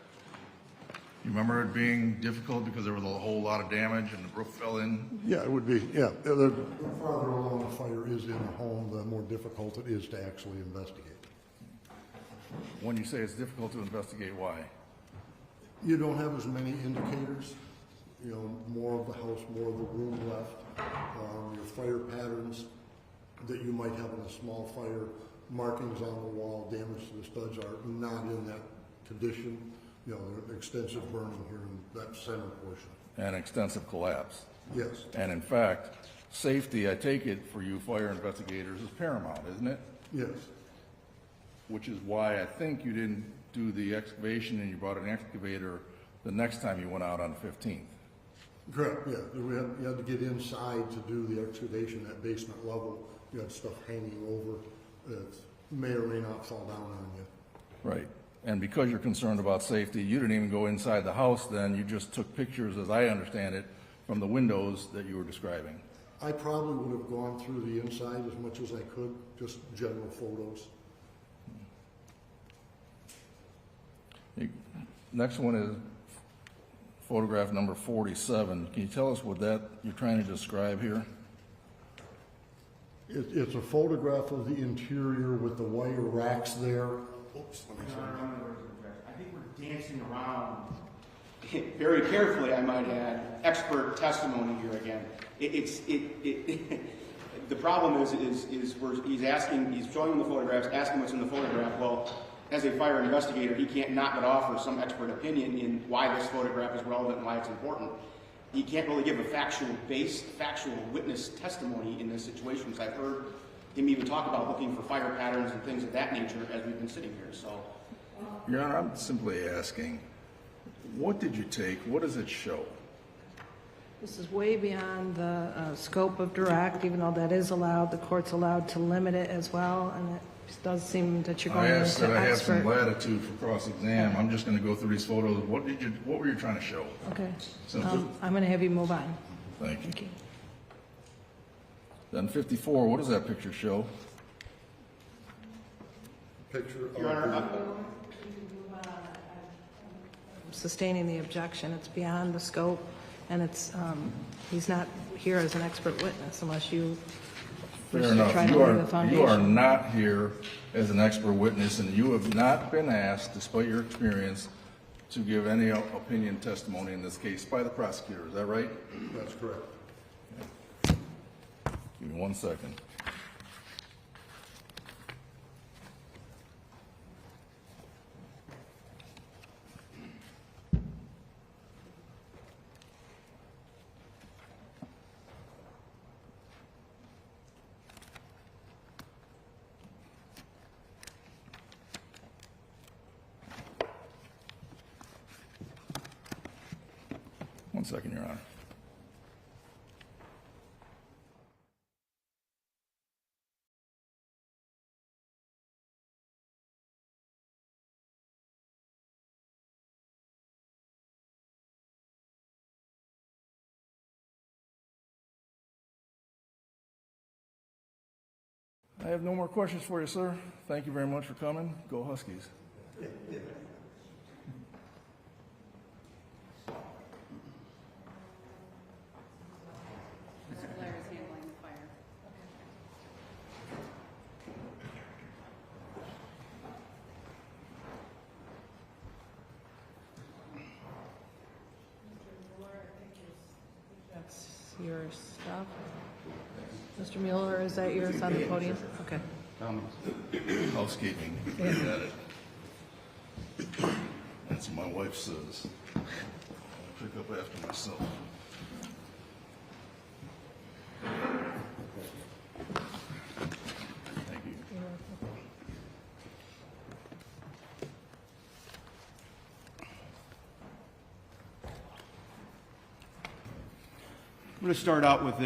You remember it being difficult because there was a whole lot of damage and the roof fell in? Yeah, it would be, yeah. The farther along the fire is in the home, the more difficult it is to actually investigate. When you say it's difficult to investigate, why? You don't have as many indicators, you know, more of the house, more of the room left. Your fire patterns that you might have in a small fire, markings on the wall, damage to the studs are not in that condition. You know, extensive burning here in that center portion. And extensive collapse. Yes, And in fact, safety, I take it, for you fire investigators is paramount, isn't it? yes, Which is why I think you didn't do the excavation and you brought an excavator the next time you went out on the 15th. correct, yeah. You had to get inside to do the excavation at basement level. You had stuff hanging over that may or may not fall down on you. Right. And because you're concerned about safety, you didn't even go inside the house then, you just took pictures, as I understand it, from the windows that you were describing. I probably would have gone through the inside as much as I could, just general photos. Next one is photograph number 47. Can you tell us what that you're trying to describe here? It's a photograph of the interior with the wire racks there. Oops, let me see. I think we're dancing around very carefully, I might add, expert testimony here again. The problem is he's showing him the photographs, asking what's in the photograph. Well, as a fire investigator, he can't not but offer some expert opinion in why this photograph is relevant and why it's important. He can't really give a factual witness testimony in this situation, because I've heard him even talk about looking for fire patterns and things of that nature as we've been sitting here. So, Your Honor, I'm simply asking, what did you take? What does it show? This is way beyond the scope of direct, even though that is allowed. The court's allowed to limit it as well, and it does seem that you're going I asked into that I have expert. some latitude for cross-exam. I'm just going to go through these photos. What were you trying to show? Okay. Simple. I'm going to have you move on. Thank you. Thank you. Then 54, what does that picture show? Picture Your of Honor, Sustaining the objection, it's beyond the scope, and it's he's not here as an expert witness unless you wish Fair to enough. try to You lay the are foundation. not here as an expert witness, and you have not been asked, despite your experience, to give any opinion testimony in this case by the prosecutor. Is that right? That's correct. Give me 1 second. One second, Your Honor. I have no more questions for you, sir. Thank you very much for coming. Go Huskies. Mr. Blair is handling the fire. That's your stuff. Mr. Mueller, is that yours on the podium? Okay. Housekeeping. Yeah. Got it. That's what my wife says. I'll pick up after myself. Thank you. I'm going to start out with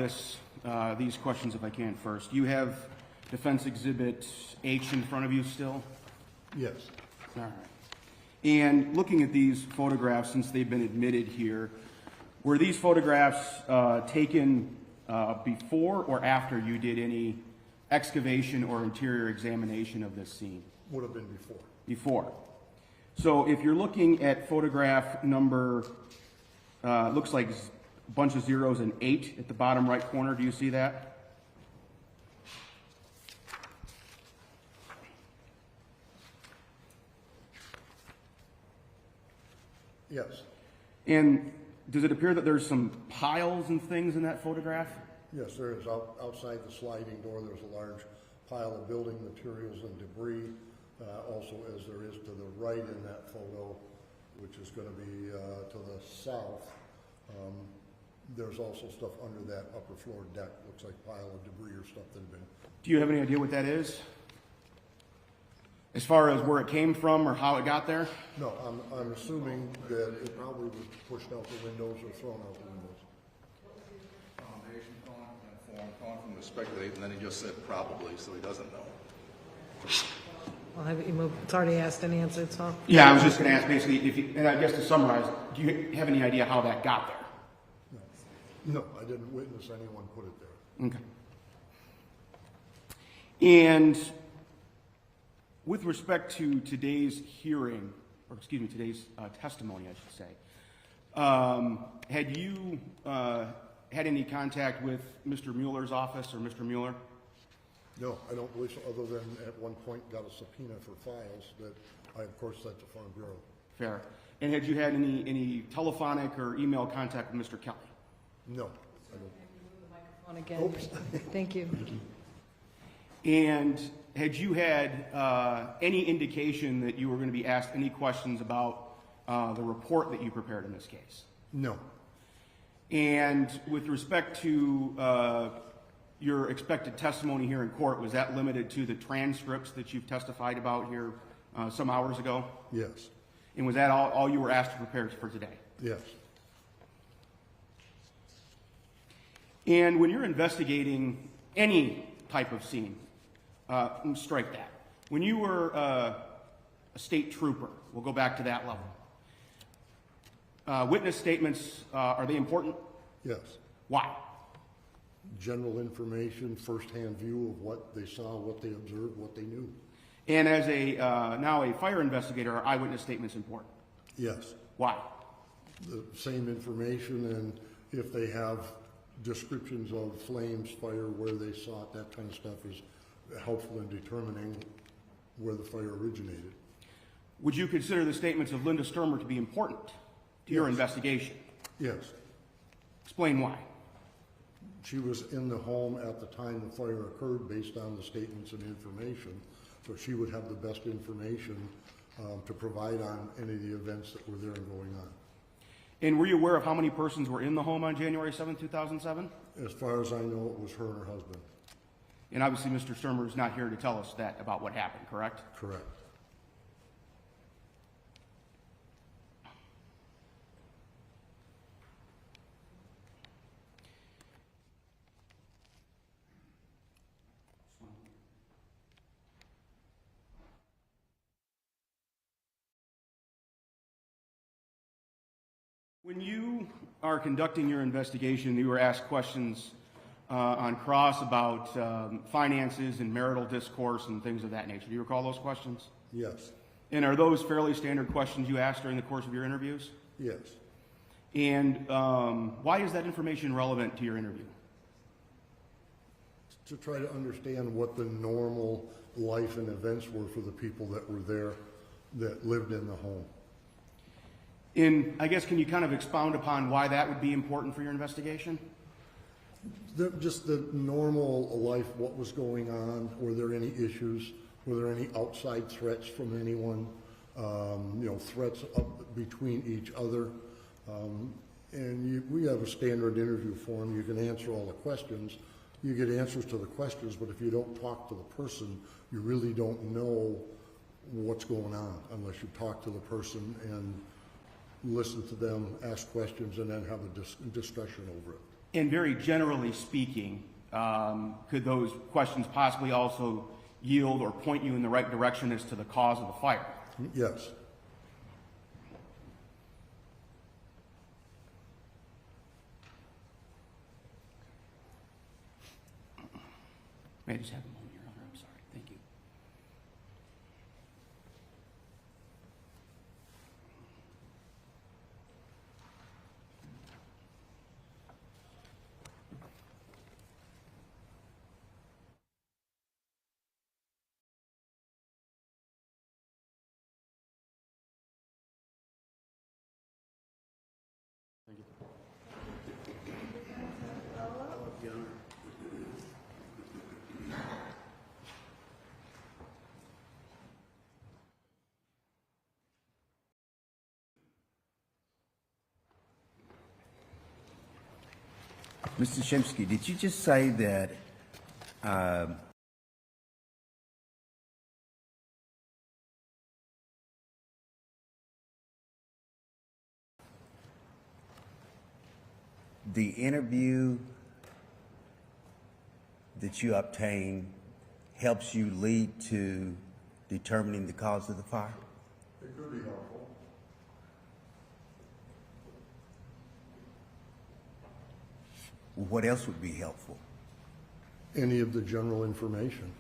these questions if I can first. You have Defense Exhibit H in front of you still? Yes. All right. And looking at these photographs, since they've been admitted here, were these photographs taken before or after you did any excavation or interior examination of this scene? Would have been before. Before. So if you're looking at photograph number, looks like a bunch of zeros and 8 at the bottom right corner, do you see that? Yes. And does it appear that there's some piles and things in that photograph? Yes, there is. Outside the sliding door, there's a large pile of building materials and debris, also as there is to the right in that photo, which is going to be to the south. There's also stuff under that upper floor deck. Looks like a pile of debris or stuff that had been. Do you have any idea what that is? As far as where it came from or how it got there? No, I'm assuming that it probably was pushed out the windows or thrown out the windows. Foundation calling from the speculate, and then he just said probably, so he doesn't know. I'll have you move. It's already asked and answered, so. Yeah, I was just going to ask basically, and I guess to summarize, do you have any idea how that got there? No, I didn't witness anyone put it there. Okay. And with respect to today's hearing, or excuse me, today's testimony, I should say, had you had any contact with Mr. Mueller's office or Mr. Mueller? No, I don't believe so, other than at one point got a subpoena for files that I, of course, sent to Farm Bureau. Fair. And had you had any telephonic or email contact with Mr. Kelly? No, I don't. On again. Thank you. And had you had any indication that you were going to be asked any questions about the report that you prepared in this case? No. And with respect to your expected testimony here in court, was that limited to the transcripts that you've testified about here some hours ago? Yes. And was that all you were asked to prepare for today? Yes. And when you're investigating any type of scene, strike that. When you were a state trooper, we'll go back to that level. Witness statements, are they important? Yes. Why? General information, firsthand view of what they saw, what they observed, what they knew. And as now a fire investigator, are eyewitness statements important? Yes. Why? The same information, and if they have descriptions of flames, fire, where they saw it, that kind of stuff is helpful in determining where the fire originated. Would you consider the statements of Linda Stermer to be important to your investigation? Yes. Explain why. She was in the home at the time the fire occurred based on the statements and information, so she would have the best information to provide on any of the events that were there and going on. And were you aware of how many persons were in the home on January 7, 2007? As far as I know, it was her and her husband. And obviously Mr. Stermer is not here to tell us that about what happened, correct? Correct. When you are conducting your investigation, you were asked questions on cross about finances and marital discourse and things of that nature. Do you recall those questions? Yes. And are those fairly standard questions you asked during the course of your interviews? Yes. And why is that information relevant to your interview? To try to understand what the normal life and events were for the people that were there, that lived in the home. And I guess, can you kind of expound upon why that would be important for your investigation? Just the normal life, what was going on, were there any issues, were there any outside threats from anyone, threats up between each other. We have a standard interview form. You can answer all the questions. You get answers to the questions, but if you don't talk to the person, you really don't know what's going on unless you talk to the person and listen to them, ask questions, and then have a discussion over it. And very generally speaking, could those questions possibly also yield or point you in the right direction as to the cause of the fire? Yes. May I just have a moment, Your Honor? I'm sorry. Thank you. Mr. Shimsky, did you just say that the interview that you obtain helps you lead to determining the cause of the fire? It could be helpful. What else would be helpful? Any of the general information.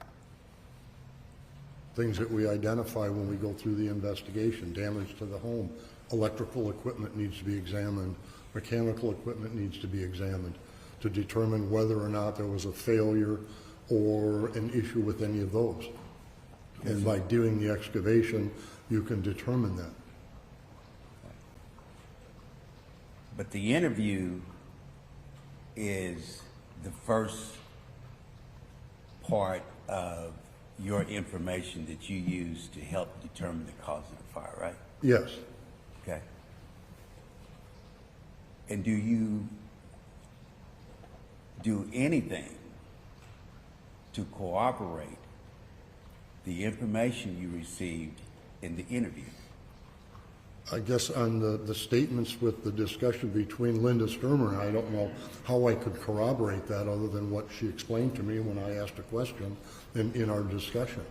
Things that we identify when we go through the investigation. Damage to the home. Electrical equipment needs to be examined. Mechanical equipment needs to be examined to determine whether or not there was a failure or an issue with any of those. And by doing the excavation, you can determine that. But the interview is the first part of your information that you use to help determine the cause of the fire, right? Yes. Okay. And do you do anything to corroborate the information you received in the interview? I guess on the statements with the discussion between Linda Stermer, I don't know how I could corroborate that other than what she explained to me when I asked a question in our discussion.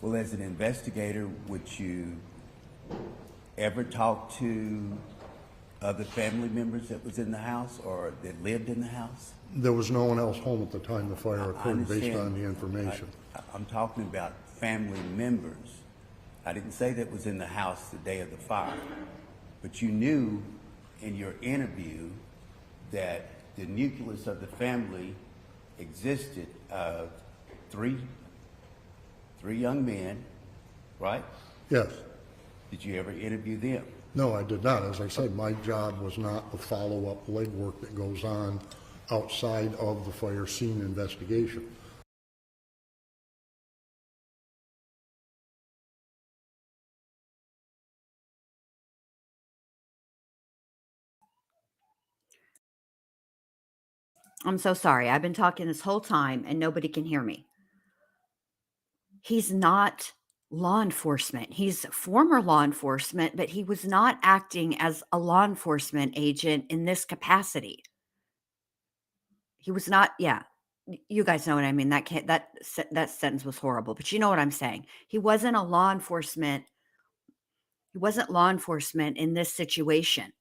Well, as an investigator, would you ever talk to other family members that was in the house or that lived in the house? There was no one else home at the time the fire occurred based understand. on the information. I'm talking about family members. I didn't say that was in the house the day of the fire, but you knew in your interview that the nucleus of the family existed of three young men, right? Yes. Did you ever interview them? No, I did not. As I said, my job was not the follow-up legwork that goes on outside of the fire scene investigation. I'm so sorry. I've been talking this whole time and nobody can hear me. He's not law enforcement. He's former law enforcement, but he was not acting as a law enforcement agent in this capacity. He was not, yeah. You guys know what I mean. That sentence was horrible, but you know what I'm saying. He wasn't law enforcement in this situation.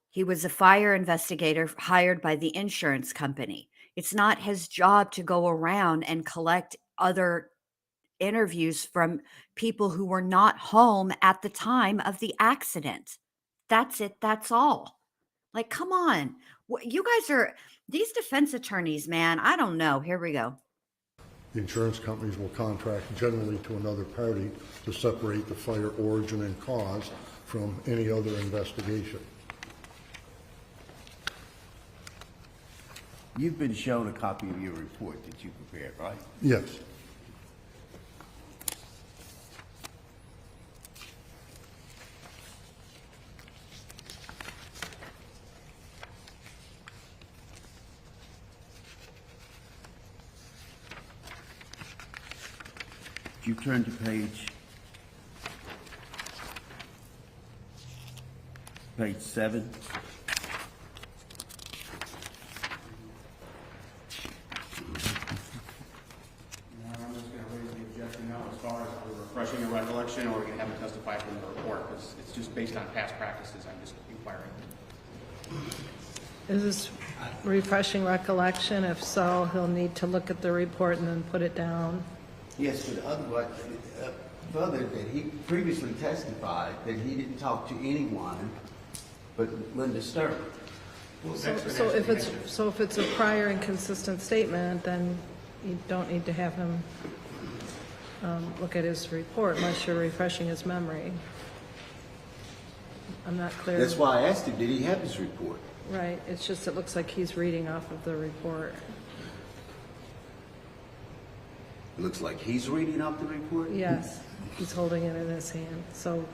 He was a fire investigator hired by the insurance company. It's not his job to go around and collect other interviews from people who were not home at the time of the accident. That's it. That's all. Like, come on. You guys are, these defense attorneys, man, I don't know. Here we go. The insurance companies will contract generally to another party to separate the fire origin and cause from any other investigation. You've been shown a copy of your report that you prepared, right? Yes. You turn to page 7. I'm just going to raise the objection now as far as refreshing your recollection, or we're going to have it testify from the report, because it's just based on past practices. I'm just inquiring. Is this refreshing recollection? If so, he'll need to look at the report and then put it down. Yes, but otherwise, further, that he previously testified that he didn't talk to anyone but Linda Stermer. So if it's a prior inconsistent statement, then you don't need to have him look at his report unless you're refreshing his memory. I'm not clear. That's why I asked him, did he have his report? Right, it's just, it looks like he's reading off of the report. It looks like he's reading off the report? Yes, he's holding it in his hand. So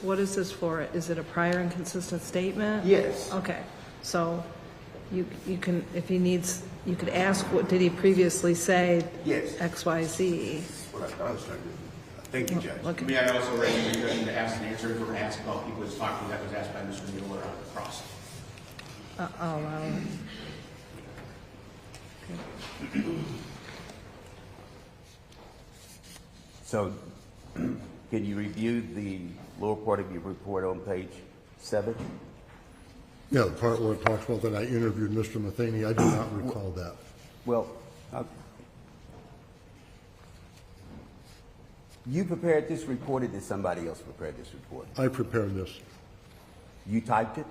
what is this for? Is it a prior inconsistent statement? Yes. Okay, so you can, if he needs, you could ask, what did he previously say? Yes. X, Y, Z. What I thought I was trying to do. Thank you, Judge. Okay. May I also raise the objection to ask and answer? We're going to ask about people who's talking that was asked by Mr. Mueller on the cross. I'll allow it. Okay. So, can you review the lower part of your report on page 7? Yeah, the part where it talks about that I interviewed Mr. Matheny, I do not recall that. Well, you prepared this report, or did somebody else prepare this report? I prepared this. You typed it?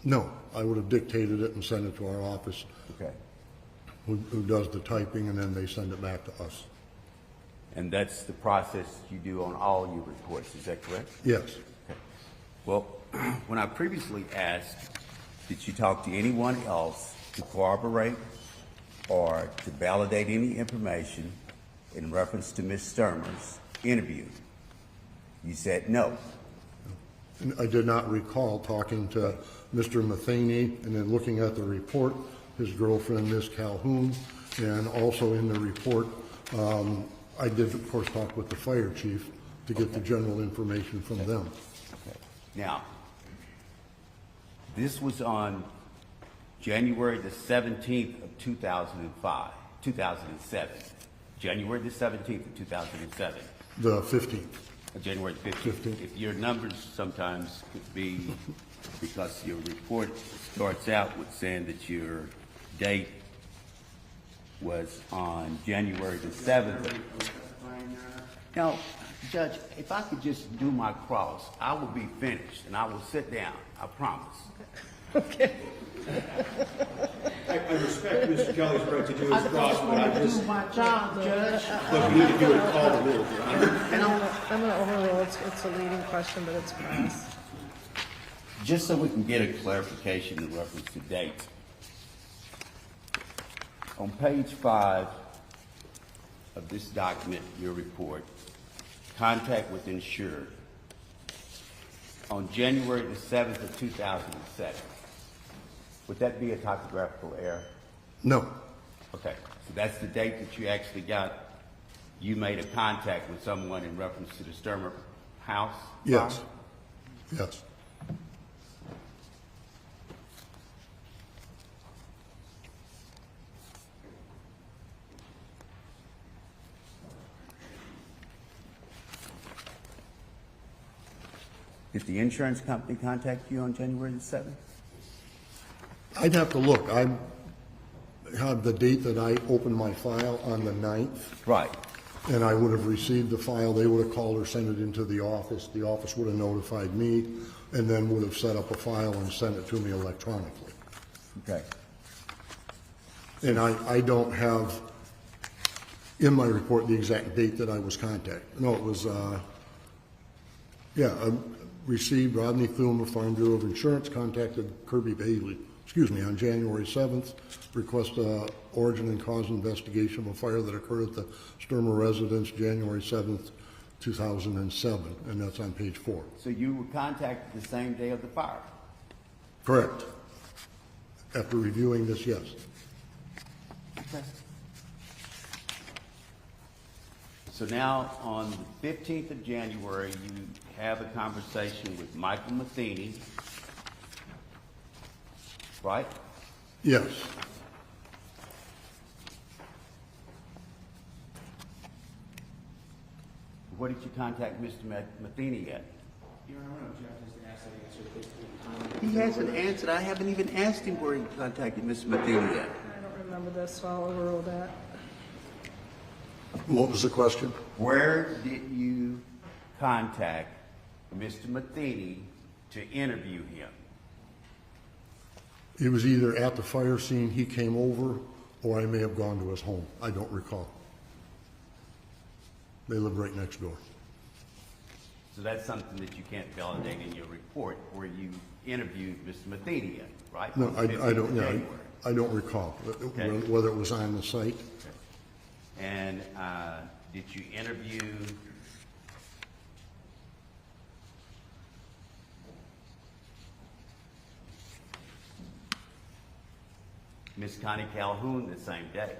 No, I would have dictated it and sent it to our office, Okay. who does the typing, and then they send it back to us. And that's the process you do on all your reports, is that correct? Yes. Okay. Well, when I previously asked, did you talk to anyone else to corroborate or to validate any information in reference to Ms. Stermer's interview? You said no. And I did not recall talking to Mr. Matheny, and then looking at the report, his girlfriend, Ms. Calhoun, and also in the report, I did, of course, talk with the fire chief to get the general information from them. Okay. Now, this was on January the 17th of 2007. January the 17th of 2007. The 15th. January the 15th. If your numbers sometimes could be, because your report starts out with saying that your date was on January the 7th. Now, Judge, if I could just do my cross, I will be finished and I will sit down. I promise. Okay. I respect Mr. Kelly's right to do his cross, but I just, Do my job, Judge. but we need to do it, call the rule, Your Honor. I'm gonna overrule, it's a leading question, but it's cross. Just so we can get a clarification in reference to dates. On page 5 of this document, your report, contact with insured, on January the 7th of 2007, would that be a typographical error? No. Okay, so that's the date that you actually got, you made a contact with someone in reference to the Stermer house? Yes. Yes. Did the insurance company contact you on January the 7th? I'd have to look. I have the date that I opened my file on the 9th. Right. And I would have received the file. They would have called or sent it into the office. The office would have notified me, and then would have set up a file and sent it to me electronically. Okay. And I don't have in my report the exact date that I was contacted. No, it was, I received Rodney Thulmer, Farm Bureau of Insurance, contacted Kirby Bailey, on January 7th, request origin and cause investigation of a fire that occurred at the Stermer residence January 7th, 2007, and that's on page 4. So you were contacted the same day of the fire? Correct. After reviewing this, yes. Okay. So now, on the 15th of January, you have a conversation with Michael Matheny, right? Yes. What did you contact Mr. Matheny at? He hasn't answered. I haven't even asked him where he contacted Mr. Matheny yet. I don't remember this, so I'll overrule that. What was the question? Where did you contact Mr. Matheny to interview him? He was either at the fire scene, he came over, or I may have gone to his home. I don't recall. They live right next door. So that's something that you can't validate in your report where you interviewed Mr. Matheny, right? No, I 15th don't, of yeah, January. I don't recall Okay. whether it was on the site. And did you interview Miss Connie Calhoun the same day?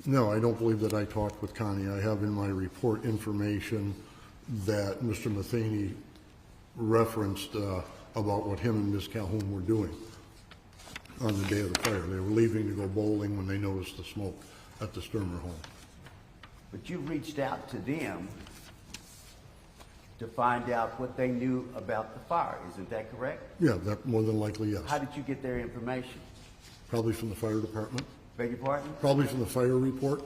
No, I don't believe that I talked with Connie. I have in my report information that Mr. Matheny referenced about what him and Ms. Calhoun were doing on the day of the fire. They were leaving to go bowling when they noticed the smoke at the Stermer home. But you reached out to them to find out what they knew about the fire, isn't that correct? Yeah, that more than likely, yes. How did you get their information? Probably from the fire department. Beg your pardon? Probably from the fire report.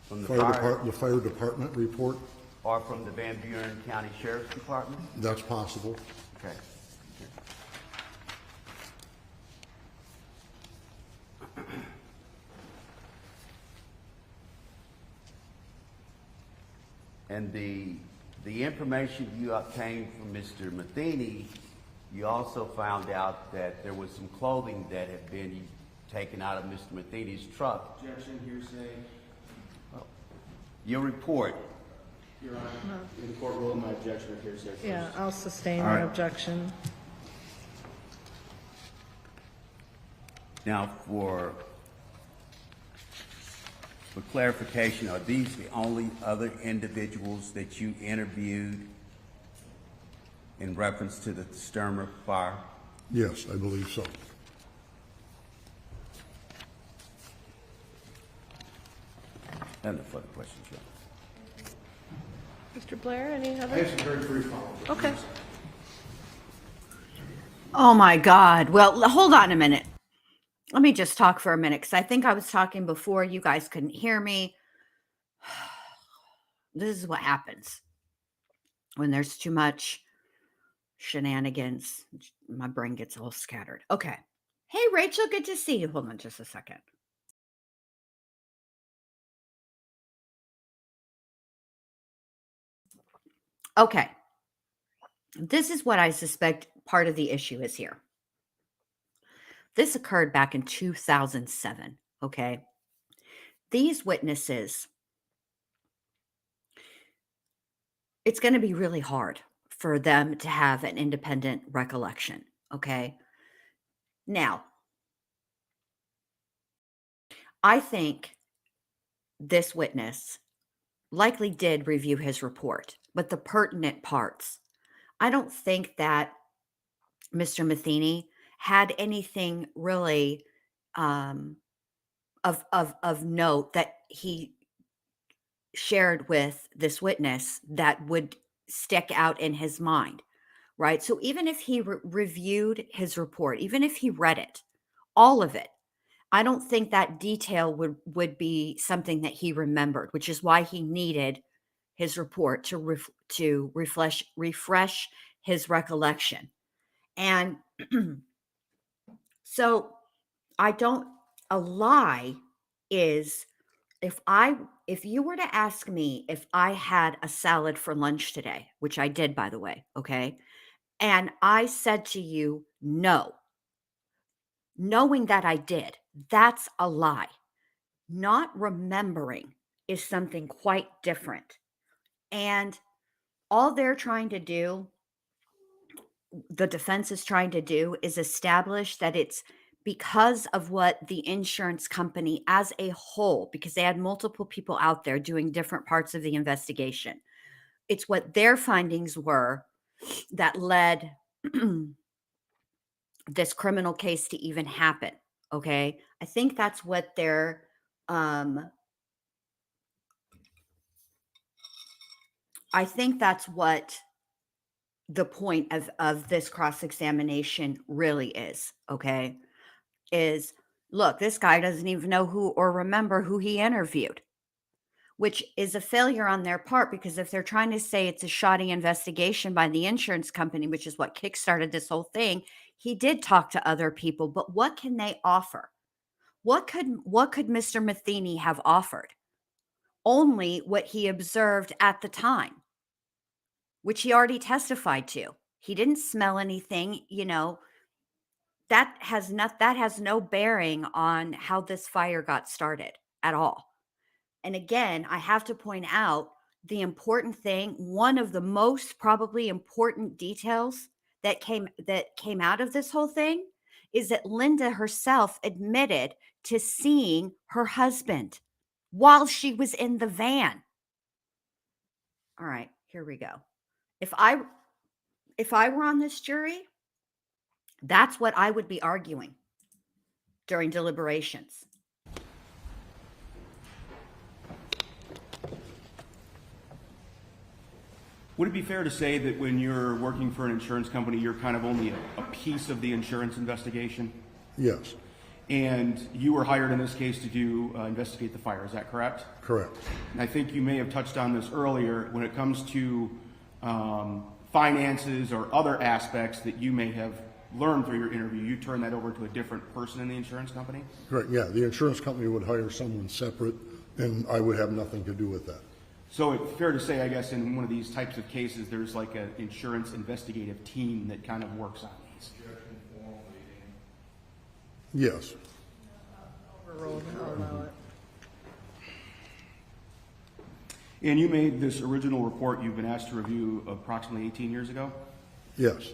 From the The fire department report. or from the Van Buren County Sheriff's Department? That's possible. Okay. And the information you obtained from Mr. Matheny, you also found out that there was some clothing that had been taken out of Mr. Matheny's truck. Objection, hearsay. Your report. Your Honor, in the court ruled my objection of hearsay first. Yeah, I'll sustain All my right. objection. Now, for clarification, are these the only other individuals that you interviewed in reference to the Stermer fire? Yes, I believe so. I have no further questions, Your Honor. Mr. Blair, any I other? have some very brief follow-up. Okay. Oh my God. Well, hold on a minute. Let me just talk for a minute because I think I was talking before. You guys couldn't hear me. This is what happens when there's too much shenanigans. My brain gets all scattered. Okay. Hey, Rachel, good to see you. Hold on just a second. Okay. This is what I suspect part of the issue is here. This occurred back in 2007, okay? These witnesses, it's going to be really hard for them to have an independent recollection, okay? Now, I think this witness likely did review his report, but the pertinent parts, I don't think that Mr. Matheny had anything really of note that he shared with this witness that would stick out in his mind, right? So even if he reviewed his report, even if he read it, all of it, I don't think that detail would be something that he remembered, which is why he needed his report to refresh his recollection. And so a lie is if you were to ask me if I had a salad for lunch today, which I did, by the way, okay, and I said to you, no, knowing that I did, that's a lie. Not remembering is something quite different. And all they're trying to do, the defense is trying to do, is establish that it's because of what the insurance company as a whole, because they had multiple people out there doing different parts of the investigation. It's what their findings were that led this criminal case to even happen. Okay. I think that's what they're, I think that's what the point of this cross-examination really is. Okay. Is look, this guy doesn't even know who or remember who he interviewed, which is a failure on their part, because if they're trying to say it's a shoddy investigation by the insurance company, which is what kickstarted this whole thing, he did talk to other people, but what can they offer? What could Mr. Matheny have offered? Only what he observed at the time, which he already testified to. He didn't smell anything, that has no bearing on how this fire got started at all. And again, I have to point out the important thing, one of the most probably important details that came out of this whole thing is that Linda herself admitted to seeing her husband while she was in the van. All right, here we go. If I were on this jury, that's what I would be arguing during deliberations. Would it be fair to say that when you're working for an insurance company, you're kind of only a piece of the insurance investigation? Yes. And you were hired in this case to do investigate the fire. Is that correct? Correct. And I think you may have touched on this earlier when it comes to finances or other aspects that you may have learned through your interview. You turn that over to a different person in the insurance company? Correct, yeah. The insurance company would hire someone separate, and I would have nothing to do with that. So it's fair to say, I guess, in one of these types of cases, there's like an insurance investigative team that kind of works on these. Yes. Overruled, I'll allow it. And you made this original report you've been asked to review approximately 18 years ago? Yes.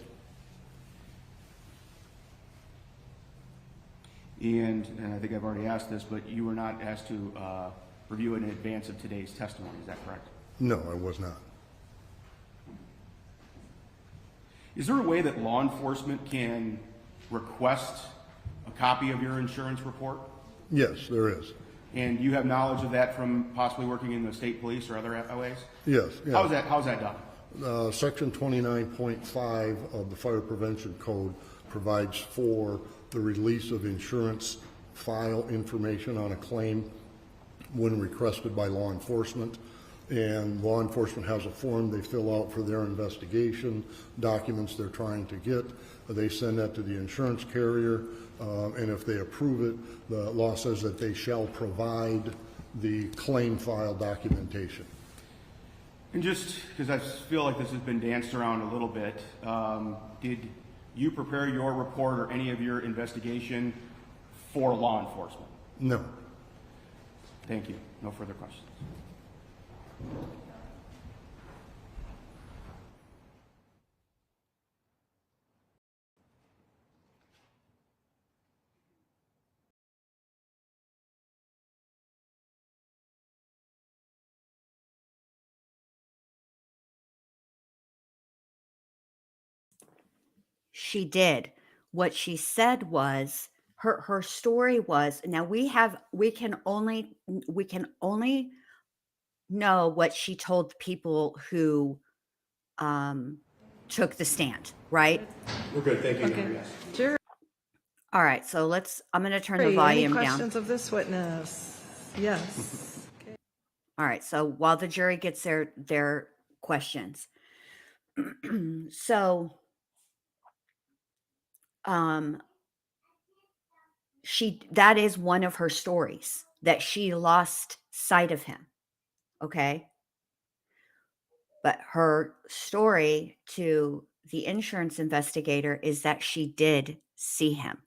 And I think I've already asked this, but you were not asked to review it in advance of today's testimony. Is that correct? No, I was not. Is there a way that law enforcement can request a copy of your insurance report? Yes, there is. And you have knowledge of that from possibly working in the state police or other ways? Yes. Yeah. How's that done? Section 29.5 of the Fire Prevention Code provides for the release of insurance file information on a claim when requested by law enforcement. And law enforcement has a form they fill out for their investigation, documents they're trying to get. They send that to the insurance carrier, and if they approve it, the law says that they shall provide the claim file documentation. And just because I feel like this has been danced around a little bit, did you prepare your report or any of your investigation for law enforcement? No. Thank you. No further questions. She did. What she said was her story was, now we can only know what she told people who took the stand, right? We're good, thank you. Okay. Yes. Jerry, All right, so I'm going to turn the any volume down. questions of this witness? Yes. Okay. All right, so while the jury gets their questions. So that is one of her stories, that she lost sight of him. Okay? But her story to the insurance investigator is that she did see him.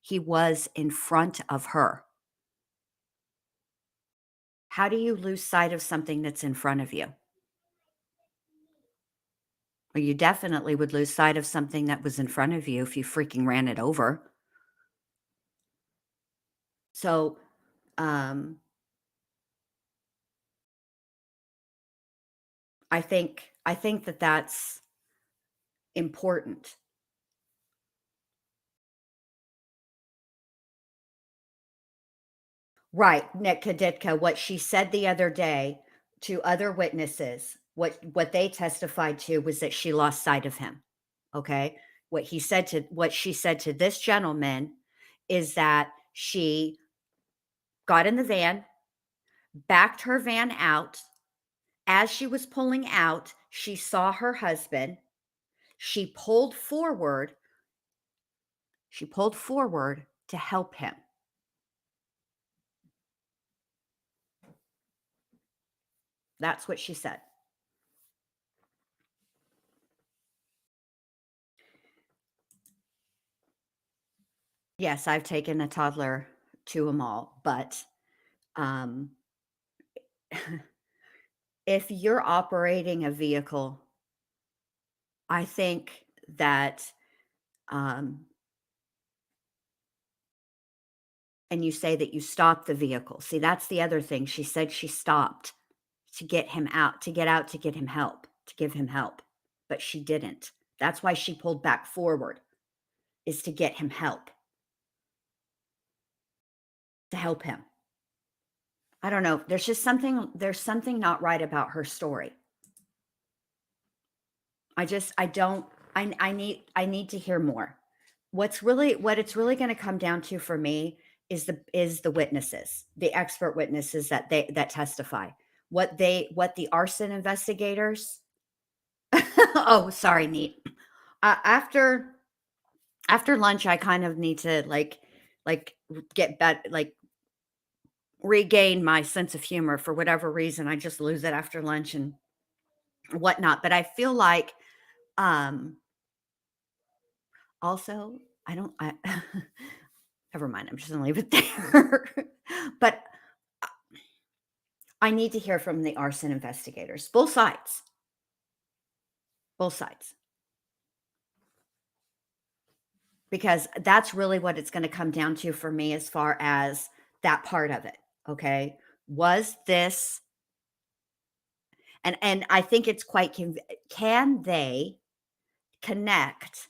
He was in front of her. How do you lose sight of something that's in front of you? Well, you definitely would lose sight of something that was in front of you if you freaking ran it over. So, I think that that's important. Right, Nick Kaditka, what she said the other day to other witnesses, what they testified to was that she lost sight of him. Okay? What she said to this gentleman is that she got in the van, backed her van out. As she was pulling out, she saw her husband. She pulled forward to help him. That's what she said. Yes, I've taken a toddler to a mall, but if you're operating a vehicle, I think that, and you say that you stopped the vehicle. See, that's the other thing. She said she stopped to get him out, to get him help, to give him help, but she didn't. That's why she pulled back forward, is to get him help, to help him. I don't know. There's something not right about her story. I need to hear more. What it's really going to come down to for me is the witnesses, the expert witnesses that testify. What the arson investigators. Oh, sorry, Neat. After lunch, I kind of need to like get back, like regain my sense of humor. For whatever reason, I just lose it after lunch and whatnot. But I feel like, also, I never mind. I'm just gonna leave it there. But I need to hear from the arson investigators, both sides. Both sides. Because that's really what it's going to come down to for me as far as that part of it. Okay. Was this, and I think it's quite, can they connect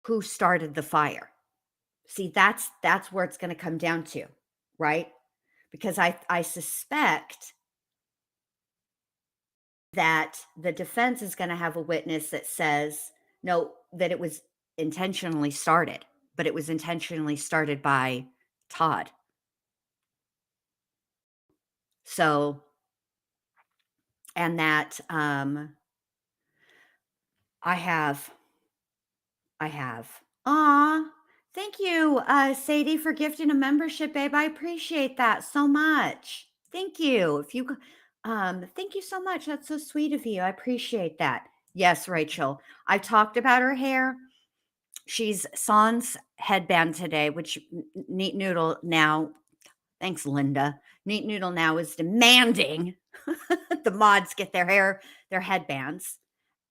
who started the fire? See, that's where it's going to come down to, right? Because I suspect that the defense is going to have a witness that says, no, that it was intentionally started, but it was intentionally started by Todd. So, and that I have. Thank you, Sadie, for gifting a membership, babe. I appreciate that so much. Thank you. If you, thank you so much. That's so sweet of you. I appreciate that. Yes, Rachel. I talked about her hair. She's sans headband today, which Neat Noodle now. Thanks, Linda. Neat Noodle now is demanding the mods get their headbands.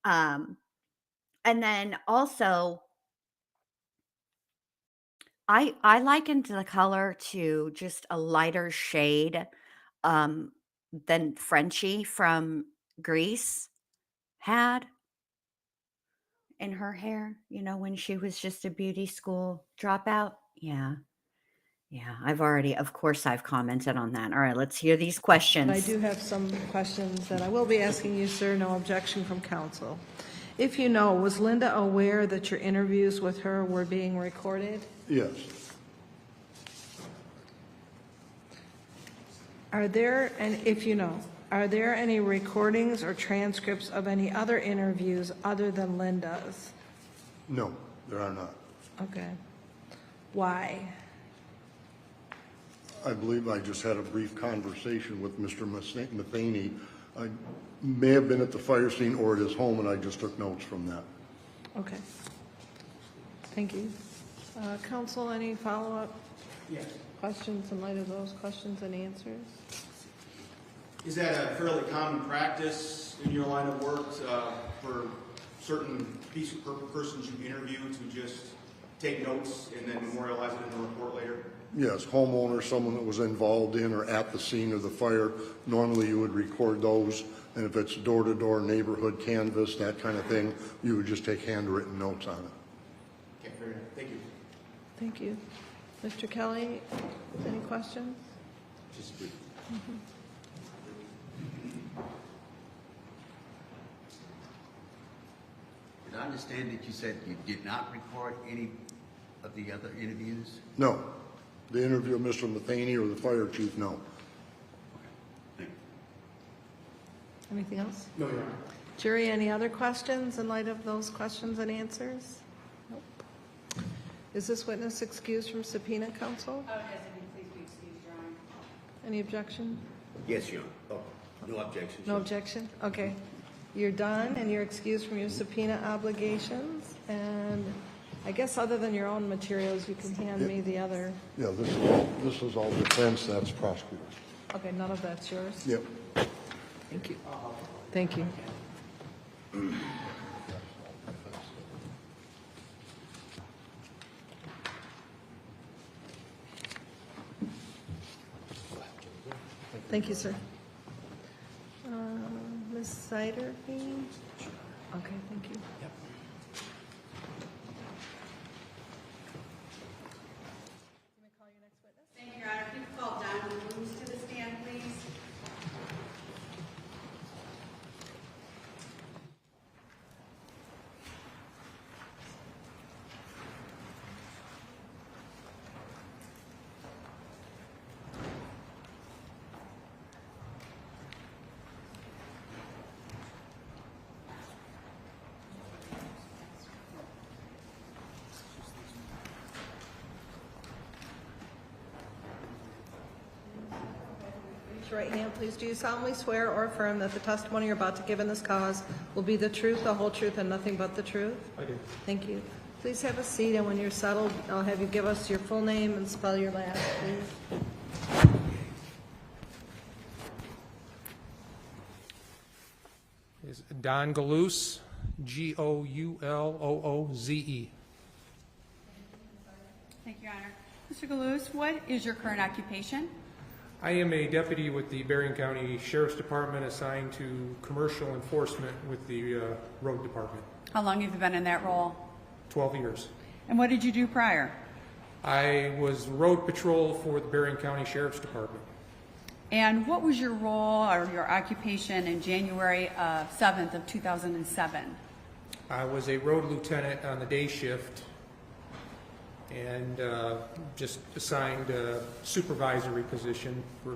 And then also, I likened the color to just a lighter shade than Frenchie from Greece had in her hair, when she was just a beauty school dropout. Yeah. Yeah. Of course, I've commented on that. All right, let's hear these questions. I do have some questions that I will be asking you, sir. No objection from counsel. If you know, was Linda aware that your interviews with her were being recorded? Yes. If you know, are there any recordings or transcripts of any other interviews other than Linda's? No, there are not. Okay. Why? I believe I just had a brief conversation with Mr. Matheny. I may have been at the fire scene or at his home, and I just took notes from that. Okay. Thank you. Counsel, any follow-up questions in light of those questions and answers? Is that a fairly common practice in your line of work for certain persons you interview to just take notes and then memorialize it in the report later? Yes, homeowner, someone that was involved in or at the scene of the fire, normally you would record those, and if it's door-to-door neighborhood canvas, that kind of thing, you would just take handwritten notes on it. Okay, fair enough. Thank you. Thank you. Mr. Kelly, any questions? Just brief. Did I understand that you said you did not record any of the other interviews? No. The interview of Mr. Matheny or the fire chief, no. Thank you. Anything else? No, Your Honor. Jury, any other questions in light of those questions and answers? Nope. Is this witness excused from subpoena, counsel? Oh, Designee, please be excused, Your Honor. Any objection? Yes, Your Honor. Oh, no objection. No objection? Okay. You're done and you're excused from your subpoena obligations. And I guess other than your own materials, you can hand me the other. Yeah, this is all defense, that's prosecutor. Okay, none of that's yours? Yep. Thank you. Thank you. Thank you, sir. Ms. Siderby? Okay, thank you. Yep. Thank you, Your Honor. If you could call Don Williams to the stand, please. Raise your right hand, please. Do you solemnly swear or affirm that the testimony you're about to give in this cause will be the truth, the whole truth, and nothing but the truth? I do. Thank you. Please have a seat, and when you're settled, I'll have you give us your full name and spell your last, please. Is Don Galooze, Goulooze. Thank you, Your Honor. Mr. Galooze, what is your current occupation? I am a deputy with the Berrien County Sheriff's Department assigned to commercial enforcement with the road department. How long have you been in that role? 12 years. And what did you do prior? I was road patrol for the Berrien County Sheriff's Department. And what was your role or your occupation in January 7th of 2007? I was a road lieutenant on the day shift and just assigned a supervisory position for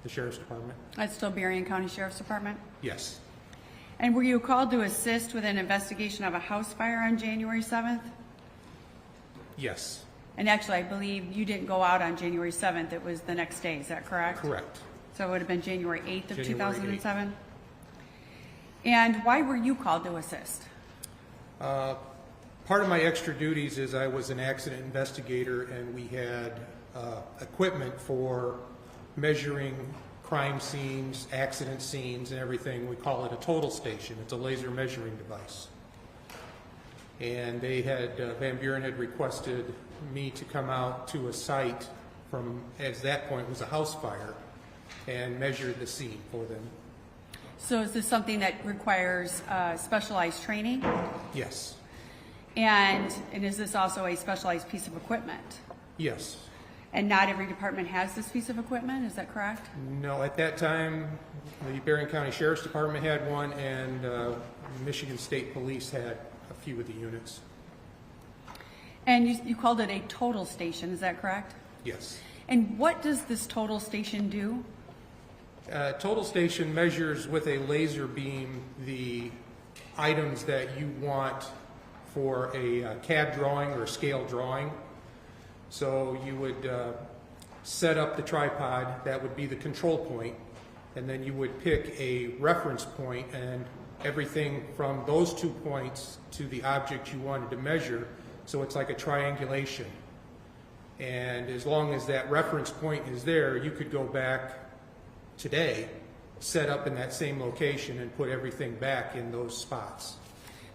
the Sheriff's Department. That's still Berrien County Sheriff's Department? Yes. And were you called to assist with an investigation of a house fire on January 7th? Yes. And actually, I believe you didn't go out on January 7th. It was the next day. Is that correct? Correct. So it would have been January 8th of January 2007? And why were you called to assist? Part of my extra duties is I was an accident investigator, and we had equipment for measuring crime scenes, accident scenes, and everything. We call it a total station. It's a laser measuring device. And they had, Van Buren had requested me to come out to a site from, at that point, was a house fire, and measure the scene for them. So is this something that requires specialized training? Yes. And is this also a specialized piece of equipment? Yes. And not every department has this piece of equipment, is that correct? No, at that time, the Berrien County Sheriff's Department had one, and Michigan State Police had a few of the units. And you called it a total station, is that correct? Yes. And what does this total station do? Total station measures with a laser beam the items that you want for a CAD drawing or scale drawing. So you would set up the tripod, that would be the control point, and then you would pick a reference point, and everything from those 2 points to the object you wanted to measure, so it's like a triangulation. And as long as that reference point is there, you could go back today, set up in that same location, and put everything back in those spots.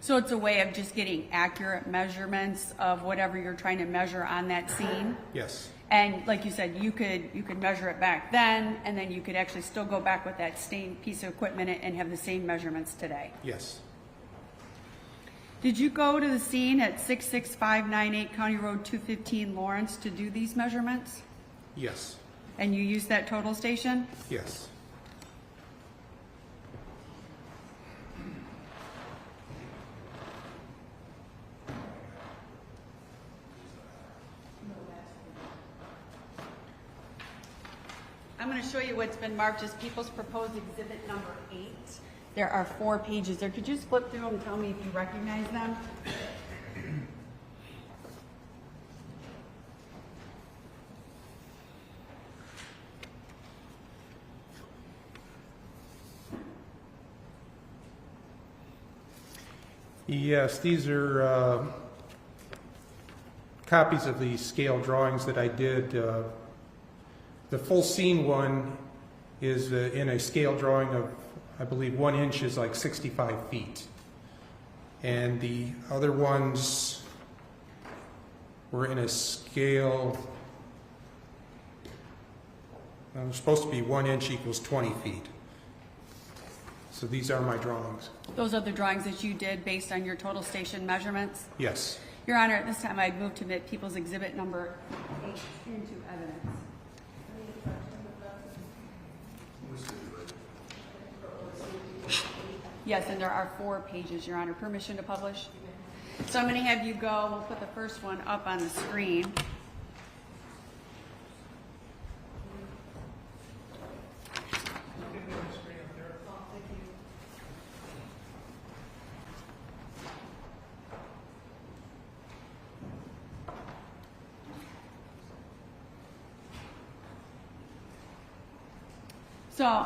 So it's a way of just getting accurate measurements of whatever you're trying to measure on that scene? Yes. And like you said, you could measure it back then, and then you could actually still go back with that same piece of equipment and have the same measurements today? Yes. Did you go to the scene at 66598 County Road 215 Lawrence to do these measurements? Yes. And you used that total station? Yes. I'm going to show you what's been marked as People's Proposed Exhibit number 8. There are 4 pages there. Could you just flip through them and tell me if you recognize them? Yes, these are copies of the scale drawings that I did. The full scene one is in a scale drawing of, I believe, 1 inch is like 65 feet. And the other ones were in a scale, it's supposed to be 1 inch equals 20 feet. So these are my drawings. Those are the drawings that you did based on your total station measurements? Yes. Your Honor, at this time I'd move to admit People's Exhibit number 8 into evidence. Yes, and there are 4 pages, Your Honor. Permission to publish? So I'm going to have you go. We'll put the first one up on the screen. So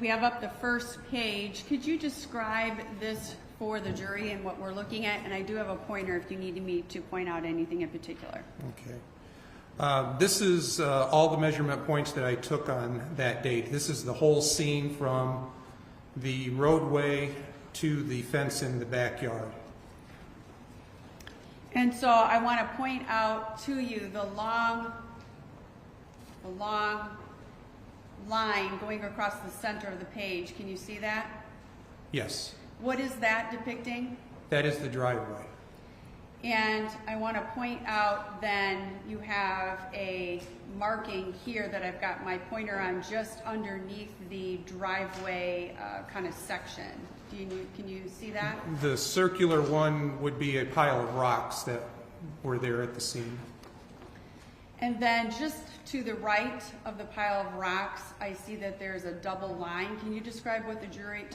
we have up the first page. Could you describe this for the jury and what we're looking at? And I do have a pointer if you need me to point out anything in particular. Okay. This is all the measurement points that I took on that date. This is the whole scene from the roadway to the fence in the backyard. And so I want to point out to you the long line going across the center of the page. Can you see that? Yes. What is that depicting? That is the driveway. And I want to point out then you have a marking here that I've got my pointer on just underneath the driveway kind of section. Can you see that? The circular one would be a pile of rocks that were there at the scene. And then just to the right of the pile of rocks, I see that there's a double line. Can you describe what to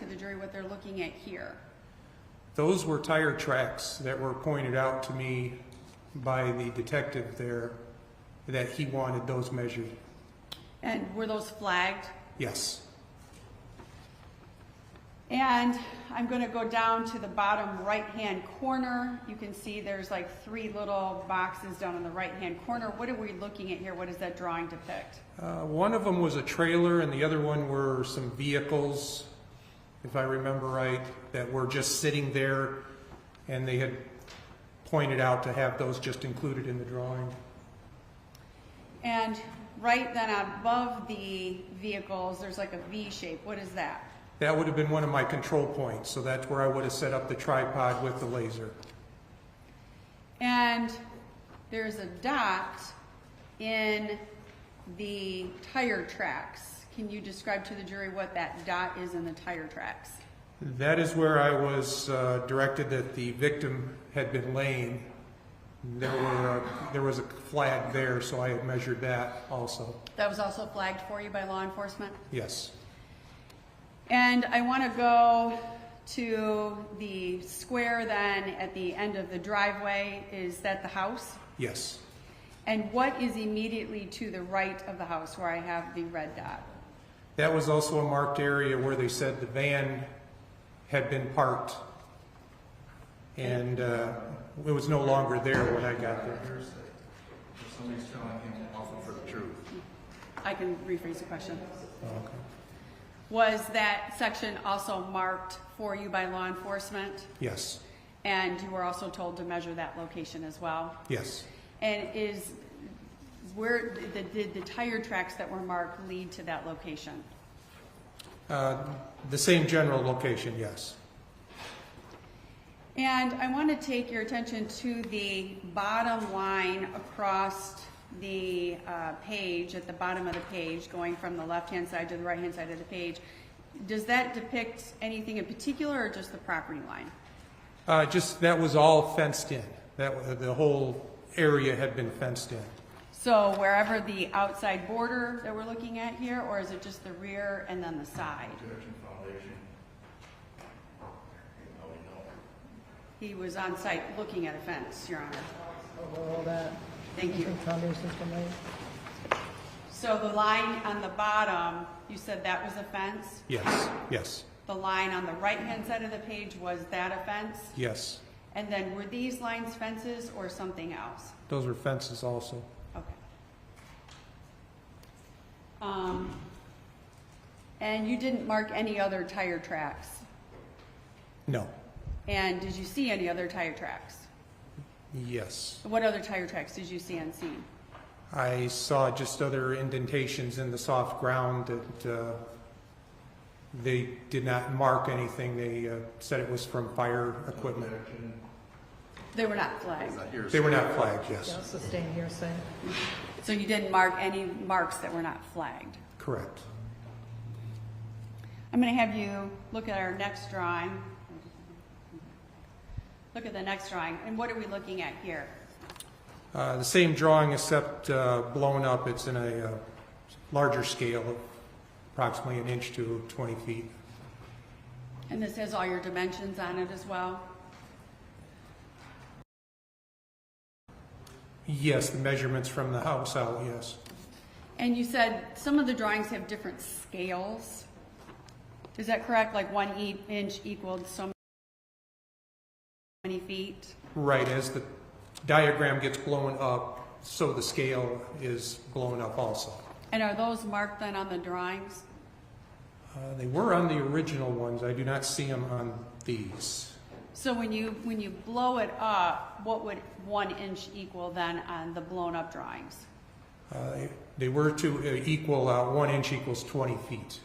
the jury what they're looking at here? Those were tire tracks that were pointed out to me by the detective there that he wanted those measured. And were those flagged? Yes. And I'm going to go down to the bottom right-hand corner. You can see there's like 3 little boxes down in the right-hand corner. What are we looking at here? What does that drawing depict? One of them was a trailer and the other one were some vehicles, if I remember right, that were just sitting there, and they had pointed out to have those just included in the drawing. And right then above the vehicles, there's like a V shape. What is that? That would have been one of my control points, so that's where I would have set up the tripod with the laser. And there's a dot in the tire tracks. Can you describe to the jury what that dot is in the tire tracks? That is where I was directed that the victim had been laying. There was a flag there, so I had measured that also. That was also flagged for you by law enforcement? Yes. And I want to go to the square then at the end of the driveway. Is that the house? Yes. And what is immediately to the right of the house where I have the red dot? That was also a marked area where they said the van had been parked, and it was no longer there when I got there. Somebody's telling him often for the truth. I can rephrase the question. Okay. Was that section also marked for you by law enforcement? Yes. And you were also told to measure that location as well? Yes. And where did the tire tracks that were marked lead to that location? The same general location, yes. And I want to take your attention to the bottom line across the page, at the bottom of the page, going from the left-hand side to the right-hand side of the page. Does that depict anything in particular or just the property line? Just that was all fenced in. The whole area had been fenced in. So wherever the outside border that we're looking at here, or is it just the rear and then the side? He was on site looking at a fence, Your Honor. All that. Thank you. Foundations been laid. So the line on the bottom, you said that was a fence? Yes, yes, The line on the right-hand side of the page, was that a fence? yes. And then were these lines fences or something else? Those were fences also. Okay. And you didn't mark any other tire tracks? No. And did you see any other tire tracks? Yes. What other tire tracks did you see on scene? I saw just other indentations in the soft ground that they did not mark anything. They said it was from fire equipment. They were not flagged. They were not flagged, yes. Yeah, sustained hearsay. So you didn't mark any marks that were not flagged? Correct. I'm going to have you look at our next drawing. Look at the next drawing. And what are we looking at here? The same drawing except blown up. It's in a larger scale of approximately 1 inch to 20 feet. And this has all your dimensions on it as well? Yes, the measurements from the house out, yes. And you said some of the drawings have different scales. Is that correct? Like 1 inch equaled so many feet? Right, as the diagram gets blown up, so the scale is blown up also. And are those marked then on the drawings? They were on the original ones. I do not see them on these. So when you blow it up, what would 1 inch equal then on the blown up drawings? They were to equal 1 inch equals 20 feet.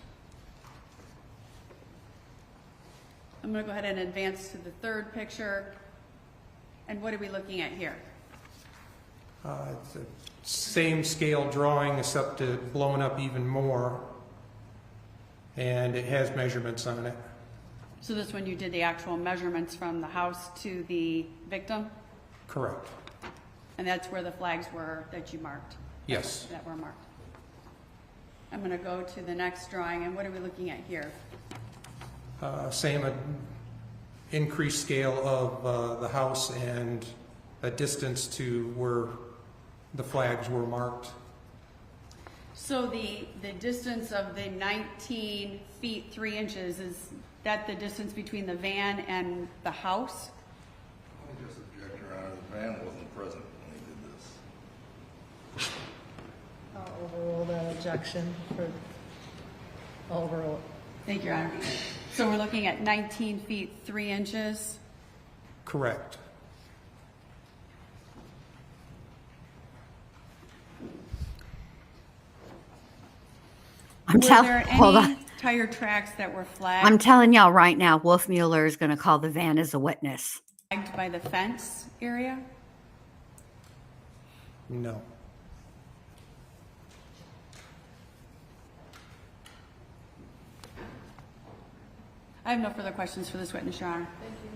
I'm going to go ahead and advance to the third picture. And what are we looking at here? It's the same scale drawing, except blown up even more. And it has measurements on it. So this one you did the actual measurements from the house to the victim? Correct. And that's where the flags were that you marked? Yes. That were marked. I'm going to go to the next drawing, and what are we looking at here? Same increased scale of the house and a distance to where the flags were marked. So the distance of the 19 feet 3 inches, is that the distance between the van and the house? I just object, Your Honor, the van wasn't present when he did this. I'll overrule that objection I'll overrule it. Thank you, Your Honor. So we're looking at 19 feet 3 inches. Correct. I'm Were there hold any on. tire tracks that were flagged? I'm telling y'all right now, Wolfmueller is going to call the van as a witness. Flagged by the fence area? No. I have no further questions for this witness, Your Honor. Thank you.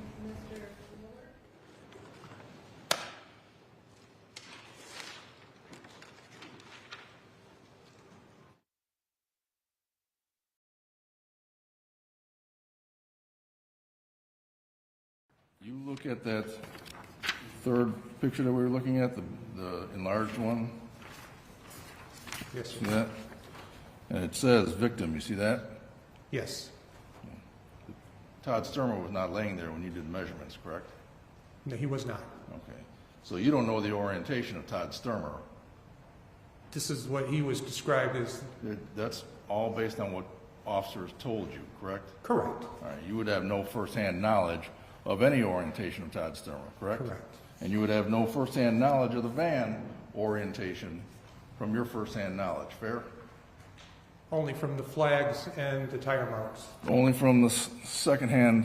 Mr. You look at that third picture that we were looking at, the enlarged one. Yes. See that? And it says victim, you see that? Yes. Todd Stermer was not laying there when you did measurements, correct? No, he was not. Okay. So you don't know the orientation of Todd Stermer. This is what he was described as. That's all based on what officers told you, correct? Correct. All right. You would have no firsthand knowledge of any orientation of Todd Stermer, correct? Correct. And you would have no firsthand knowledge of the van orientation from your firsthand knowledge, fair? Only from the flags and the tire marks. Only from the secondhand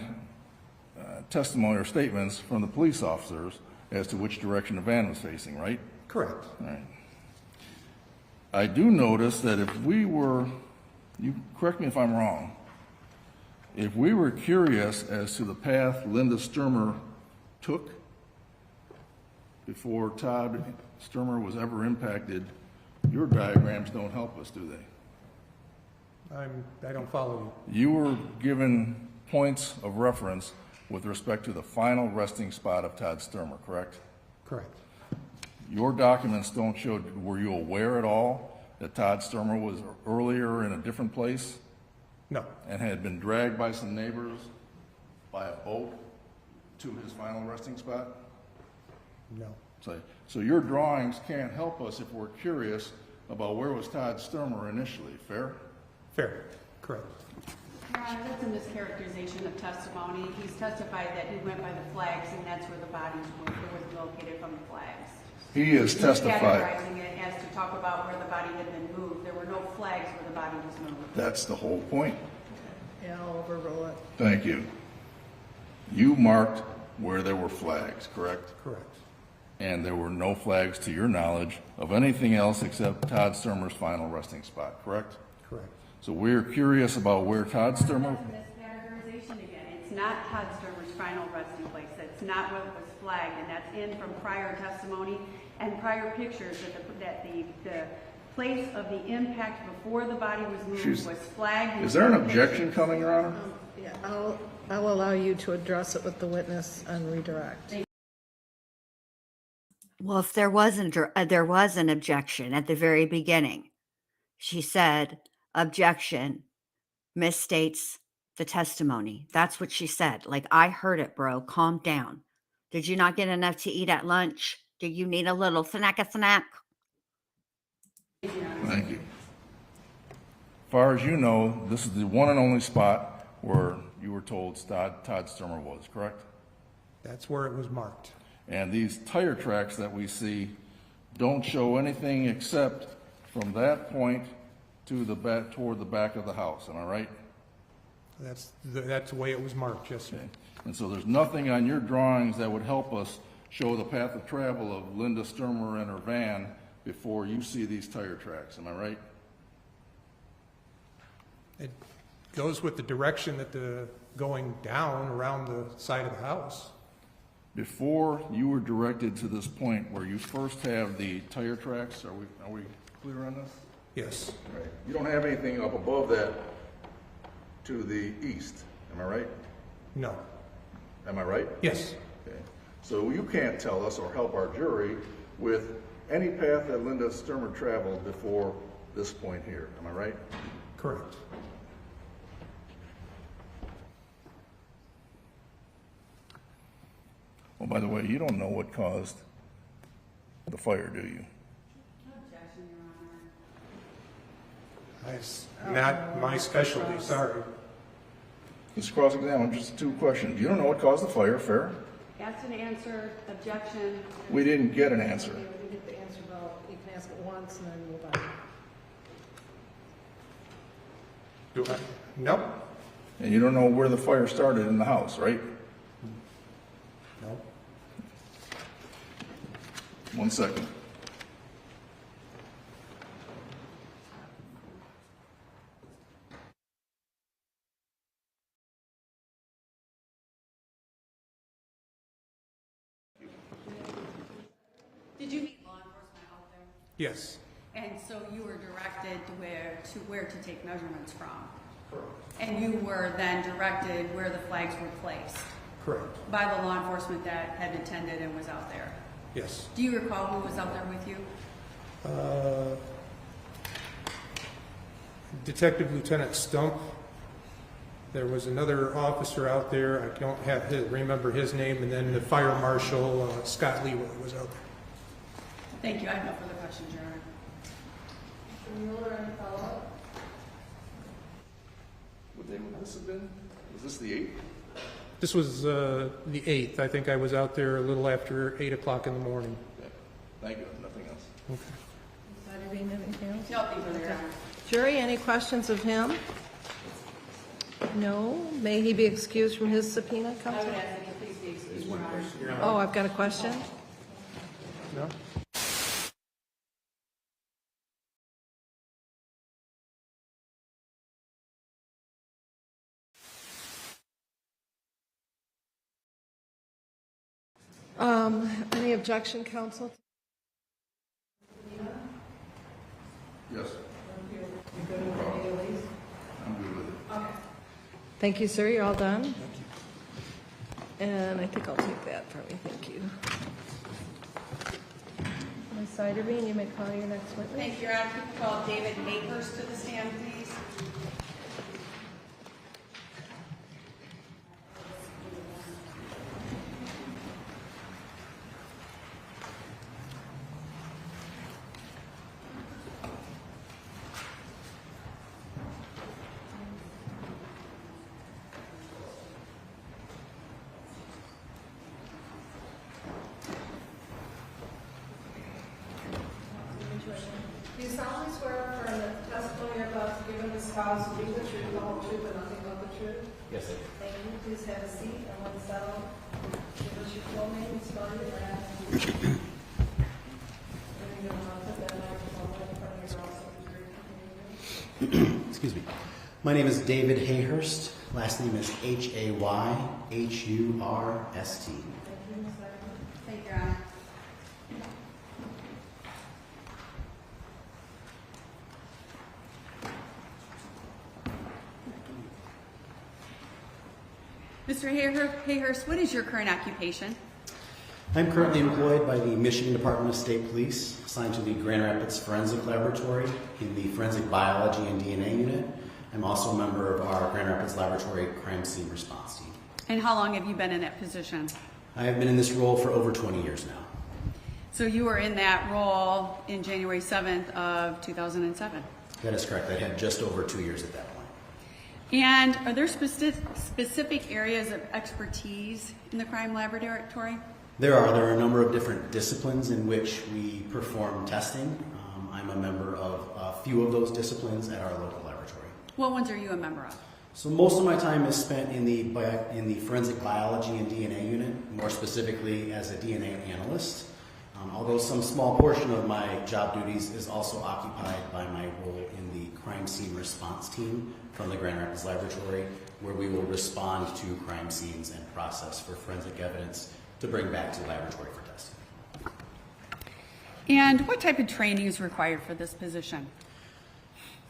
testimony or statements from the police officers as to which direction the van was facing, right? Correct. All right. I do notice that if we were, you correct me if I'm wrong, if we were curious as to the path Linda Stermer took before Todd Stermer was ever impacted, your diagrams don't help us, do they? I don't follow you. You were given points of reference with respect to the final resting spot of Todd Stermer, correct? Correct. Your documents don't show, were you aware at all that Todd Stermer was earlier in a different place? No. And had been dragged by some neighbors by a boat to his final resting spot? No. So your drawings can't help us if we're curious about where was Todd Stermer initially, fair? Fair. Correct. Your Honor, that's a mischaracterization of testimony. He's testified that he went by the flags, and that's where the bodies were located from the flags. He has He's testified. categorizing it as to talk about where the body had been moved. There were no flags where the body was moved. That's the whole point. Yeah, I'll overrule it. Thank you. You marked where there were flags, correct? Correct. And there were no flags, to your knowledge, of anything else except Todd Stermer's final resting spot, correct? Correct. So we're curious about where Todd Stermer... That's a miscategorization again. It's not Todd Stermer's final resting place. That's not what was flagged, and that's in from prior testimony and prior pictures that the place of the impact before the body was moved was flagged. Is there an objection coming, Your Honor? Yeah, I'll allow you to address it with the witness and redirect. Well, if there was an objection at the very beginning, She said, objection, misstates the testimony. That's what she said. Like, I heard it, bro. Calm down. Did you not get enough to eat at lunch? Do you need a little snack? Thank you. As far as you know, this is the one and only spot where you were told Todd Stermer was, correct? That's where it was marked. And these tire tracks that we see don't show anything except from that point to the back, toward the back of the house. Am I right? That's the way it was marked, yes, sir. Okay. And so there's nothing on your drawings that would help us show the path of travel of Linda Stermer and her van before you see these tire tracks. Am I right? It goes with the direction that the going down around the side of the house. Before you were directed to this point where you first have the tire tracks, are we clear on this? Yes. Right. You don't have anything up above that to the east, am I right? No. Am I right? Yes. Okay. So you can't tell us or help our jury with any path that Linda Stermer traveled before this point here, am I right? Correct. Oh, by the way, you don't know what caused the fire, do you? Objection, Your Honor. That's not my specialty, sorry. Let's cross-examine just two questions. You don't know what caused the fire, fair? Asked and answered, objection. We didn't get an answer. Okay, we didn't get the answer, well, you can ask it once and then move on. Do I? Nope. And you don't know where the fire started in the house, right? No. 1 second. Did you meet law enforcement out there? Yes. And so you were directed to where to take measurements from? Correct. And you were then directed where the flags were placed? Correct. By the law enforcement that had attended and was out there? Yes. Do you recall who was out there with you? Detective Lieutenant Stump. There was another officer out there. I don't remember his name, and then the fire marshal Scott Leroy was out there. Thank you. I have no further questions, Your Honor. Mr. Mueller, any follow-up? What day would this have been? Was this the 8th? This was the 8th. I think I was out there a little after 8 o'clock in the morning. Okay. Thank you. Nothing else. Okay. Anything else? No, thank you, Your Honor. Jury, any questions of him? No. May he be excused from his subpoena, I counsel? would ask that you please be excused, Your Honor. Oh, I've got a question. No? Any objection, counsel? Yes. I'm good with it. Okay. Thank you, sir. You're all done. And I think I'll take that from you. Thank you. Ms. Siderbean, you may call your next witness. Thank you, Your Honor. Could you call David Hayhurst to the stand, please? Do you solemnly swear or affirm that the testimony you're about to give in this cause will be the truth, the whole truth, and nothing but the truth? Yes, I do. Thank you. Please have a seat, and when settled, give us your full name and spell your last name. And you're going to put that microphone right in front of your mouth so the jury can hear you. Excuse me. My name is David Hayhurst. Last name is Hayhurst. Thank you, Ms. Siderbean. Thank you, Your Honor. Mr. Hayhurst, what is your current occupation? I'm currently employed by the Michigan Department of State Police, assigned to the Grand Rapids Forensic Laboratory in the Forensic Biology and DNA Unit. I'm also a member of our Grand Rapids Laboratory Crime Scene Response Team. And how long have you been in that position? I have been in this role for over 20 years now. So you were in that role in January 7th of 2007. That is correct. I had just over 2 years at that point. And are there specific areas of expertise in the crime laboratory? There are a number of different disciplines in which we perform testing. I'm a member of a few of those disciplines at our local laboratory. What ones are you a member of? So most of my time is spent in the forensic biology and DNA unit, more specifically as a DNA analyst. Although some small portion of my job duties is also occupied by my role in the crime scene response team from the Grand Rapids Laboratory, where we will respond to crime scenes and process for forensic evidence to bring back to the laboratory for testing. And what type of training is required for this position?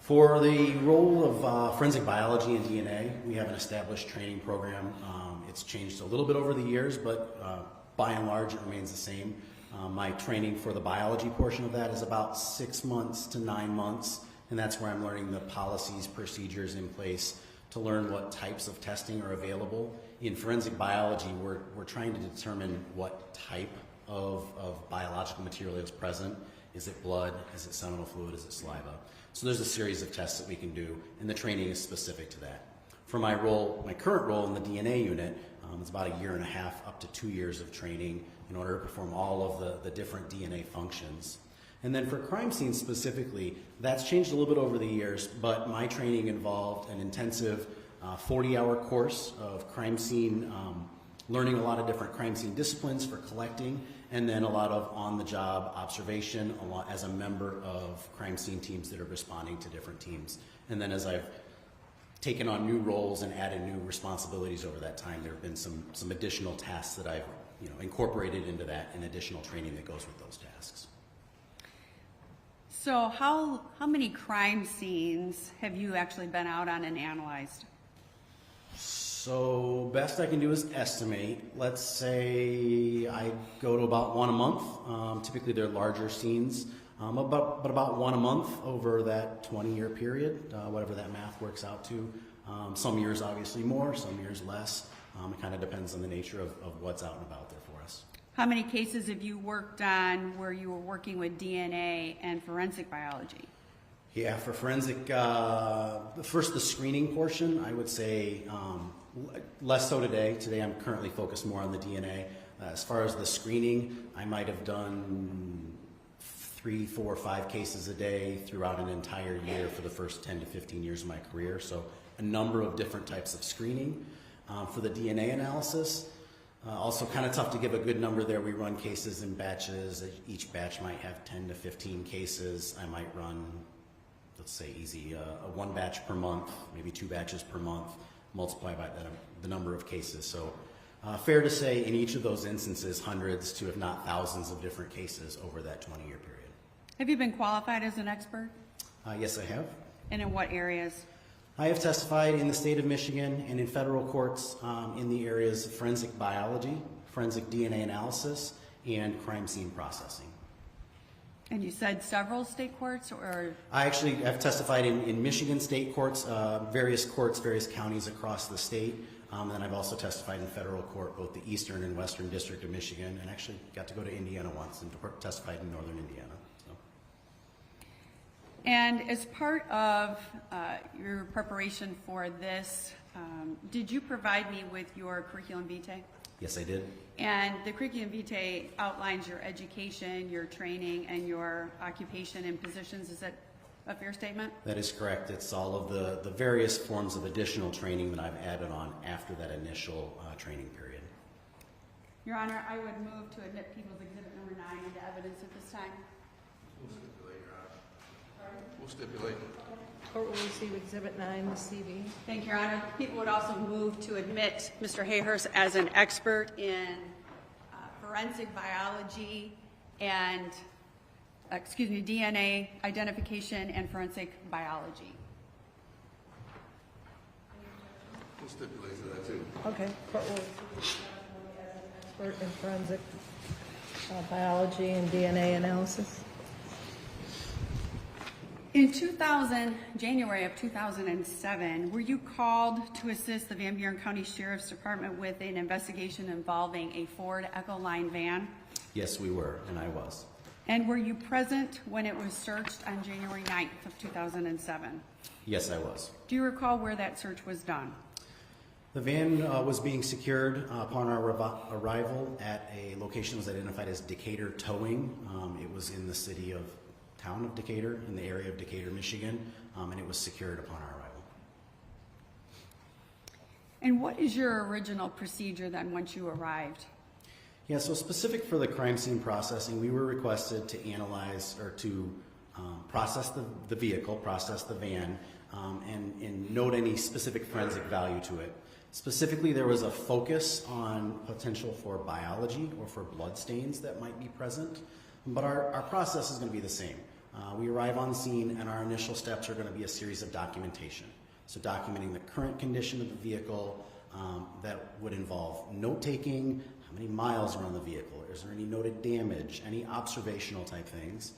For the role of forensic biology and DNA, we have an established training program. It's changed a little bit over the years, but by and large it remains the same. My training for the biology portion of that is about 6 months to 9 months, and that's where I'm learning the policies, procedures in place to learn what types of testing are available. In forensic biology, we're trying to determine what type of biological material is present. Is it blood? Is it seminal fluid? Is it saliva? So there's a series of tests that we can do, and the training is specific to that. For my current role in the DNA unit, it's about 1.5 years up to 2 years of training in order to perform all of the different DNA functions. And then for crime scenes specifically, that's changed a little bit over the years, but my training involved an intensive 40-hour course of crime scene, learning a lot of different crime scene disciplines for collecting, and then a lot of on-the-job observation as a member of crime scene teams that are responding to different teams. And then as I've taken on new roles and added new responsibilities over that time, there have been some additional tasks that I've incorporated into that, and additional training that goes with those tasks. So how many crime scenes have you actually been out on and analyzed? So best I can do is estimate. Let's say I go to about one a month. Typically they're larger scenes, but about one a month over that 20-year period, whatever that math works out to. Some years obviously more, some years less. It kind of depends on the nature of what's out and about there for us. How many cases have you worked on where you were working with DNA and forensic biology? Yeah, for forensic, first the screening portion, I would say less so today. Today I'm currently focused more on the DNA. As far as the screening, I might have done 3, 4, 5 cases a day throughout an entire year for the first 10 to 15 years of my career. So a number of different types of screening. For the DNA analysis, also kind of tough to give a good number there. We run cases in batches. Each batch might have 10 to 15 cases. I might run, let's say easy, a 1 batch per month, maybe 2 batches per month, multiply by the number of cases. So fair to say in each of those instances, hundreds to if not thousands of different cases over that 20-year period. Have you been qualified as an expert? Yes, I have. And in what areas? I have testified in the state of Michigan and in federal courts in the areas of forensic biology, forensic DNA analysis, and crime scene processing. And you said several state courts, or? I actually have testified in Michigan state courts, various counties across the state. And then I've also testified in federal court, both the Eastern and Western District of Michigan, and actually got to go to Indiana once and testified in Northern Indiana. And as part of your preparation for this, did you provide me with your curriculum vitae? Yes, I did. And the curriculum vitae outlines your education, your training, and your occupation and positions. Is that a fair statement? That is correct. It's all of the various forms of additional training that I've added on after that initial training period. Your Honor, I would move to admit People's Exhibit number 9 into evidence at this time. We'll stipulate. Court will receive Exhibit 9 this evening. Thank you, Your Honor. People would also move to admit Mr. Hayhurst as an expert in forensic biology and, DNA identification and forensic biology. We'll stipulate to that too. Okay. Court will receive expert in forensic biology and DNA analysis. In January of 2007, were you called to assist the Van Buren County Sheriff's Department with an investigation involving a Ford Ecoline van? Yes, we were, and I was. And were you present when it was searched on January 9th of 2007? Yes, I was. Do you recall where that search was done? The van was being secured upon our arrival at a location that was identified as Decatur Towing. It was in the town of Decatur, in the area of Decatur, Michigan, and it was secured upon our arrival. And what is your original procedure then once you arrived? Yeah, so specific for the crime scene processing, we were requested to analyze or to process the vehicle, process the van, and note any specific forensic value to it. Specifically, there was a focus on potential for biology or for blood stains that might be present, but our process is going to be the same. We arrive on scene, and our initial steps are going to be a series of documentation. So documenting the current condition of the vehicle, that would involve note-taking, how many miles are on the vehicle, is there any noted damage, any observational type things.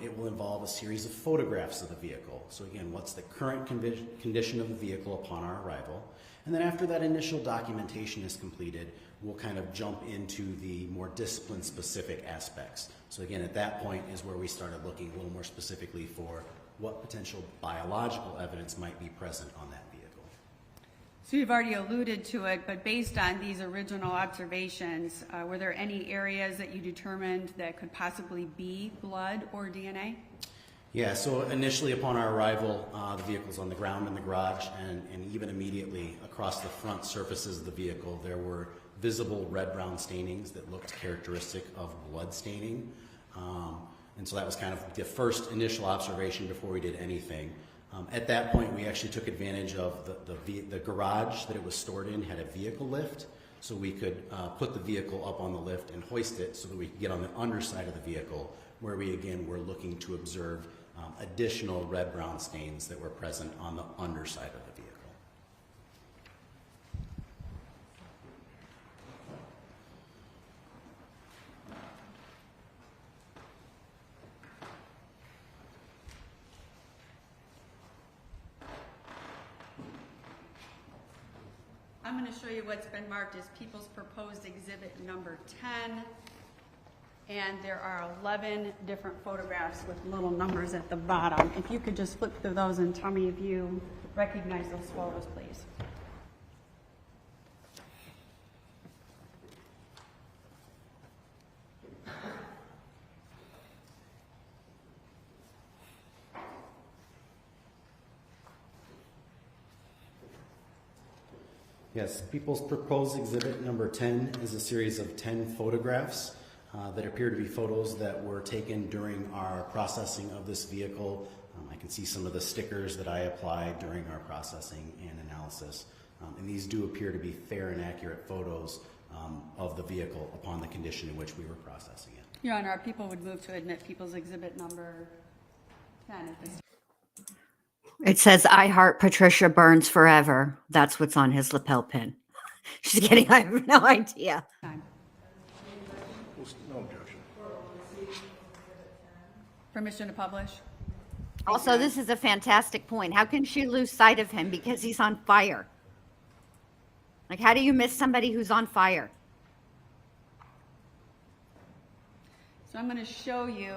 It will involve a series of photographs of the vehicle. So again, what's the current condition of the vehicle upon our arrival? And then after that initial documentation is completed, we'll kind of jump into the more discipline-specific aspects. So again, at that point is where we started looking a little more specifically for what potential biological evidence might be present on that vehicle. So you've already alluded to it, but based on these original observations, were there any areas that you determined that could possibly be blood or DNA? Yeah, so initially upon our arrival, the vehicle's on the ground in the garage, and even immediately across the front surfaces of the vehicle, there were visible red-brown stainings that looked characteristic of blood staining. And so that was kind of the first initial observation before we did anything. At that point, we actually took advantage of the garage that it was stored in had a vehicle lift, so we could put the vehicle up on the lift and hoist it so that we could get on the underside of the vehicle, where we again were looking to observe additional red-brown stains that were present on the underside of the vehicle. I'm going to show you what's been marked as People's Proposed Exhibit number 10. And there are 11 different photographs with little numbers at the bottom. If you could just flip through those and tell me if you recognize those photos, please. Yes, People's Proposed Exhibit number 10 is a series of 10 photographs that appear to be photos that were taken during our processing of this vehicle. I can see some of the stickers that I applied during our processing and analysis. And these do appear to be fair and accurate photos of the vehicle upon the condition in which we were processing it. Your Honor, our people would move to admit People's Exhibit number 10 at this time. It says, "I heart Patricia Burns forever." That's what's on his lapel pin. She's kidding. I have no idea. No objection. Permission to publish? Also, this is a fantastic point. How can she lose sight of him because he's on fire? Like, how do you miss somebody who's on fire? So I'm going to show you,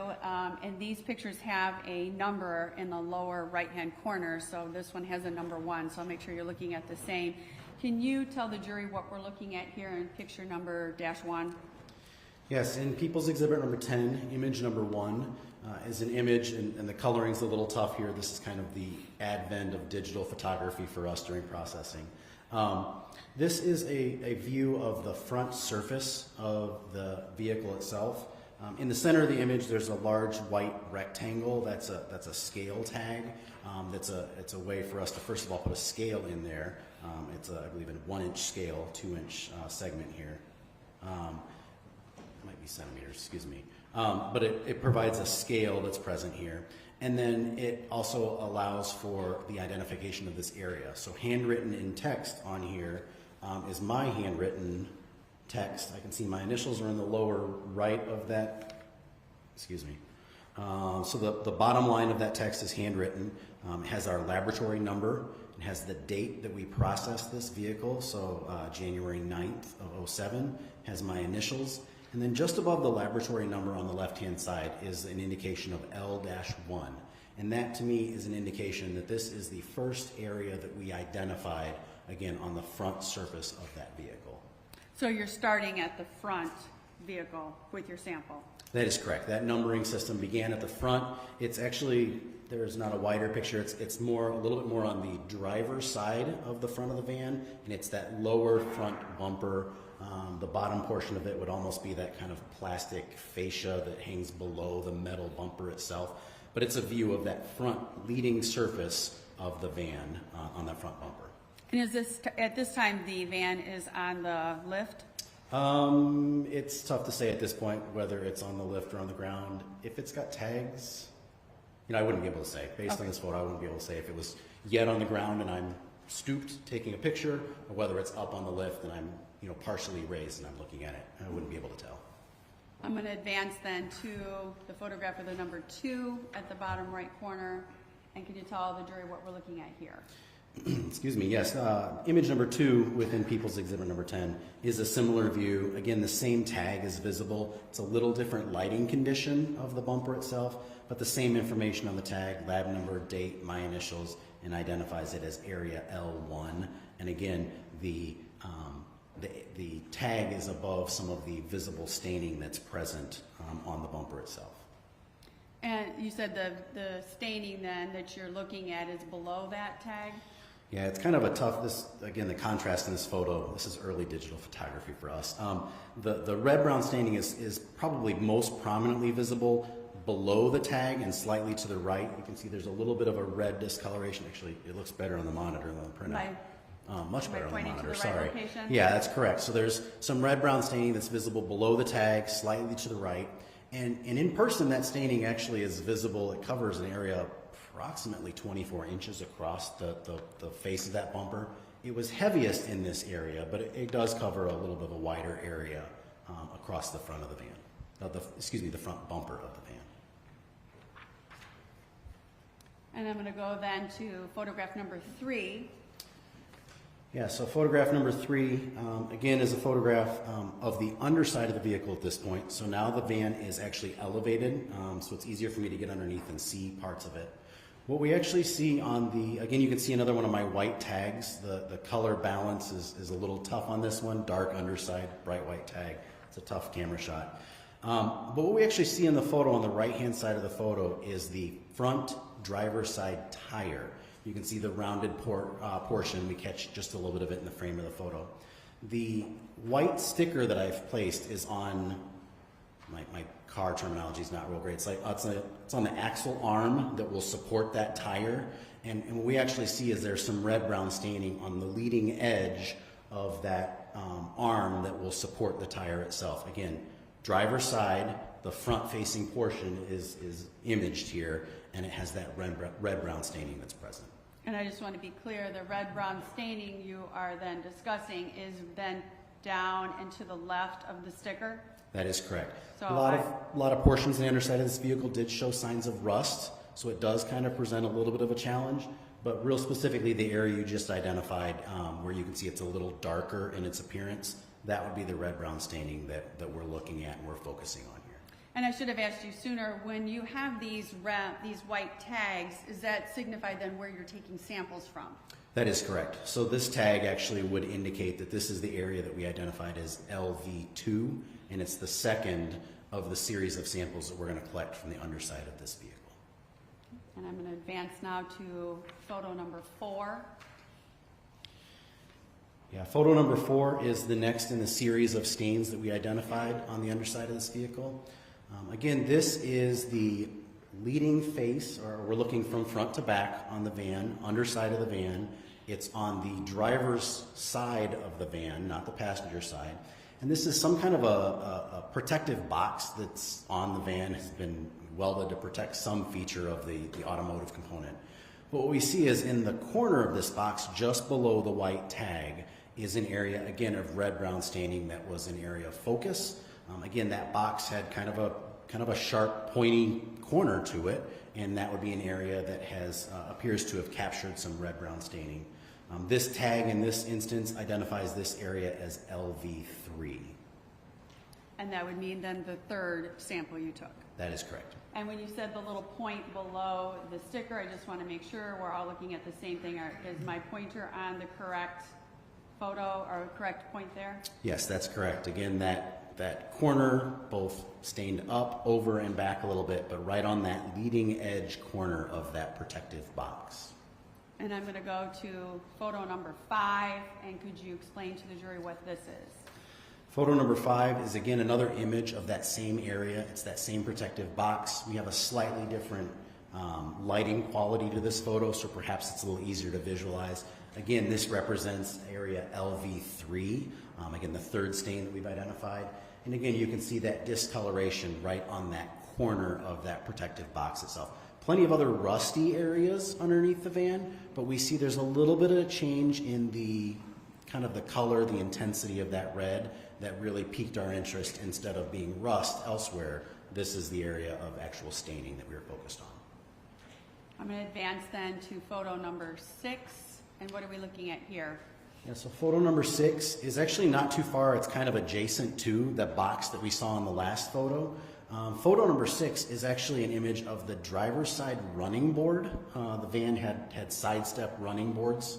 and these pictures have a number in the lower right-hand corner. So this one has a number 1, so I'll make sure you're looking at the same. Can you tell the jury what we're looking at here in picture number -1? Yes, in People's Exhibit number 10, image number 1 is an image, and the coloring's a little tough here. This is kind of the advent of digital photography for us during processing. This is a view of the front surface of the vehicle itself. In the center of the image, there's a large white rectangle. That's a scale tag. It's a way for us to first of all put a scale in there. It's I believe a 1-inch scale, 2-inch segment here. Might be centimeters, excuse me. But it provides a scale that's present here. And then it also allows for the identification of this area. So handwritten in text on here is my handwritten text. I can see my initials are in the lower right of that. Excuse me. So the bottom line of that text is handwritten. It has our laboratory number. It has the date that we processed this vehicle, so January 9th of 07, has my initials. And then just above the laboratory number on the left-hand side is an indication of L-1. And that to me is an indication that this is the first area that we identified, again, on the front surface of that vehicle. So you're starting at the front vehicle with your sample? That is correct. That numbering system began at the front. It's actually, there's not a wider picture. It's more, a little bit more on the driver's side of the front of the van, and it's that lower front bumper. The bottom portion of it would almost be that kind of plastic fascia that hangs below the metal bumper itself. But it's a view of that front leading surface of the van on that front bumper. And is this, at this time, the van is on the lift? It's tough to say at this point whether it's on the lift or on the ground. If it's got tags, I wouldn't be able to say. Based on this photo, I wouldn't be able to say if it was yet on the ground and I'm stooped taking a picture, or whether it's up on the lift and I'm partially raised and I'm looking at it. I wouldn't be able to tell. I'm going to advance then to the photograph of the number 2 at the bottom right corner. And can you tell the jury what we're looking at here? Excuse me, yes. Image number 2 within People's Exhibit number 10 is a similar view. Again, the same tag is visible. It's a little different lighting condition of the bumper itself, but the same information on the tag, lab number, date, my initials, and identifies it as area L1. And again, the tag is above some of the visible staining that's present on the bumper itself. And you said the staining then that you're looking at is below that tag? Yeah, it's kind of a tough, again, the contrast in this photo, this is early digital photography for us. The red-brown staining is probably most prominently visible below the tag and slightly to the right. You can see there's a little bit of a red discoloration. Actually, it looks better on the monitor than the printout. Much better on the monitor, sorry. Yeah, that's correct. So there's some red-brown staining that's visible below the tag, slightly to the right. And in person, that staining actually is visible. It covers an area approximately 24 inches across the face of that bumper. It was heaviest in this area, but it does cover a little bit of a wider area across the front of the van. The front bumper of the van. And I'm going to go then to photograph number 3. Yeah, so photograph number 3, again, is a photograph of the underside of the vehicle at this point. So now the van is actually elevated, so it's easier for me to get underneath and see parts of it. What we actually see on again, you can see another one of my white tags. The color balance is a little tough on this one. Dark underside, bright white tag. It's a tough camera shot. But what we actually see in the photo on the right-hand side of the photo is the front driver's side tire. You can see the rounded portion. We catch just a little bit of it in the frame of the photo. The white sticker that I've placed is on, my car terminology is not real great. It's on the axle arm that will support that tire. And what we actually see is there's some red-brown staining on the leading edge of that arm that will support the tire itself. Again, driver's side, the front-facing portion is imaged here, and it has that red-brown staining that's present. And I just want to be clear, the red-brown staining you are then discussing is then down and to the left of the sticker? That is correct. So a lot of portions on the underside of this vehicle did show signs of rust, so it does kind of present a little bit of a challenge. But real specifically, the area you just identified, where you can see it's a little darker in its appearance, that would be the red-brown staining that we're looking at and we're focusing on here. And I should have asked you sooner, when you have these white tags, is that signified then where you're taking samples from? That is correct. So this tag actually would indicate that this is the area that we identified as LV2, and it's the second of the series of samples that we're going to collect from the underside of this vehicle. And I'm going to advance now to photo number 4. Yeah, photo number 4 is the next in the series of stains that we identified on the underside of this vehicle. Again, this is the leading face, or we're looking from front to back on the van, underside of the van. It's on the driver's side of the van, not the passenger side. And this is some kind of a protective box that's on the van, has been welded to protect some feature of the automotive component. But what we see is in the corner of this box, just below the white tag, is an area, again, of red-brown staining that was an area of focus. Again, that box had kind of a sharp, pointy corner to it, and that would be an area that has appears to have captured some red-brown staining. This tag in this instance identifies this area as LV3. And that would mean then the third sample you took. That is correct. And when you said the little point below the sticker, I just want to make sure we're all looking at the same thing. Is my pointer on the correct photo or correct point there? Yes, that's correct. Again, that corner both stained up, over, and back a little bit, but right on that leading edge corner of that protective box. And I'm going to go to photo number 5, and could you explain to the jury what this is? Photo number 5 is again another image of that same area. It's that same protective box. We have a slightly different lighting quality to this photo, so perhaps it's a little easier to visualize. Again, this represents area LV3, again the third stain that we've identified. And again, you can see that discoloration right on that corner of that protective box itself. Plenty of other rusty areas underneath the van, but we see there's a little bit of a change in the kind of the color, the intensity of that red that really piqued our interest. Instead of being rust elsewhere, this is the area of actual staining that we were focused on. I'm going to advance then to photo number 6, and what are we looking at here? Yeah, so photo number 6 is actually not too far. It's kind of adjacent to the box that we saw in the last photo. Photo number 6 is actually an image of the driver's side running board. The van had side step running boards,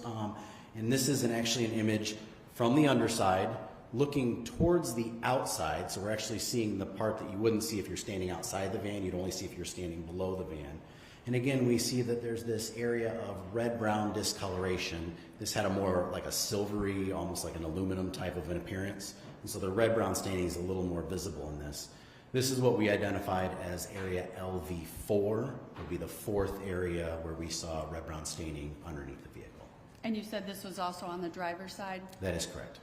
and this is actually an image from the underside looking towards the outside. So we're actually seeing the part that you wouldn't see if you're standing outside the van. You'd only see if you're standing below the van. And again, we see that there's this area of red-brown discoloration. This had a more like a silvery, almost like an aluminum type of an appearance. And so the red-brown staining is a little more visible in this. This is what we identified as area LV4. Would be the 4th area where we saw red-brown staining underneath the vehicle. And you said this was also on the driver's side? That is correct.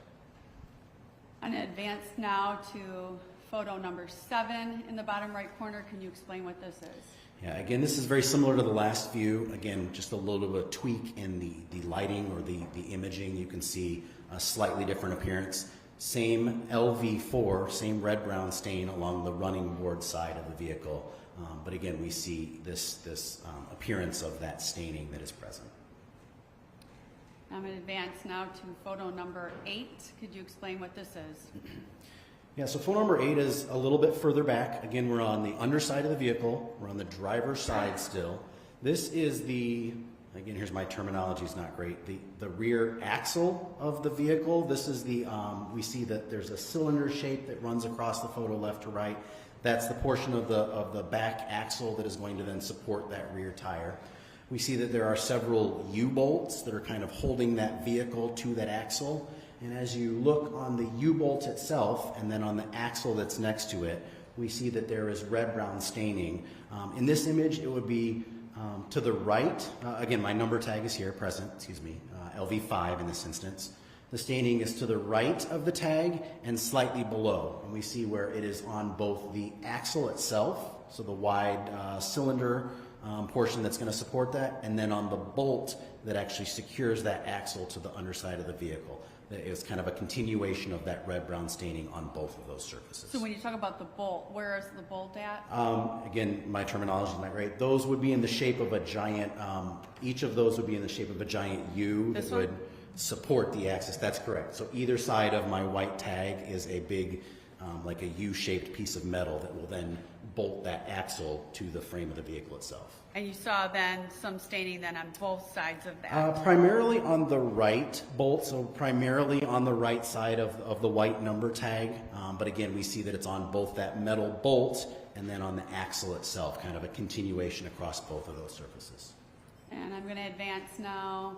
I'm going to advance now to photo number 7 in the bottom right corner. Can you explain what this is? Yeah, again, this is very similar to the last view. Again, just a little bit of a tweak in the lighting or the imaging. You can see a slightly different appearance. Same LV4, same red-brown stain along the running board side of the vehicle. But again, we see this appearance of that staining that is present. I'm going to advance now to photo number 8. Could you explain what this is? Yeah, so photo number 8 is a little bit further back. Again, we're on the underside of the vehicle. We're on the driver's side still. This is again, here's my terminology, is not great. The rear axle of the vehicle. This is we see that there's a cylinder shape that runs across the photo left to right. That's the portion of the back axle that is going to then support that rear tire. We see that there are several U-bolts that are kind of holding that vehicle to that axle. And as you look on the U-bolt itself and then on the axle that's next to it, we see that there is red-brown staining. In this image, it would be to the right. Again, my number tag is here, present, LV5 in this instance. The staining is to the right of the tag and slightly below. And we see where it is on both the axle itself, so the wide cylinder portion that's going to support that, and then on the bolt that actually secures that axle to the underside of the vehicle. It's kind of a continuation of that red-brown staining on both of those surfaces. So when you talk about the bolt, where is the bolt at? Again, my terminology is not great. Those would be in the shape of a giant, each of those would be in the shape of a giant U that would support the axis. That's correct. So either side of my white tag is a big, like a U-shaped piece of metal that will then bolt that axle to the frame of the vehicle itself. And you saw then some staining then on both sides of that? Primarily on the right bolt, so primarily on the right side of the white number tag. But again, we see that it's on both that metal bolt and then on the axle itself, kind of a continuation across both of those surfaces. And I'm going to advance now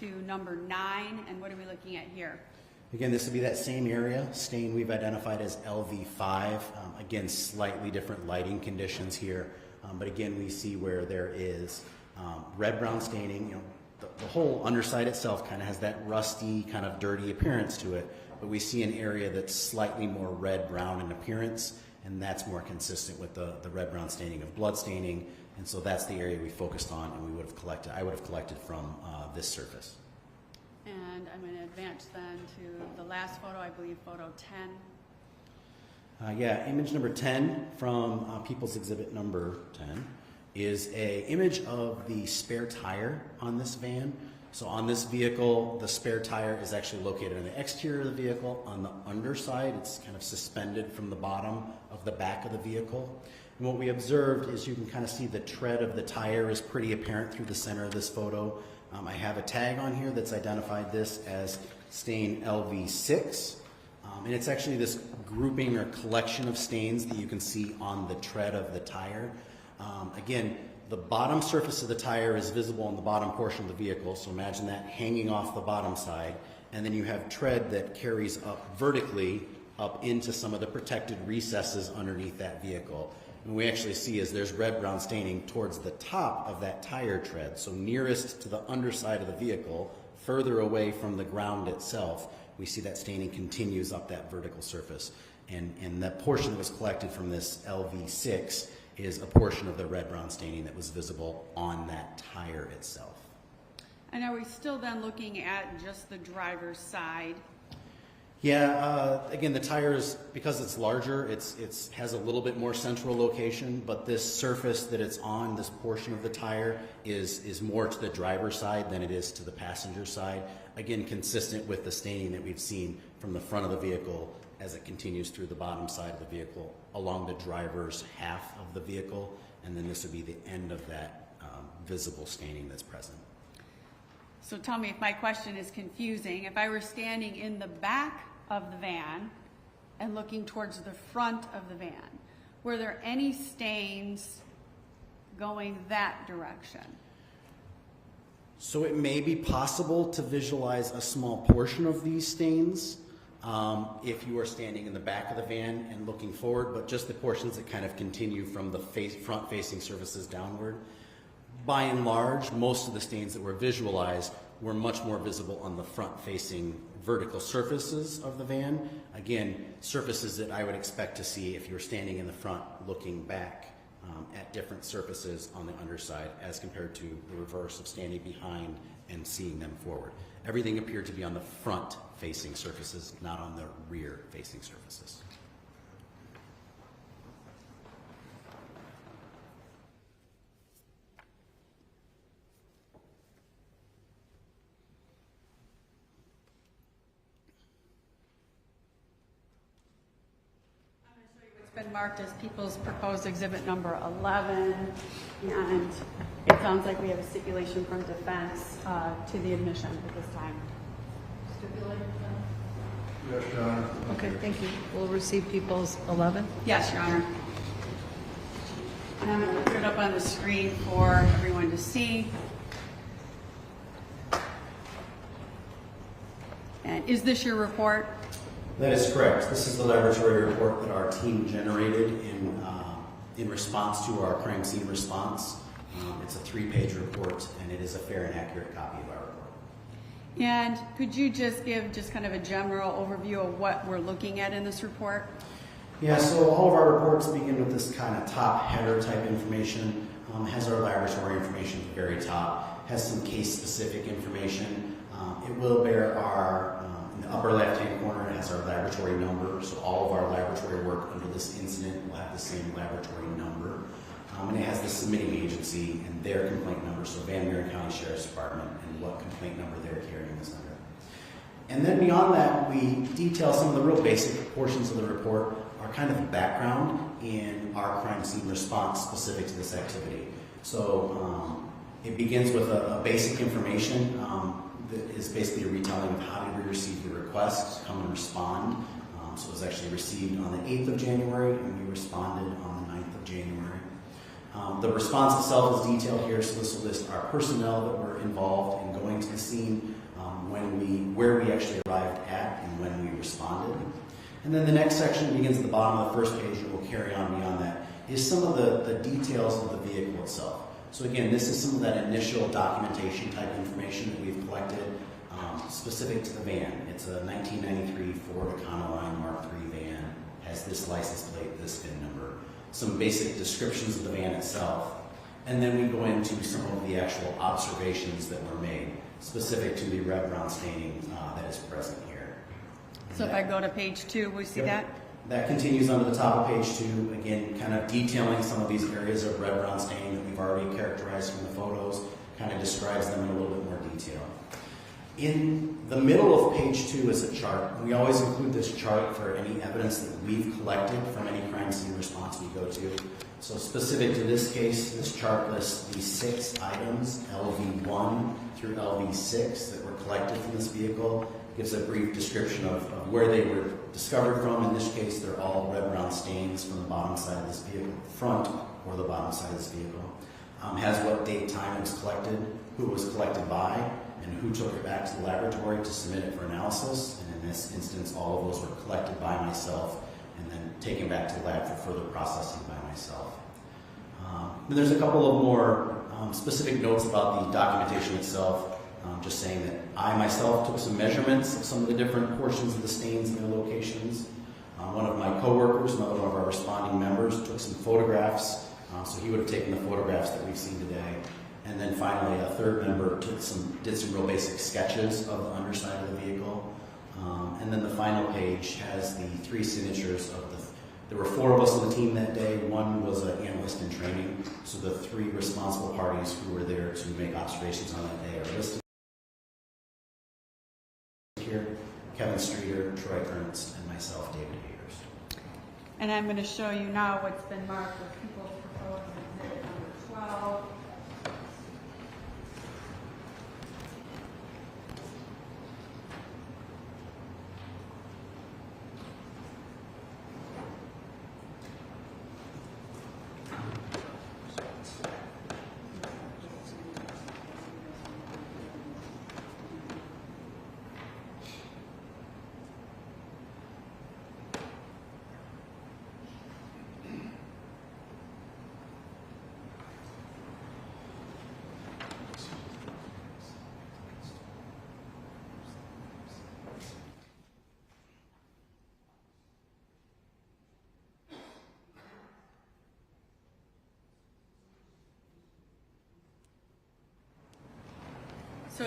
to number 9. And what are we looking at here? Again, this would be that same area, stain we've identified as LV5. Again, slightly different lighting conditions here. But again, we see where there is red-brown staining. You know, the whole underside itself kind of has that rusty, kind of dirty appearance to it. But we see an area that's slightly more red-brown in appearance, and that's more consistent with the red-brown staining of blood staining. And so that's the area we focused on, and I would have collected from this surface. And I'm going to advance then to the last photo, I believe photo 10. Yeah, image number 10 from People's Exhibit number 10 is an image of the spare tire on this van. So on this vehicle, the spare tire is actually located on the exterior of the vehicle. On the underside, it's kind of suspended from the bottom of the back of the vehicle. And what we observed is you can kind of see the tread of the tire is pretty apparent through the center of this photo. I have a tag on here that's identified this as stain LV6. And it's actually this grouping or collection of stains that you can see on the tread of the tire. Again, the bottom surface of the tire is visible in the bottom portion of the vehicle, so imagine that hanging off the bottom side. And then you have tread that carries up vertically up into some of the protected recesses underneath that vehicle. And we actually see is there's red-brown staining towards the top of that tire tread, so nearest to the underside of the vehicle, further away from the ground itself, we see that staining continues up that vertical surface. And that portion that was collected from this LV6 is a portion of the red-brown staining that was visible on that tire itself. And are we still then looking at just the driver's side? Yeah, again, the tires, because it's larger, it has a little bit more central location, but this surface that it's on, this portion of the tire, is more to the driver's side than it is to the passenger side. Again, consistent with the staining that we've seen from the front of the vehicle as it continues through the bottom side of the vehicle along the driver's half of the vehicle, and then this would be the end of that visible staining that's present. So tell me if my question is confusing. If I were standing in the back of the van and looking towards the front of the van, were there any stains going that direction? So it may be possible to visualize a small portion of these stains if you are standing in the back of the van and looking forward, but just the portions that kind of continue from the front-facing surfaces downward. By and large, most of the stains that were visualized were much more visible on the front-facing vertical surfaces of the van. Again, surfaces that I would expect to see if you were standing in the front looking back at different surfaces on the underside as compared to the reverse of standing behind and seeing them forward. Everything appeared to be on the front-facing surfaces, not on the rear-facing surfaces. It's been marked as People's Proposed Exhibit number 11, and it sounds like we have a stipulation from defense to the admission at this time. Stipulate? Yes, Your Honor. Okay, thank you. We'll receive People's 11. Yes, Your Honor. And I'm going to put it up on the screen for everyone to see. And is this your report? That is correct. This is the laboratory report that our team generated in response to our crime scene response. It's a 3-page report, and it is a fair and accurate copy of our report. And could you just give just kind of a general overview of what we're looking at in this report? Yeah, so all of our reports begin with this kind of top header type information. Has our laboratory information at the very top, has some case-specific information. It will bear our, in the upper left-hand corner, it has our laboratory number, so all of our laboratory work under this incident will have the same laboratory number. And it has the submitting agency and their complaint number, so Van Buren County Sheriff's Department, and what complaint number they're carrying this under. And then beyond that, we detail some of the real basic portions of the report, our kind of background in our crime scene response specific to this activity. So it begins with a basic information that is basically a retelling of how did we receive the request to come and respond. So it was actually received on the 8th of January, and we responded on the 9th of January. The response itself is detailed here, so this will list our personnel that were involved in going to the scene, where we actually arrived at, and when we responded. And then the next section begins at the bottom of the first page, and we'll carry on beyond that, is some of the details of the vehicle itself. So again, this is some of that initial documentation type information that we've collected specific to the van. It's a 1993 Ford Econoline Mark III van, has this license plate, this VIN number, some basic descriptions of the van itself. And then we go into some of the actual observations that were made specific to the red brown staining that is present here. So if I go to page 2, we see that? That continues onto the top of page 2, again, kind of detailing some of these areas of red brown staining that we've already characterized from the photos, kind of describes them in a little bit more detail. In the middle of page 2 is a chart. We always include this chart for any evidence that we've collected from any crime scene response we go to. So specific to this case, this chart lists the 6 items, LV1 through LV6, that were collected from this vehicle. Gives a brief description of where they were discovered from. In this case, they're all red-brown stains from the bottom side of this vehicle, front or the bottom side of this vehicle. Has what date, time it was collected, who it was collected by, and who took it back to the laboratory to submit it for analysis. And in this instance, all of those were collected by myself and then taken back to the lab for further processing by myself. And there's a couple of more specific notes about the documentation itself. Just saying that I myself took some measurements of some of the different portions of the stains and their locations. One of my coworkers, another one of our responding members, took some photographs. So he would have taken the photographs that we've seen today. And then finally, a third member did some real basic sketches of the underside of the vehicle. And then the final page has the 3 signatures of there were 4 of us on the team that day. One was an analyst in training. So the 3 responsible parties who were there to make observations on that day are listed here: Kevin Streeter, Troy Ernst, and myself, David Hayers. And I'm going to show you now what's been marked with people's proposed exhibit number 12. So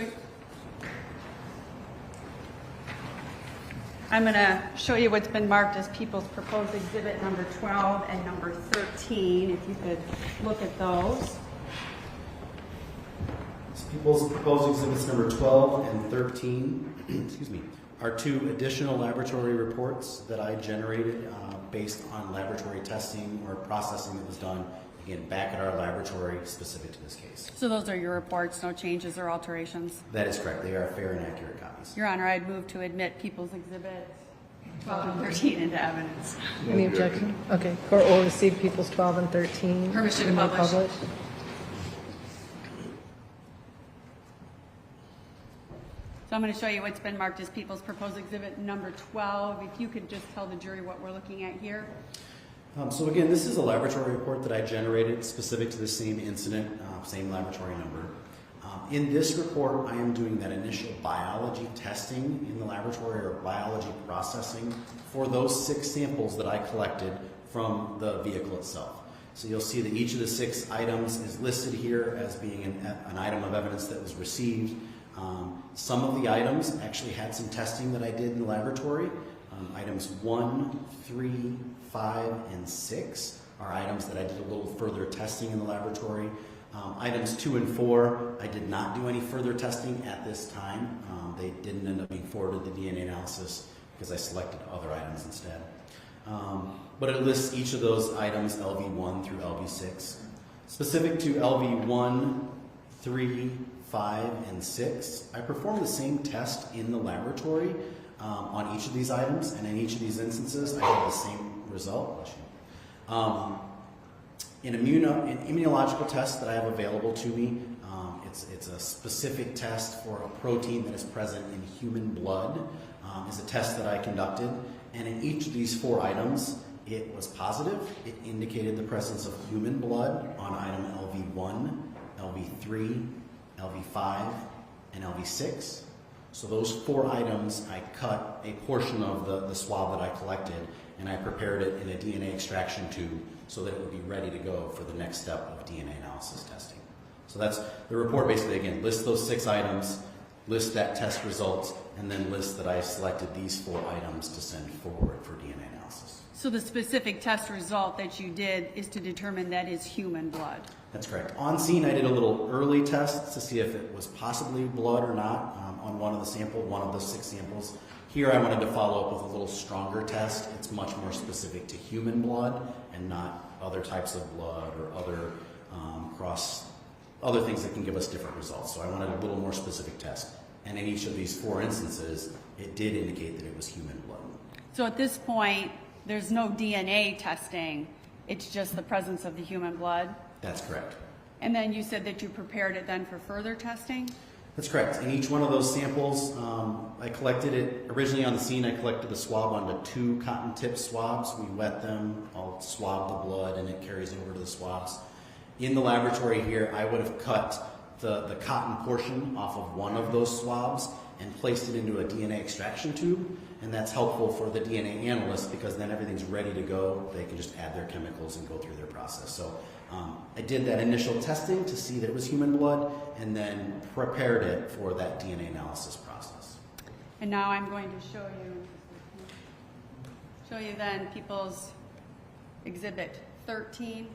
I'm going to show you what's been marked as people's proposed exhibit number 12 and number 13, if you could look at those. People's proposed exhibits number 12 and 13 excuse me, are 2 additional laboratory reports that I generated based on laboratory testing or processing that was done, again, back at our laboratory specific to this case. So those are your reports, no changes or alterations? That is correct. They are fair and accurate copies. Your Honor, I'd move to admit people's exhibits 12 and 13 into evidence. Any objection? Okay, court will receive people's 12 and 13. Permission to and will publish. So I'm going to show you what's been marked as people's proposed exhibit number 12. If you could just tell the jury what we're looking at here. So again, this is a laboratory report that I generated specific to the same incident, same laboratory number. In this report, I am doing that initial biology testing in the laboratory, or biology processing, for those 6 samples that I collected from the vehicle itself. So you'll see that each of the 6 items is listed here as being an item of evidence that was received. Some of the items actually had some testing that I did in the laboratory. Items 1, 3, 5, and 6 are items that I did a little further testing in the laboratory. Items 2 and 4, I did not do any further testing at this time. They didn't end up being forwarded to DNA analysis because I selected other items instead. But it lists each of those items, LV1 through LV6. Specific to LV1, 3, 5, and 6, I performed the same test in the laboratory on each of these items, and in each of these instances, I had the same result. In immunological tests that I have available to me, it's a specific test for a protein that is present in human blood. Is a test that I conducted, and in each of these 4 items, it was positive. It indicated the presence of human blood on item LV1, LV3, LV5, and LV6. So those 4 items, I cut a portion of the swab that I collected, and I prepared it in a DNA extraction tube so that it would be ready to go for the next step of DNA analysis testing. So that's the report. Basically, again, lists those 6 items, list that test results, and then list that I selected these 4 items to send forward for DNA analysis. So the specific test result that you did is to determine that is human blood? That's correct. On scene, I did a little early test to see if it was possibly blood or not on one of the 6 samples. Here, I wanted to follow up with a little stronger test. It's much more specific to human blood and not other types of blood or other things that can give us different results. So I wanted a little more specific test. And in each of these 4 instances, it did indicate that it was human blood. So at this point, there's no DNA testing. It's just the presence of the human blood? That's correct. And then you said that you prepared it then for further testing? That's correct. In each one of those samples, I collected it originally on the scene. I collected the swab onto 2 cotton tip swabs. We wet them. I'll swab the blood, and it carries over to the swabs. In the laboratory here, I would have cut the cotton portion off of one of those swabs and placed it into a DNA extraction tube, and that's helpful for the DNA analyst because then everything's ready to go. They can just add their chemicals and go through their process. So I did that initial testing to see that it was human blood and then prepared it for that DNA analysis process. And now I'm going to show you then People's Exhibit 13.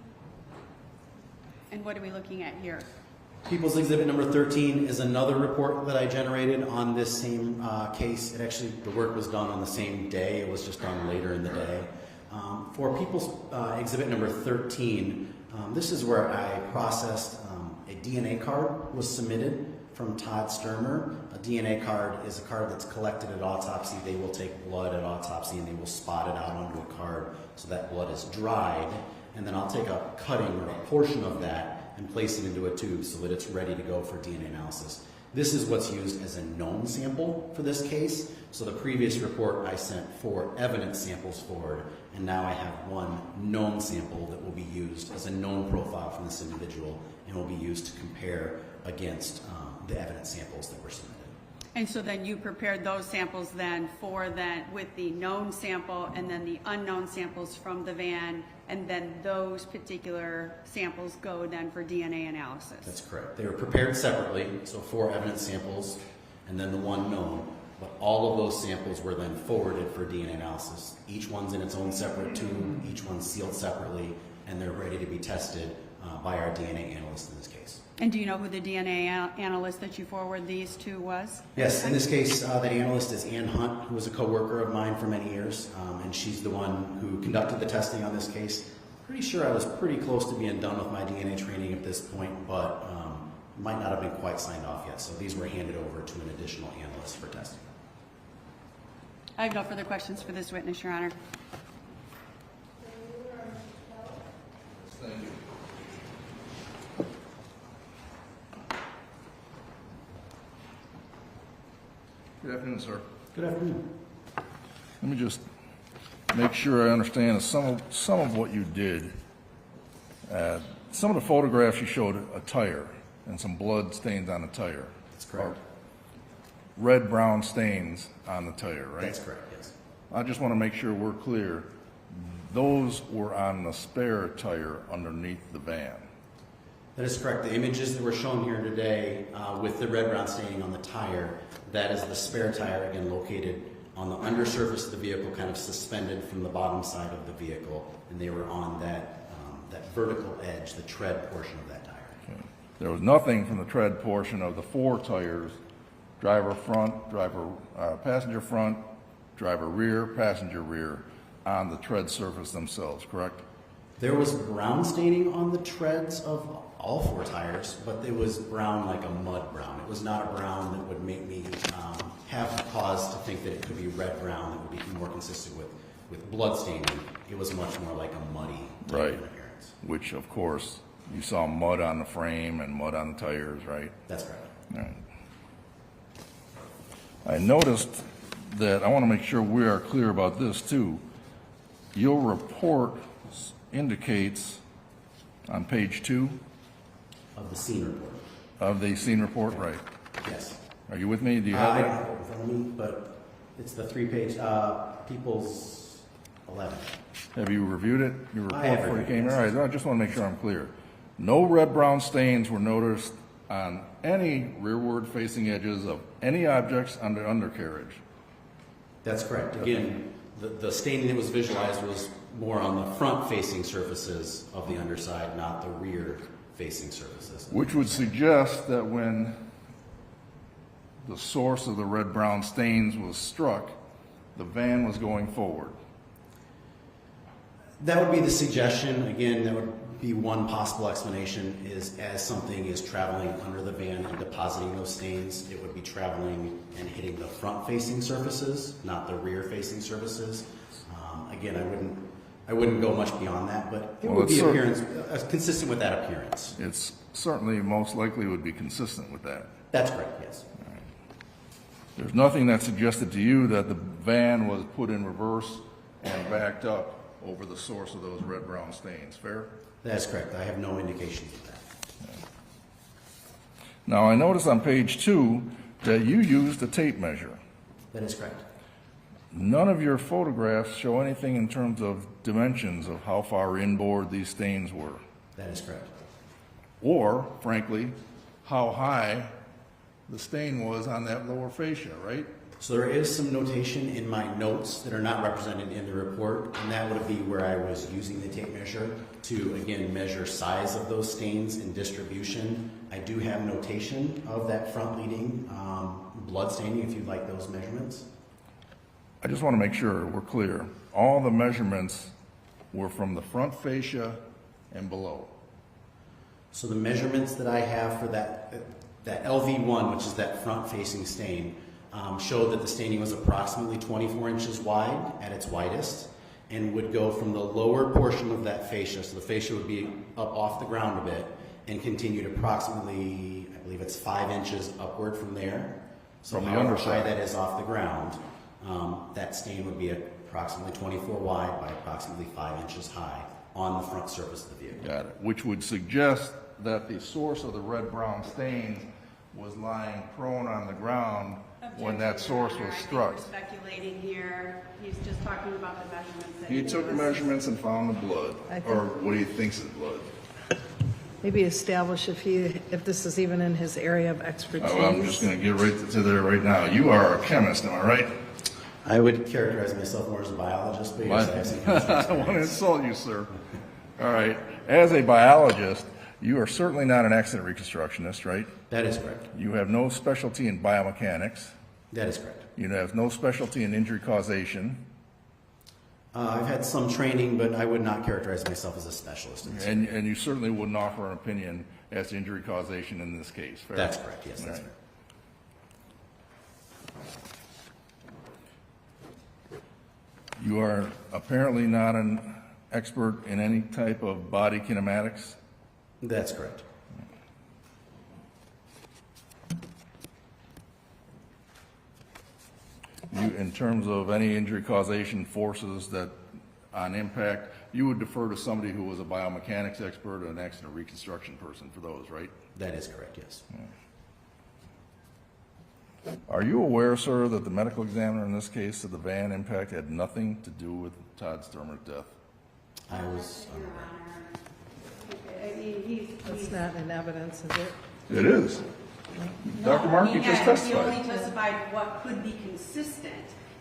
And what are we looking at here? People's Exhibit number 13 is another report that I generated on this same case. It actually, the work was done on the same day. It was just done later in the day. For People's Exhibit number 13, this is where I processed a DNA card was submitted from Todd Stermer. A DNA card is a card that's collected at autopsy. They will take blood at autopsy and they will spot it out onto a card so that blood is dried. And then I'll take a cutting or a portion of that and place it into a tube so that it's ready to go for DNA analysis. This is what's used as a known sample for this case. So the previous report I sent 4 evidence samples forward, and now I have 1 known sample that will be used as a known profile from this individual and will be used to compare against the evidence samples that were submitted. And so then you prepared those samples then with the known sample and then the unknown samples from the van, and then those particular samples go then for DNA analysis. That's correct. They were prepared separately, so 4 evidence samples and then the 1 known, but all of those samples were then forwarded for DNA analysis. Each one's in its own separate tube, each one's sealed separately, and they're ready to be tested by our DNA analyst in this case. And do you know who the DNA analyst that you forward these to was? Yes, in this case, the analyst is Ann Hunt, who was a coworker of mine for many years, and she's the one who conducted the testing on this case. Pretty sure I was pretty close to being done with my DNA training at this point, but might not have been quite signed off yet. So these were handed over to an additional analyst for testing. I have no further questions for this witness, Your Honor. Thank you. Good afternoon, sir. Good afternoon. Let me just make sure I understand some of what you did. Some of the photographs you showed a tire and some blood stains on the tire. That's correct. Red-brown stains on the tire, right? That's correct, yes. I just want to make sure we're clear. Those were on the spare tire underneath the van. That is correct. The images that were shown here today with the red-brown staining on the tire, that is the spare tire, again, located on the undersurface of the vehicle, kind of suspended from the bottom side of the vehicle, and they were on that vertical edge, the tread portion of that tire. Okay. There was nothing from the tread portion of the 4 tires, driver front, passenger front, driver rear, passenger rear, on the tread surface themselves, correct? There was brown staining on the treads of all 4 tires, but it was brown like a mud brown. It was not a brown that would make me have cause to think that it could be red brown that would be more consistent with blood staining. It was much more like a muddy type of appearance. Which, of course, you saw mud on the frame and mud on the tires, right? That's correct. All right. I noticed that, I want to make sure we are clear about this too. Your report indicates on page 2 of the scene report. Of the scene report, right? Yes. Are you with me? Do you I have don't it? have it in front of me, but it's the 3-page, People's 11. Have you reviewed it? Your I have report before you reviewed came it, here? All right, I just want to make sure I'm clear. No red-brown stains were noticed on any rearward-facing edges of any objects on the undercarriage. That's correct. Again, the staining that was visualized was more on the front-facing surfaces of the underside, not the rear-facing surfaces. Which would suggest that when the source of the red-brown stains was struck, the van was going forward. That would be the suggestion. Again, that would be one possible explanation, is as something is traveling under the van and depositing those stains, it would be traveling and hitting the front-facing surfaces, not the rear-facing surfaces. Again, I wouldn't go much beyond that, but it would be appearance consistent with that appearance. It's certainly most likely would be consistent with that. That's correct, yes. There's nothing that suggested to you that the van was put in reverse and backed up over the source of those red-brown stains, fair? That's correct. I have no indications of that. Now, I notice on page 2 that you used a tape measure. That is correct. None of your photographs show anything in terms of dimensions of how far inboard these stains were. That is correct. Or, frankly, how high the stain was on that lower fascia, right? So there is some notation in my notes that are not represented in the report, and that would be where I was using the tape measure to, again, measure size of those stains and distribution. I do have notation of that front-leading blood staining, if you'd like those measurements. I just want to make sure we're clear. All the measurements were from the front fascia and below. So the measurements that I have for that LV1, which is that front-facing stain, showed that the staining was approximately 24 inches wide at its widest and would go from the lower portion of that fascia, so the fascia would be up off the ground a bit, and continued approximately, I believe it's 5 inches upward from there. So From the however underside. high that is off the ground, that stain would be approximately 24 wide by approximately 5 inches high on the front surface of the vehicle. Got it. Which would suggest that the source of the red-brown stains was lying prone on the ground when that source was struck. We're speculating here. He's just talking about the measurements. That He took the measurements and found the blood, or what he thinks is blood. Maybe establish if this is even in his area of expertise. Oh, I'm just going to get right to there right now. You are a chemist, am I right? I would characterize myself more as a biologist, but yes, I have some chemistry I don't want to experience. insult you, sir. All right. As a biologist, you are certainly not an accident reconstructionist, right? That is correct. You have no specialty in biomechanics. That is correct. You have no specialty in injury causation. I've had some training, but I would not characterize myself as a specialist in this. And you certainly wouldn't offer an opinion as to injury causation in this case, fair? That's correct, yes, that's All right. You are apparently not an expert in any type of body kinematics? That's correct. You, in terms of any injury causation forces that on impact, you would defer to somebody who was a biomechanics expert or an accident reconstruction person for those, right? That is correct, yes. Are you aware, sir, that the medical examiner in this case said the van impact had nothing to do with Todd Stermer's death? I was That's not in evidence, is it? It is. Dr. Markey just He testified. only testified what could be consistent.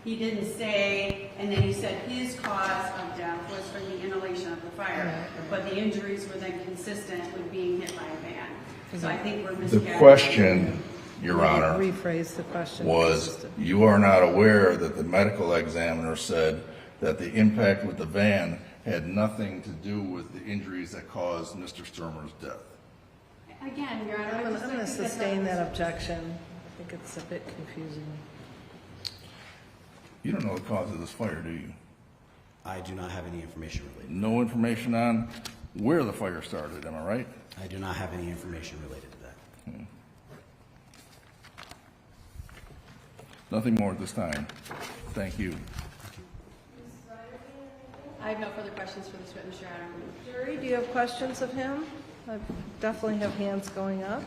He didn't say, and then he said his cause of death was from the inhalation of the fire, but the injuries were then consistent with being hit by a van. So I think we're The miscatching. question, Your Honor, Rephrase the question. was you are not aware that the medical examiner said that the impact with the van had nothing to do with the injuries that caused Mr. Stermer's death. Again, Your Honor, I'm I just going to think sustain that objection. I think it's a bit confusing. You don't know the cause of this fire, do you? I do not have any information related. No information on where the fire started, am I right? I do not have any information related to that. Nothing more at this time. Thank you. I have no further questions for this witness, Your Honor. Jury, do you have questions of him? I definitely have hands going up.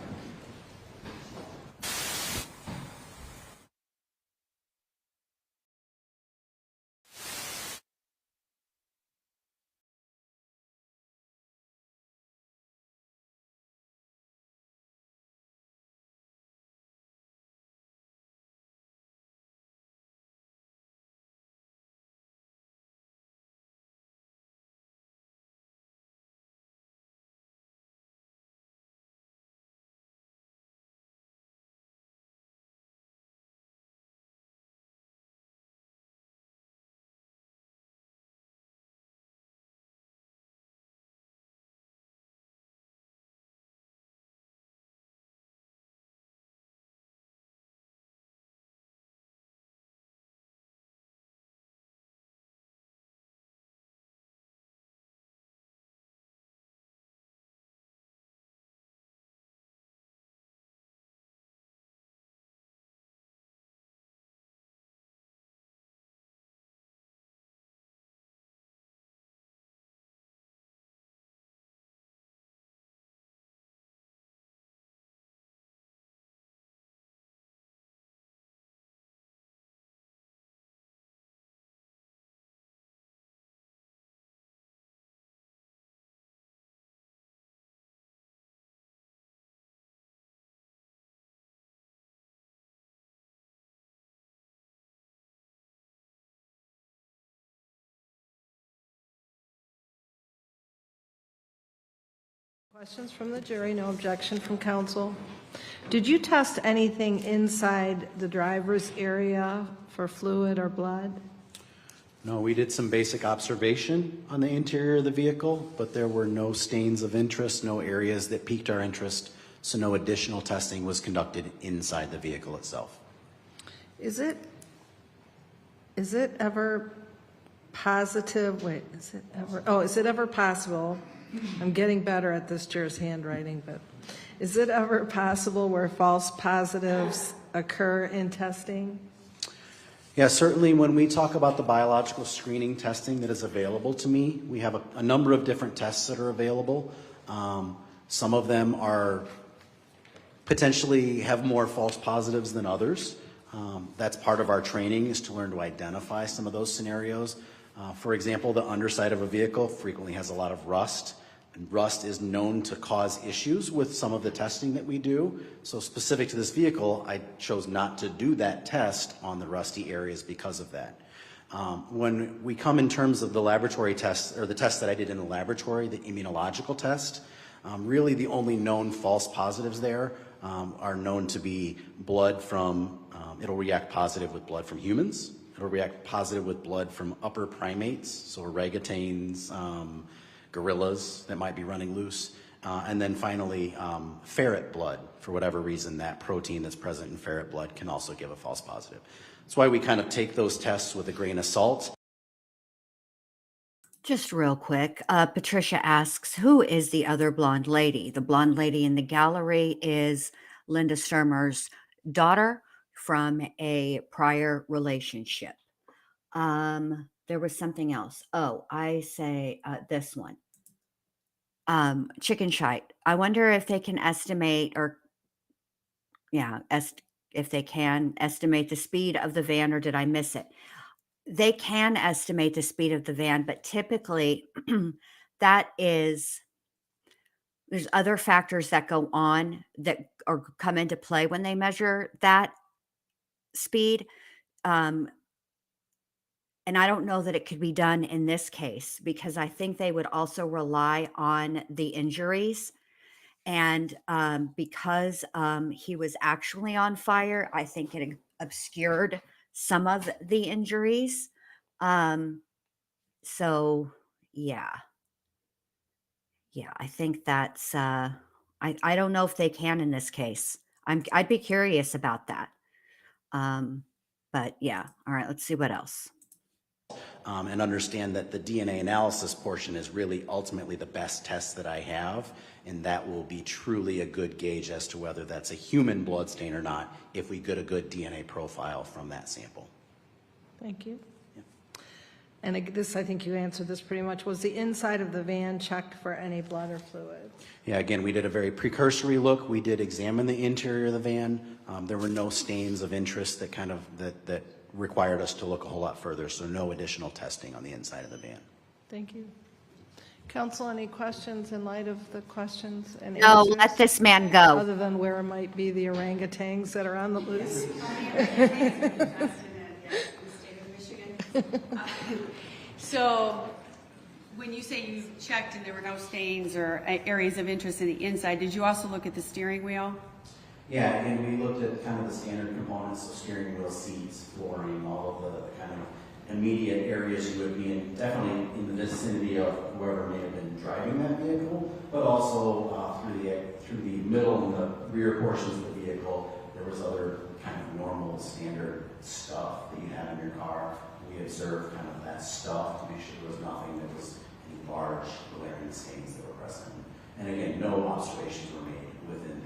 Questions from the jury, no objection from counsel. Did you test anything inside the driver's area for fluid or blood? No, we did some basic observation on the interior of the vehicle, but there were no stains of interest, no areas that piqued our interest, so no additional testing was conducted inside the vehicle itself. Is it ever positive, is it ever possible, I'm getting better at this juror's handwriting, but is it ever possible where false positives occur in testing? Yeah, certainly when we talk about the biological screening testing that is available to me, we have a number of different tests that are available. Some of them are potentially have more false positives than others. That's part of our training, is to learn to identify some of those scenarios. For example, the underside of a vehicle frequently has a lot of rust. And rust is known to cause issues with some of the testing that we do. So specific to this vehicle, I chose not to do that test on the rusty areas because of that. When we come in terms of the laboratory tests, or the test that I did in the laboratory, the immunological test, really the only known false positives there are known to be blood from, it'll react positive with blood from humans. It'll react positive with blood from upper primates, so orangutans, gorillas that might be running loose. And then finally, ferret blood. For whatever reason, that protein that's present in ferret blood can also give a false positive. That's why we kind of take those tests with a grain of salt. Just real quick, Patricia asks, who is the other blonde lady? The blonde lady in the gallery is Linda Stermer's daughter from a prior relationship. There was something else. Oh, I say this one. Chicken shite. I wonder if they can estimate, or if they can estimate the speed of the van, or did I miss it? They can estimate the speed of the van, but typically there's other factors that go on that or come into play when they measure that speed. And I don't know that it could be done in this case, because I think they would also rely on the injuries. And because he was actually on fire, I think it obscured some of the injuries. So yeah, I think that's, I don't know if they can in this case. I'd be curious about that. But yeah, all right, let's see what else. And understand that the DNA analysis portion is really ultimately the best test that I have, and that will be truly a good gauge as to whether that's a human blood stain or not, if we get a good DNA profile from that sample. Thank you. And this, I think you answered this pretty much. Was the inside of the van checked for any blood or fluid? Yeah, again, we did a very precursory look. We did examine the interior of the van. There were no stains of interest that required us to look a whole lot further, so no additional testing on the inside of the van. Thank you. Counsel, any questions in light of the questions and No, answers? let this man go. Other than where might be the orangutans that are on the loose? So when you say you checked and there were no stains or areas of interest in the inside, did you also look at the steering wheel? Yeah, and we looked at kind of the standard components of steering wheel, seats, flooring, all of the kind of immediate areas you would be in, definitely in the vicinity of whoever may have been driving that vehicle, but also through the middle and the rear portions of the vehicle, there was other kind of normal standard stuff that you have in your car. We observed kind of that stuff to make sure there was nothing that was any large glaring stains that were present. And again, no observations were made within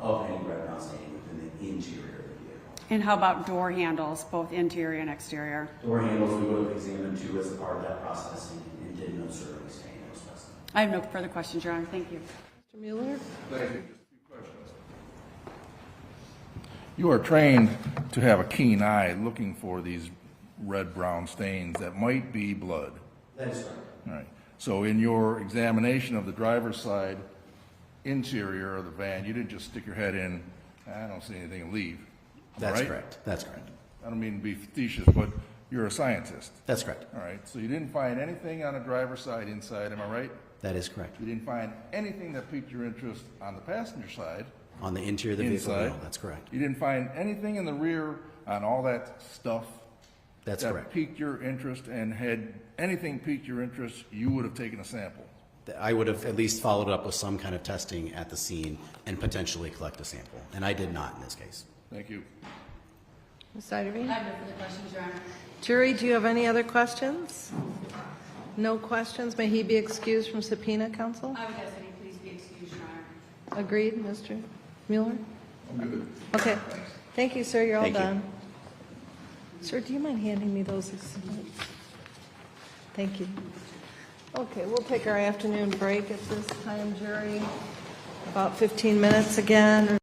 of any red brown staining within the interior of the vehicle. And how about door handles, both interior and exterior? Door handles we would have examined too as a part of that process and didn't observe any stain that was present. I have no further questions, Your Honor. Thank you. Mr. Mueller? Thank you. Just a few questions. You are trained to have a keen eye looking for these red-brown stains that might be blood. That is right. All right. So in your examination of the driver's side interior of the van, you didn't just stick your head in, I don't see anything, and leave. That's right? correct. That's correct. I don't mean to be facetious, but you're a scientist. That's correct. All right. So you didn't find anything on the driver's side inside, am I right? That is correct. You didn't find anything that piqued your interest on the passenger side. On the interior of the vehicle, Inside. no, that's correct. You didn't find anything in the rear on all that stuff. That's that correct. piqued your interest, and had anything piqued your interest, you would have taken a sample. I would have at least followed up with some kind of testing at the scene and potentially collect a sample, and I did not in this case. Thank you. Ms. Ivey? I have no further questions, Your Honor. Jury, do you have any other questions? No questions. May he be excused from subpoena, counsel? I would ask that he please be excused, Your Honor. Agreed, Mr. Mueller? Okay. Thank you, sir. You're all Thank you. done. Sir, do you mind handing me those exhibits? Thank you. Okay, we'll take our afternoon break at this time, jury. About 15 minutes again.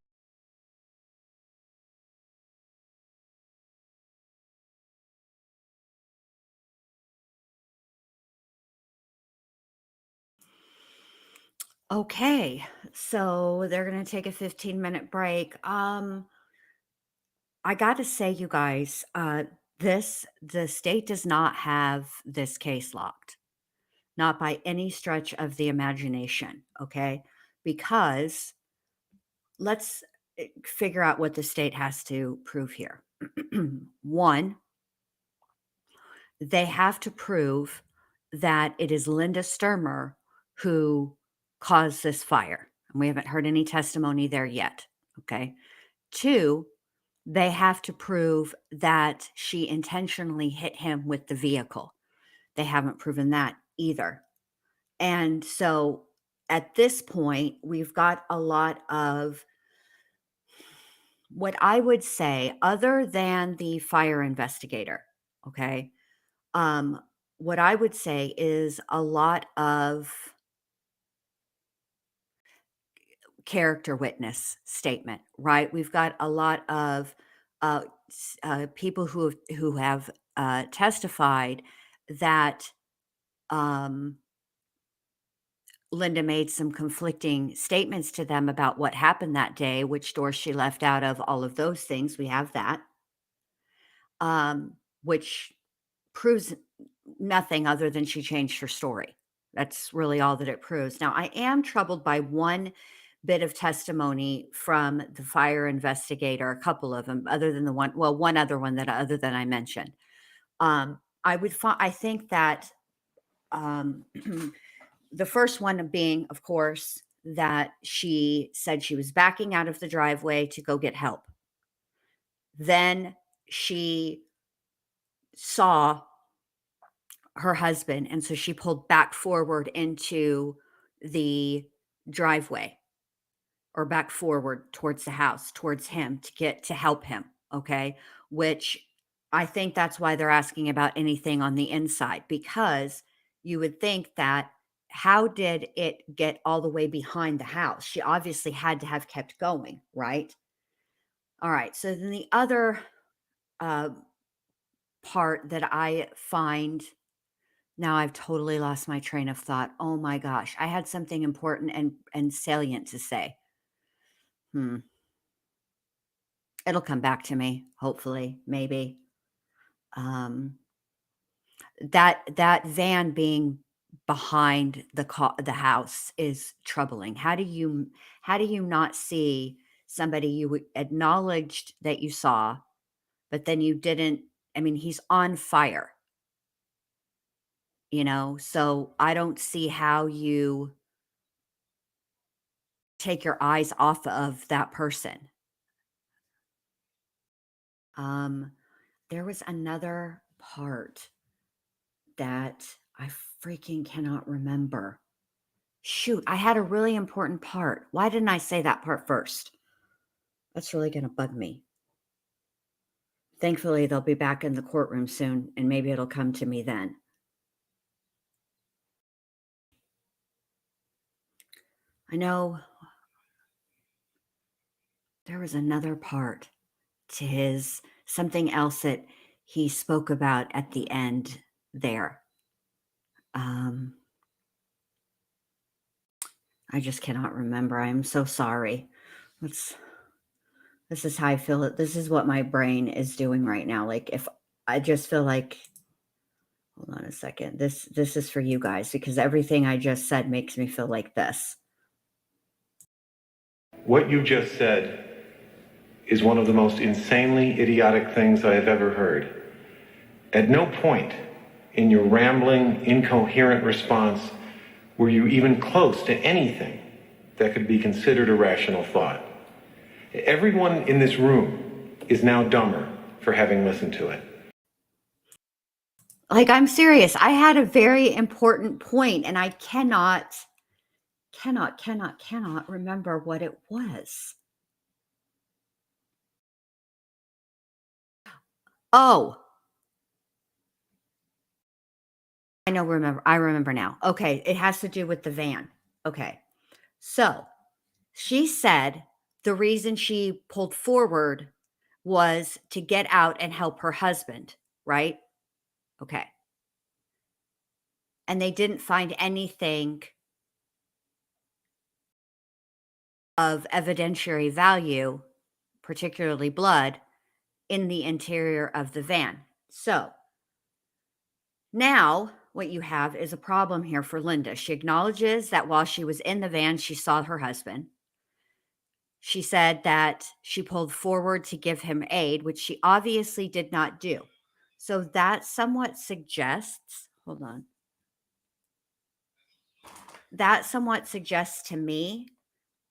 Okay, so they're going to take a 15-minute break. I got to say, you guys, the state does not have this case locked, not by any stretch of the imagination, okay? Because let's figure out what the state has to prove here. One, they have to prove that it is Linda Stermer who caused this fire. And we haven't heard any testimony there yet. Okay. Two, they have to prove that she intentionally hit him with the vehicle. They haven't proven that either. And so at this point, we've got a lot of what I would say, other than the fire investigator. Okay. What I would say is a lot of character witness statement, right? We've got a lot of people who have testified that Linda made some conflicting statements to them about what happened that day, which door she left out of, all of those things. We have that, which proves nothing other than she changed her story. That's really all that it proves. Now, I am troubled by one bit of testimony from the fire investigator, a couple of them, other than the one, well, one other one that other than I mentioned. I think that the first one being, of course, that she said she was backing out of the driveway to go get help. Then she saw her husband, and so she pulled back forward into the driveway, or back forward towards the house, towards him, to help him. Okay. Which I think that's why they're asking about anything on the inside, because you would think that how did it get all the way behind the house? She obviously had to have kept going, right? All right. So then the other part that I find, now I've totally lost my train of thought. Oh my gosh. I had something important and salient to say. It'll come back to me, hopefully, maybe. That van being behind the house is troubling. How do you not see somebody you acknowledged that you saw, but then you didn't? I mean, he's on fire, so I don't see how you take your eyes off of that person. There was another part that I freaking cannot remember. Shoot, I had a really important part. Why didn't I say that part first? That's really going to bug me. Thankfully, they'll be back in the courtroom soon, and maybe it'll come to me then. I know there was another part to something else that he spoke about at the end there. I just cannot remember. I'm so sorry. This is how I feel. This is what my brain is doing right now. Like, if I just feel like, Hold on a second. This is for you guys because everything I just said makes me feel like this. What you just said is one of the most insanely idiotic things I have ever heard. At no point in your rambling, incoherent response were you even close to anything that could be considered a rational thought. Everyone in this room is now dumber for having listened to it. Like, I'm serious. I had a very important point and I cannot remember what it was. Oh, I remember now. Okay. It has to do with the van. Okay. So she said the reason she pulled forward was to get out and help her husband, right? Okay. And they didn't find anything of evidentiary value, particularly blood, in the interior of the van. So now what you have is a problem here for Linda. She acknowledges that while she was in the van, she saw her husband. She said that she pulled forward to give him aid, which she obviously did not do. So that somewhat suggests, hold on. That somewhat suggests to me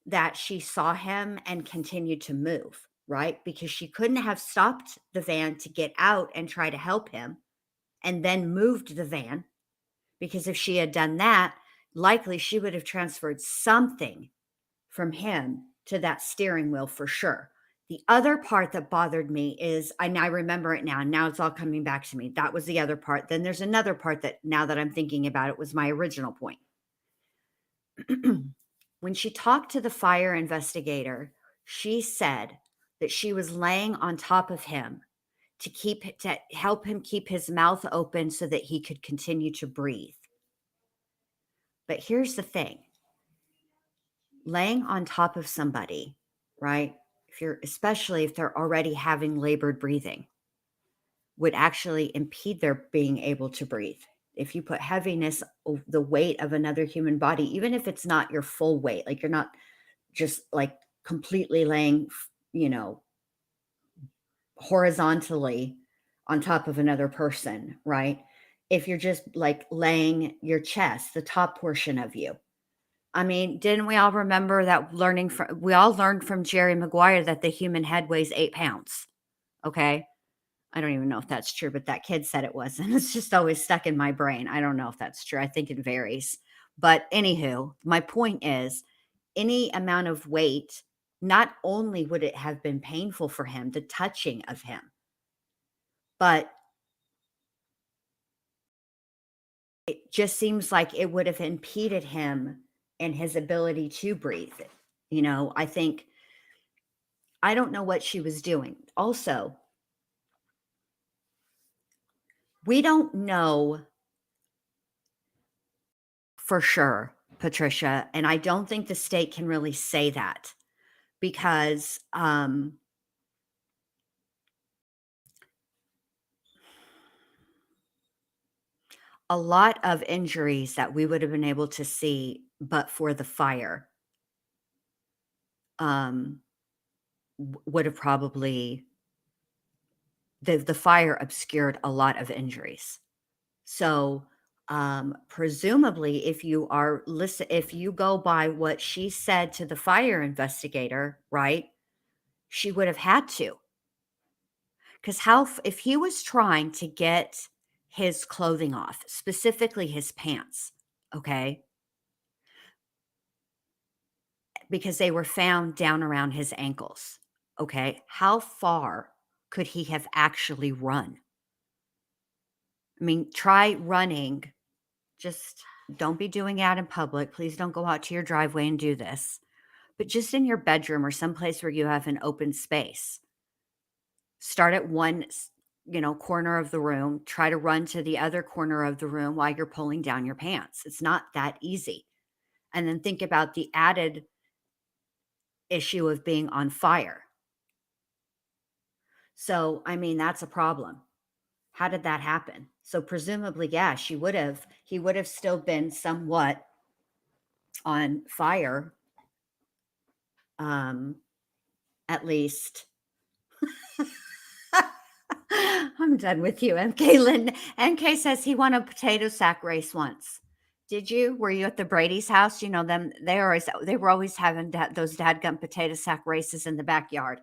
that she saw him and continued to move, right? Because she couldn't have stopped the van to get out and try to help him and then moved the van. Because if she had done that, likely she would have transferred something from him to that steering wheel for sure. The other part that bothered me is, I remember it now. Now it's all coming back to me. That was the other part. Then there's another part that now that I'm thinking about it was my original point. When she talked to the fire investigator, she said that she was laying on top of him to help him keep his mouth open so that he could continue to breathe. But here's the thing. Laying on top of somebody, right? Especially if they're already having labored breathing, would actually impede their being able to breathe. If you put heaviness, the weight of another human body, even if it's not your full weight, like you're not just like completely laying, horizontally on top of another person, right? If you're just like laying your chest, the top portion of you. I mean, didn't we all remember that we all learned from Jerry Maguire that the human head weighs 8 pounds. Okay. I don't even know if that's true, but that kid said it was. And it's just always stuck in my brain. I don't know if that's true. I think it varies. But anywho, my point is any amount of weight, not only would it have been painful for him, the touching of him, but it just seems like it would have impeded him and his ability to breathe. I don't know what she was doing. Also, we don't know for sure, Patricia, and I don't think the state can really say that because a lot of injuries that we would have been able to see but for the fire would have probably the fire obscured a lot of injuries. So presumably if you go by what she said to the fire investigator, right, she would have had to. Because if he was trying to get his clothing off, specifically his pants, okay, because they were found down around his ankles, okay, how far could he have actually run? I mean, try running. Just don't be doing it out in public. Please don't go out to your driveway and do this. But just in your bedroom or someplace where you have an open space. Start at one, corner of the room. Try to run to the other corner of the room while you're pulling down your pants. It's not that easy. And then think about the added issue of being on fire. So, I mean, that's a problem. How did that happen? So presumably, yeah, he would have still been somewhat on fire, at least. I'm done with you, MK. Lynn. MK says he won a potato sack race once. Did you? Were you at the Brady's house? You know them. They were always having those dadgum potato sack races in the backyard.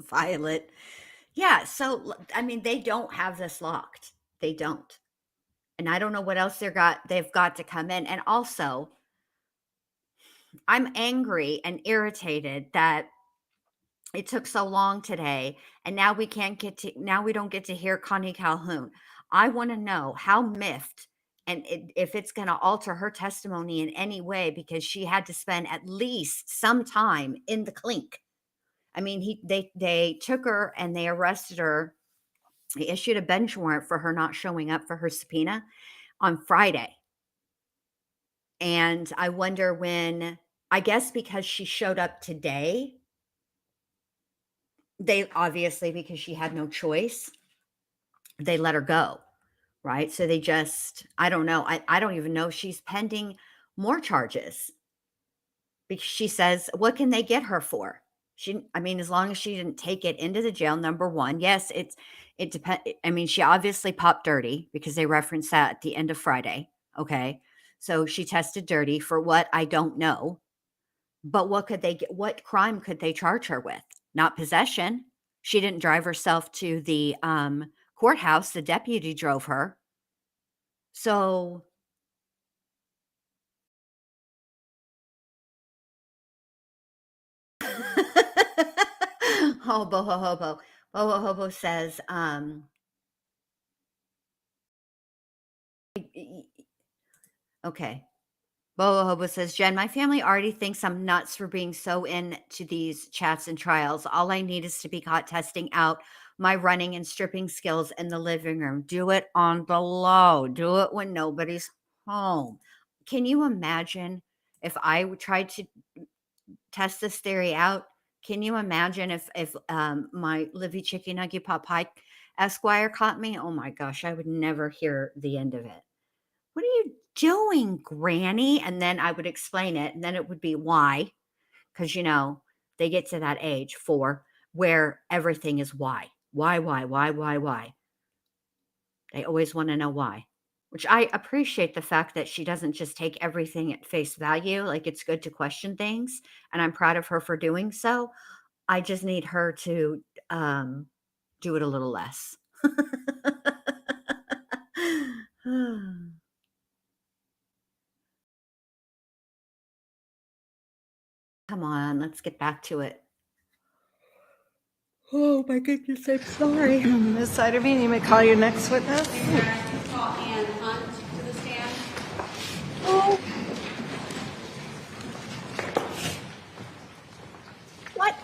Violet. Yeah. So I mean, they don't have this locked. They don't. And I don't know what else they've got to come in. And also, I'm angry and irritated that it took so long today, and now we don't get to hear Connie Calhoun. I want to know how miffed and if it's going to alter her testimony in any way, because she had to spend at least some time in the clink. I mean, they took her and they arrested her. They issued a bench warrant for her not showing up for her subpoena on Friday. And I wonder when, I guess because she showed up today, they obviously, because she had no choice, they let her go, right? So they just, I don't know. I don't even know if she's pending more charges, because she says, what can they get her for? I mean, as long as she didn't take it into the jail, number one. Yes, it depends. I mean, she obviously popped dirty, because they referenced that at the end of Friday. Okay. So she tested dirty for what? I don't know. But what crime could they charge her with? Not possession. She didn't drive herself to the courthouse. The deputy drove her. So Hobo Hobo. Boho Hobo says, okay. Boho Hobo says, Jen, my family already thinks I'm nuts for being so into these chats and trials. All I need is to be caught testing out my running and stripping skills in the living room. Do it on the low. Do it when nobody's home. Can you imagine if I tried to test this theory out? Can you imagine if my Livy Chicky Nuggy Pot Pie Esquire caught me? Oh my gosh, I would never hear the end of it. What are you doing, Granny? And then I would explain it, and then it would be why. Because, they get to that age, 4, where everything is why. Why? They always want to know why, which I appreciate the fact that she doesn't just take everything at face value. Like, it's good to question things, and I'm proud of her for doing so. I just need her to do it a little less. Come on, let's get back to it. Oh my goodness, I'm sorry. Ms. Siderbean, you may call your next witness. Call Ann Hunt to the stand. Oh. What?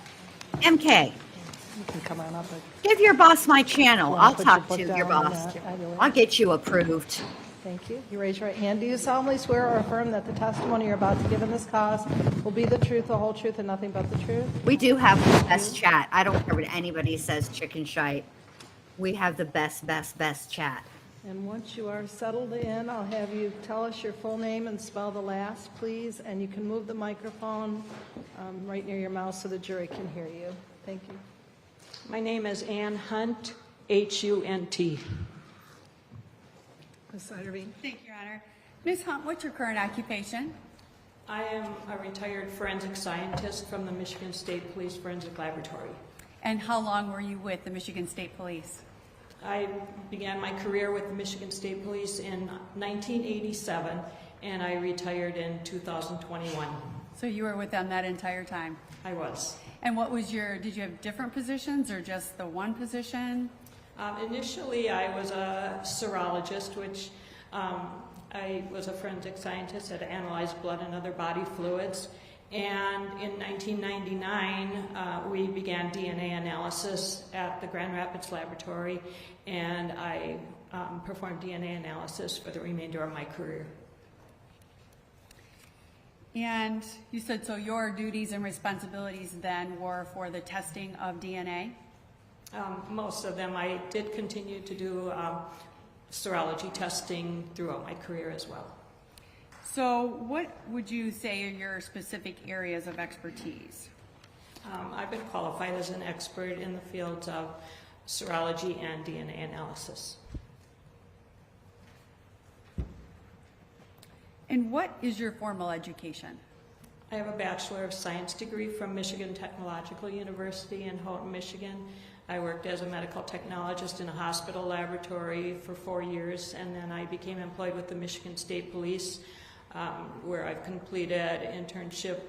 MK. You can come on up. Give your boss my channel. Wanna I'll put talk your to foot your down on boss. that either way? I'll get you approved. Thank you. You raise your right hand. Do you solemnly swear or affirm that the testimony you're about to give in this cause will be the truth, the whole truth, and nothing but the truth? We do have the best chat. I don't care what anybody says, chicken shite. We have the best chat. And once you are settled in, I'll have you tell us your full name and spell the last, please. And you can move the microphone right near your mouth so the jury can hear you. Thank you. My name is Ann Hunt, H-U-N-T. Ms. Siderbean. Thank you, Your Honor. Ms. Hunt, what's your current occupation? I am a retired forensic scientist from the Michigan State Police Forensic Laboratory. And how long were you with the Michigan State Police? I began my career with the Michigan State Police in 1987, and I retired in 2021. So you were with them that entire time? I was. And what was did you have different positions or just the one position? Initially, I was a serologist, which I was a forensic scientist that analyzed blood and other body fluids. And in 1999, we began DNA analysis at the Grand Rapids Laboratory, and I performed DNA analysis for the remainder of my career. And you said, so your duties and responsibilities then were for the testing of DNA? Most of them. I did continue to do serology testing throughout my career as well. So what would you say are your specific areas of expertise? I've been qualified as an expert in the fields of serology and DNA analysis. And what is your formal education? I have a Bachelor of Science degree from Michigan Technological University in Houghton, Michigan. I worked as a medical technologist in a hospital laboratory for 4 years, and then I became employed with the Michigan State Police, where I've completed internship,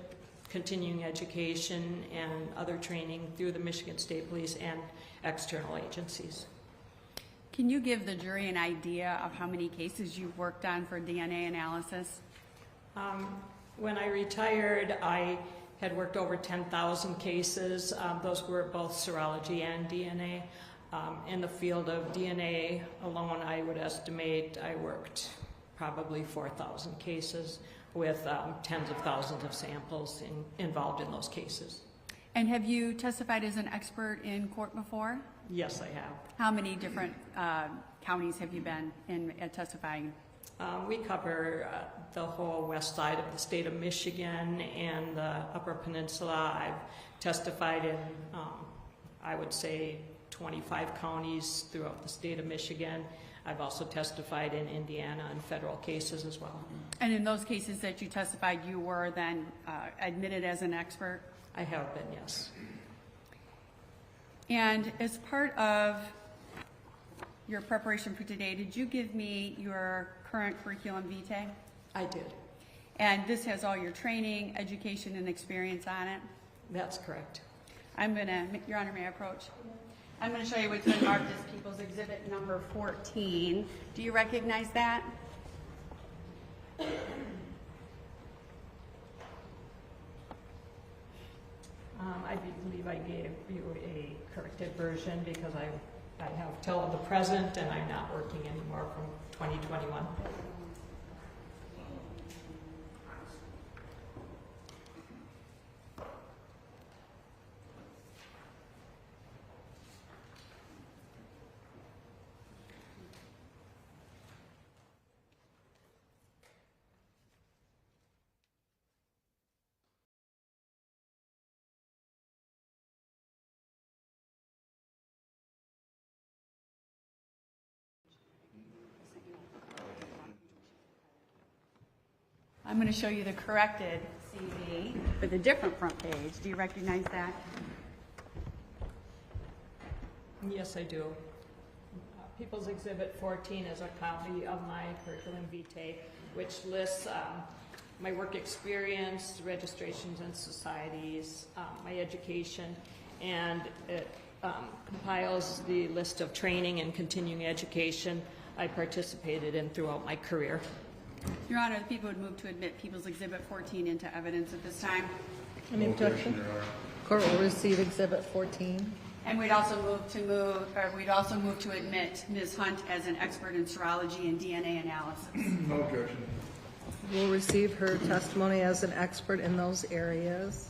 continuing education, and other training through the Michigan State Police and external agencies. Can you give the jury an idea of how many cases you've worked on for DNA analysis? When I retired, I had worked over 10,000 cases. Those were both serology and DNA. In the field of DNA alone, I would estimate I worked probably 4,000 cases with tens of thousands of samples involved in those cases. And have you testified as an expert in court before? Yes, I have. How many different counties have you been in testifying? We cover the whole west side of the state of Michigan and the Upper Peninsula. I've testified in, I would say, 25 counties throughout the state of Michigan. I've also testified in Indiana in federal cases as well. And in those cases that you testified, you were then admitted as an expert? I have been, yes. And as part of your preparation for today, did you give me your current curriculum vitae? I did. And this has all your training, education, and experience on it? That's correct. I'm going to, Your Honor, may I approach? I'm going to show you what's been marked as People's Exhibit number 14. Do you recognize that? I believe I gave you a corrected version because I have till the present and I'm not working anymore from 2021. I'm going to show you the corrected CV with a different front page. Do you recognize that? Yes, I do. People's Exhibit 14 is a copy of my curriculum vitae, which lists my work experience, registrations in societies, my education, and it compiles the list of training and continuing education I participated in throughout my career. Your Honor, the people would move to admit People's Exhibit 14 into evidence at this time. Any objection? Court will receive Exhibit 14. And we'd also move to admit Ms. Hunt as an expert in serology and DNA analysis. No objection. We'll receive her testimony as an expert in those areas.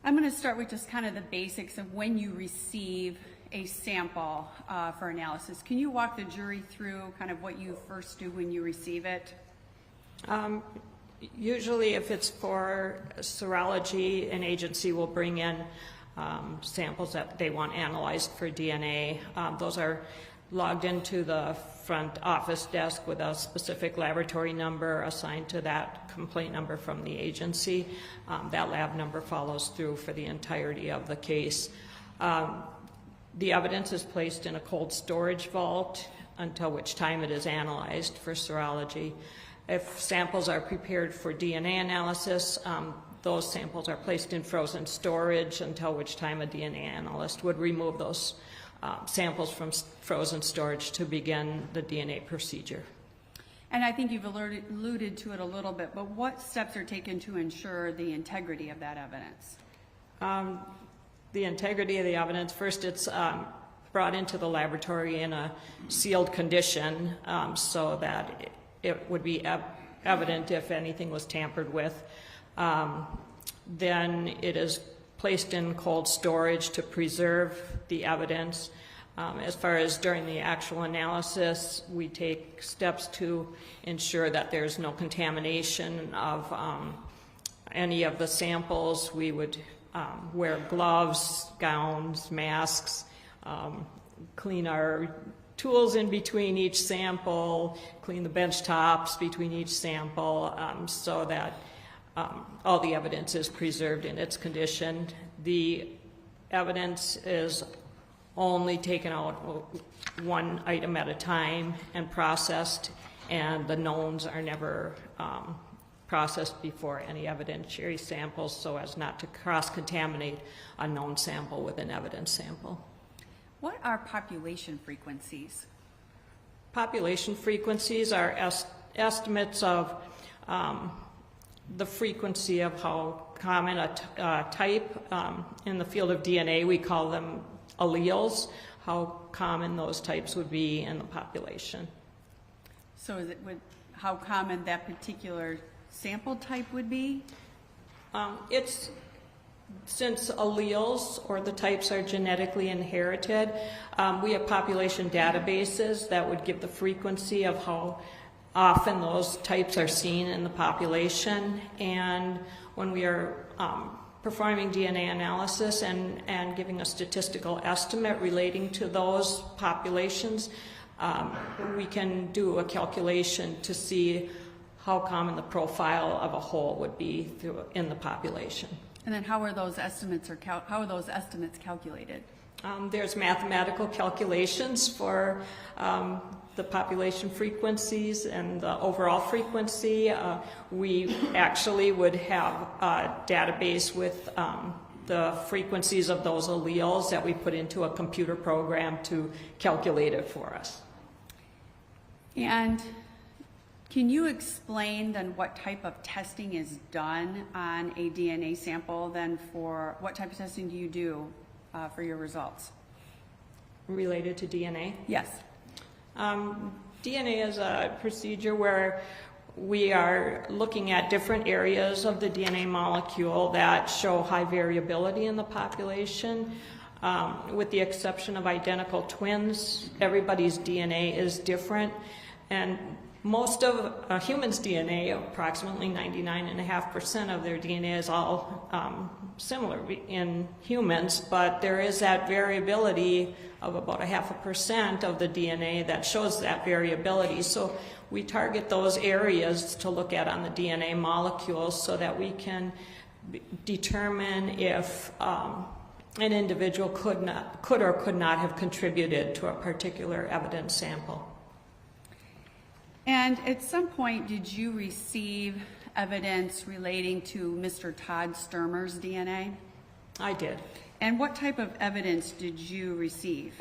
I'm going to start with just kind of the basics of when you receive a sample for analysis. Can you walk the jury through kind of what you first do when you receive it? Usually if it's for serology, an agency will bring in samples that they want analyzed for DNA. Those are logged into the front office desk with a specific laboratory number assigned to that complaint number from the agency. That lab number follows through for the entirety of the case. The evidence is placed in a cold storage vault until which time it is analyzed for serology. If samples are prepared for DNA analysis, those samples are placed in frozen storage until which time a DNA analyst would remove those samples from frozen storage to begin the DNA procedure. And I think you've alluded to it a little bit, but what steps are taken to ensure the integrity of that evidence? the integrity of the evidence, first it's brought into the laboratory in a sealed condition so that it would be evident if anything was tampered with. Then it is placed in cold storage to preserve the evidence. As far as during the actual analysis, we take steps to ensure that there's no contamination of any of the samples. We would wear gloves, gowns, masks, clean our tools in between each sample, clean the bench tops between each sample so that all the evidence is preserved in its condition. The evidence is only taken out one item at a time and processed, and the knowns are never processed before any evidentiary samples so as not to cross-contaminate a known sample with an evidence sample. What are population frequencies? Population frequencies are estimates of the frequency of how common a type. In the field of DNA, we call them alleles, how common those types would be in the population. So is it how common that particular sample type would be? It's since alleles or the types are genetically inherited, we have population databases that would give the frequency of how often those types are seen in the population. And when we are performing DNA analysis and giving a statistical estimate relating to those populations, we can do a calculation to see how common the profile of a whole would be in the population. And then how are those estimates calculated? There's mathematical calculations for the population frequencies and the overall frequency. We actually would have a database with the frequencies of those alleles that we put into a computer program to calculate it for us. And can you explain then what type of testing is done on a DNA sample then for, what type of testing do you do for your results? Related to DNA? Yes. DNA is a procedure where we are looking at different areas of the DNA molecule that show high variability in the population. With the exception of identical twins, everybody's DNA is different. And most of a human's DNA, approximately 99.5% of their DNA is all similar in humans, but there is that variability of about 0.5% of the DNA that shows that variability. So we target those areas to look at on the DNA molecules so that we can determine if an individual could or could not have contributed to a particular evidence sample. And at some point, did you receive evidence relating to Mr. Todd Stermer's DNA? I did. And what type of evidence did you receive?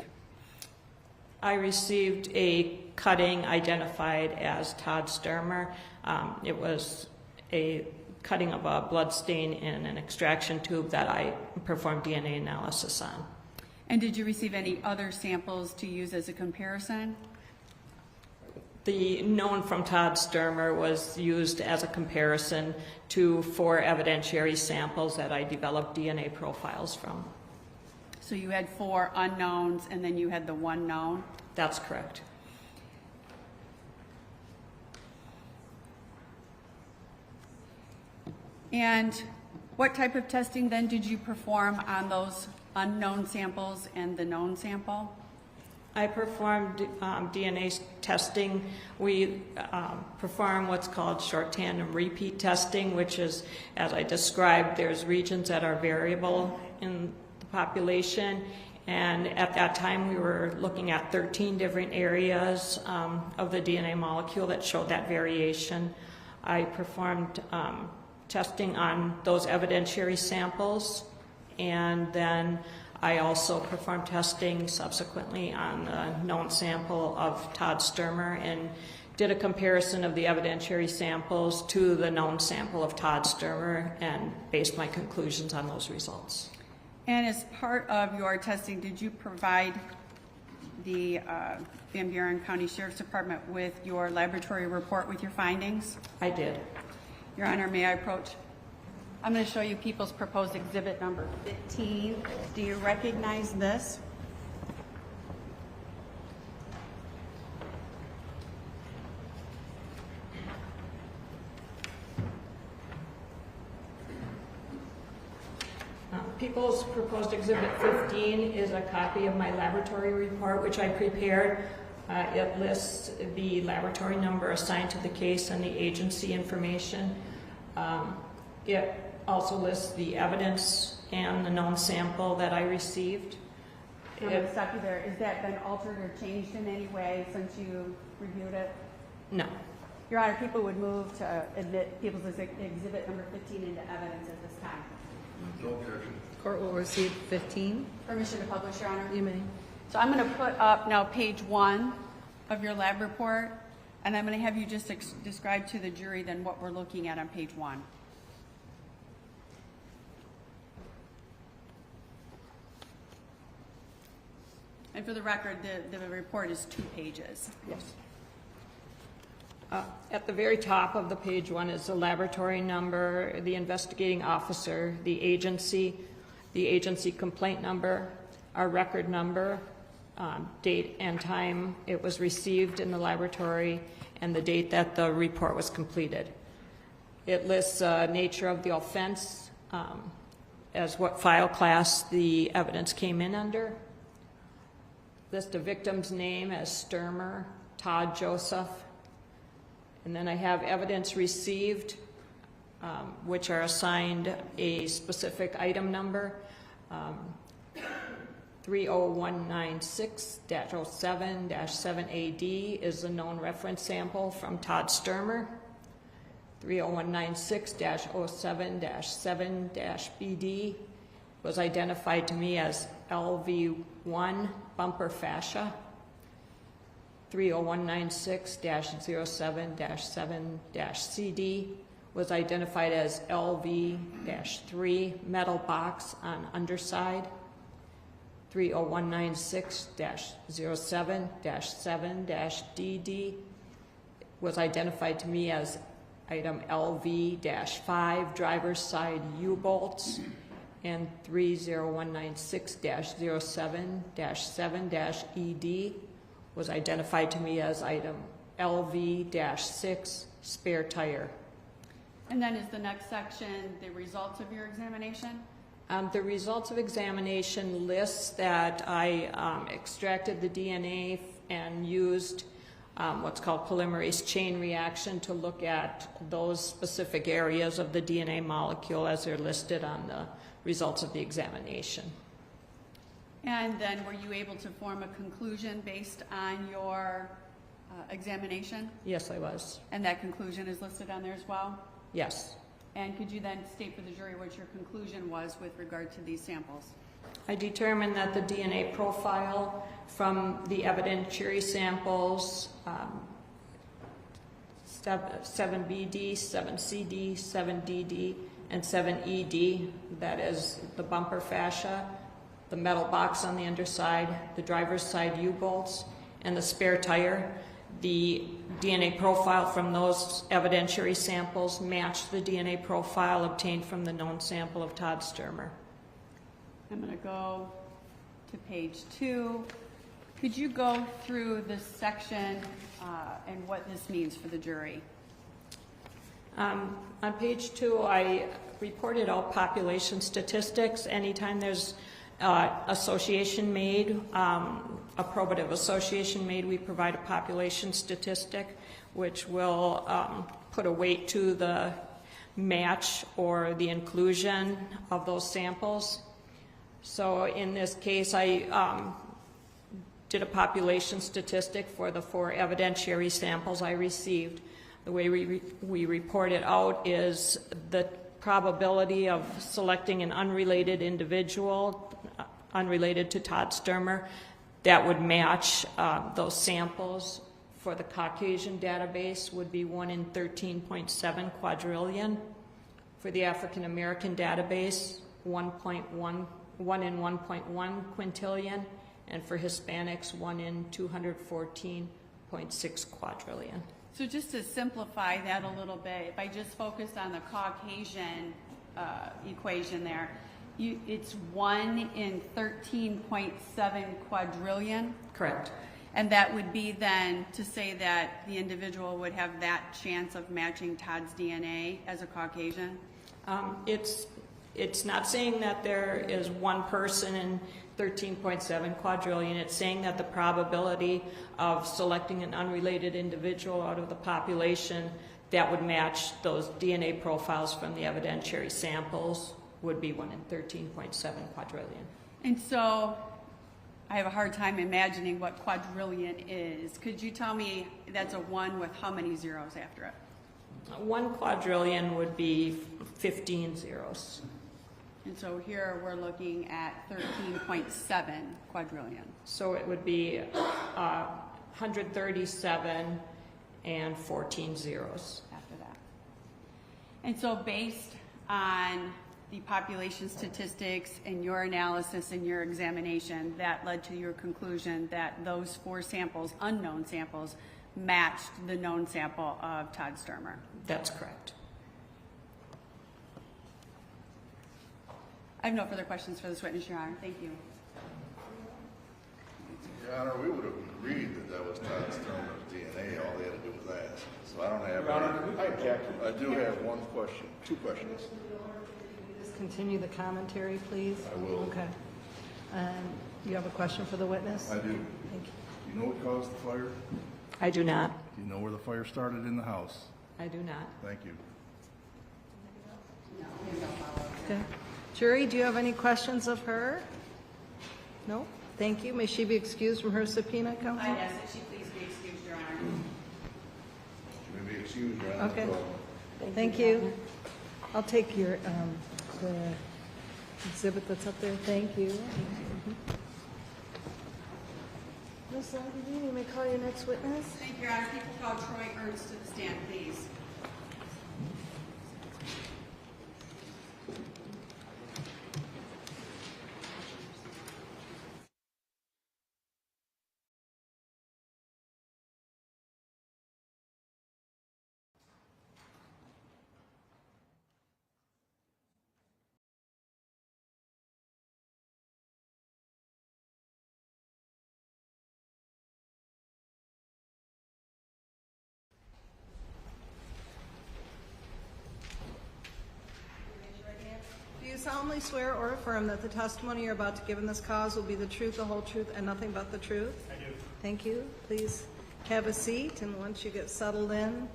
I received a cutting identified as Todd Stermer. It was a cutting of a blood stain in an extraction tube that I performed DNA analysis on. And did you receive any other samples to use as a comparison? The known from Todd Stermer was used as a comparison to 4 evidentiary samples that I developed DNA profiles from. So you had 4 unknowns and then you had the 1 known? That's correct. And what type of testing then did you perform on those unknown samples and the known sample? I performed DNA testing. We perform what's called short tandem repeat testing, which is, as I described, there's regions that are variable in the population. And at that time, we were looking at 13 different areas of the DNA molecule that showed that variation. I performed testing on those evidentiary samples, and then I also performed testing subsequently on the known sample of Todd Stermer and did a comparison of the evidentiary samples to the known sample of Todd Stermer and based my conclusions on those results. And as part of your testing, did you provide the Van Buren County Sheriff's Department with your laboratory report with your findings? I did. Your Honor, may I approach? I'm going to show you People's Proposed Exhibit number 15. Do you recognize this? People's Proposed Exhibit 15 is a copy of my laboratory report, which I prepared. It lists the laboratory number assigned to the case and the agency information. It also lists the evidence and the known sample that I received. I'm going to stop you there. Has that been altered or changed in any way since you reviewed it? No. Your Honor, people would move to admit People's Exhibit number 15 into evidence at this time. No objection. Court will receive 15. Permission to publish, Your Honor? You may. So I'm going to put up now page 1 of your lab report, and I'm going to have you just describe to the jury then what we're looking at on page 1. And for the record, the report is 2 pages. Yes. At the very top of the page 1 is the laboratory number, the investigating officer, the agency complaint number, our record number, date and time it was received in the laboratory, and the date that the report was completed. It lists nature of the offense, as what file class the evidence came in under. List the victim's name as Stermer, Todd Joseph. And then I have evidence received, which are assigned a specific item number. 30196-07-7AD is the known reference sample from Todd Stermer. 30196-07-7-BD was identified to me as LV1 bumper fascia. 30196-07-7-CD was identified as LV-3 metal box on underside. 30196-07-7-DD was identified to me as item LV-5 driver's side U-bolts, and 30196-07-7-ED was identified to me as item LV-6 spare tire. And then is the next section the results of your examination? The results of examination lists that I extracted the DNA and used what's called polymerase chain reaction to look at those specific areas of the DNA molecule as they're listed on the results of the examination. And then were you able to form a conclusion based on your examination? Yes, I was. And that conclusion is listed on there as well? Yes. And could you then state for the jury what your conclusion was with regard to these samples? I determined that the DNA profile from the evidentiary samples, 7BD, 7CD, 7DD, and 7ED, that is the bumper fascia, the metal box on the underside, the driver's side U-bolts, and the spare tire. The DNA profile from those evidentiary samples matched the DNA profile obtained from the known sample of Todd Stermer. I'm going to go to page 2. Could you go through this section and what this means for the jury? On page 2, I reported all population statistics. Anytime there's association made, a probative association made, we provide a population statistic, which will put a weight to the match or the inclusion of those samples. So in this case, I did a population statistic for the 4 evidentiary samples I received. The way we report it out is the probability of selecting an unrelated individual, unrelated to Todd Stermer, that would match those samples for the Caucasian database would be 1 in 13.7 quadrillion. For the African American database, 1.1 1 in 1.1 quintillion, and for Hispanics, 1 in 214.6 quadrillion. So just to simplify that a little bit, if I just focus on the Caucasian equation there, it's 1 in 13.7 quadrillion? Correct. And that would be then to say that the individual would have that chance of matching Todd's DNA as a Caucasian? It's not saying that there is one person in 13.7 quadrillion. It's saying that the probability of selecting an unrelated individual out of the population that would match those DNA profiles from the evidentiary samples would be 1 in 13.7 quadrillion. And so I have a hard time imagining what quadrillion is. Could you tell me that's a 1 with how many zeros after it? 1 quadrillion would be 15 zeros. And so here we're looking at 13.7 quadrillion. So it would be 137 and 14 zeros. After that. And so based on the population statistics and your analysis and your examination, that led to your conclusion that those 4 samples, unknown samples, matched the known sample of Todd Stermer. That's correct. I have no further questions for this witness, Your Honor. Thank you. Your Honor, we would have agreed that was Todd Stermer's DNA. All they had to do was ask. So I don't have. Your Honor, I object. I do have one question, 2 questions. Just continue the commentary, please. I will. Okay. And you have a question for the witness? I do. Thank you. Do you know what caused the fire? I do not. Do you know where the fire started in the house? I do not. Thank you. Okay. Jury, do you have any questions of her? No? Thank you. May she be excused from her subpoena, counsel? I ask that she please be excused, Your Honor. She may be excused, Your Honor. Okay. Thank you. I'll take your, the exhibit that's up there. Thank you. Ms. Lamborghini, you may call your next witness. Thank you, Your Honor. People call Troy Ernst to the stand, please. Do you solemnly swear or affirm that the testimony you're about to give in this cause will be the truth, the whole truth, and nothing but the truth? I do. Thank you. Please have a seat, and once you get settled in,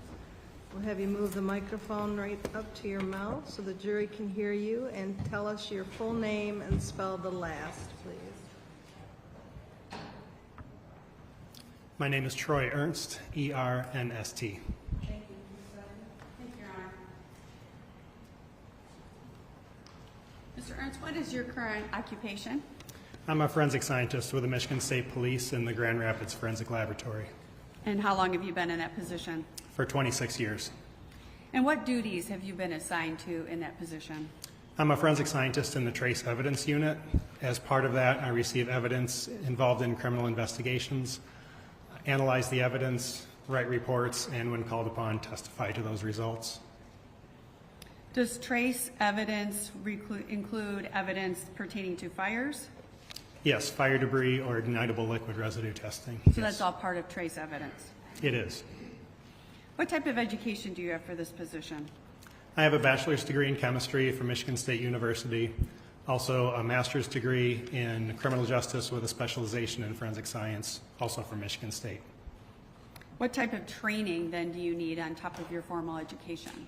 we'll have you move the microphone right up to your mouth so the jury can hear you, and tell us your full name and spell the last, please. My name is Troy Ernst, E-R-N-S-T. Thank you, Your Honor. Mr. Ernst, what is your current occupation? I'm a forensic scientist with the Michigan State Police in the Grand Rapids Forensic Laboratory And how long have you been in that position? for 26 years. And what duties have you been assigned to in that position? I'm a forensic scientist in the Trace Evidence Unit. As part of that, I receive evidence involved in criminal investigations, analyze the evidence, write reports, and when called upon, testify to those results. Does trace evidence include evidence pertaining to fires? Yes, fire debris or ignitable liquid residue testing. So that's all part of trace evidence. It is. What type of education do you have for this position? I have a bachelor's degree in chemistry from Michigan State University, also a master's degree in criminal justice with a specialization in forensic science, also from Michigan State. What type of training then do you need on top of your formal education?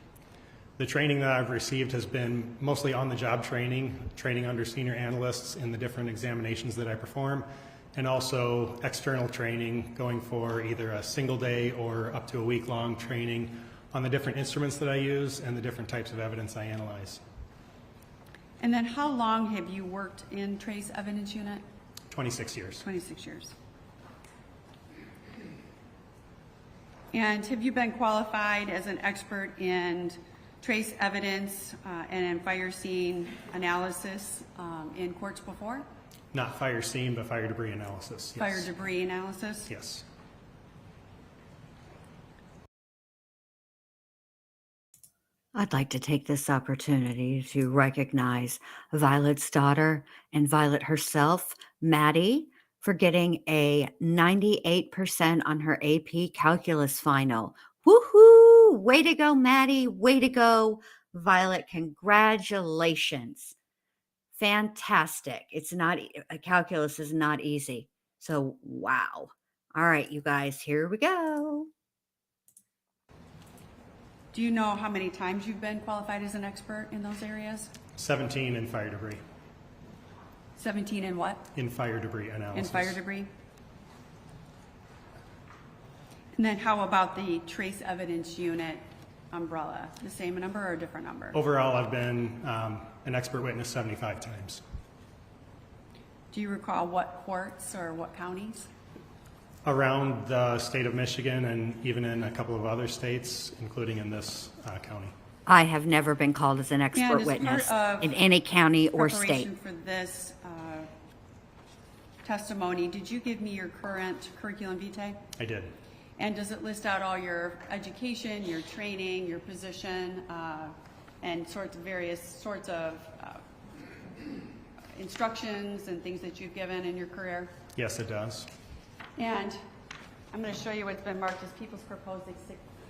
The training that I've received has been mostly on-the-job training, training under senior analysts in the different examinations that I perform, and also external training going for either a single day or up to a week-long training on the different instruments that I use and the different types of evidence I analyze. And then how long have you worked in Trace Evidence Unit? 26 years. 26 years. And have you been qualified as an expert in trace evidence and fire scene analysis in courts before? Not fire scene, but fire debris analysis. Yes. Fire debris analysis? Yes. I'd like to take this opportunity to recognize Violet's daughter and Violet herself, Maddie, for getting a 98% on her AP Calculus final. Woohoo! Way to go, Maddie. Way to go, Violet. Congratulations. Fantastic. It's not, calculus is not easy. So, wow. All right, you guys, here we go. Do you know how many times you've been qualified as an expert in those areas? 17 in fire debris. 17 in what? In fire debris analysis. In fire debris? And then how about the trace evidence unit umbrella? The same number or a different number? Overall, I've been an expert witness 75 times. Do you recall what courts or what counties? Around the state of Michigan and even in a couple of other states, including in this county. I have never been called as an And expert as witness part of in any county or state. preparation for this testimony, did you give me your current curriculum vitae? I did. And does it list out all your education, your training, your position, and various sorts of instructions and things that you've given in your career? Yes, it does. And I'm going to show you what's been marked as People's Proposed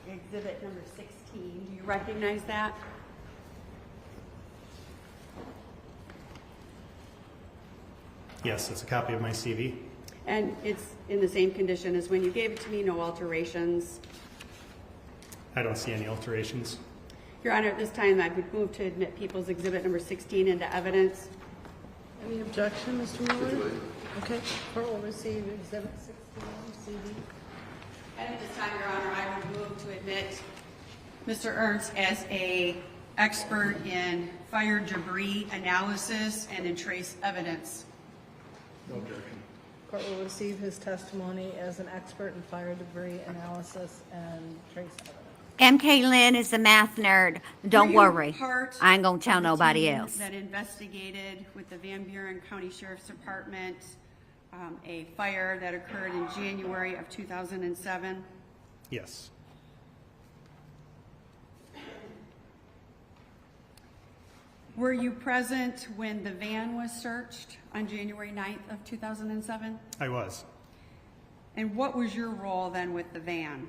Exhibit number 16. Do you recognize that? Yes, it's a copy of my CV. And it's in the same condition as when you gave it to me, no alterations. I don't see any alterations. Your Honor, at this time, I would move to admit People's Exhibit number 16 into evidence. Any objection, Mr. Miller? Okay, court will receive Exhibit 16, CD. And at this time, Your Honor, I would move to admit Mr. Ernst as a expert in fire debris analysis and in trace evidence. No objection. Court will receive his testimony as an expert in fire debris analysis and trace evidence. MK Lynn is the math nerd. Don't Were you worry. part I ain't gonna tell of the nobody team else. that investigated with the Van Buren County Sheriff's Department a fire that occurred in January of 2007? Yes. Were you present when the van was searched on January 9th of 2007? I was. And what was your role then with the van?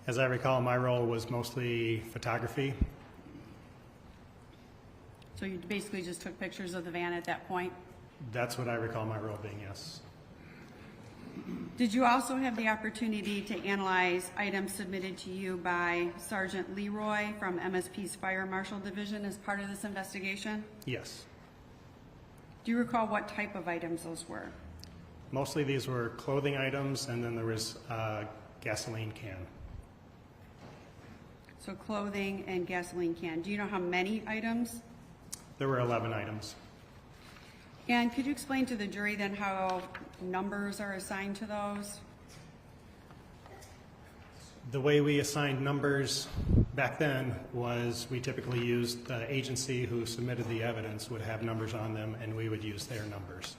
As I recall, my role was mostly photography. So you basically just took pictures of the van at that point? That's what I recall my role being, yes. Did you also have the opportunity to analyze items submitted to you by Sergeant Leroy from MSP's Fire Marshal Division as part of this investigation? Yes. Do you recall what type of items those were? Mostly these were clothing items, and then there was a gasoline can. So clothing and gasoline can. Do you know how many items? There were 11 items. And could you explain to the jury then how numbers are assigned to those? The way we assigned numbers back then was we typically used the agency who submitted the evidence would have numbers on them, and we would use their numbers.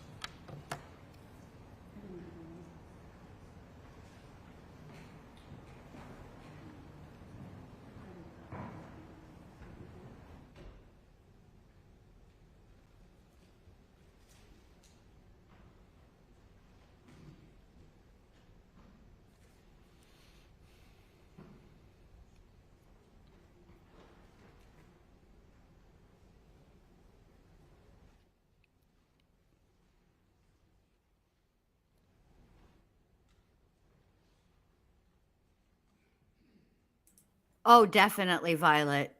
Oh, definitely Violet,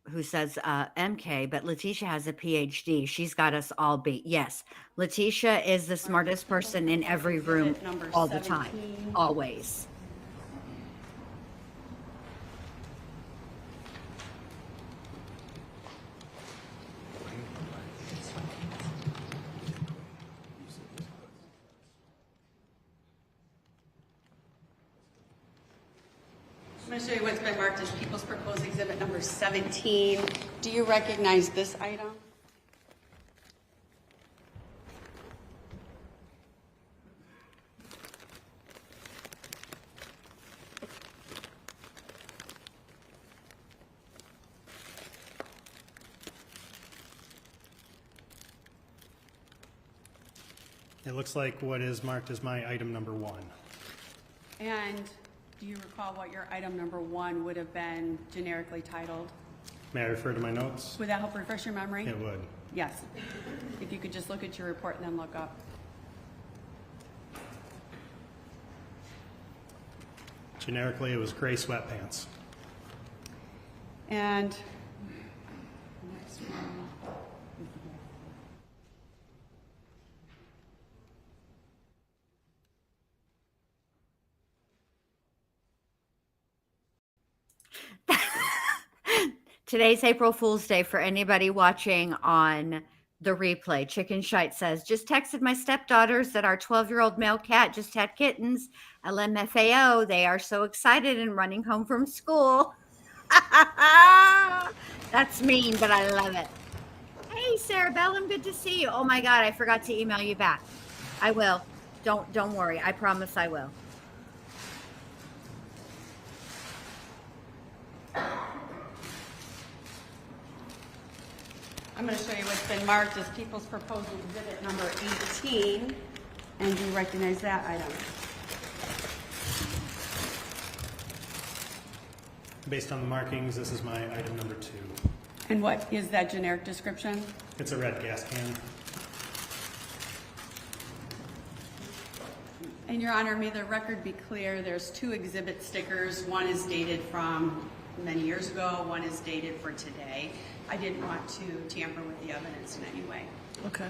who says MK, but Letitia has a PhD. She's got us all beat. Yes, Letitia is the smartest person in every room Number all the time, 17. always. I'm going to show you what's been marked as People's Proposed Exhibit number 17. Do you recognize this item? It looks like what is marked as my item number 1. And do you recall what your item number 1 would have been generically titled? May I refer to my notes? Would that help refresh your memory? It would. Yes. If you could just look at your report and then look up. Generically, it was gray sweatpants. And next one. Today's April Fool's Day for anybody watching on the replay. Chicken Shite says, just texted my stepdaughters that our 12-year-old male cat just had kittens. LMFAO, they are so excited and running home from school. That's mean, but I love it. Hey, Sarah Bellum, good to see you. Oh my God, I forgot to email you back. I will. Don't worry. I promise I will. I'm going to show you what's been marked as People's Proposed Exhibit number 18. And do you recognize that item? Based on the markings, this is my item number 2. And what is that generic description? It's a red gas can. And Your Honor, may the record be clear, there's 2 exhibit stickers. One is dated from many years ago, one is dated for today. I didn't want to tamper with the evidence in any way. Okay.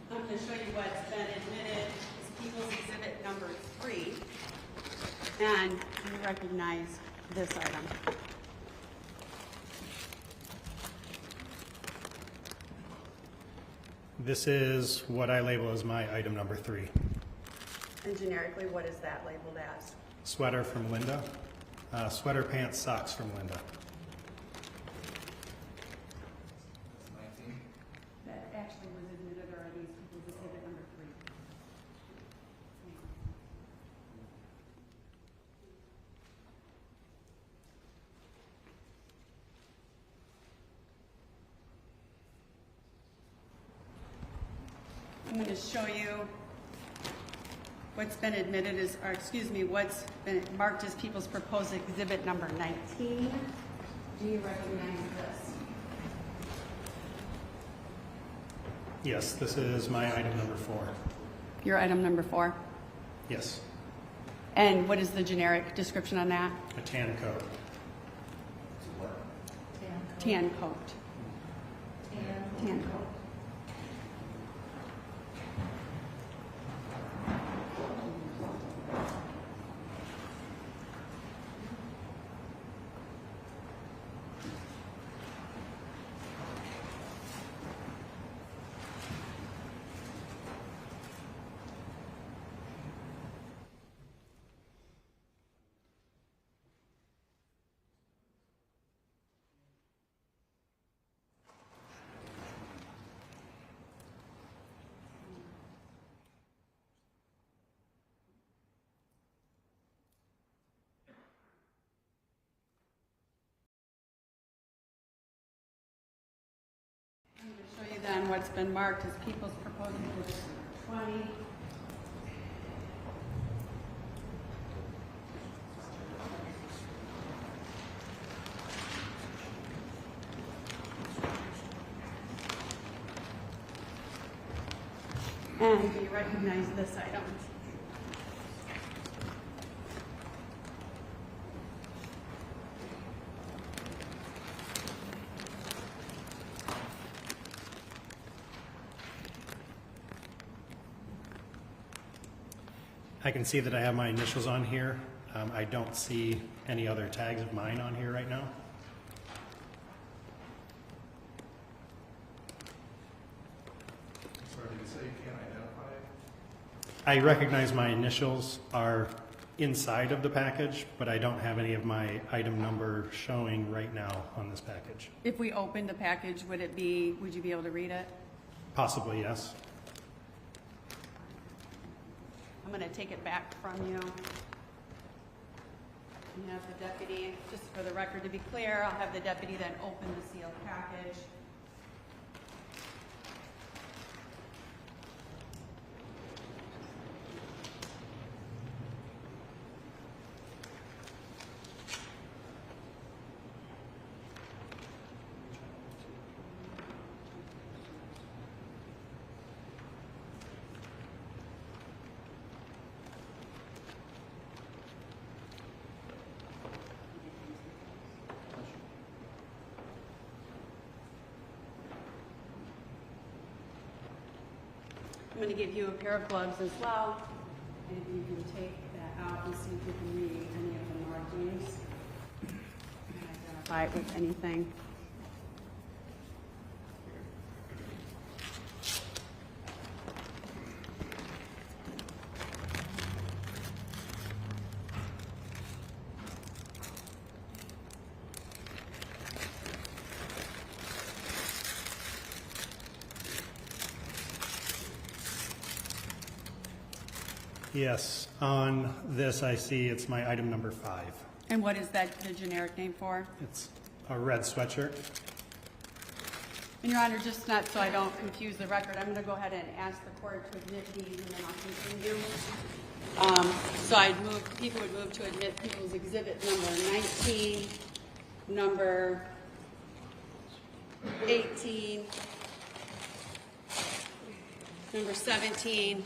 I'm going to show you what's been admitted as People's Exhibit number 3. And you recognize this item. This is what I label as my item number 3. And generically, what is that labeled as? Sweater from Linda. Sweater, pants, socks from Linda. That actually was admitted already as People's Exhibit number 3. I'm going to show you what's been admitted as, or excuse me, what's been marked as People's Proposed Exhibit number 19. Do you recognize this? Yes, this is my item number 4. Your item number 4? Yes, And what is the generic description on that? a tan coat. Tan coat. Tan coat. I'm going to show you then what's been marked as People's Proposed Exhibit 20. And do you recognize this item? I can see that I have my initials on here. I don't see any other tags of mine on here right now. Sorry, did you say you can't identify it? I recognize my initials are inside of the package, but I don't have any of my item number showing right now on this package. If we opened the package, would you be able to read it? Possibly, yes. I'm going to take it back from you. You have the deputy, just for the record to be clear, I'll have the deputy then open the sealed package. I'm going to give you a pair of gloves as well, and if you can take that out and see if you can read any of the markings and identify it with anything. Yes, on this I see it's my item number 5. And what is that the generic name for? It's a red sweatshirt. And Your Honor, just not so I don't confuse the record, I'm going to go ahead and ask the court to admit these and then I'll continue. So people would move to admit People's Exhibit number 19, number 18, number 17,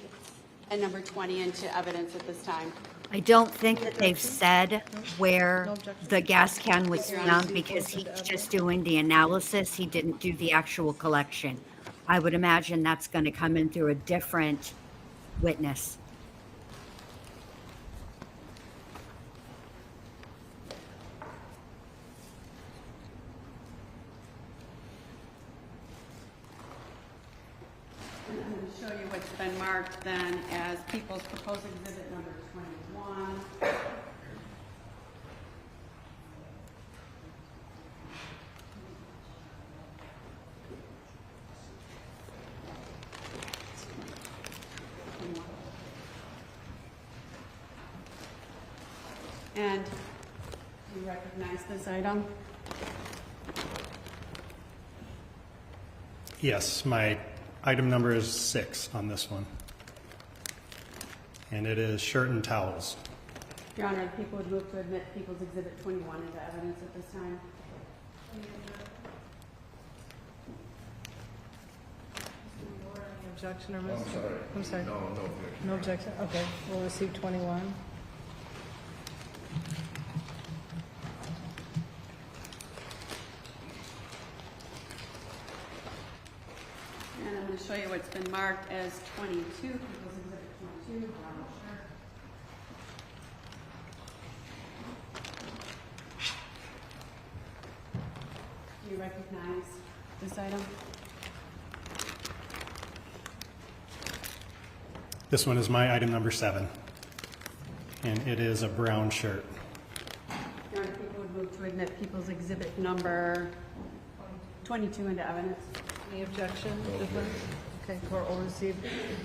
and number 20 into evidence at this time. I don't think that they've said where the gas can was found because he's just doing the analysis. He didn't do the actual collection. I would imagine that's going to come in through a different witness. I'm going to show you what's been marked then as People's Proposed Exhibit number 21. And you recognize this item? Yes, my item number is 6 on this one. And it is shirt and towels. Your Honor, the people would move to admit People's Exhibit 21 into evidence at this time. Objection or I'm Mr. sorry. I'm sorry. No objection. No objection, okay, we'll receive 21. And I'm going to show you what's been marked as 22, People's Exhibit 22, brown shirt. Do you recognize this item? This one is my item number 7. And it is a brown shirt. Your Honor, people would move to admit People's Exhibit number 22 into evidence. Any objection? Okay, court will receive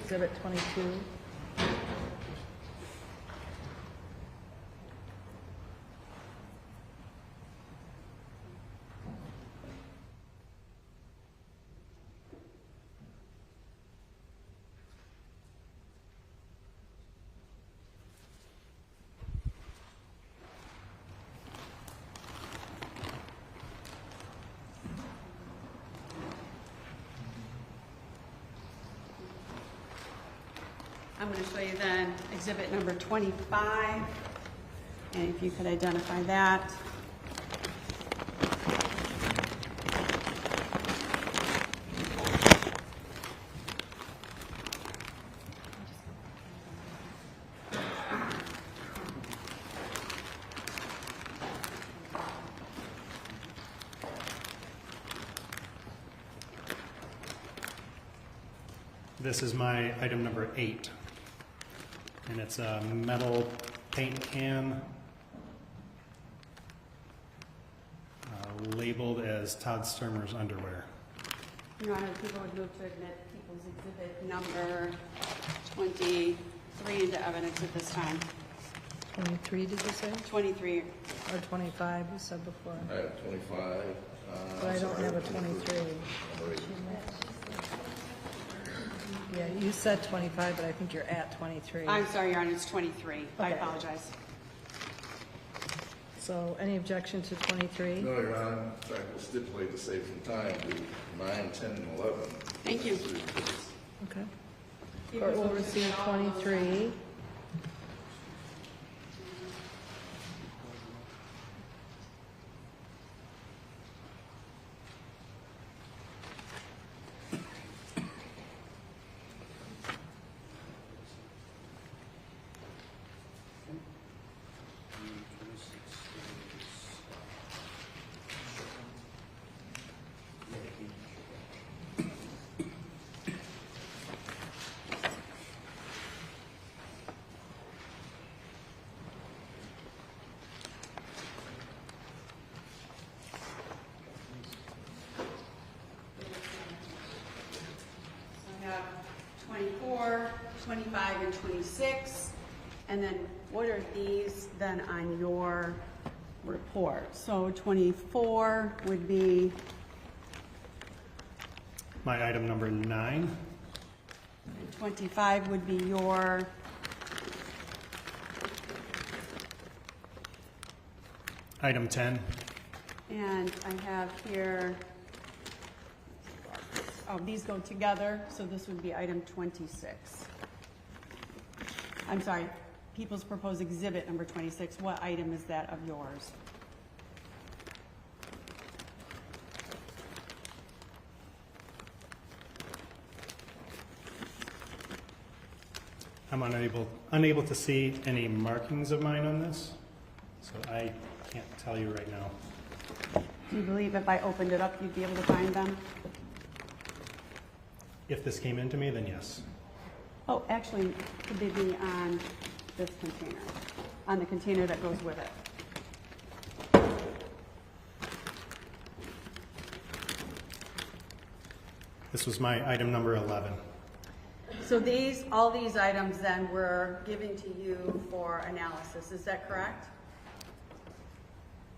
Exhibit 22. I'm going to show you then Exhibit number 25, and if you could identify that. This is my item number 8, and it's a metal paint can labeled as Todd Stermer's underwear. Your Honor, people would move to admit People's Exhibit number 23 into evidence at this time. 23, did you say? 23. Or 25, you said before. I have 25. But I don't have a 23. Yeah, you said 25, but I think you're at 23. I'm sorry, Your Honor, it's 23. I Okay. apologize. So any objection to 23? No, Your Honor. In fact, we'll stipulate to save some time to 9, 10, and 11. Thank you. Okay. Court will receive 23. I have 24, 25, and 26. And then what are these then on your report? So 24 would be, My item number 9, 25 would be your, item 10, and I have here, oh, these go together, so this would be item 26. I'm sorry, People's Proposed Exhibit number 26. What item is that of yours? I'm unable to see any markings of mine on this, so I can't tell you right now. Do you believe if I opened it up, you'd be able to find them? If this came into me, then yes. Oh, actually, could they be on this container, on the container that goes with it? This was my item number 11. So these, all these items then were given to you for analysis, is that correct?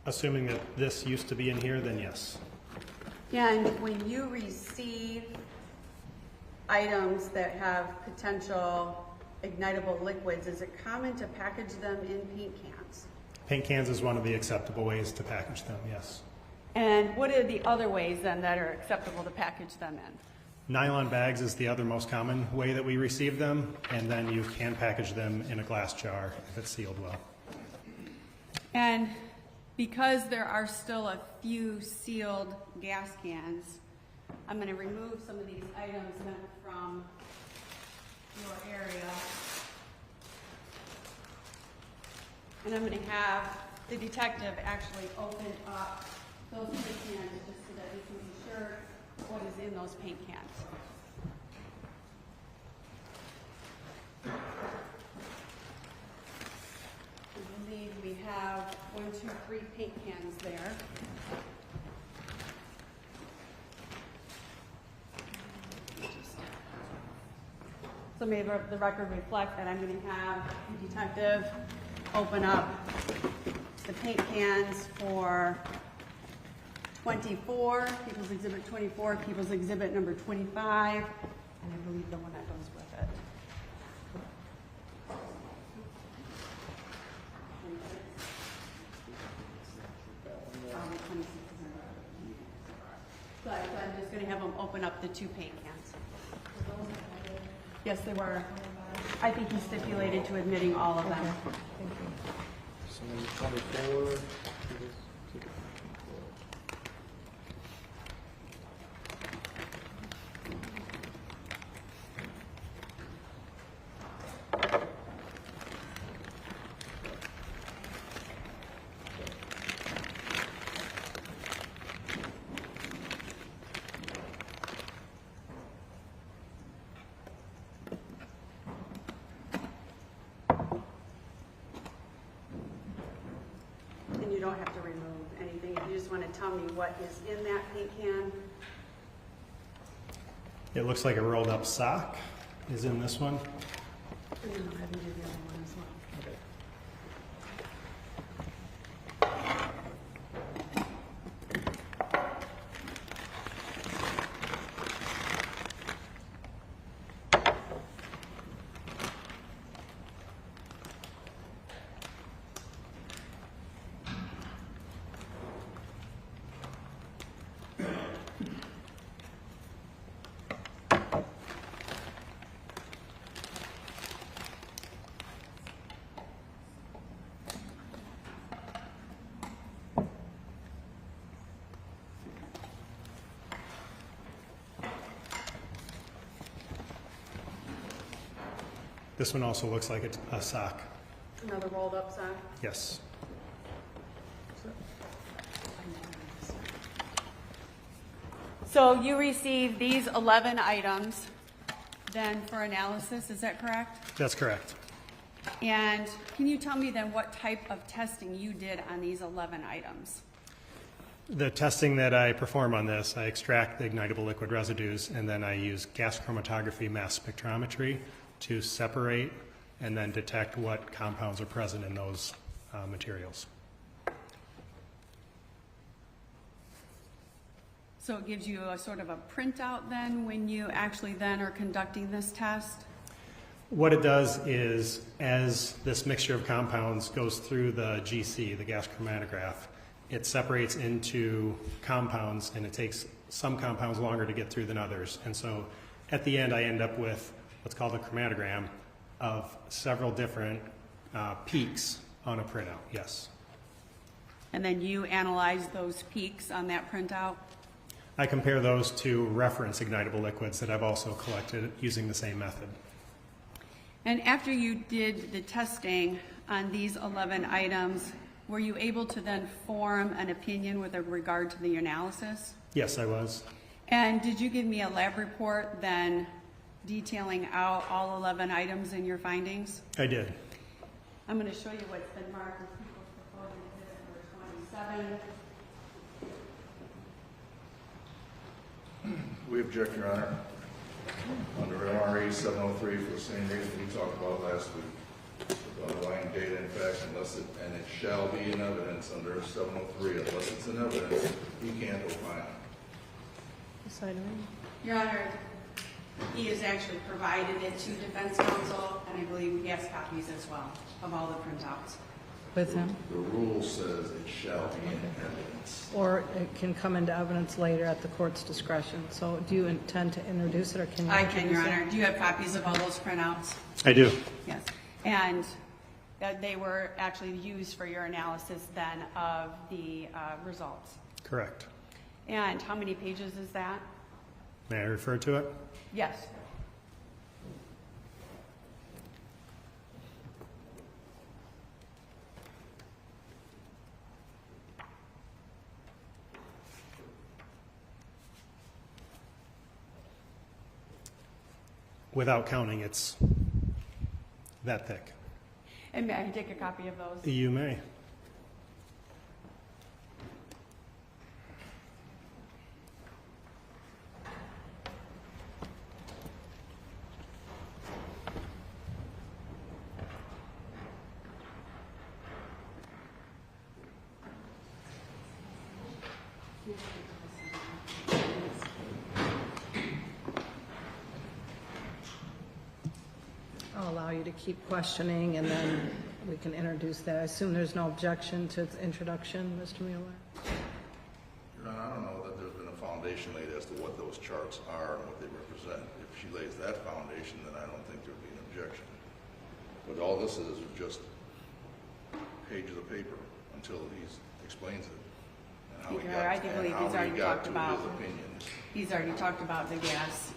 Assuming that this used to be in here, then yes. And when you receive items that have potential ignitable liquids, is it common to package them in paint cans? Paint cans is one of the acceptable ways to package them, yes. And what are the other ways then that are acceptable to package them in? Nylon bags is the other most common way that we receive them, and then you can package them in a glass jar if it's sealed well. And because there are still a few sealed gas cans, I'm going to remove some of these items then from your area. And I'm going to have the detective actually open up those paint cans just so that we can be sure what is in those paint cans. I believe we have 1, 2, 3 paint cans there. So may the record reflect that I'm going to have the detective open up the paint cans for 24, People's Exhibit 24, People's Exhibit number 25, and I believe the one that goes with it. So I'm just going to have them open up the 2 paint cans. Yes, they were. I think he stipulated to admitting all of them. So 24. don't have to remove anything. If you just want to tell me what is in that paint can. It looks like a rolled up sock is in this one. And then I'll have you do the other one as well. This one also looks like it's a sock. Another rolled up sock. Yes. So you received these 11 items then for analysis, is that correct? That's correct. And can you tell me then what type of testing you did on these 11 items? The testing that I perform on this, I extract the ignitable liquid residues, and then I use gas chromatography mass spectrometry to separate and then detect what compounds are present in those materials. So it gives you a sort of a printout then when you actually then are conducting this test? What it does is, as this mixture of compounds goes through the GC, the gas chromatograph, it separates into compounds, and it takes some compounds longer to get through than others. And so at the end, I end up with what's called a chromatogram of several different peaks on a printout, yes. And then you analyze those peaks on that printout? I compare those to reference ignitable liquids that I've also collected using the same method. And after you did the testing on these 11 items, were you able to then form an opinion with regard to the analysis? Yes, I was. And did you give me a lab report then detailing out all 11 items in your findings? I did. I'm going to show you what's been marked as people's proposed exhibit number 27. We object, Your Honor. Under MRE 703 for the same reason we talked about last week. The underlying data and facts, and it shall be in evidence under 703, unless it's in evidence, he can't opine. Your Honor, he has actually provided it to defense counsel, and I believe he has copies as well of all the printouts. With him? The rule says it shall be in evidence. Or it can come into evidence later at the court's discretion. So do you intend to introduce it, or can you I can, Your introduce it? Honor. Do you have copies of all those printouts? I do. Yes. And they were actually used for your analysis then of the results. Correct. And how many pages is that? May I refer to it? Yes. Without counting, it's that thick. And may I take a copy of those? You may. I'll allow you to keep questioning, and then we can introduce that. I assume there's no objection to its introduction, Mr. Mueller? Your Honor, I don't know that there's been a foundation laid as to what those charts are and what they represent. If she lays that foundation, then I don't think there'd be an objection. But all this is just pages of paper until he explains it. And how he got, I do believe he's already got talked to about. his opinions. He's already talked about the gas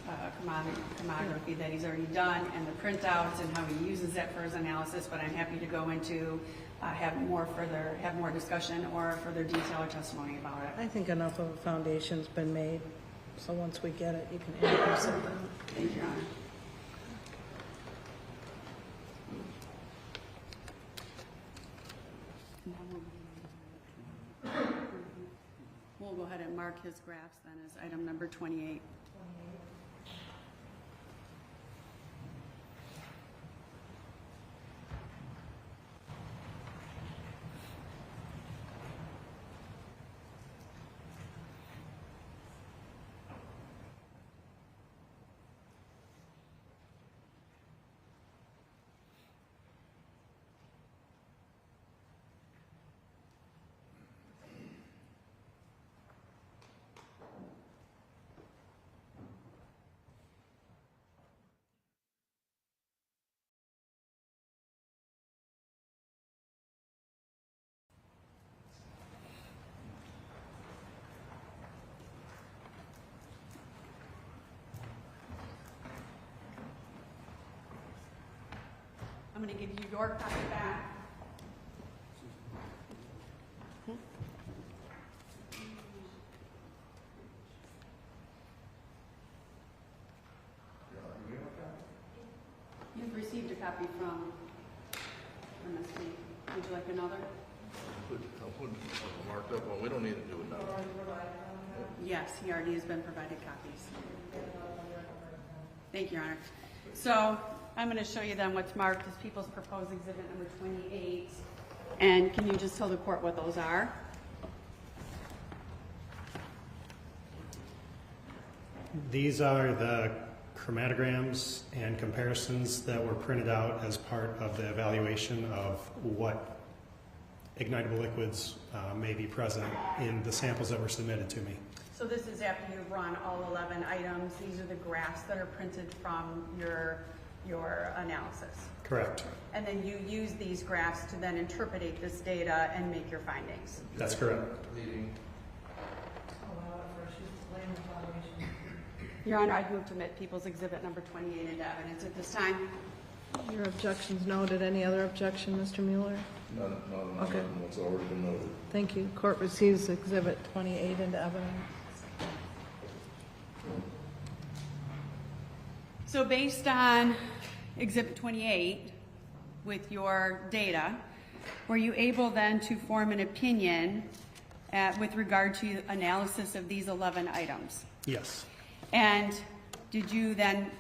chromatography that he's already done, and the printouts and how he uses it for his analysis. But I'm happy to go into have more discussion or further detail or testimony about it. I think enough of a foundation's been made, so once we get it, you can introduce it then. Thank you, Your Honor. we'll go ahead and mark his graphs then as item number 28. I'm going to give you your copy back. You've received a copy from MSP. Would you like another? I'll put marked up one. We don't need to do it now. Yes, he already has been provided copies. Thank you, Your Honor. So I'm going to show you then what's marked as People's Proposed Exhibit number 28. And can you just tell the court what those are? These are the chromatograms and comparisons that were printed out as part of the evaluation of what ignitable liquids may be present in the samples that were submitted to me. So this is after you've run all 11 items. These are the graphs that are printed from your analysis. Correct. And then you use these graphs to then interpret this data and make your findings. That's correct. Your Honor, I'd move to admit People's Exhibit number 28 into evidence at this time. Your objection's noted. Any other objection, Mr. Mueller? None, Okay. what's already been noted. Thank you. Court receives Exhibit 28 into evidence. So based on Exhibit 28, with your data, were you able then to form an opinion with regard to analysis of these 11 items? Yes. And did you then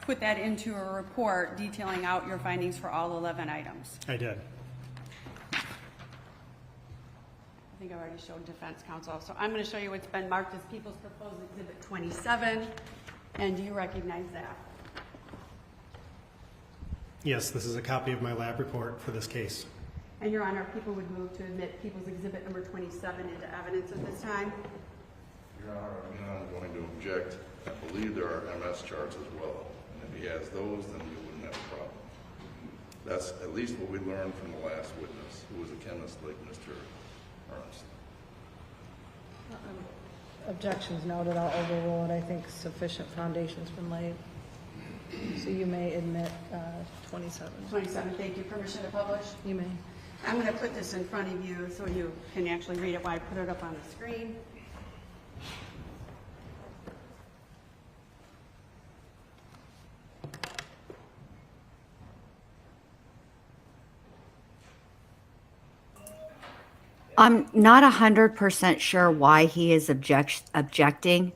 put that into a report detailing out your findings for all 11 items? I did. I think I already showed defense counsel. So I'm going to show you what's been marked as People's Proposed Exhibit 27. And do you recognize that? Yes, this is a copy of my lab report for this case. And Your Honor, people would move to admit People's Exhibit number 27 into evidence at this time. Your Honor, I'm going to object. I believe there are MS charts as well. And if he has those, then we wouldn't have a problem. That's at least what we learned from the last witness, who was a chemist like Mr. Ernst. Objections noted. I'll overrule it. I think sufficient foundation's been laid. So you may admit 27. 27, thank you. Permission to publish? You may. I'm going to put this in front of you so you can actually read it while I put it up on the screen. I'm not 100% sure why he is objecting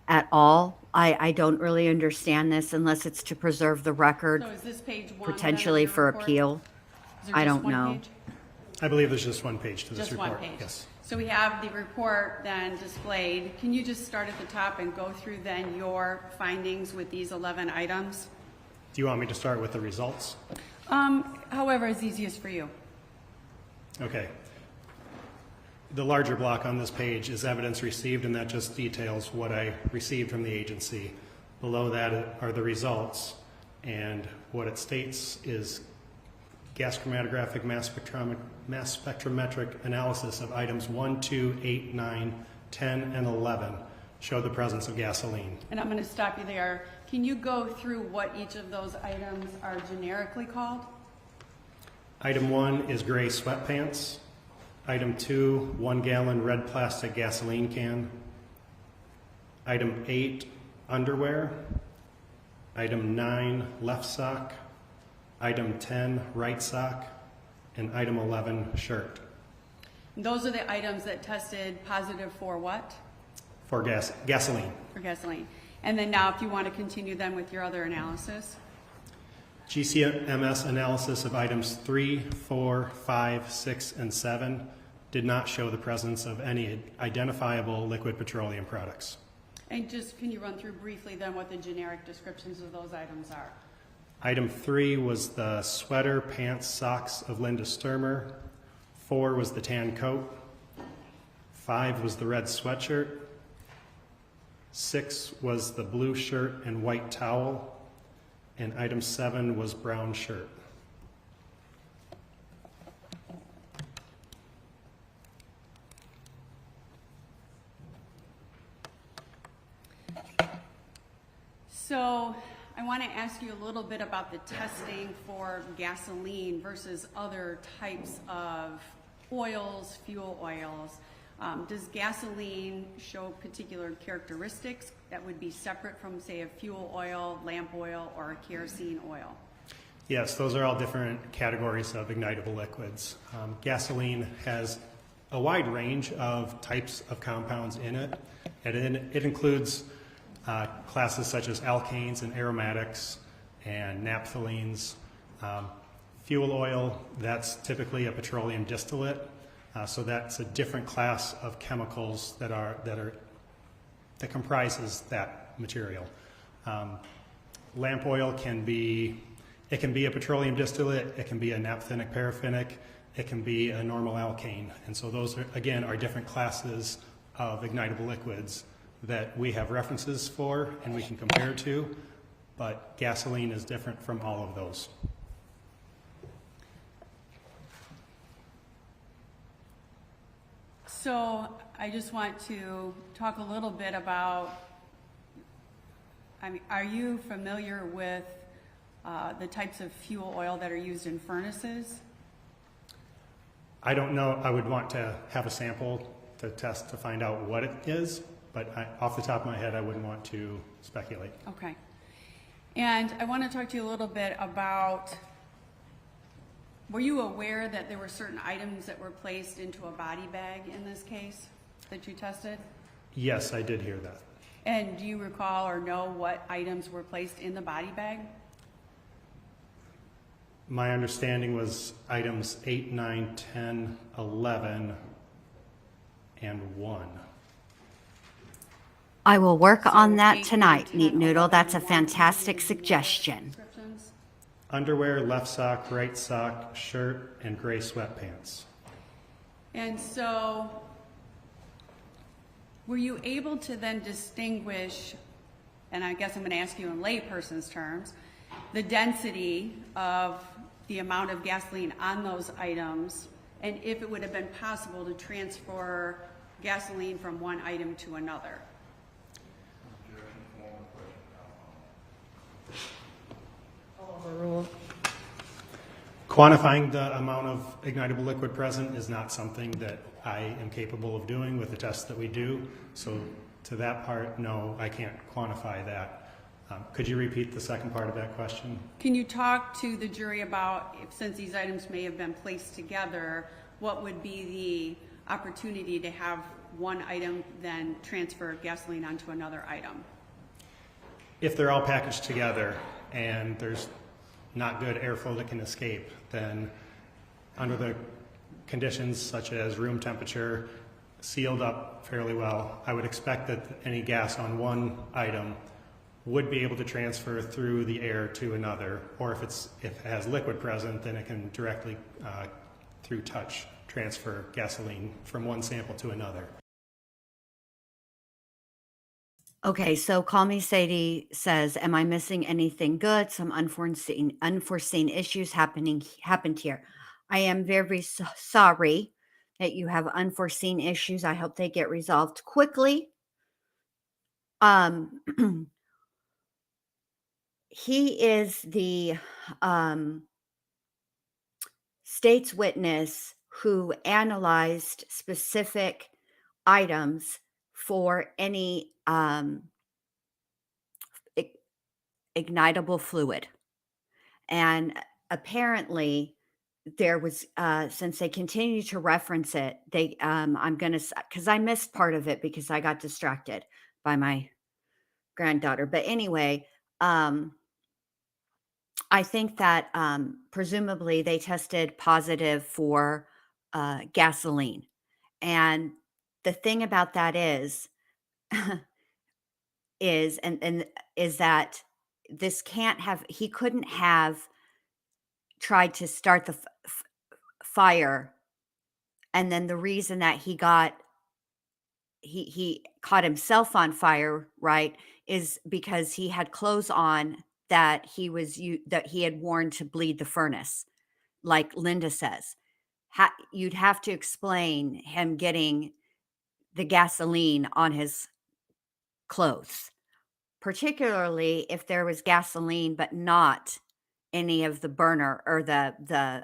at all. I don't really understand this unless it's to preserve the record, So is this page 1 potentially then of for your report? appeal. Is there I just don't one know. page? I believe there's just one page to this Just report. one page. Yes. So we have the report then displayed. Can you just start at the top and go through then your findings with these 11 items? Do you want me to start with the results? However is easiest for you. Okay. The larger block on this page is evidence received, and that just details what I received from the agency. Below that are the results, and what it states is gas chromatographic mass spectrometric analysis of items 1, 2, 8, 9, 10, and 11 showed the presence of gasoline. And I'm going to stop you there. Can you go through what each of those items are generically called? Item 1 is gray sweatpants. Item 2, 1 gallon red plastic gasoline can. Item 8, underwear. Item 9, left sock. Item 10, right sock. And item 11, shirt. Those are the items that tested positive for what? For gasoline. For gasoline. And then now if you want to continue then with your other analysis. GCMS analysis of items 3, 4, 5, 6, and 7 did not show the presence of any identifiable liquid petroleum products. And just, can you run through briefly then what the generic descriptions of those items are? Item 3 was the sweater, pants, socks of Linda Stermer. 4 was the tan coat. 5 was the red sweatshirt. 6 was the blue shirt and white towel. And item 7 was brown shirt. So I want to ask you a little bit about the testing for gasoline versus other types of oils, fuel oils. Does gasoline show particular characteristics that would be separate from, say, a fuel oil, lamp oil, or a kerosene oil? Yes, those are all different categories of ignitable liquids. Gasoline has a wide range of types of compounds in it, and it includes classes such as alkanes and aromatics and naphthalines. Fuel oil, that's typically a petroleum distillate, so that's a different class of chemicals that comprises that material. Lamp oil can be a petroleum distillate, it can be a naphthenic paraffinic, it can be a normal alkane, and so those are, again, are different classes of ignitable liquids that we have references for and we can compare to, but gasoline is different from all of those. So I just want to talk a little bit about, are you familiar with the types of fuel oil that are used in furnaces? I don't know, I would want to have a sample to test to find out what it is, but off the top of my head, I wouldn't want to speculate. Okay. And I want to talk to you a little bit about, were you aware that there were certain items that were placed into a body bag in this case that you tested? Yes, I did hear that. And do you recall or know what items were placed in the body bag? My understanding was items 8, 9, 10, 11, and 1. I will work on that tonight, Neat Noodle. That's a fantastic suggestion. Underwear, left sock, right sock, shirt, and gray sweatpants. And so, were you able to then distinguish, and I guess I'm going to ask you in layperson's terms, the density of the amount of gasoline on those items, and if it would have been possible to transfer gasoline from one item to another? Quantifying the amount of ignitable liquid present is not something that I am capable of doing with the tests that we do. So to that part, no, I can't quantify that. Could you repeat the second part of that question? Can you talk to the jury about, if, since these items may have been placed together, what would be the opportunity to have one item then transfer gasoline onto another item? If they're all packaged together and there's not good airflow that can escape, then under the conditions such as room temperature, sealed up fairly well, I would expect that any gas on one item would be able to transfer through the air to another, or if it has liquid present, then it can directly, through touch, transfer gasoline from one sample to another. Okay, so Call Me Sadie says, am I missing anything good? Some unforeseen issues happened here. I am very sorry that you have unforeseen issues. I hope they get resolved quickly. He is the state's witness who analyzed specific items for any ignitable fluid. And apparently there was, since they continue to reference it, they, I'm gonna, because I missed part of it because I got distracted by my granddaughter. But anyway, I think that presumably they tested positive for gasoline. And the thing about that and is that this can't have, he couldn't have tried to start the fire. And then the reason that he caught himself on fire, right, is because he had clothes on that that he had worn to bleed the furnace, like Linda says. You'd have to explain him getting the gasoline on his clothes, particularly if there was gasoline but not any of the burner or the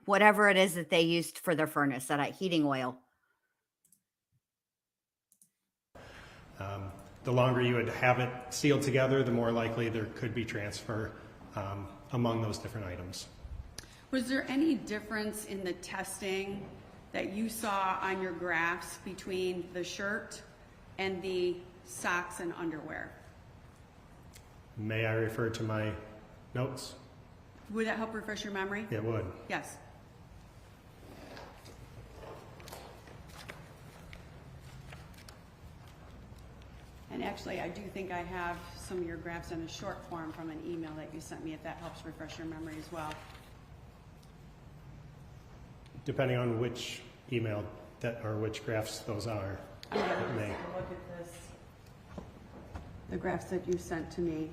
whatever it is that they used for their furnace, that heating oil. The longer you would have it sealed together, the more likely there could be transfer among those different items. Was there any difference in the testing that you saw on your graphs between the shirt and the socks and underwear? May I refer to my notes? Would that help refresh your memory? It would. Yes. And actually, I do think I have some of your graphs in a short form from an email that you sent me, if that helps refresh your memory as well. Depending on which email or which graphs those are. Yeah, let's take a look at this. The graphs that you sent to me.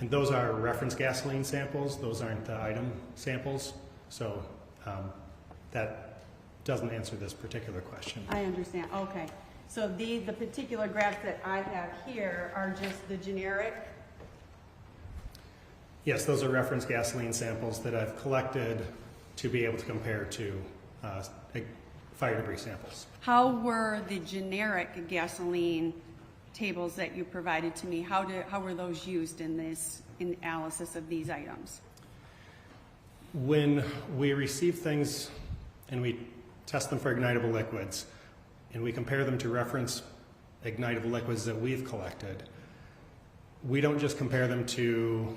And those are reference gasoline samples. Those aren't the item samples. So that doesn't answer this particular question. I understand. Okay. So the particular graphs that I have here are just the generic? Yes, those are reference gasoline samples that I've collected to be able to compare to fire debris samples. How were the generic gasoline tables that you provided to me, how were those used in this analysis of these items? When we receive things and we test them for ignitable liquids and we compare them to reference ignitable liquids that we've collected, we don't just compare them to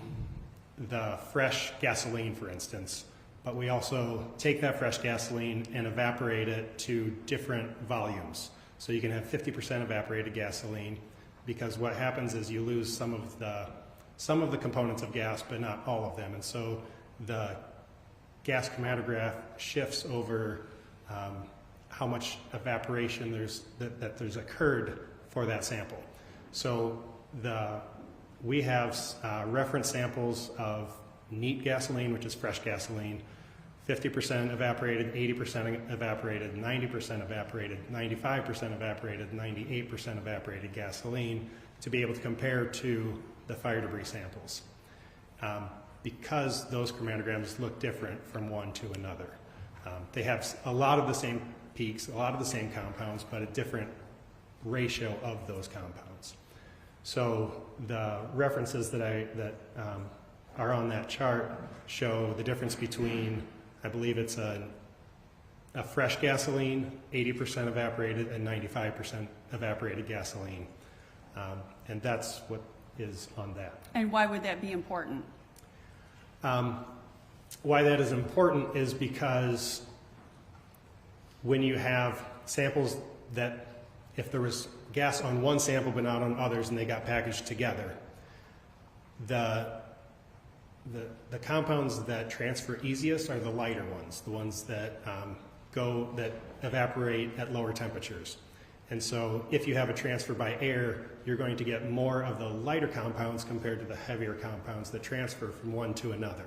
the fresh gasoline, for instance, but we also take that fresh gasoline and evaporate it to different volumes. So you can have 50% evaporated gasoline, because what happens is you lose some of the components of gas, but not all of them. And so the gas chromatograph shifts over how much evaporation there's occurred for that sample. So we have reference samples of neat gasoline, which is fresh gasoline, 50% evaporated, 80% evaporated, 90% evaporated, 95% evaporated, 98% evaporated gasoline, to be able to compare to the fire debris samples. Because those chromatograms look different from one to another. They have a lot of the same peaks, a lot of the same compounds, but a different ratio of those compounds. So the references that are on that chart show the difference between, I believe it's a fresh gasoline, 80% evaporated, and 95% evaporated gasoline. And that's what is on that. And why would that be important? Why that is important is because when you have samples that, if there was gas on one sample but not on others and they got packaged together, the compounds that transfer easiest are the lighter ones, the ones that that evaporate at lower temperatures. And so if you have a transfer by air, you're going to get more of the lighter compounds compared to the heavier compounds that transfer from one to another.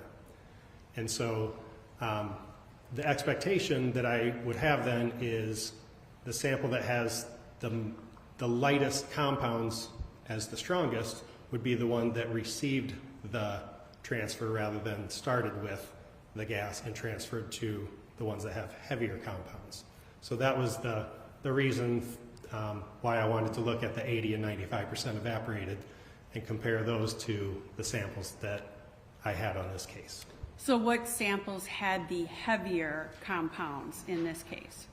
And so the expectation that I would have then is the sample that has the lightest compounds as the strongest would be the one that received the transfer rather than started with the gas and transferred to the ones that have heavier compounds. So that was the reason why I wanted to look at the 80 and 95% evaporated, and compare those to the samples that I had on this case. So what samples had the heavier compounds in this case?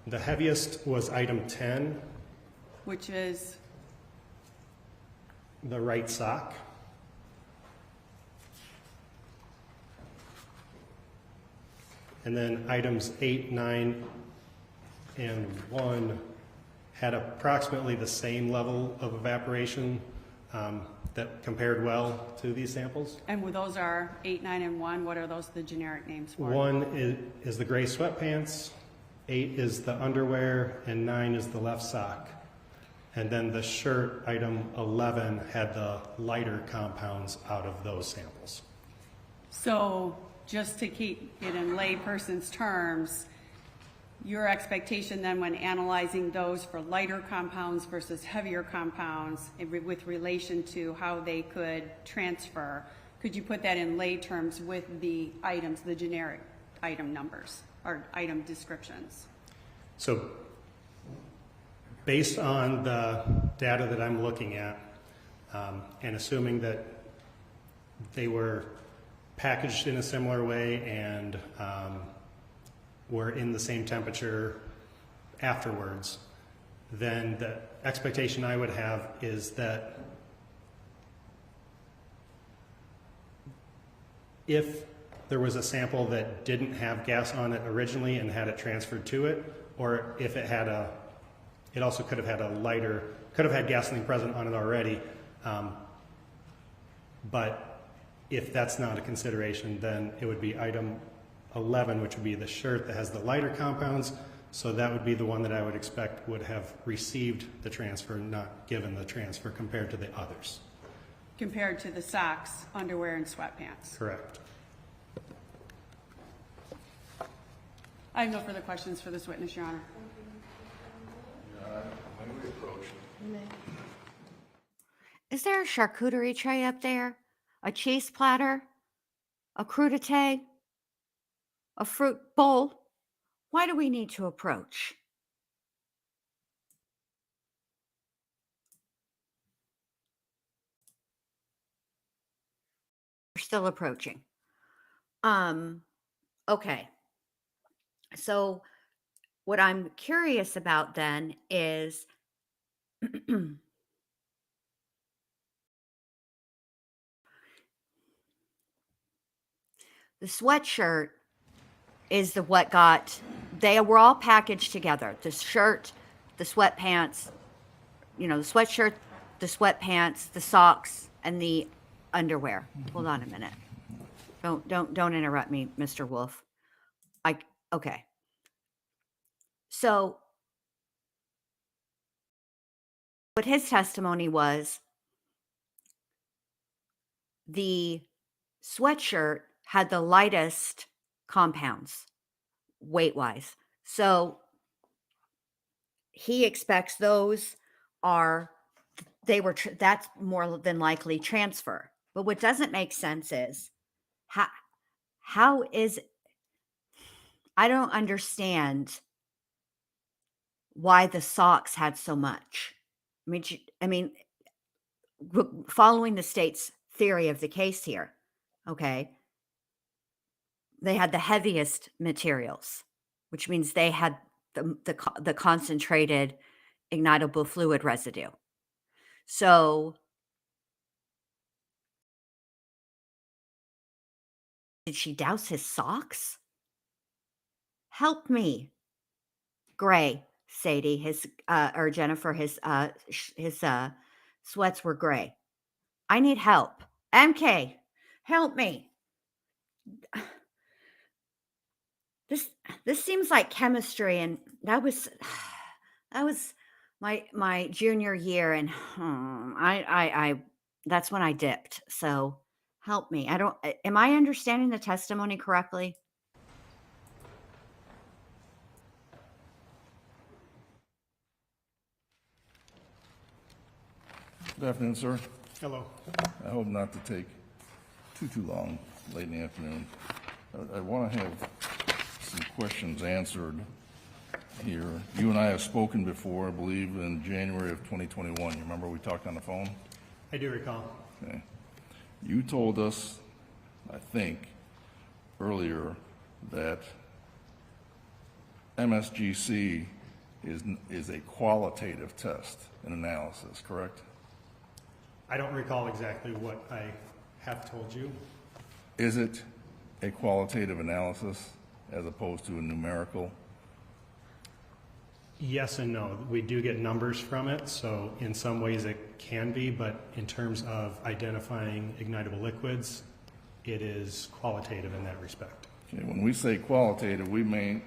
The heaviest was item 10, Which is, the right sock. And then items 8, 9, and 1 had approximately the same level of evaporation that compared well to these samples. and those are 8, 9, and 1. What are those the generic names for? 1 is the gray sweatpants, 8 is the underwear, and 9 is the left sock. And then the shirt, item 11, had the lighter compounds out of those samples. So just to keep it in layperson's terms, your expectation then when analyzing those for lighter compounds versus heavier compounds with relation to how they could transfer, could you put that in lay terms with the items, the generic item numbers or item descriptions? So based on the data that I'm looking at, and assuming that they were packaged in a similar way and were in the same temperature afterwards, then the expectation I would have is that if there was a sample that didn't have gas on it originally and had it transferred to it, or if it had it also could have had a lighter, could have had gasoline present on it already, but if that's not a consideration, then it would be item 11, which would be the shirt that has the lighter compounds. So that would be the one that I would expect would have received the transfer, not given the transfer compared to the others. Compared to the socks, underwear, and sweatpants. Correct. I have no further questions for this witness, Your Honor. Is there a charcuterie tray up there? A cheese platter? A crudité? A fruit bowl? Why do we need to approach? We're still approaching. Okay. So what I'm curious about then is the sweatshirt is what got, they were all packaged together. The shirt, the sweatpants, the sweatshirt, the sweatpants, the socks, and the underwear. Hold on a minute. Don't interrupt me, Mr. Wolf. Okay. So what his testimony was, the sweatshirt had the lightest compounds weight-wise. So he expects that's more than likely transfer. But what doesn't make sense is how is, I don't understand why the socks had so much. I mean, following the state's theory of the case here, okay, they had the heaviest materials, which means they had the concentrated ignitable fluid residue. So did she douse his socks? Help me. Gray, Sadie, or Jennifer, his sweats were gray. I need help. MK, help me. This seems like chemistry, and that was my junior year, and I that's when I dipped. So help me. Am I understanding the testimony correctly? Good afternoon, sir. Hello. I hope not to take too long late in the afternoon. I want to have some questions answered here. You and I have spoken before, I believe, in January of 2021. You remember we talked on the phone? I do recall. Okay. You told us, I think, earlier that MSGC is a qualitative test and analysis, correct? I don't recall exactly what I have told you. Is it a qualitative analysis as opposed to a numerical? Yes and no. We do get numbers from it, so in some ways it can be, but in terms of identifying ignitable liquids, it is qualitative in that respect. Okay, when we say qualitative, we mean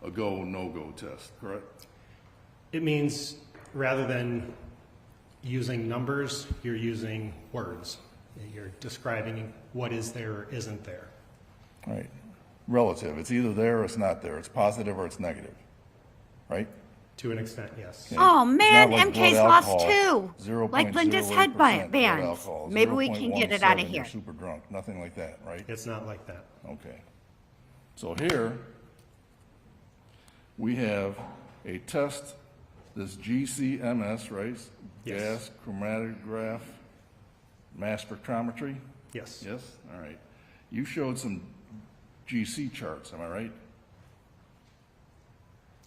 a go, no-go test, correct? It means rather than using numbers, you're using words. You're describing what is there or isn't there. Right. Relative. It's either there or it's not there. It's positive or it's negative, right? To an extent, yes. Okay. Oh It's man, not like MK's blood lost alcohol, two. Like Linda's 0.08% headband. blood alcohol, Maybe we can get it out of 0.17, here. You're super drunk. Nothing like that, right? It's not like that. Okay. So here, we have a test, this GCMS, right? Yes. Gas chromatograph mass spectrometry? Yes. Yes? All right. You showed some GC charts, am I right?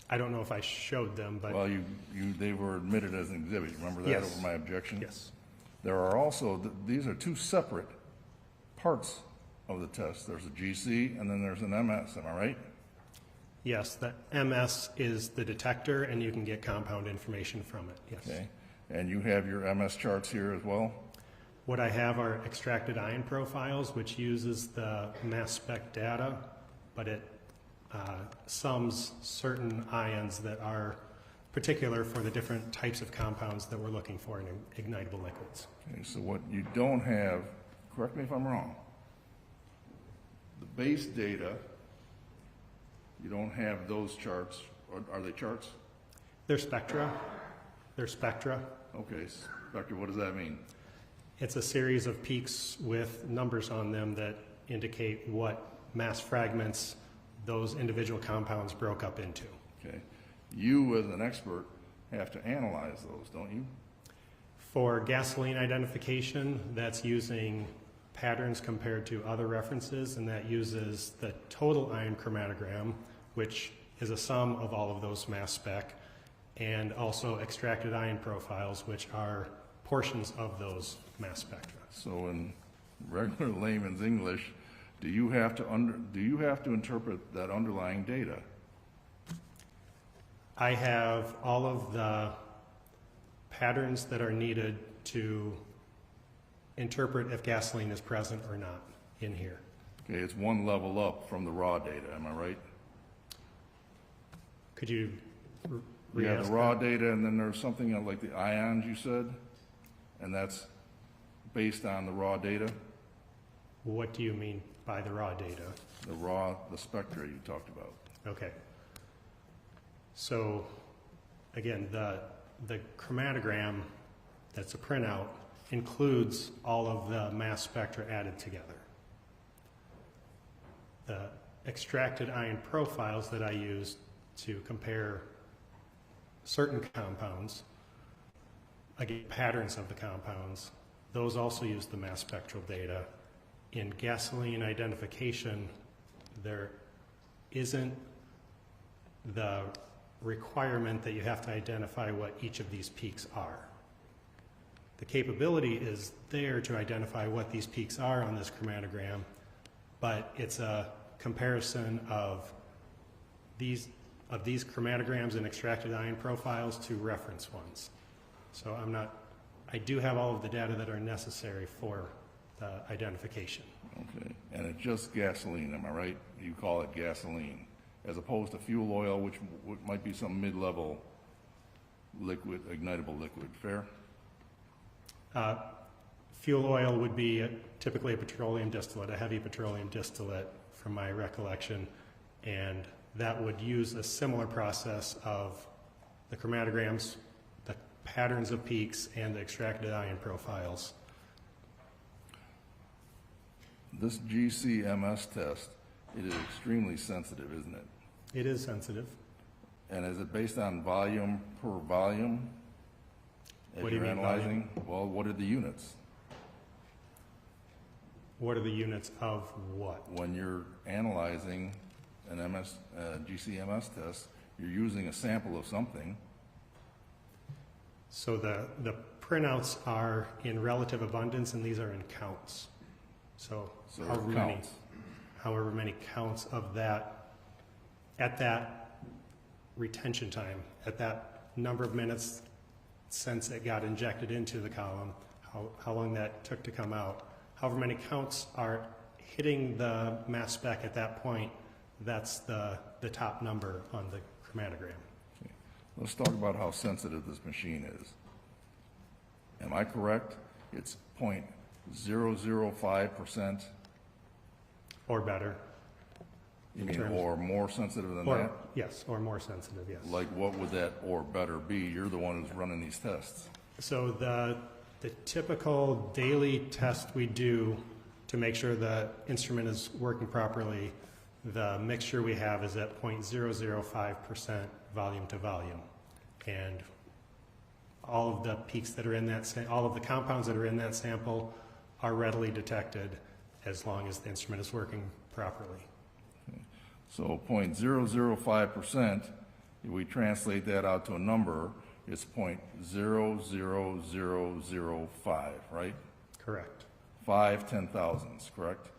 I don't know if I showed them, but Well, they were admitted as an exhibit. Remember that Yes. over my objection? Yes. There are also, these are two separate parts of the test. There's a GC and then there's an MS, am I right? yes, the MS is the detector, and you can get compound information from it. Yes. Okay. And you have your MS charts here as well? What I have are extracted ion profiles, which uses the mass spec data, but it sums certain ions that are particular for the different types of compounds that we're looking for in ignitable liquids. Okay, so what you don't have, correct me if I'm wrong, the base data, you don't have those charts, or are they charts? They're spectra. They're spectra. Okay, spectra, what does that mean? It's a series of peaks with numbers on them that indicate what mass fragments those individual compounds broke up into. Okay. You, as an expert, have to analyze those, don't you? For gasoline identification, that's using patterns compared to other references, and that uses the total ion chromatogram, which is a sum of all of those mass spec, and also extracted ion profiles, which are portions of those mass spectra. So in regular layman's English, do you have to interpret that underlying data? I have all of the patterns that are needed to interpret if gasoline is present or not in here. Okay, it's one level up from the raw data, am I right? Could you You have the raw data, and then there's something like the ions you said, and that's based on the raw data? What do you mean by the raw data? The spectra you talked about. Okay. So, again, the chromatogram that's a printout includes all of the mass spectra added together. The extracted ion profiles that I use to compare certain compounds, again, patterns of the compounds, those also use the mass spectral data. In gasoline identification, there isn't the requirement that you have to identify what each of these peaks are. The capability is there to identify what these peaks are on this chromatogram, but it's a comparison of these chromatograms and extracted ion profiles to reference ones. So I do have all of the data that are necessary for the identification. Okay, and it's just gasoline, am I right? You call it gasoline, as opposed to fuel oil, which might be some mid-level liquid, ignitable liquid, fair? Fuel oil would be typically a petroleum distillate, a heavy petroleum distillate from my recollection, and that would use a similar process of the chromatograms, the patterns of peaks, and the extracted ion profiles. This GCMS test, it is extremely sensitive, isn't it? It is sensitive. And is it based on volume per volume? As What do you you're mean, analyzing? Well, what are the units? What are the units of what? When you're analyzing an GCMS test, you're using a sample of something. So the printouts are in relative abundance, and these are in counts. So however many counts of that, at that retention time, at that number of minutes since it got injected into the column, how long that took to come out, however many counts are hitting the mass spec at that point, that's the top number on the chromatogram. Okay. Let's talk about how sensitive this machine is. Am I correct? It's 0.005%. Or better. You mean or more sensitive than that? Yes, or more sensitive, yes. Like what would that or better be? You're the one who's running these tests. So the typical daily test we do to make sure the instrument is working properly, the mixture we have is at 0.005% volume to volume. And all of the peaks that are in that, all of the compounds that are in that sample are readily detected as long as the instrument is working properly. Okay. So 0.005%, if we translate that out to a number, it's 0.00005, right? Correct. 5 10,000s, correct?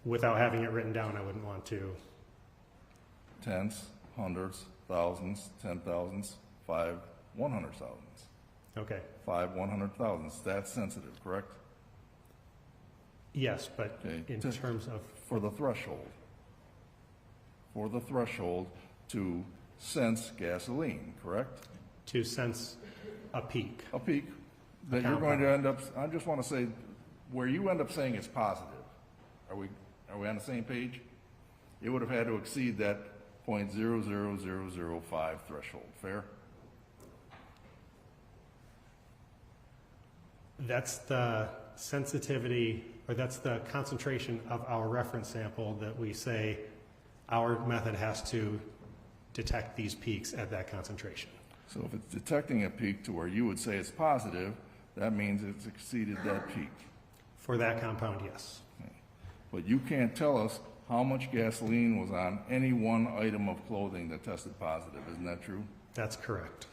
Without having it written down, I wouldn't want to. Tens, hundreds, thousands, 10,000s, 5 100,000s. Okay. 5 100,000s. That's sensitive, correct? Yes, but Okay. in terms of... For the threshold. For the threshold to sense gasoline, correct? To sense a peak. A peak that you're going to end up, I just want to say, where you end up saying it's positive, are we on the same page? It would have had to exceed that 0.00005 threshold, fair? That's the sensitivity, or that's the concentration of our reference sample that we say our method has to detect these peaks at that concentration. So if it's detecting a peak to where you would say it's positive, that means it's exceeded that peak. For that compound, yes. Okay. But you can't tell us how much gasoline was on any one item of clothing that tested positive, isn't that true? That's correct.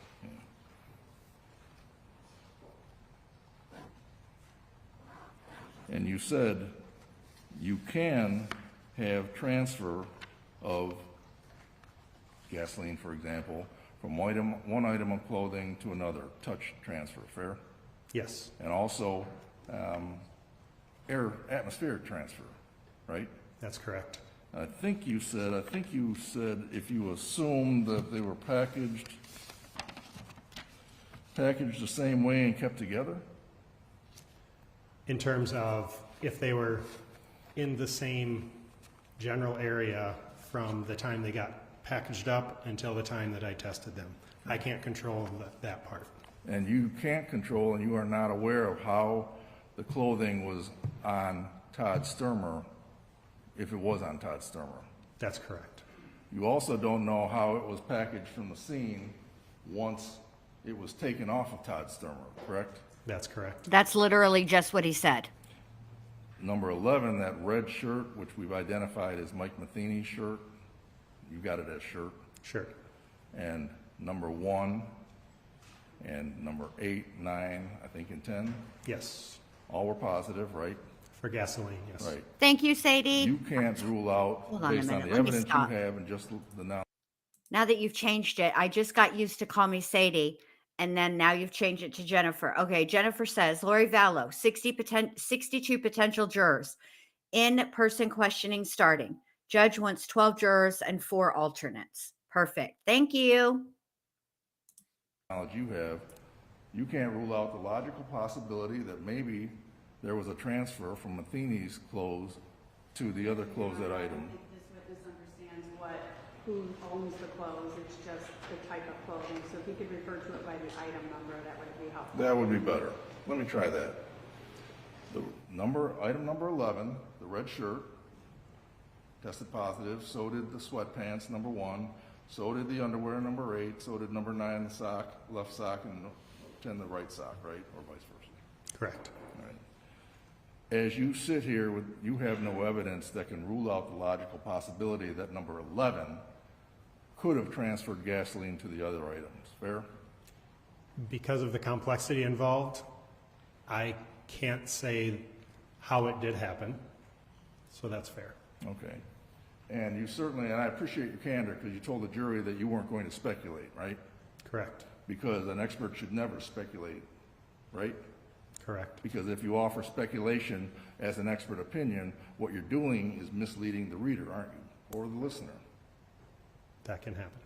And you said you can have transfer of gasoline, for example, from one item of clothing to another, touch transfer, fair? Yes. And also atmospheric transfer, right? That's correct. I think you said if you assume that they were packaged the same way and kept together? In terms of if they were in the same general area from the time they got packaged up until the time that I tested them. I can't control that part. And you can't control, and you are not aware of how the clothing was on Todd Stermer, if it was on Todd Stermer. That's correct. You also don't know how it was packaged from the scene once it was taken off of Todd Stermer, correct? That's correct. That's literally just what he said. Number 11, that red shirt, which we've identified as Mike Matheny's shirt, you got it as shirt. Sure. And number 1, and number 8, 9, I think, and 10? Yes. All were positive, right? For gasoline, yes. Right. Thank you, Sadie. You can't rule out, Hold on a based on minute. the Let me evidence you stop. have and just the knowledge. Now that you've changed it, I just got used to call me Sadie, and then now you've changed it to Jennifer. Okay, Jennifer says, Lori Vallow, 62 potential jurors, in-person questioning starting. Judge wants 12 jurors and 4 alternates. Perfect. Thank you. Knowledge you have, you can't rule out the logical possibility that maybe there was a transfer from Matheny's clothes to the other closet item. I don't think this witness understands who owns the clothes. It's just the type of clothing. So if he could refer to it by the item number, that would be helpful. That would be better. Let me try that. Item number 11, the red shirt, tested positive, so did the sweatpants, number 1, so did the underwear, number 8, so did number 9, the sock, left sock, and 10, the right sock, right, or vice versa. Correct. All right. As you sit here, you have no evidence that can rule out the logical possibility that number 11 could have transferred gasoline to the other items. Fair? Because of the complexity involved, I can't say how it did happen, so that's fair. Okay. And you certainly, and I appreciate your candor because you told the jury that you weren't going to speculate, right? Correct. Because an expert should never speculate, right? Correct. Because if you offer speculation as an expert opinion, what you're doing is misleading the reader, aren't you? Or the listener. That can happen.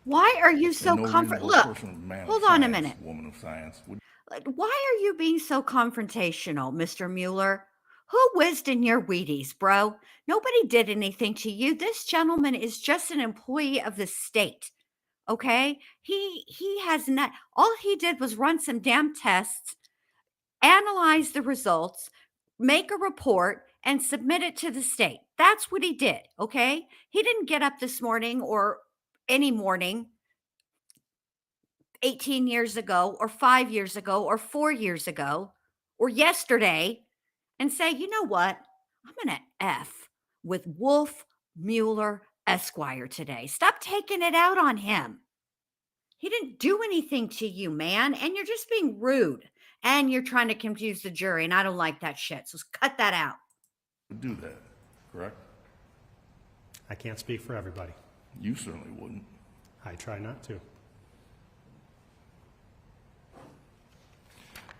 Why are you so No comfortable? reasonable Look, person, man of hold on a science, minute. Woman of science. Like, why are you being so confrontational, Mr. Mueller? Who whizzed in your Wheaties, bro? Nobody did anything to you. This gentleman is just an employee of the state. Okay? He has not, all he did was run some damn tests, analyze the results, make a report, and submit it to the state. That's what he did. Okay? He didn't get up this morning or any morning 18 years ago or 5 years ago or 4 years ago or yesterday and say, you know what? I'm going to F with Wolf Mueller Esquire today. Stop taking it out on him. He didn't do anything to you, man. And you're just being rude. And you're trying to confuse the jury. And I don't like that shit. So cut that out. Do that, correct? I can't speak for everybody. You certainly wouldn't. I try not to.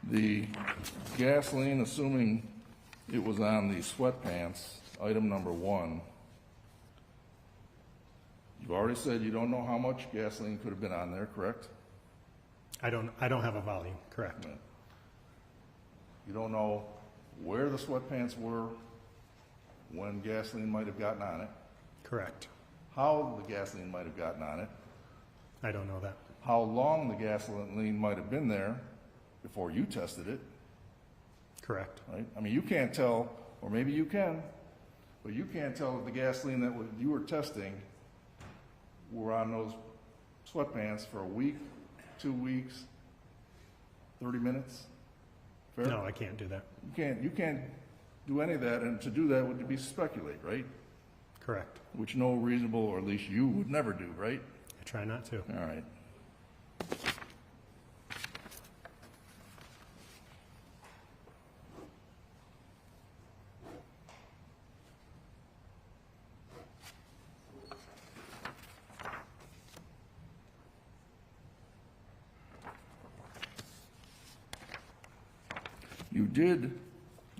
The gasoline, assuming it was on the sweatpants, item number 1, you've already said you don't know how much gasoline could have been on there, correct? I don't have a volume, correct. You don't know where the sweatpants were when gasoline might have gotten on it. Correct. How the gasoline might have gotten on it. I don't know that. How long the gasoline might have been there before you tested it. Correct. Right? I mean, you can't tell, or maybe you can, but you can't tell if the gasoline that you were testing were on those sweatpants for a week, 2 weeks, 30 minutes. Fair? No, I can't do that. You can't do any of that, and to do that would be speculate, right? Correct. Which no reasonable, or at least you would never do, right? I try not to. All right. You did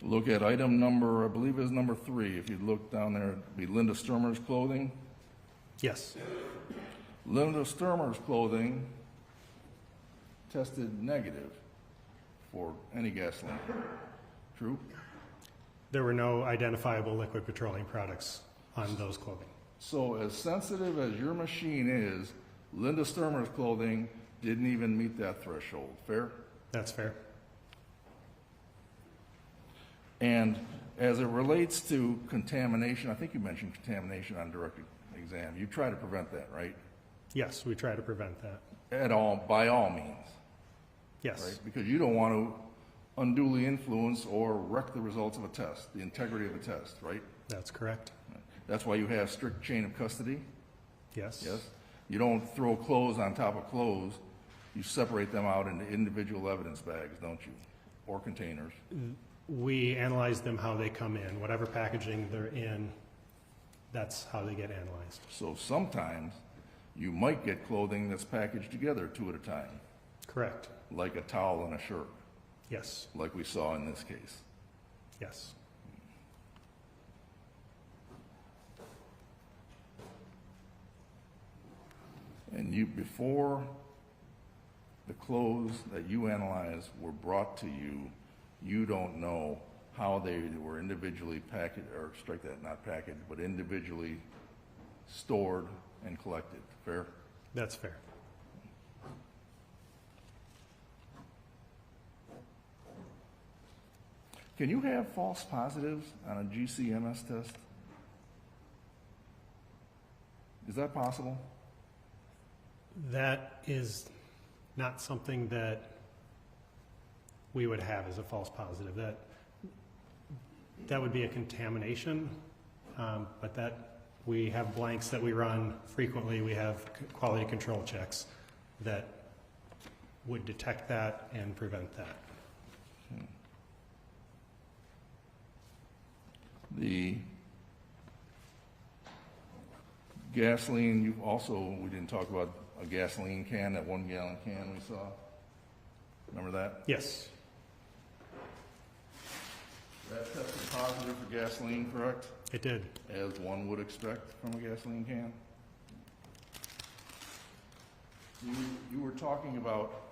look at item number, I believe it was number 3. If you look down there, it'd be Linda Stermer's clothing. Yes. Linda Stermer's clothing tested negative for any gasoline. True? There were no identifiable liquid petroleum products on those clothing. So as sensitive as your machine is, Linda Stermer's clothing didn't even meet that threshold. Fair? That's fair. And as it relates to contamination, I think you mentioned contamination on direct exam. You try to prevent that, right? Yes, we try to prevent that. By all means. Yes. Right? Because you don't want to unduly influence or wreck the results of a test, the integrity of a test, right? That's correct. That's why you have strict chain of custody. Yes. Yes. You don't throw clothes on top of clothes. You separate them out into individual evidence bags, don't you? Or containers. We analyze them how they come in. Whatever packaging they're in, that's how they get analyzed. So sometimes you might get clothing that's packaged together 2 at a time. Correct. Like a towel and a shirt. Yes. Like we saw in this case. Yes. And you, before the clothes that you analyzed were brought to you, you don't know how they were individually packaged, or strike that, not packaged, but individually stored and collected. Fair? That's fair. Can you have false positives on a GCMS test? Is that possible? That is not something that we would have as a false positive. That would be a contamination, but that we have blanks that we run frequently. We have quality control checks that would detect that and prevent that. The gasoline, we didn't talk about a gasoline can, that 1 gallon can we saw. Remember that? Yes. That tested positive for gasoline, correct? It did. As one would expect from a gasoline can. You were talking about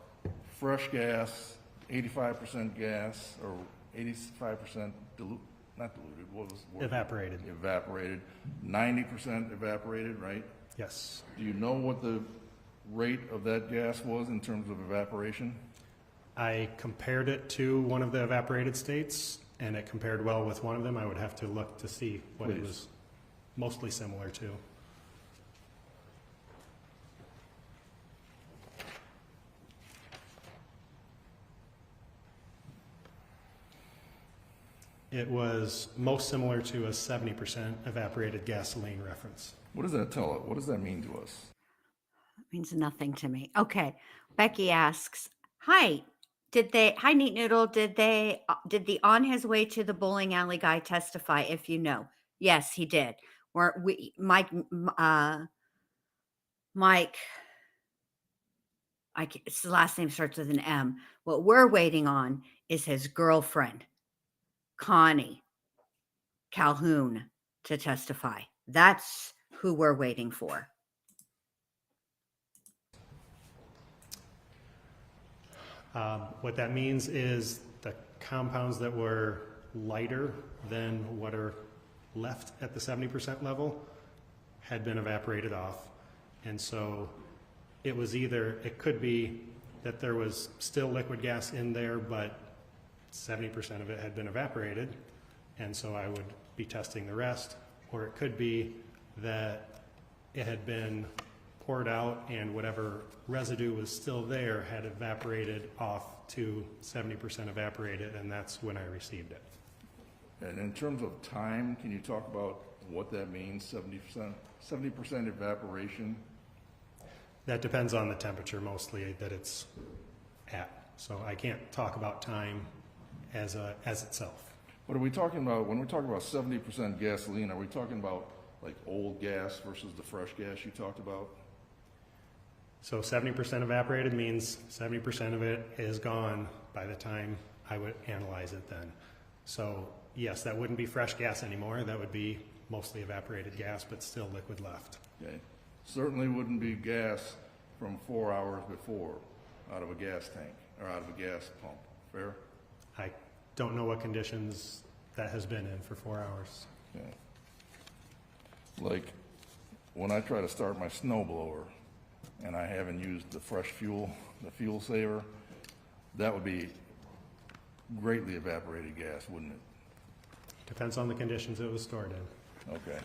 fresh gas, 85% gas, or 85% not diluted, what was the word? Evaporated. Evaporated. 90% evaporated, right? Yes. Do you know what the rate of that gas was in terms of evaporation? I compared it to one of the evaporated states, and it compared well with one of them. I would have to look to see what it was mostly similar to. It was most similar to a 70% evaporated gasoline reference. What does that tell us? What does that mean to us? It means nothing to me. Okay. Becky asks, hi, hi Neat Noodle, did the on his way to the bowling alley guy testify, if you know? Yes, he did. Mike, his last name starts with an M. What we're waiting on is his girlfriend, Connie Calhoun, to testify. That's who we're waiting for. What that means is the compounds that were lighter than what are left at the 70% level had been evaporated off. And so it could be that there was still liquid gas in there, but 70% of it had been evaporated. And so I would be testing the rest. Or it could be that it had been poured out and whatever residue was still there had evaporated off to 70% evaporated, and that's when I received it. And in terms of time, can you talk about what that means, 70% evaporation? That depends on the temperature mostly that it's at. So I can't talk about time as itself. What are we talking about, when we're talking about 70% gasoline, are we talking about like old gas versus the fresh gas you talked about? So 70% evaporated means 70% of it is gone by the time I would analyze it then. So yes, that wouldn't be fresh gas anymore. That would be mostly evaporated gas, but still liquid left. Okay. Certainly wouldn't be gas from 4 hours before out of a gas tank or out of a gas pump. Fair? I don't know what conditions that has been in for 4 hours. Okay. Like when I try to start my snowblower and I haven't used the fresh fuel, the fuel saver, that would be greatly evaporated gas, wouldn't it? Depends on the conditions it was stored in. Okay.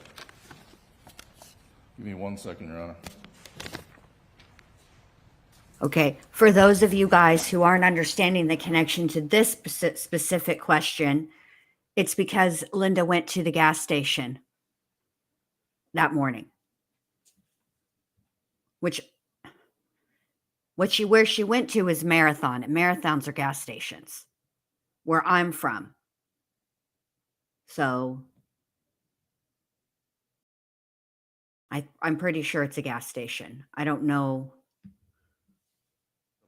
Give me 1 second, Your Honor. Okay, for those of you guys who aren't understanding the connection to this specific question, it's because Linda went to the gas station that morning, where she went to is Marathon, and marathons are gas stations where I'm from. So I'm pretty sure it's a gas station. I don't know.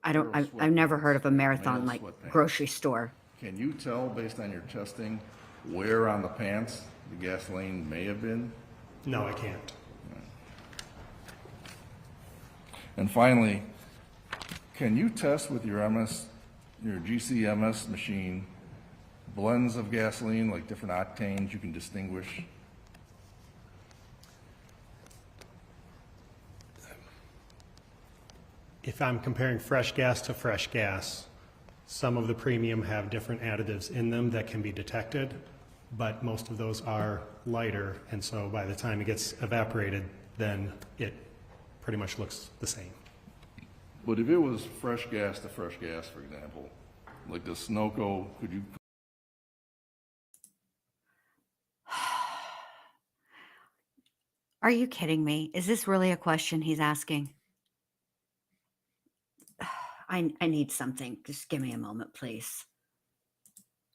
I've never heard of a Marathon like grocery store. Can you tell based on your testing where on the pants the gasoline may have been? No, I can't. And finally, can you test with your GCMS machine blends of gasoline, like different octanes you can distinguish? If I'm comparing fresh gas to fresh gas, Some of the premium have different additives in them that can be detected, but most of those are lighter, and so by the time it gets evaporated, then it pretty much looks the same. But if it was fresh gas to fresh gas, for example, like the Sunoco, could you? Are you kidding me? Is this really a question he's asking? I need something. Just give me a moment, please.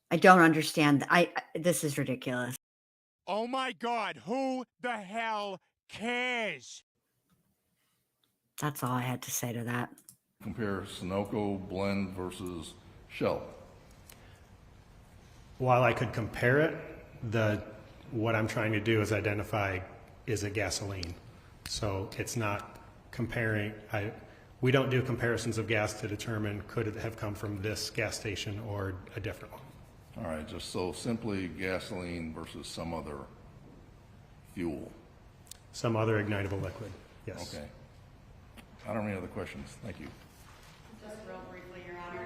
I don't understand. This is ridiculous. Oh my God, who the hell cares? That's all I had to say to that. Compare Sunoco blend versus Shell. While I could compare it, what I'm trying to do is identify, is it gasoline? So it's not comparing, we don't do comparisons of gas to determine could it have come from this gas station or a different one. All right, just so simply gasoline versus some other fuel. Some other ignitable liquid, yes. Okay. I don't have any other questions. Thank you. Just real briefly, Your Honor.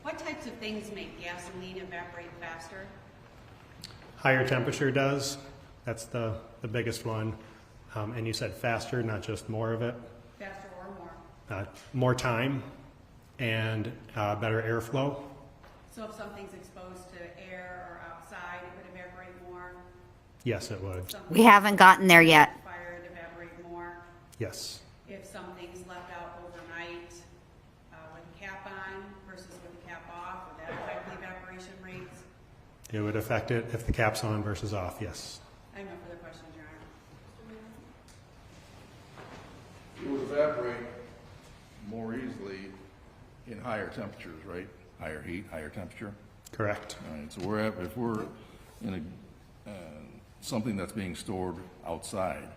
What types of things make gasoline evaporate faster? Higher temperature does. That's the biggest one. And you said faster, not just more of it. Faster or more? More time and better airflow. So if something's exposed to air or outside, it would evaporate more? Yes, it would. We haven't gotten there yet. Fire would evaporate more? Yes. If something's left out overnight with a cap on versus with a cap off, would that affect the evaporation rates? It would affect it if the cap's on versus off, yes. I have no further questions, Your Honor. It would evaporate more easily in higher temperatures, right? Higher heat, higher temperature? Correct. All right, so if we're in something that's being stored outside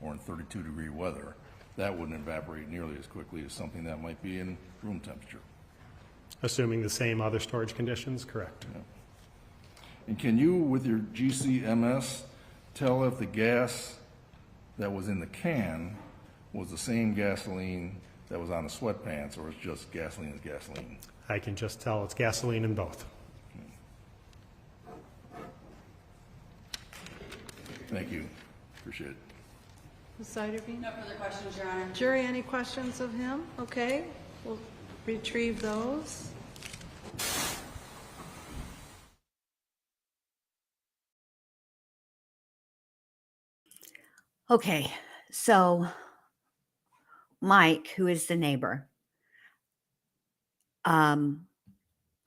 or in 32-degree weather, that wouldn't evaporate nearly as quickly as something that might be in room temperature. Assuming the same other storage conditions, correct. Yeah. And can you, with your GCMS, tell if the gas that was in the can was the same gasoline that was on the sweatpants, or it's just gasoline is gasoline? I can just tell it's gasoline in both. Thank you. Appreciate it. Ms. Seiderbean? No further questions, Your Honor. Jury, any questions of him? Okay, we'll retrieve those. Okay, so Mike, who is the neighbor,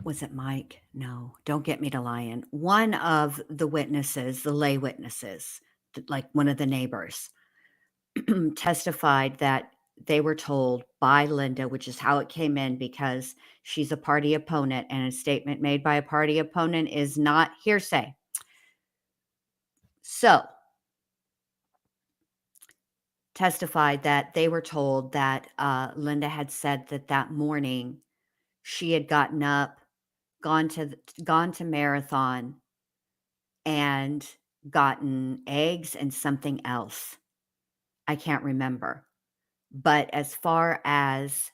was it Mike? No, don't get me to lying. One of the witnesses, the lay witnesses, like one of the neighbors, testified that they were told by Linda, which is how it came in because she's a party opponent, and a statement made by a party opponent is not hearsay. So, testified that they were told that Linda had said that morning she had gotten up, gone to Marathon, and gotten eggs and something else. I can't remember. But as far as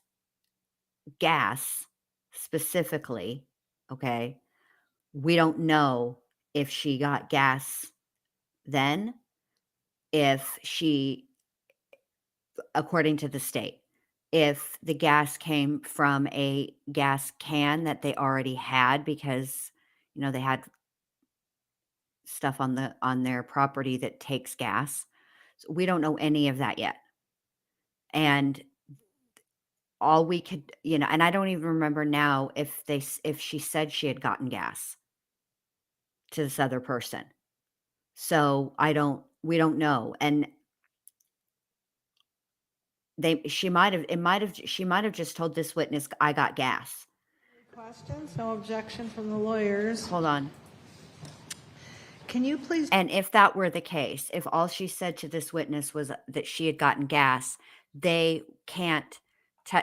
gas specifically, okay, we don't know if she got gas then, if she, according to the state, if the gas came from a gas can that they already had because, they had stuff on their property that takes gas. So we don't know any of that yet. And all we could, and I don't even remember now if she said she had gotten gas to this other person. So we don't know. And she might have just told this witness, I got gas. Questions? No objection from the lawyers. Hold on. Can you please? And if that were the case, if all she said to this witness was that she had gotten gas, they can't,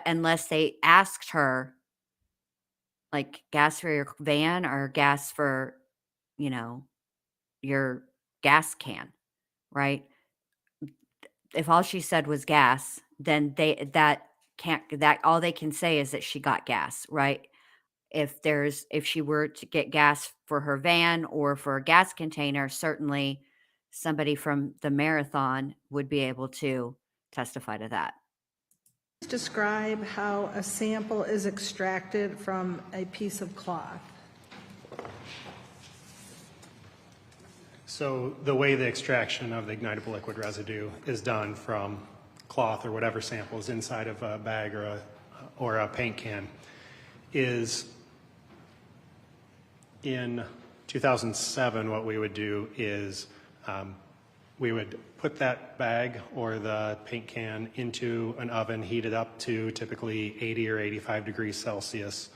unless they asked her, like, gas for your van or gas for, your gas can, right? If all she said was gas, then all they can say is that she got gas, right? if she were to get gas for her van or for a gas container, certainly somebody from the marathon would be able to testify to that. Describe how a sample is extracted from a piece of cloth. So the way the extraction of the ignitable liquid residue is done from cloth or whatever sample is inside of a bag or a paint can is, in 2007, what we would do is we would put that bag or the paint can into an oven, heat it up to typically 80 or 85 degrees Celsius,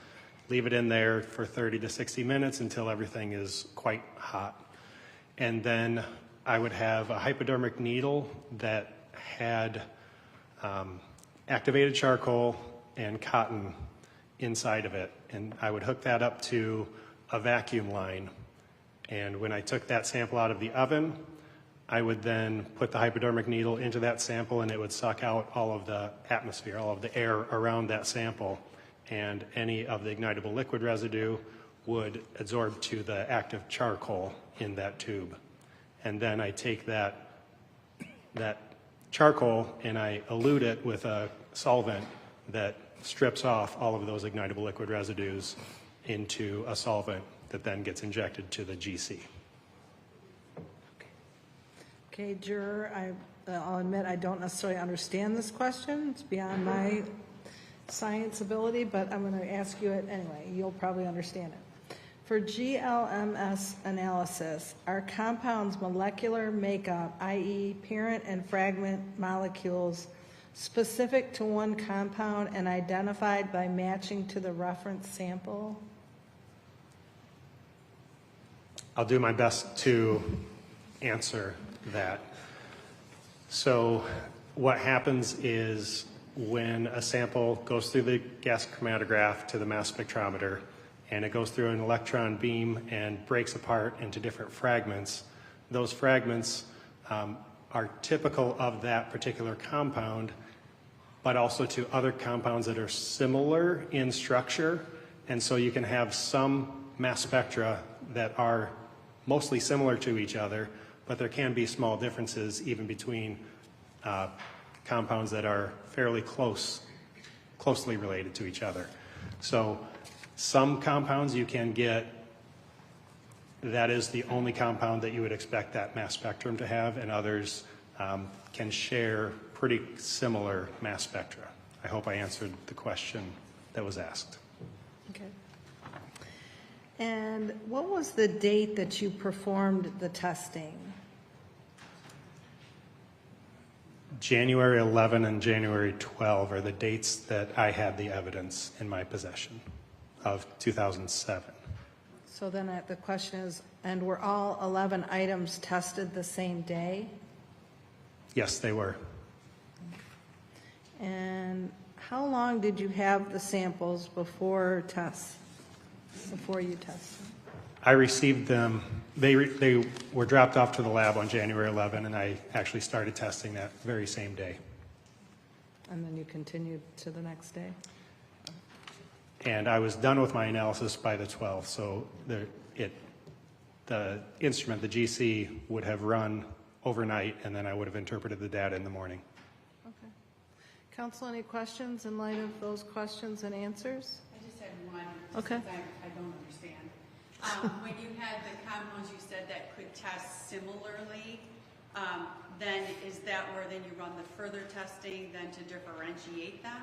leave it in there for 30 to 60 minutes until everything is quite hot. And then I would have a hypodermic needle that had activated charcoal and cotton inside of it. And I would hook that up to a vacuum line. And when I took that sample out of the oven, I would then put the hypodermic needle into that sample, and it would suck out all of the atmosphere, all of the air around that sample. And any of the ignitable liquid residue would adsorb to the active charcoal in that tube. And then I take that charcoal and I elute it with a solvent that strips off all of those ignitable liquid residues into a solvent that then gets injected to the GC. Okay, juror, I'll admit I don't necessarily understand this question. It's beyond my science ability, but I'm going to ask you it anyway. You'll probably understand it. For GLMS analysis, are compounds' molecular makeup, i.e. parent and fragment molecules, specific to one compound and identified by matching to the reference sample? I'll do my best to answer that. So what happens is when a sample goes through the gas chromatograph to the mass spectrometer, and it goes through an electron beam and breaks apart into different fragments, those fragments are typical of that particular compound, but also to other compounds that are similar in structure. And so you can have some mass spectra that are mostly similar to each other, but there can be small differences even between compounds that are fairly closely related to each other. So some compounds you can get, that is the only compound that you would expect that mass spectrum to have, and others can share pretty similar mass spectra. I hope I answered the question that was asked. Okay. And what was the date that you performed the testing? January 11 and January 12 are the dates that I had the evidence in my possession of 2007. So then the question is, and were all 11 items tested the same day? Yes, they were. And how long did you have the samples before you tested? I received them, they were dropped off to the lab on January 11, and I actually started testing that very same day. And then you continued to the next day? And I was done with my analysis by the 12th, so the instrument, the GC, would have run overnight, and then I would have interpreted the data in the morning. Okay. Counsel, any questions in light of those questions and answers? I just had one. Okay. I don't understand. When you had the compounds you said that could test similarly, then is that where then you run the further testing then to differentiate them?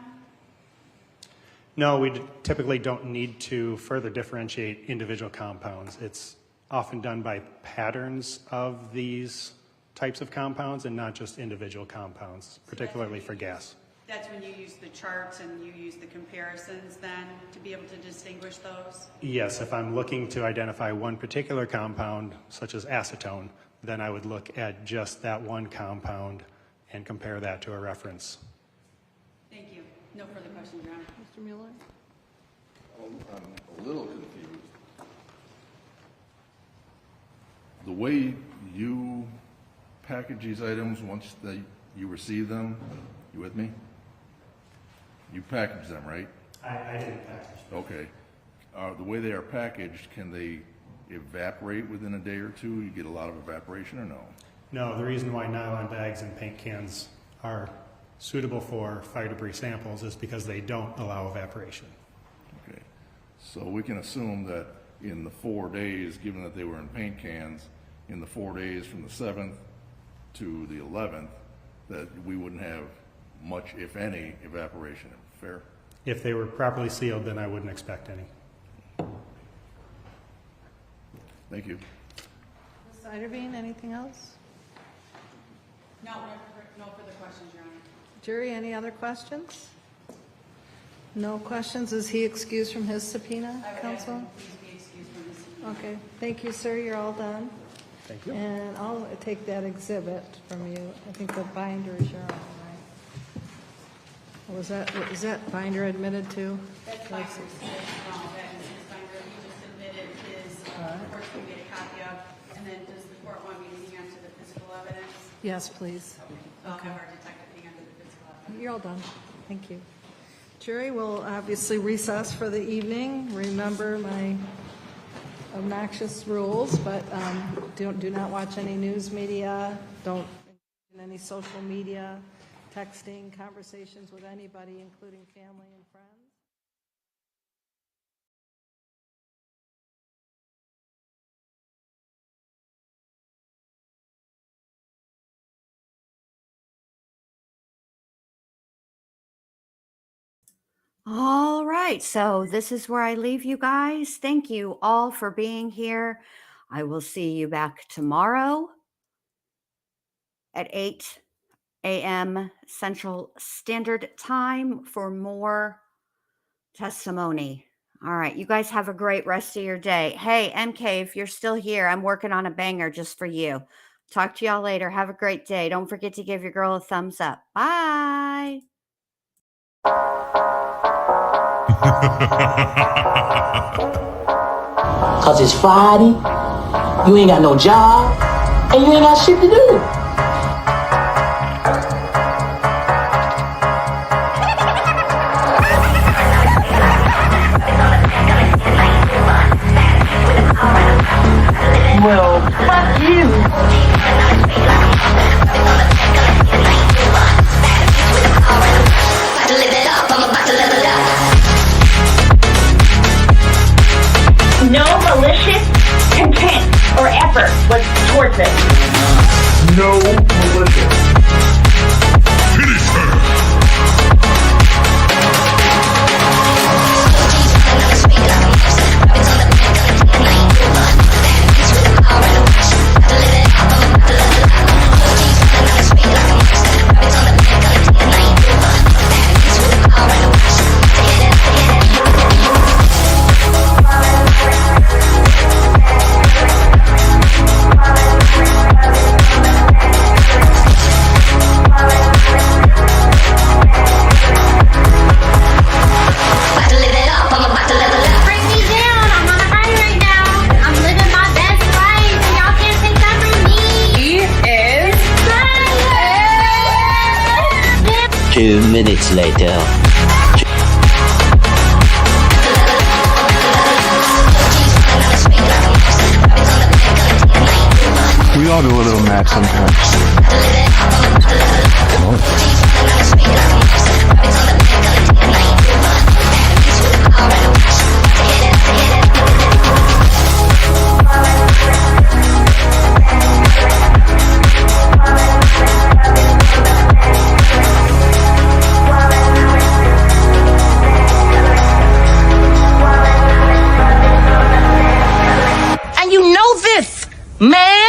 No, we typically don't need to further differentiate individual compounds. It's often done by patterns of these types of compounds and not just individual compounds, particularly for gas. That's when you use the charts and you use the comparisons then to be able to distinguish those? Yes, if I'm looking to identify one particular compound, such as acetone, then I would look at just that one compound and compare that to a reference. Thank you. No further questions, Your Honor. Mr. Mueller? I'm a little confused. The way you package these items once you receive them, you with me? You package them, right? I didn't package them. Okay. the way they are packaged, can they evaporate within a day or two? You get a lot of evaporation or no? No, the reason why nylon bags and paint cans are suitable for fire debris samples is because they don't allow evaporation. Okay, so we can assume that in the 4 days, given that they were in paint cans, in the 4 days from the 7th to the 11th, that we wouldn't have much, if any, evaporation. Fair? If they were properly sealed, then I wouldn't expect any. Thank you. Ms. Iterbean, anything else? No further questions, Your Honor. Jury, any other questions? No questions. Is he excused from his subpoena, counsel? Please be excused from this subpoena. Okay, thank you, sir. You're all done. Thank you. And I'll take that exhibit from you. I think the binder is your own, right? Is that binder admitted to? That's fine. That is his binder. He just submitted his, report we made a copy of. And then does the court want me to hang on to the physical evidence? Yes, please. I'll have our detective hang on to the physical evidence. You're all done. Thank you. Jury will obviously recess for the evening. Remember my obnoxious rules, but do not watch any news media. Don't in any social media, texting, conversations with anybody, including family and friends. All right, so this is where I leave you guys. Thank you all for being here. I will see you back tomorrow at 8 a.m. Central Standard Time for more testimony. All right, you guys have a great rest of your day. Hey, MK, if you're still here, I'm working on a banger just for you. Talk to y'all later. Have a great day. Don't forget to give your girl a thumbs up. Bye. Cause it's Friday, you ain't got no job, and you ain't got shit to do. Well, fuck you. No malicious intent or effort was towards it. No malicious. Finish her. Minutes later. We all do a little mad sometimes. And you know this, man.